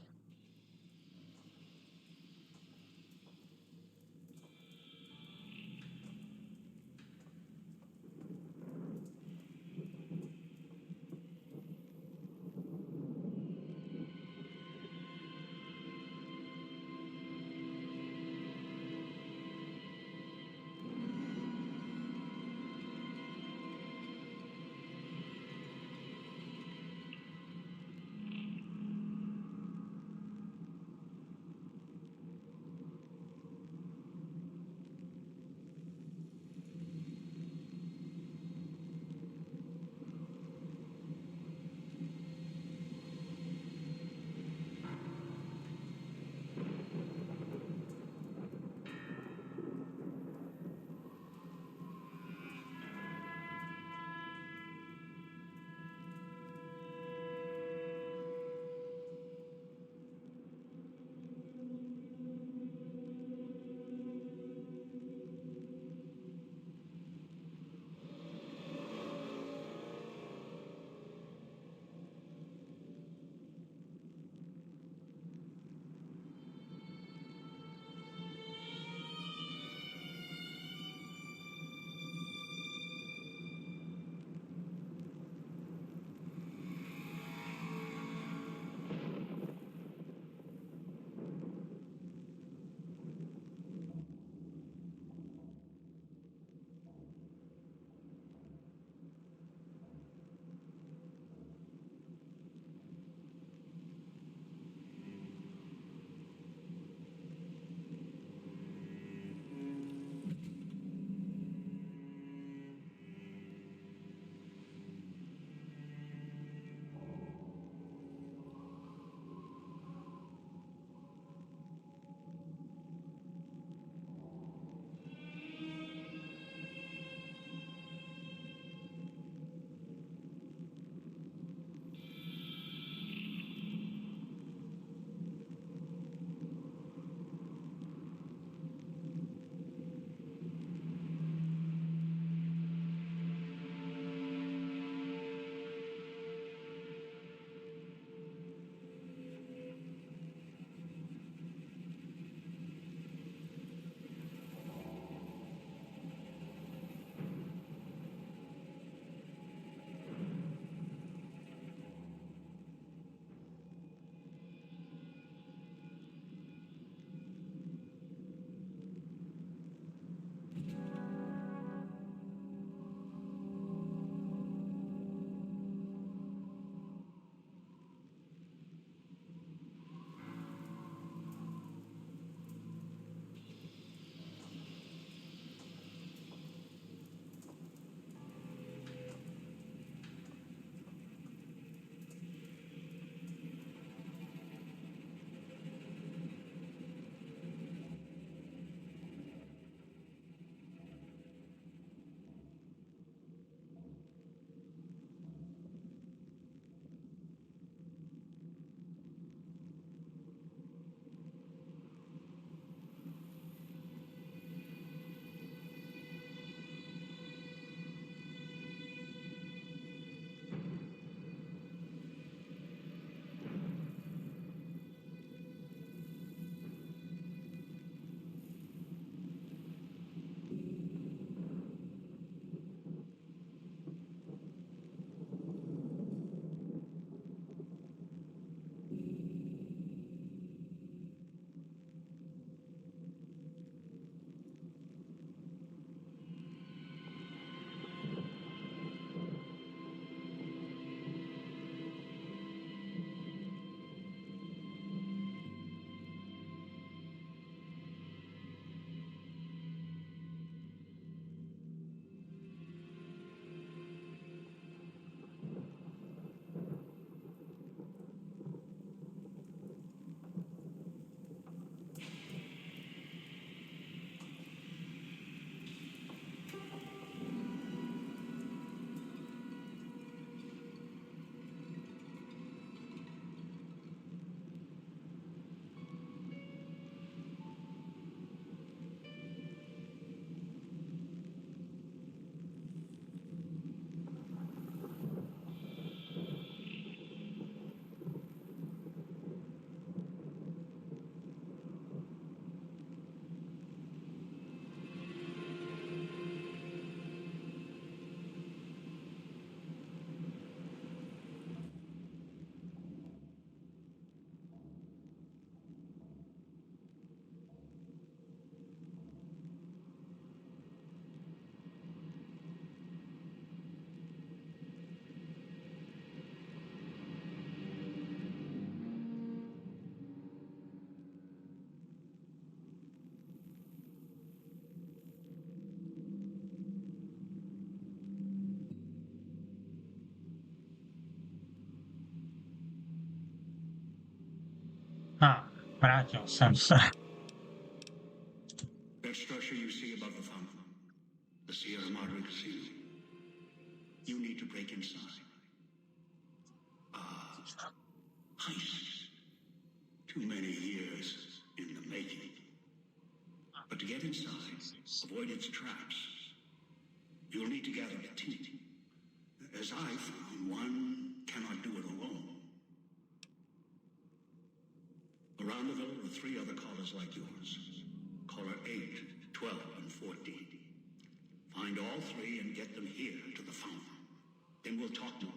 Vrátil jsem se. That structure you see above the fountain, the Sierra Madre Casino. You need to break inside. Heist. Too many years in the making. But to get inside, avoid its traps, you'll need to gather a team. As I found, one cannot do it alone. Around the villa are 3 other callers like yours. Caller 8, 12, and 14. Find all 3 and get them here to the fountain. Then we'll talk more.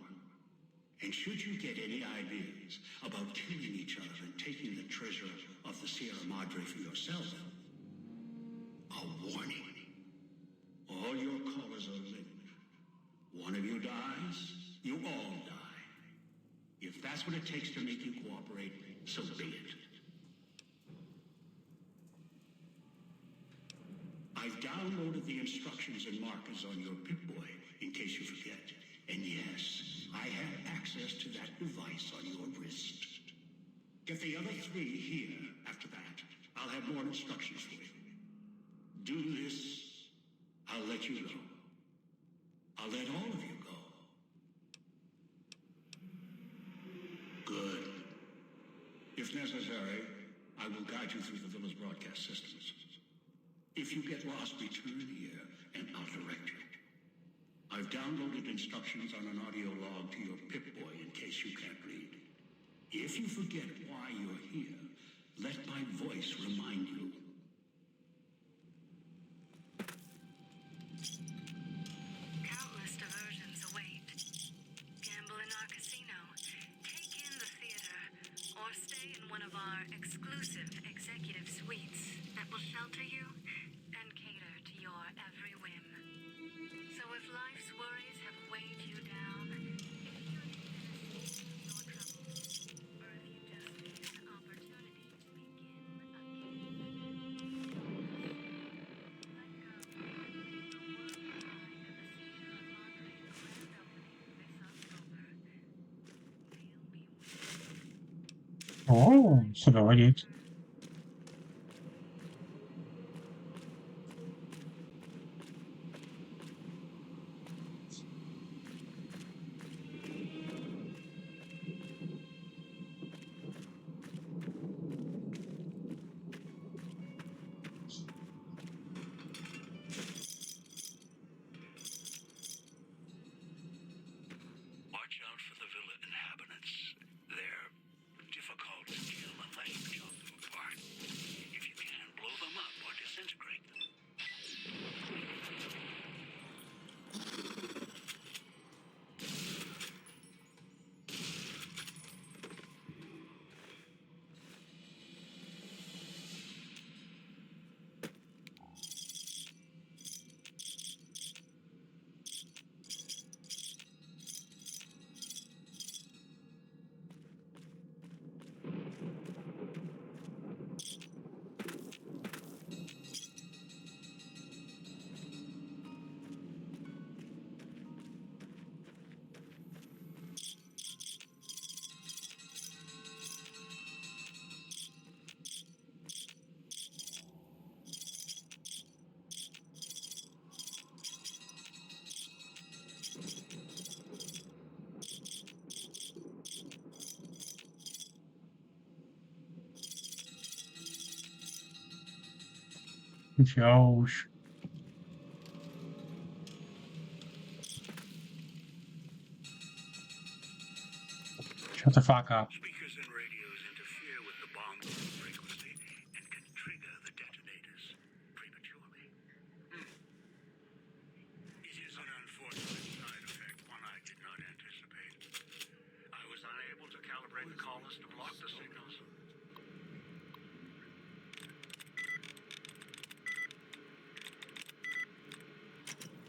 And should you get any ideas about killing each other and taking the treasure of the Sierra Madre for yourself, a warning. All your callers are linked. One of you dies, you all die. If that's what it takes to make you cooperate, so be it. I've downloaded the instructions and markers on your Pip-Boy in case you forget. And yes, I have access to that device on your wrist. Get the other 3 here. After that, I'll have more instructions for you. Do this, I'll let you go. I'll let all of you go. Good. If necessary, I will guide you through the villa's broadcast systems. If you get lost, return here, and I'll direct you. I've downloaded instructions on an audio log to your Pip-Boy in case you can't read. If you forget why you're here, let my voice remind you. Countless diversions await. Gamble in our casino, take in the theater, or stay in one of our exclusive executive suites that will shelter you and cater to your every whim. So if life's worries have weighed you down, if you need to escape your troubles, or if you just need an opportunity to begin again, let go. О, сюда водить. Watch out for the villa inhabitants. They're difficult to kill unless you chop them apart. If you can, blow them up or disintegrate them. Josh. Shut the fuck up. Speakers and radios interfere with the bomb frequency and can trigger the detonators prematurely. It is an unfortunate side effect, one I did not anticipate. I was unable to calibrate the callers to block the signals.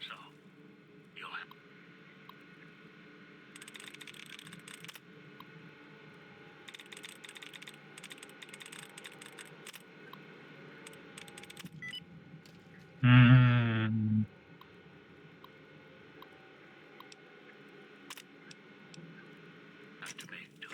So, you'll have... have to make do.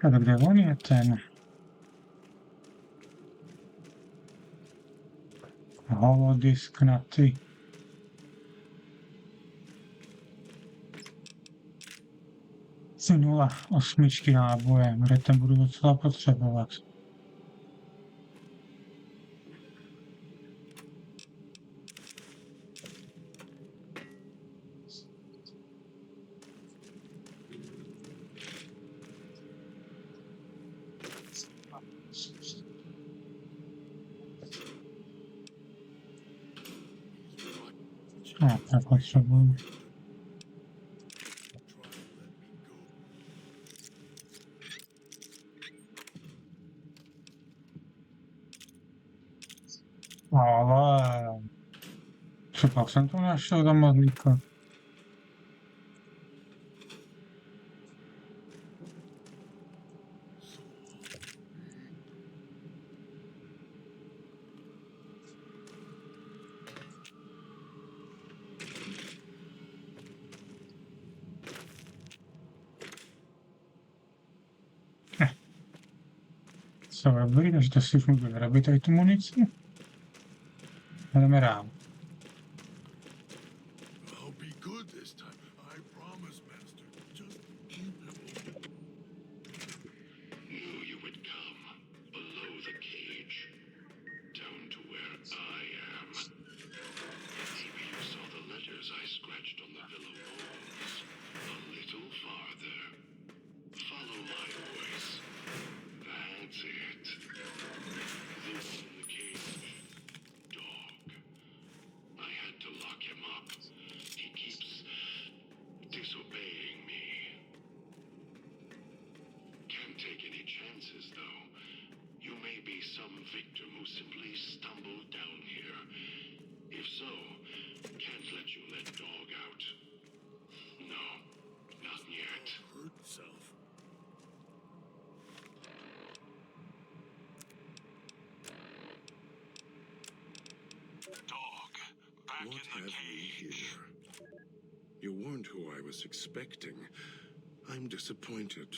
Tak kde on je ten holodisk na ty? Ty 0,8 náboje, kde ten budu docela potřebovat. No, tak potřebuji. Ale třeba jsem to našel do modlíka. Co dobrý, takže to si už můžu vyrobit tady tu munici. Jdeme dál. I'll be good this time. I promise, Master. Just keep him. Knew you would come. Below the cage. Down to where I am. Maybe you saw the letters I scratched on the villa walls. A little farther. Follow my voice. That's it. The one in the cage. Dog. I had to lock him up. He keeps disobeying me. Can't take any chances, though. You may be some victim who simply stumbled down here. If so, can't let you let Dog out. No, not yet. Hurt self. Dog, back What in the have we cage. here? You weren't who I was expecting. I'm disappointed.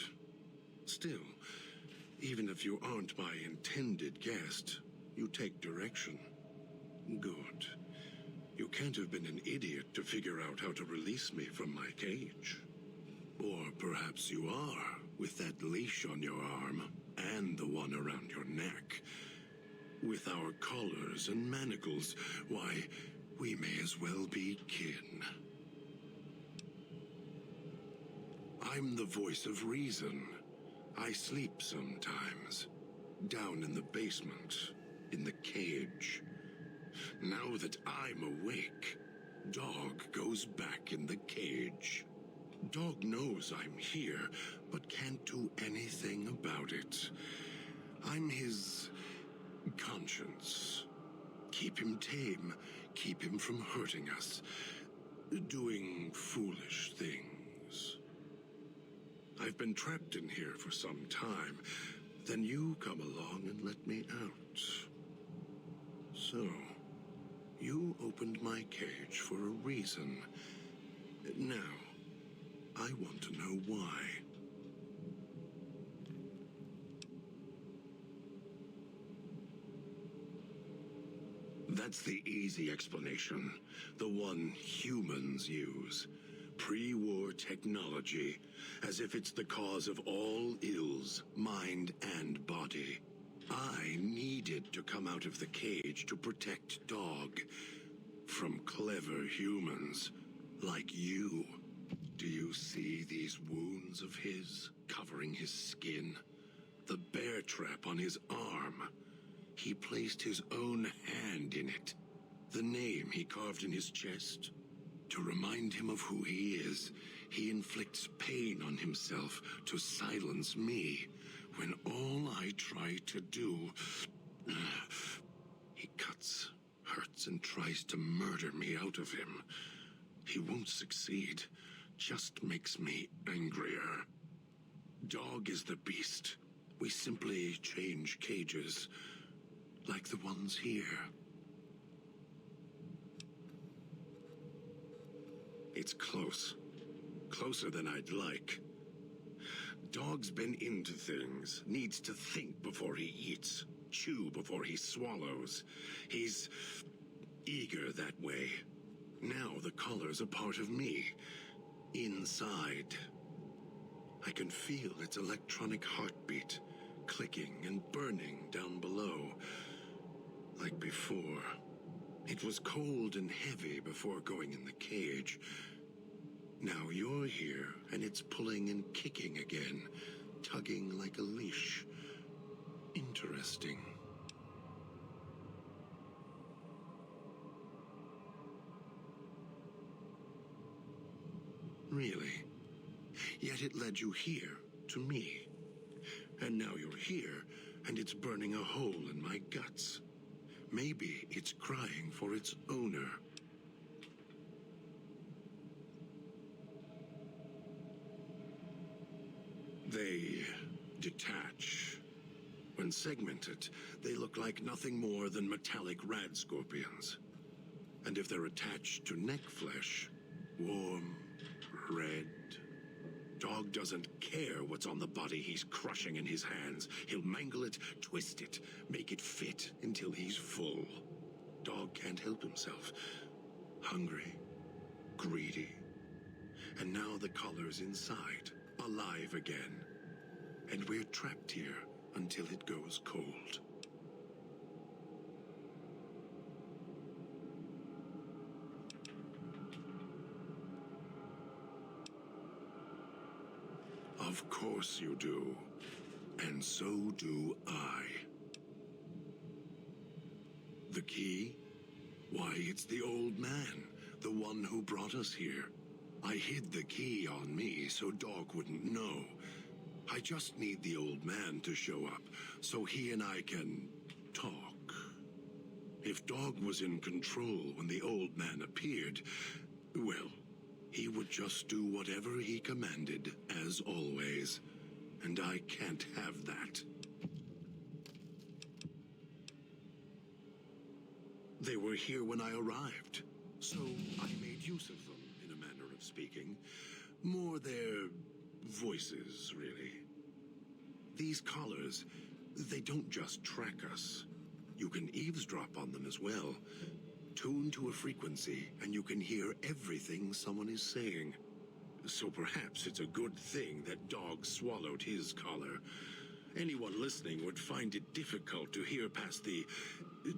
Still, even if you aren't my intended guest, you take direction. Good. You can't have been an idiot to figure out how to release me from my cage. Or perhaps you are, with that leash on your arm, and the one around your neck. With our collars and manacles, why, we may as well be kin. I'm the voice of reason. I sleep sometimes. Down in the basement, in the cage. Now that I'm awake, Dog goes back in the cage. Dog knows I'm here, but can't do anything about it. I'm his conscience. Keep him tame, keep him from hurting us, doing foolish things. I've been trapped in here for some time. Then you come along and let me out. So, you opened my cage for a reason. Now, I want to know why. That's the easy explanation. The one humans use. Pre-war technology. As if it's the cause of all ills, mind and body. I needed to come out of the cage to protect Dog. From clever humans. Like you. Do you see these wounds of his covering his skin? The bear trap on his arm. He placed his own hand in it. The name he carved in his chest. To remind him of who he is, he inflicts pain on himself to silence me, when all I try to do... He cuts, hurts, and tries to murder me out of him. He won't succeed, just makes me angrier. Dog is the beast. We simply change cages, like the ones here. It's close. Closer than I'd like. Dog's been into things, needs to think before he eats, chew before he swallows. He's eager that way. Now the collar's a part of me, inside. I can feel its electronic heartbeat, clicking and burning down below. Like before. It was cold and heavy before going in the cage. Now you're here, and it's pulling and kicking again, tugging like a leash. Interesting. Really? Yet it led you here, to me. And now you're here, and it's burning a hole in my guts. Maybe it's crying for its owner. They detach. When segmented, they look like nothing more than metallic rad scorpions. And if they're attached to neck flesh, warm, red. Dog doesn't care what's on the body he's crushing in his hands. He'll mangle it, twist it, make it fit until he's full. Dog can't help himself. Hungry, greedy. And now the collar's inside, alive again. And we're trapped here until it goes cold. Of course you do. And so do I. The key? Why, it's the old man, the one who brought us here. I hid the key on me so Dog wouldn't know. I just need the old man to show up so he and I can talk. If Dog was in control when the old man appeared, well, he would just do whatever he commanded, as always. And I can't have that. They were here when I arrived, so I made use of them, in a manner of speaking. More their voices, really. These collars, they don't just track us. You can eavesdrop on them as well. Tune to a frequency, and you can hear everything someone is saying. So perhaps it's a good thing that Dog swallowed his collar. Anyone listening would find it difficult to hear past the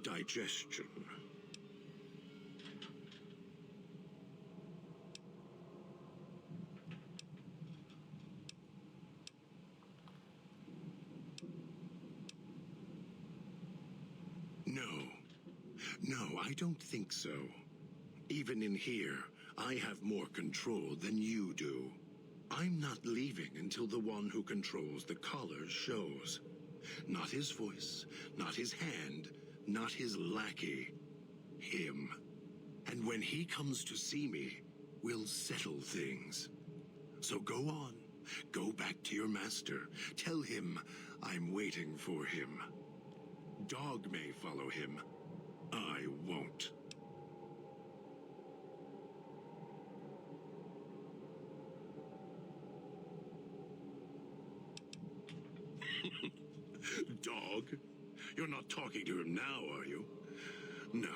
digestion. No, I don't think so. Even in here, I have more control than you do. I'm not leaving until the one who controls the collar shows. Not his voice, not his hand, not his lackey. Him. And when he comes to see me, we'll settle things. So go on. Go back to your master. Tell him I'm waiting for him. Dog may follow him. I won't. Dog? You're not talking to him now, are you? No.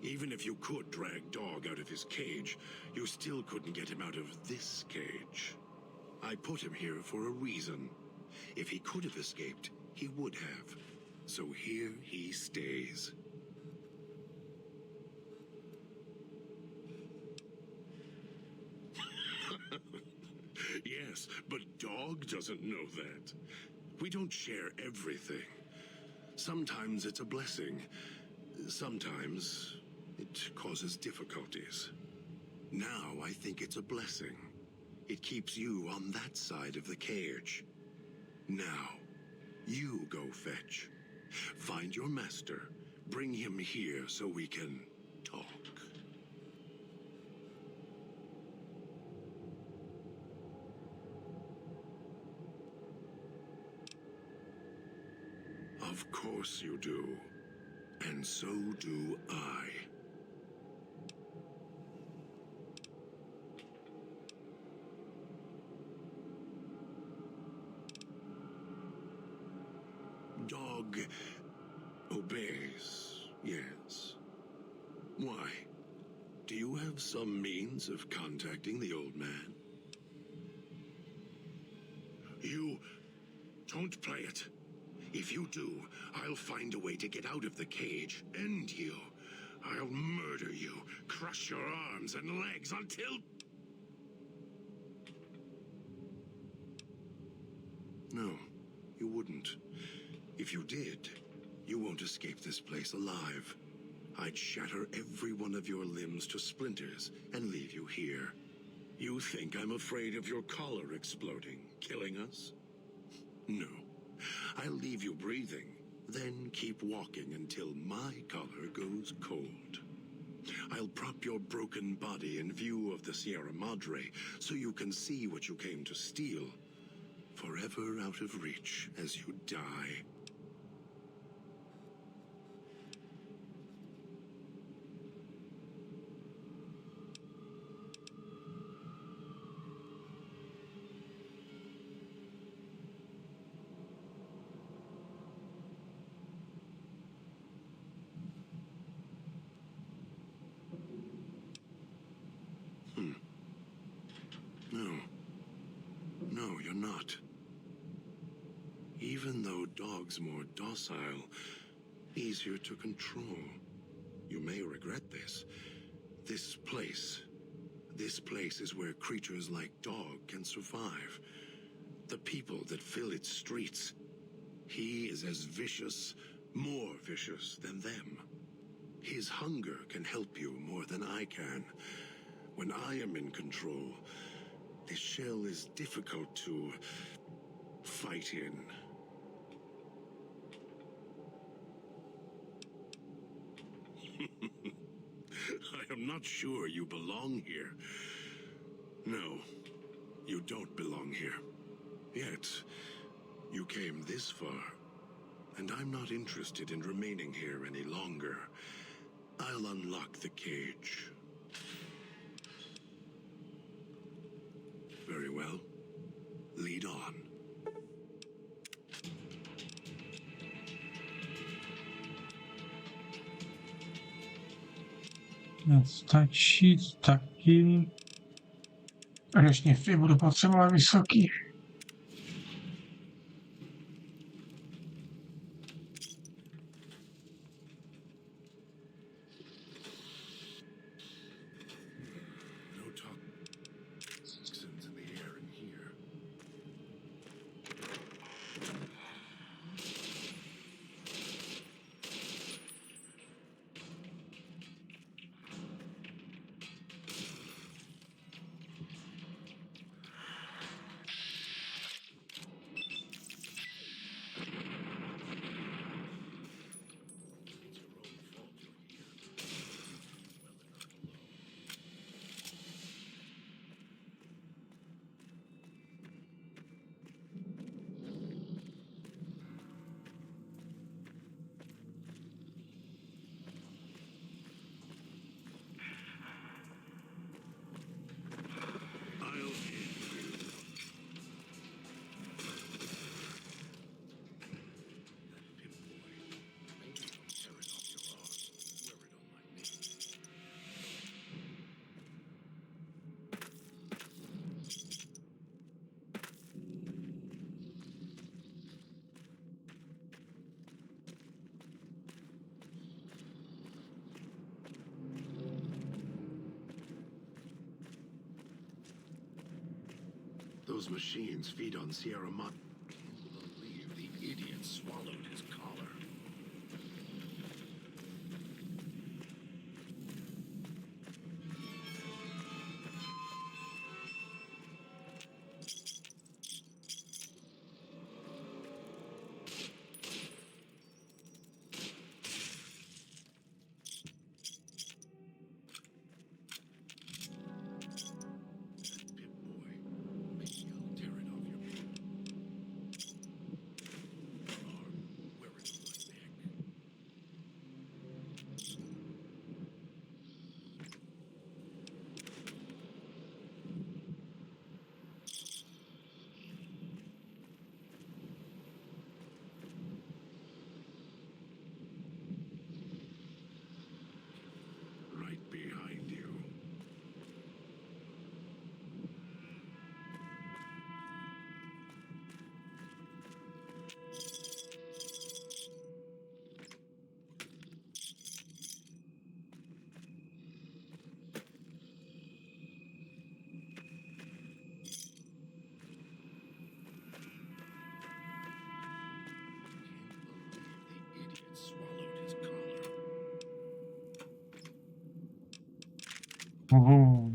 Even if you could drag Dog out of his cage, you still couldn't get him out of this cage. I put him here for a reason. If he could have escaped, he would have. So here he stays. Yes, but Dog doesn't know that. We don't share everything. Sometimes it's a blessing. Sometimes it causes difficulties. Now I think it's a blessing. It keeps you on that side of the cage. Now, you go fetch. Find your master. Bring him here so we can talk. Of course you do. And so do I. Dog obeys, yes. Why? Do you have some means of contacting the old man? You don't play it. If you do, I'll find a way to get out of the cage, end you. I'll murder you, crush your arms and legs until... No, you wouldn't. If you did, you won't escape this place alive. I'd shatter every one of your limbs to splinters and leave you here. You think I'm afraid of your collar exploding, killing us? No. I'll leave you breathing, then keep walking until my collar goes cold. I'll prop your broken body in view of the Sierra Madre so you can see what you came to steal, forever out of reach as you die. No, you're not. Even though dogs more docile, easier to control. You may regret this. This place is where creatures like dog can survive. The people that fill its streets. He is as vicious, more vicious than them. His hunger can help you more than I can. When I am in control, this shell is difficult to fight in. I am not sure you belong here. No, you don't belong here. Yet, you came this far, and I'm not interested in remaining here any longer. I'll unlock the cage. Very well. Lead on. Stačí taky. Konečně budu potřebovat vysoký. Those machines feed on Sierra Madre. Can't believe the idiot swallowed his collar. Where Ooh.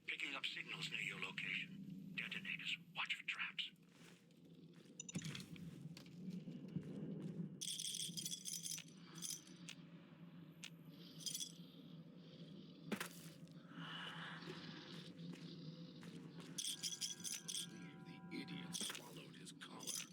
Picking up signals near your location. Detonators. Watch for traps. The idiot swallowed his collar.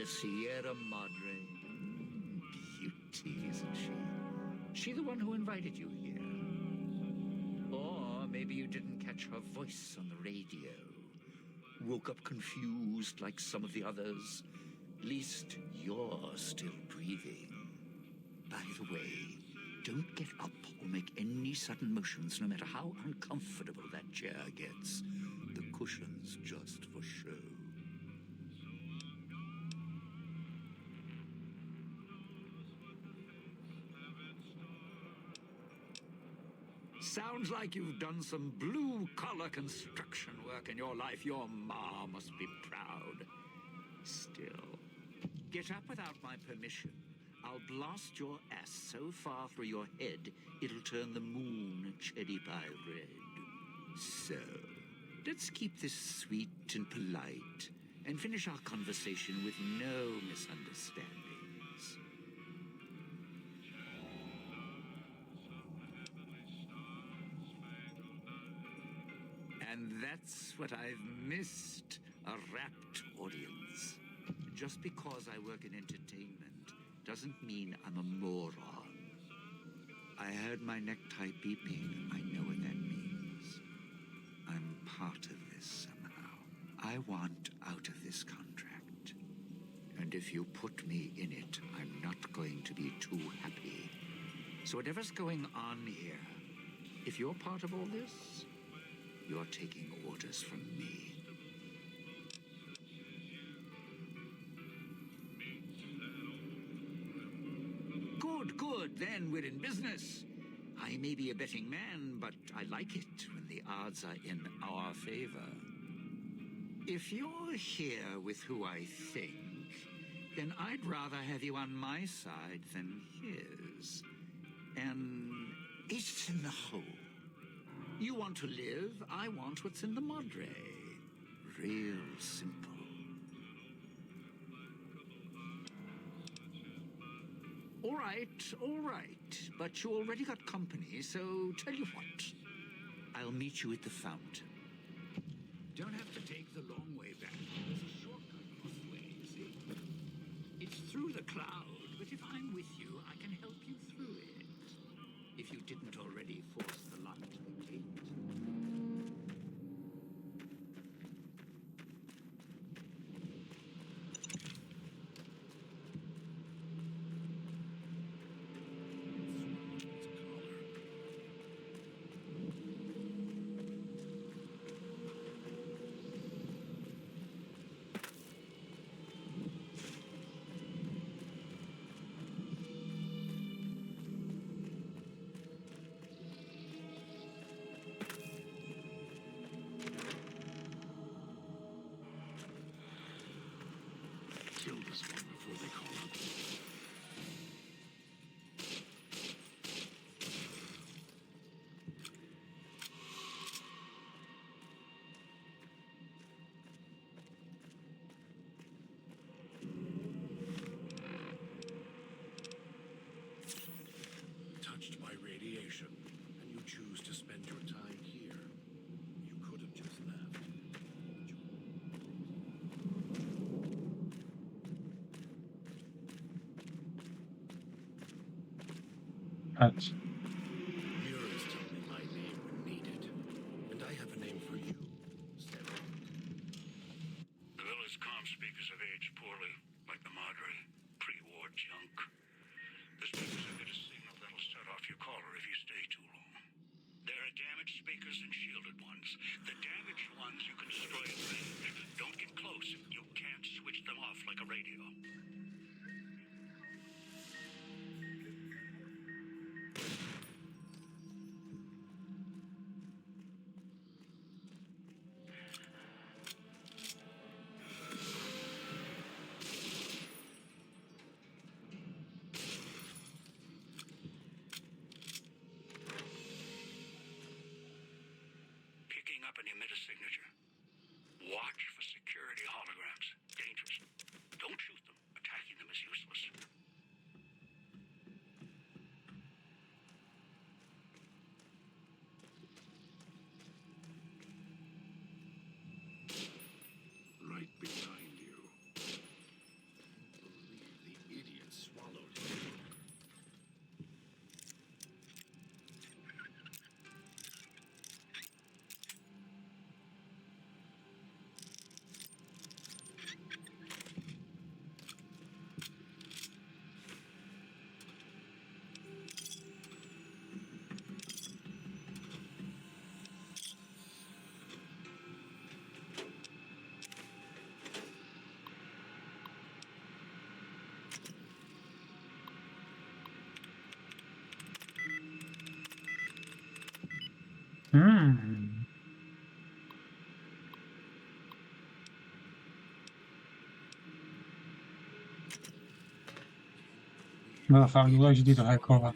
The Sierra Madre. Beauty, isn't she? She the one who invited you here? Or maybe you didn't catch her voice on the radio. Woke up confused like some of the others. At least you're still breathing. By the way, don't get up or make any sudden motions, no matter how uncomfortable that chair gets. The cushion's just for show. Sounds like you've done some blue-collar construction work in your life. Your ma must be proud. Still, get up without my permission. I'll blast your ass so far through your head, it'll turn the moon cherry pie red. So, let's keep this sweet and polite, and finish our conversation with no misunderstandings. And that's what I've missed, a rapt audience. Just because I work in entertainment doesn't mean I'm a moron. I heard my necktie beeping. I know what that means. I'm part of this somehow. I want out of this contract. And if you put me in it, I'm not going to be too happy. So whatever's going on here, if you're part of all this, you're taking orders from me. Good, then we're in business. I may be a betting man, but I like it when the odds are in our favor. If you're here with who I think, then I'd rather have you on my side than his. And it's in the hole. You want to live, I want what's in the Madre. Real simple. All right, but you already got company, so tell you what. I'll meet you at the fountain. Don't have to take the long way back. There's a shortcut this way, you see. It's through the cloud, but if I'm with you, I can help you through it. If you didn't already force the lock to the gate. Kill this one before they call up. Touched by radiation, and you choose to spend your time here. You could have just left. That's Mirrors tell me my name when needed, and I have a name for you, Sarah. The village comm speakers have aged poorly, like the Madre. Pre-war junk. The speakers emit a signal that'll set off your caller if you stay too long. There are damaged speakers and shielded ones. The damaged ones you can destroy at range. Don't get close. You can't switch them off like a radio. Picking up an emitter signature. Watch for security holograms. Dangerous. Don't shoot them. Attacking them is useless. Right behind you. Bylo fakt důležité to hackovat.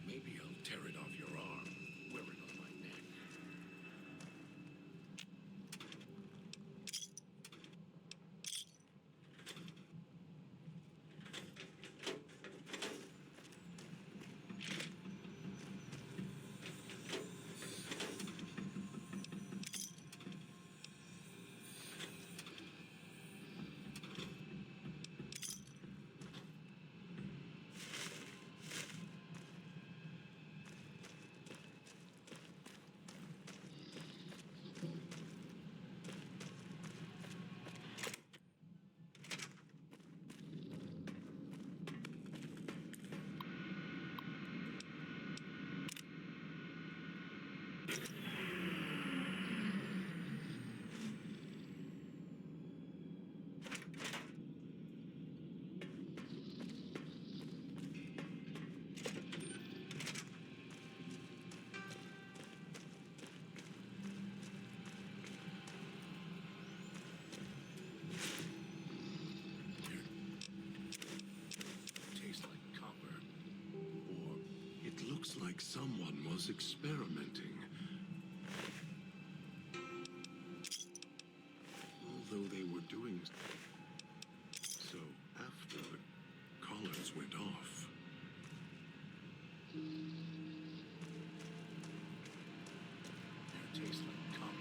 Maybe I'll tear it off your arm, wear it on my neck. Tastes like copper. Or it looks like someone was experimenting. Although they were doing so after the collars went off. It tastes like copper.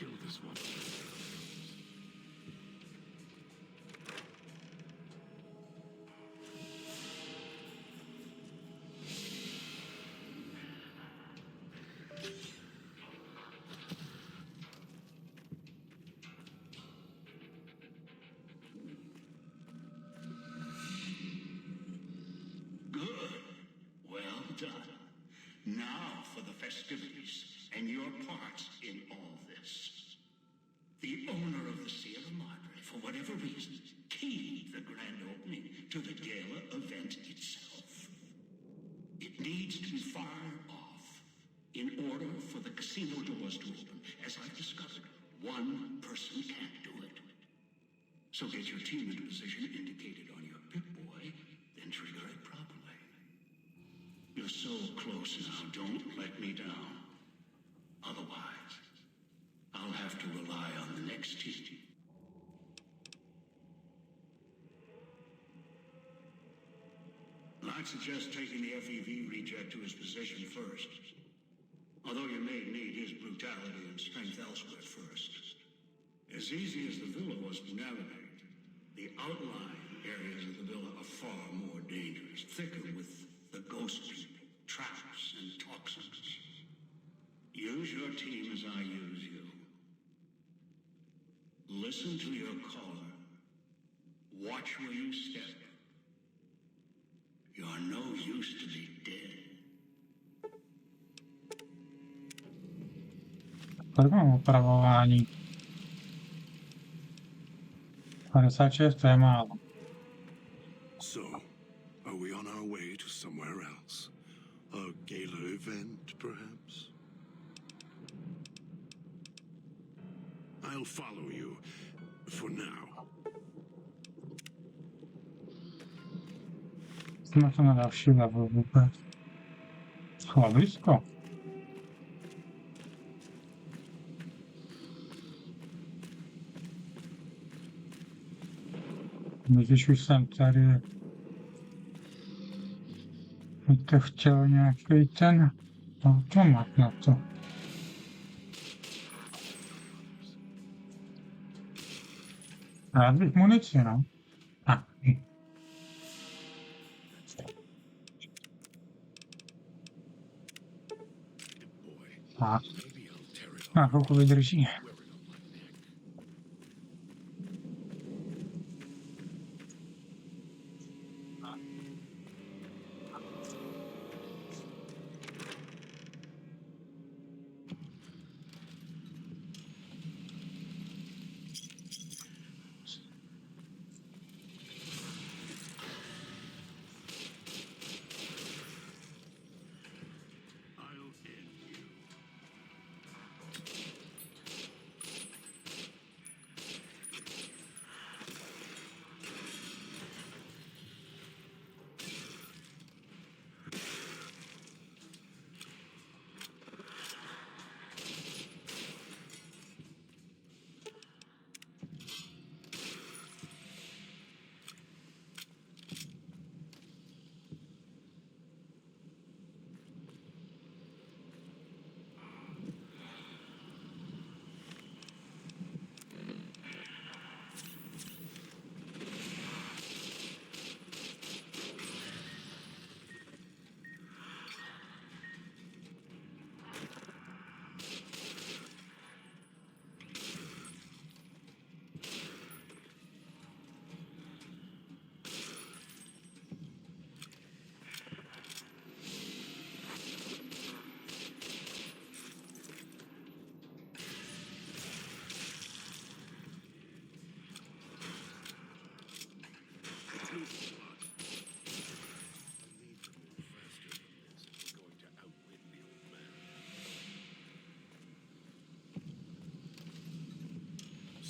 kill this one. Good. Well done. Now for the festivities and your part in all this. The owner of the Sierra Madre, for whatever reason, keyed the grand opening to the gala event itself. It needs to be fired off in order for the casino doors to open. As I've discovered, one person can't do it. So get your team into position indicated on your Pip-Boy, then trigger it properly. You're so close now, don't let me down. Otherwise, I'll have to rely on the next team. I'd suggest taking the FEV reject to his position first. Although you may need his brutality and strength elsewhere first. As easy as the villa was to navigate, the outlying areas of the villa are far more dangerous, thicker with the ghost people, traps, and toxins. Use your team as I use you. Listen to your caller. Watch where you step. You're no use to be dead. První upravování. 56 to je málo. So, are we on our way to somewhere else? A gala event, perhaps? I'll follow you, for now. Jsme to na další level vůbec. Schola blízko. Když už jsem tady, to chtěl nějaký ten automat na to. Rád bych munici, no. Tak. Na chvilku vydrží.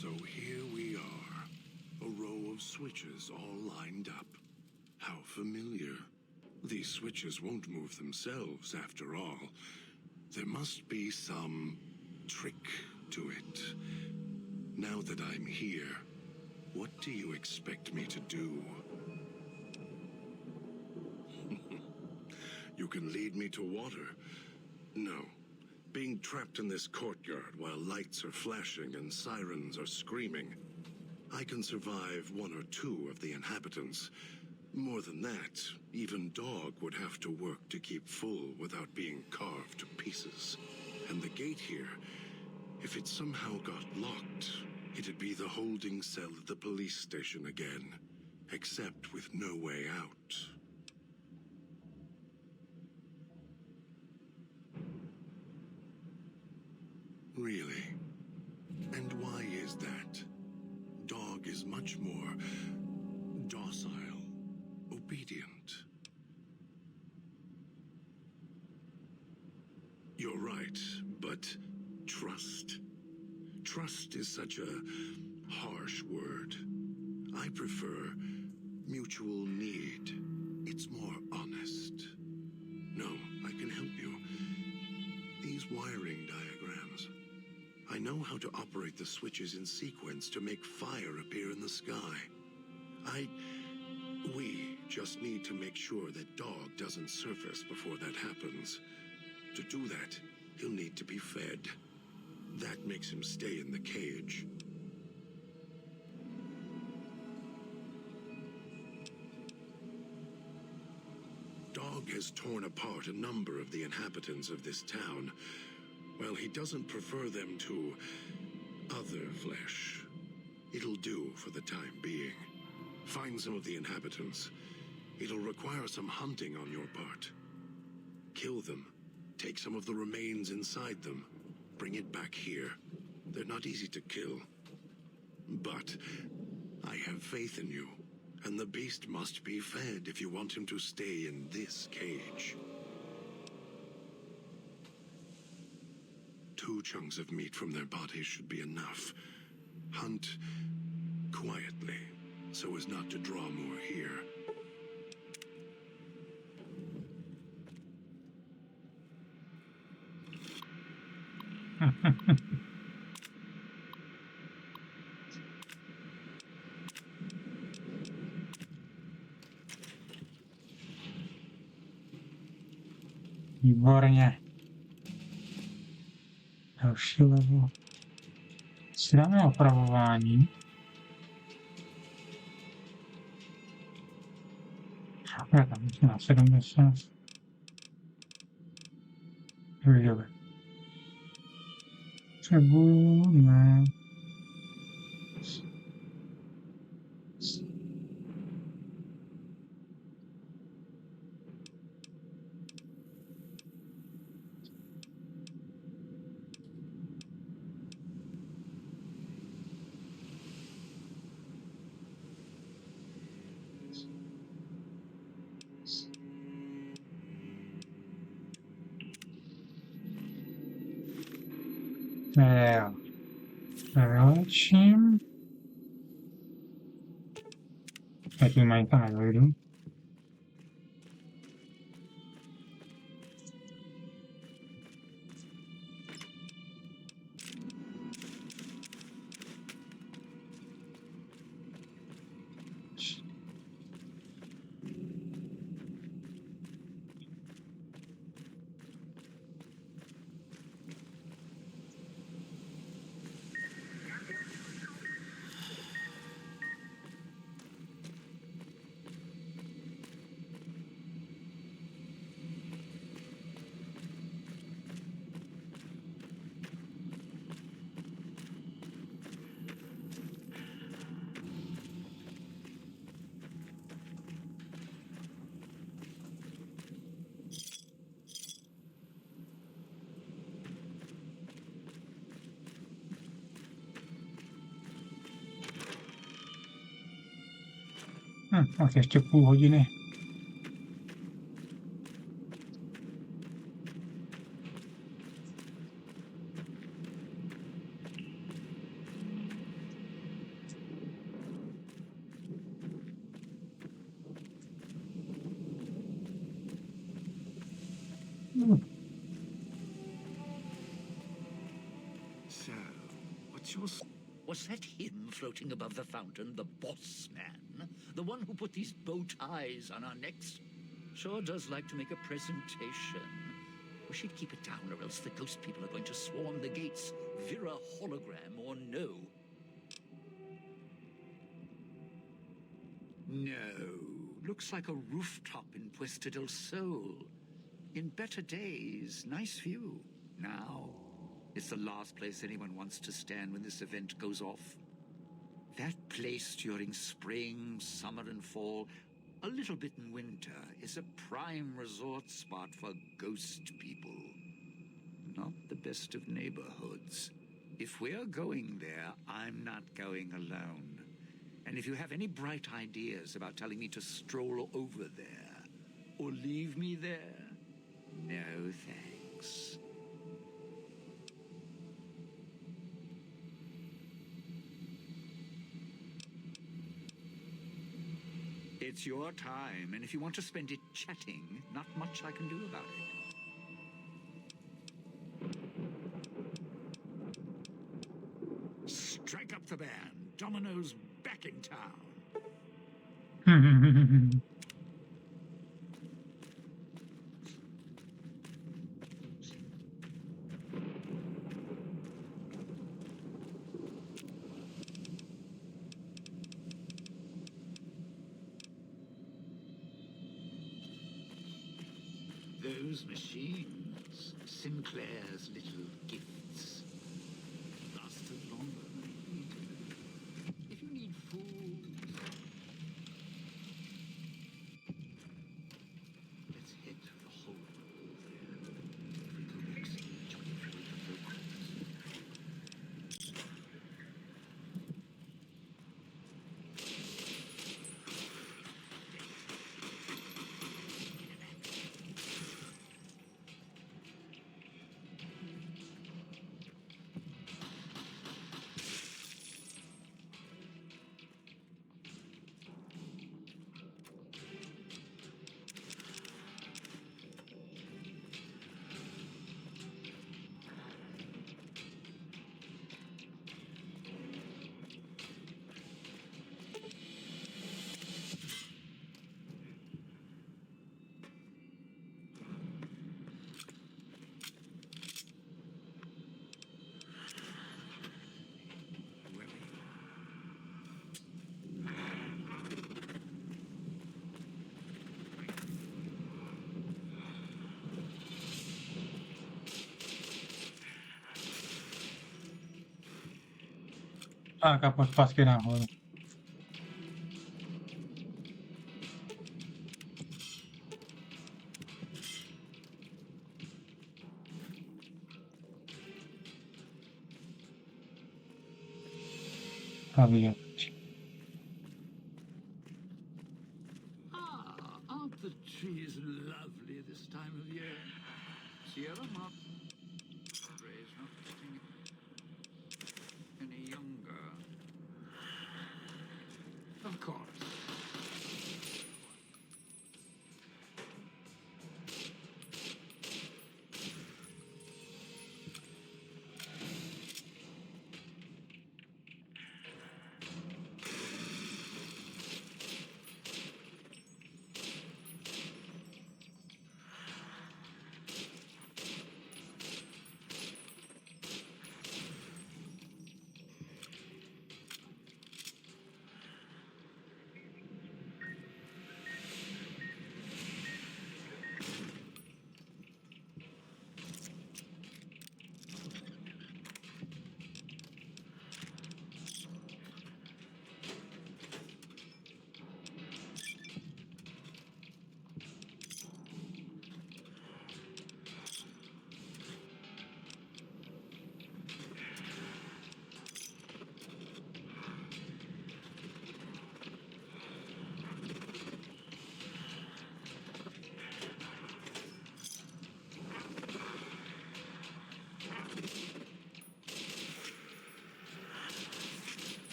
So here we are, a row of switches all lined up. How familiar. These switches won't move themselves after all. There must be some trick to it. Now that I'm here, what do you expect me to do? You can lead me to water. No, Being trapped in this courtyard while lights are flashing and sirens are screaming. I can survive one or two of the inhabitants. More than that, even Dog would have to work to keep full without being carved to pieces. And the gate here, if it somehow got locked, it'd be the holding cell at the police station again, except with no way out. Really? And why is that? Dog is much more docile, obedient. You're right, but trust? Trust is such a harsh word. I prefer mutual need. It's more honest. No, I can help you. These wiring diagrams. I know how to operate the switches in sequence to make fire appear in the sky. We just need to make sure that Dog doesn't surface before that happens. To do that, he'll need to be fed. That makes him stay in the cage. Dog has torn apart a number of the inhabitants of this town. Well, he doesn't prefer them to other flesh. It'll do for the time being. Find some of the inhabitants. It'll require some hunting on your part. Kill them. Take some of the remains inside them. Bring it back here. They're not easy to kill. But I have faith in you. And the beast must be fed if you want him to stay in this cage. 2 chunks of meat from their bodies should be enough. Hunt quietly, so as not to draw more here. Výborně. Další level. Si dáme opravování. Já tam musím na 70. Dobrý. Potřebujeme... Jo. Vylečím. Já tím mají tam nedojdu. Tak ještě půl hodiny. So, what's your... Was that him floating above the fountain, the boss man? The one who put these bow ties on our necks? Sure does like to make a presentation. We should keep it down, or else the ghost people are going to swarm the gates. Vira hologram or no. No. Looks like a rooftop in Puesta del Sol. In better days, nice view. Now, it's the last place anyone wants to stand when this event goes off. That place during spring, summer, and fall, a little bit in winter, is a prime resort spot for ghost people. Not the best of neighborhoods. If we're going there, I'm not going alone. And if you have any bright ideas about telling me to stroll over there, or leave me there, no thanks. It's your time, and if you want to spend it chatting, not much I can do about it. Strike up the band. Domino's back in town. Those machines, Sinclair's little gifts, lasted longer than I needed. If you need food, let's head to the hole there. Every good exchange will be filled with locals. Acá pues pas que nada, joder. Había. Ah, aren't the trees lovely this time of year? Sierra Madre is not getting any younger. Of course.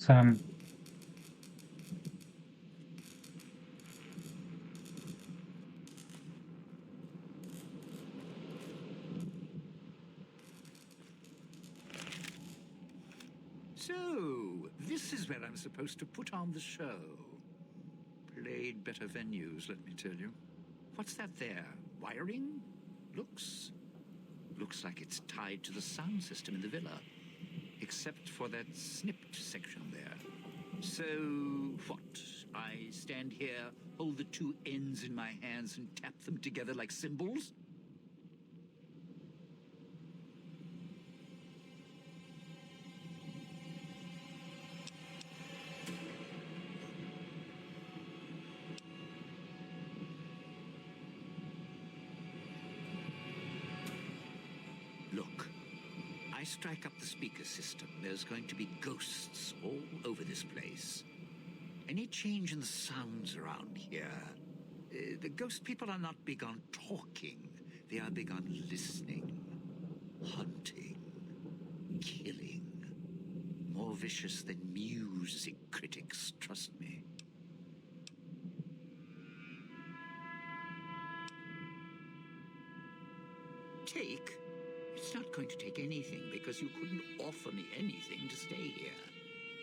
Sam. So, this is where I'm supposed to put on the show. Played better venues, let me tell you. What's that there? Wiring? Looks like it's tied to the sound system in the villa. Except for that snipped section there. So, what? I stand here, hold the two ends in my hands and tap them together like cymbals? Look, I strike up the speaker system. There's going to be ghosts all over this place. Any change in the sounds around here? The ghost people are not big on talking. They are big on listening, hunting, killing. More vicious than music critics, trust me. Take? It's not going to take anything because you couldn't offer me anything to stay here.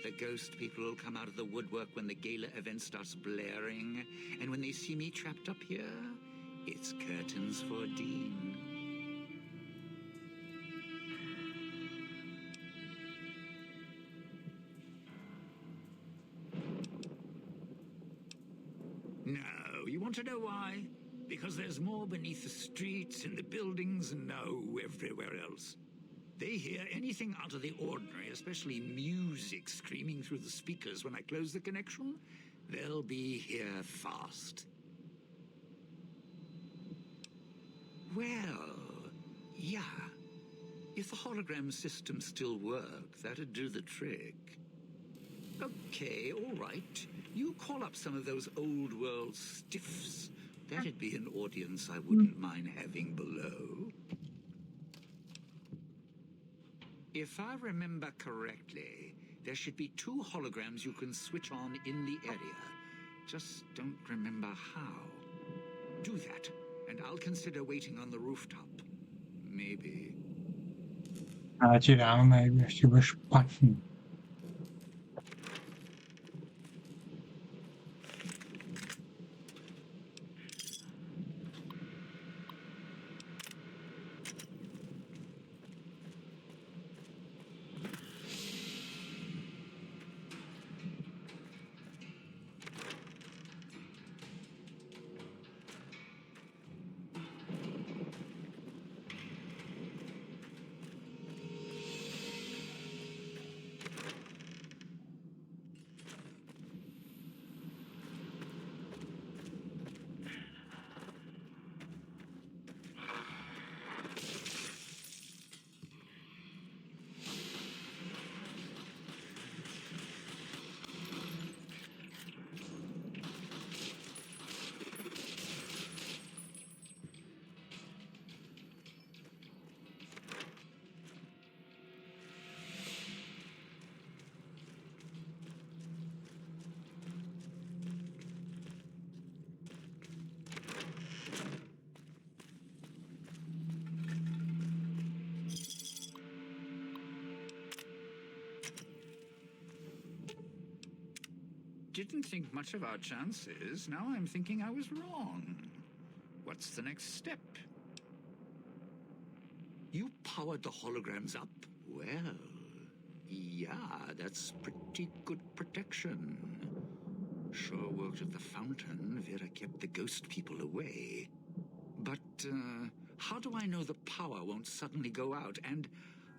The ghost people will come out of the woodwork when the gala event starts blaring, and when they see me trapped up here, it's curtains for Dean. No, you want to know why? Because there's more beneath the streets, in the buildings, and no, everywhere else. They hear anything out of the ordinary, especially music screaming through the speakers when I close the connection, they'll be here fast. Well, yeah. If the hologram system still worked, that'd do the trick. Okay, all right. You call up some of those old world stiffs. That'd be an audience I wouldn't mind having below. If I remember correctly, there should be 2 holograms you can switch on in the area. Just don't remember how. Do that, and I'll consider waiting on the rooftop. Maybe. Giriamo meglio, ci può spazio. Didn't think much of our chances. Now I'm thinking I was wrong. What's the next step? You powered the holograms up? Well, yeah, that's pretty good protection. Sure worked at the fountain. Vera kept the ghost people away. But, how do I know the power won't suddenly go out? And,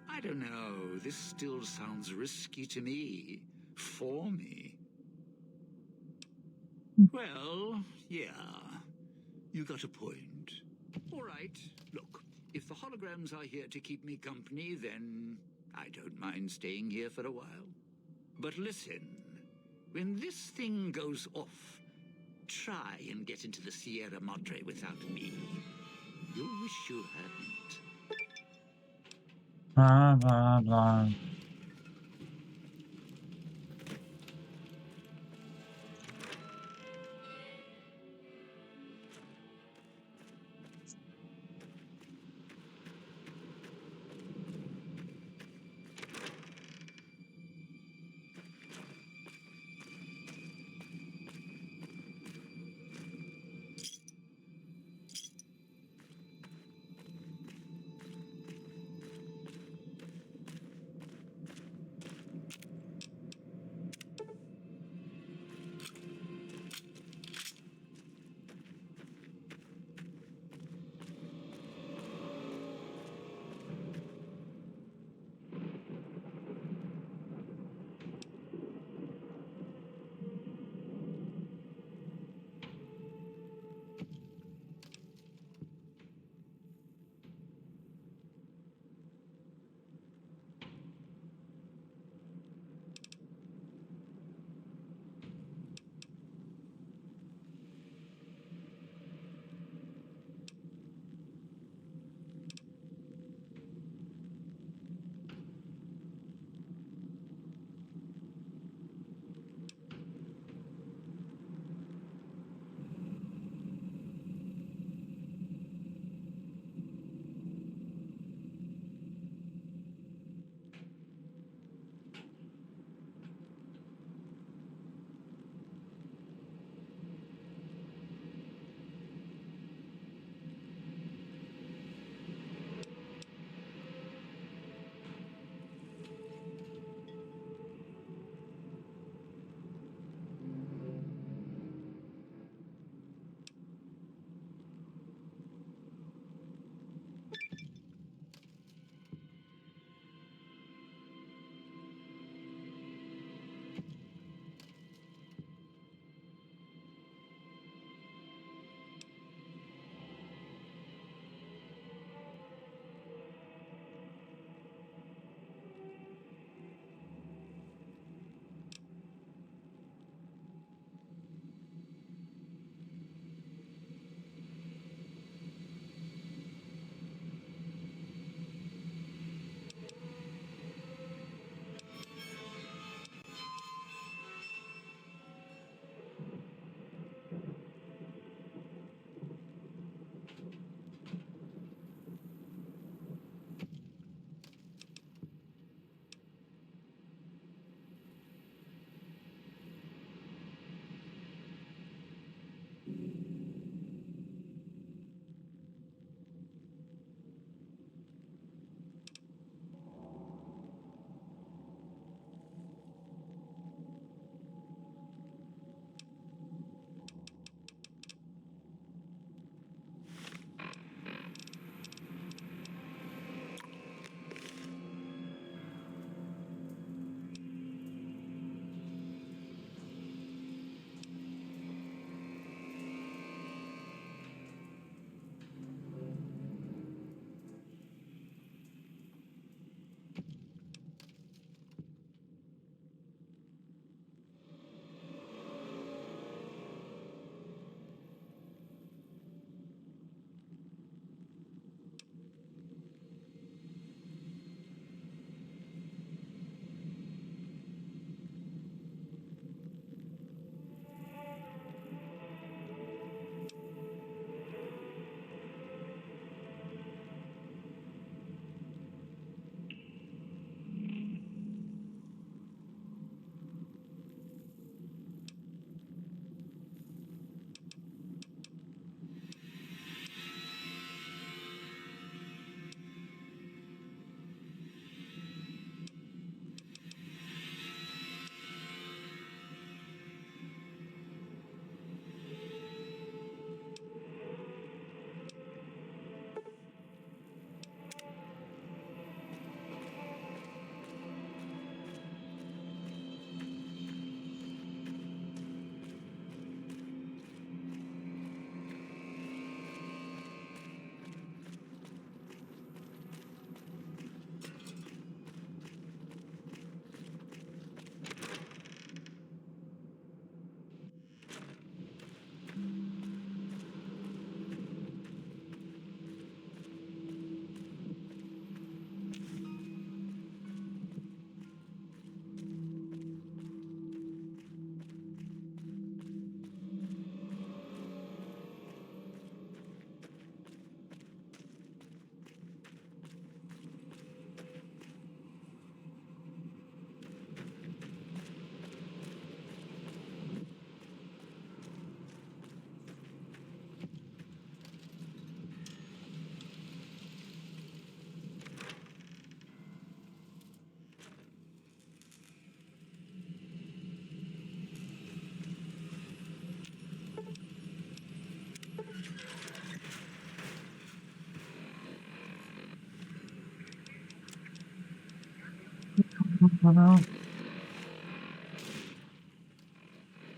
I don't know, this still sounds risky to me. For me. Well, yeah. You got a point. All right, look. If the holograms are here to keep me company, then I don't mind staying here for a while. But listen, when this thing goes off, try and get into the Sierra Madre without me. You'll wish you hadn't. Blah, blah, blah.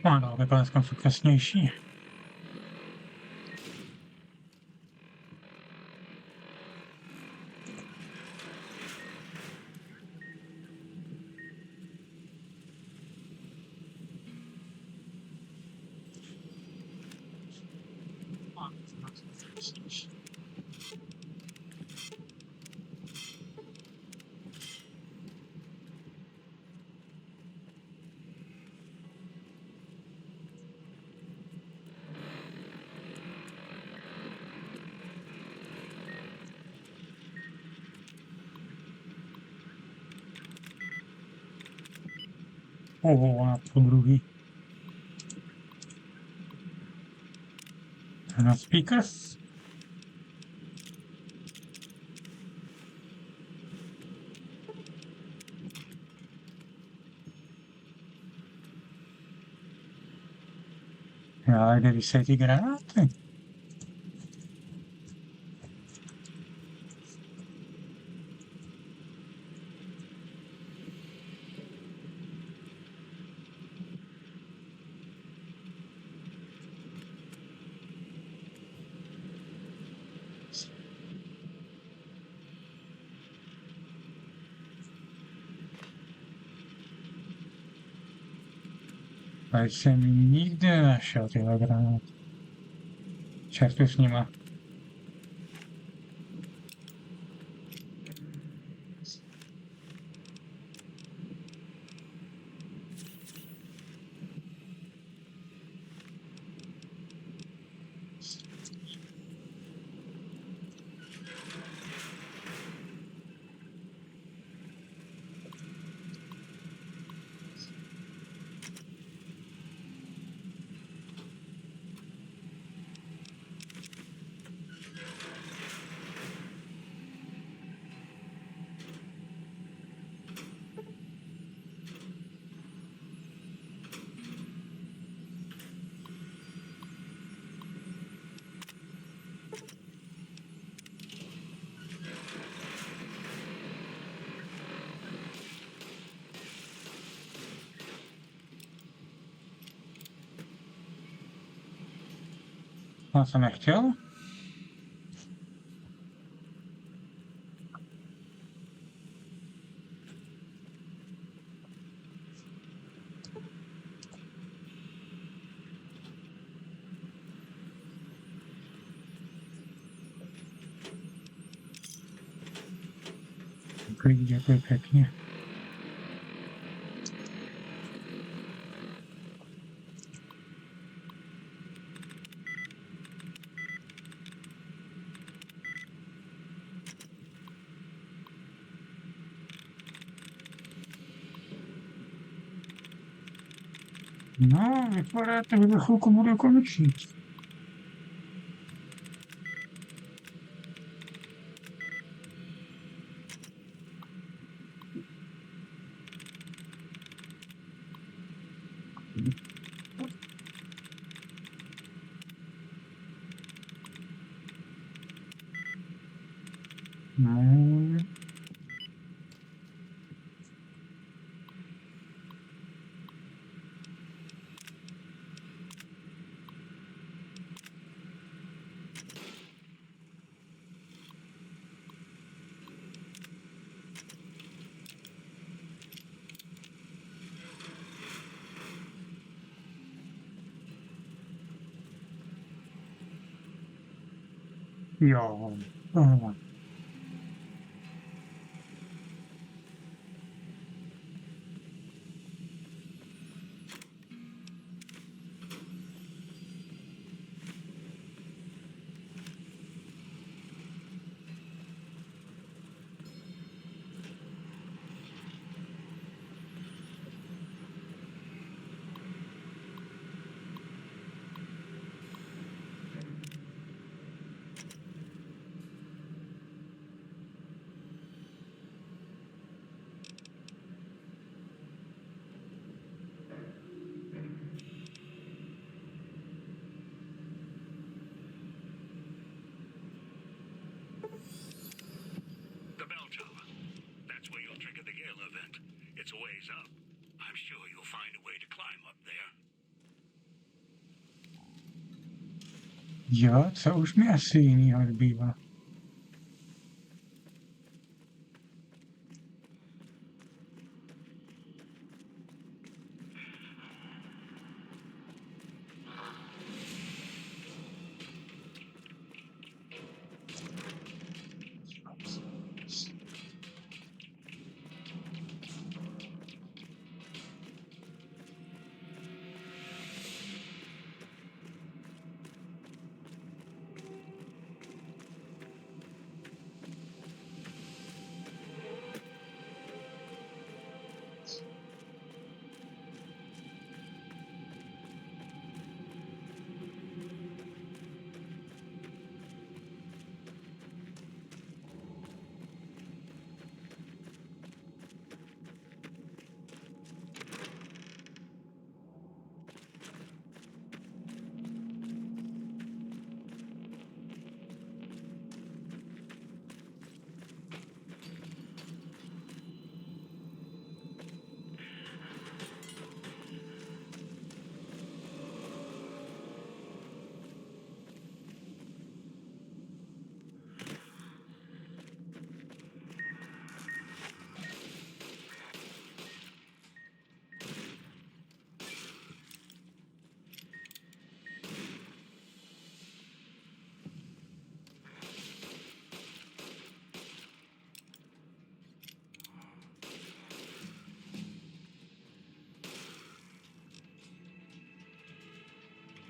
Ano, vypadá komfortnější. A po druhý. Na speakers. Já jde vysej ty granáty. A jsem nikdy nenašel tyhle granáty. Čertu s nima. Já jsem nechtěl. Děkuji pěkně. No, vypadá to, že za chvilku bude končit. No. Jo. Aha. It's a ways up. I'm sure you'll find a way to climb up there. Jo, co už mi asi jinýho zbývá.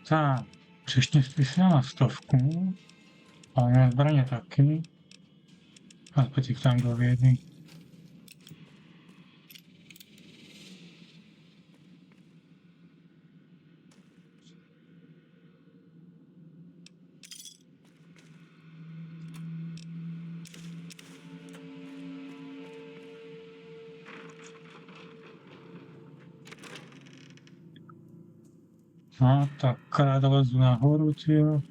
Tak, přeštěstí se na 100, ale na zbraně taky. A teď tam do vědy. No, tak dolezu nahoru, tyjo.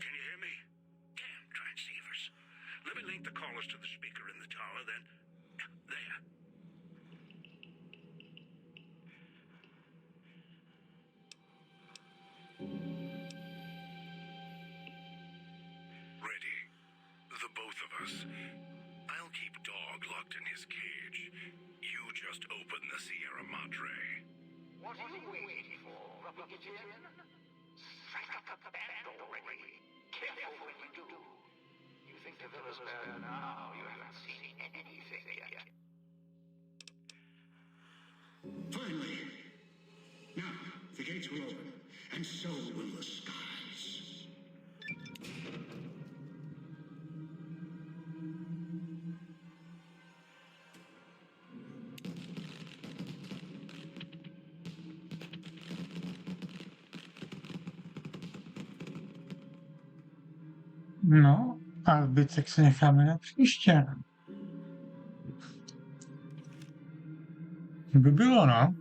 Can you hear me? Damn transceivers. Let me link the callers to the speaker in the tower, then. There. Ready. The both of us. I'll keep Dog locked in his cage. You just open the Sierra Madre. What are you waiting for? Rubbing it in? Strike up the band already. Careful what you do. You think the villa's bad now? You haven't seen anything yet. Finally! Now, the gates will open, and so will the skies. No, a zbytek si necháme na příště. By bylo, no.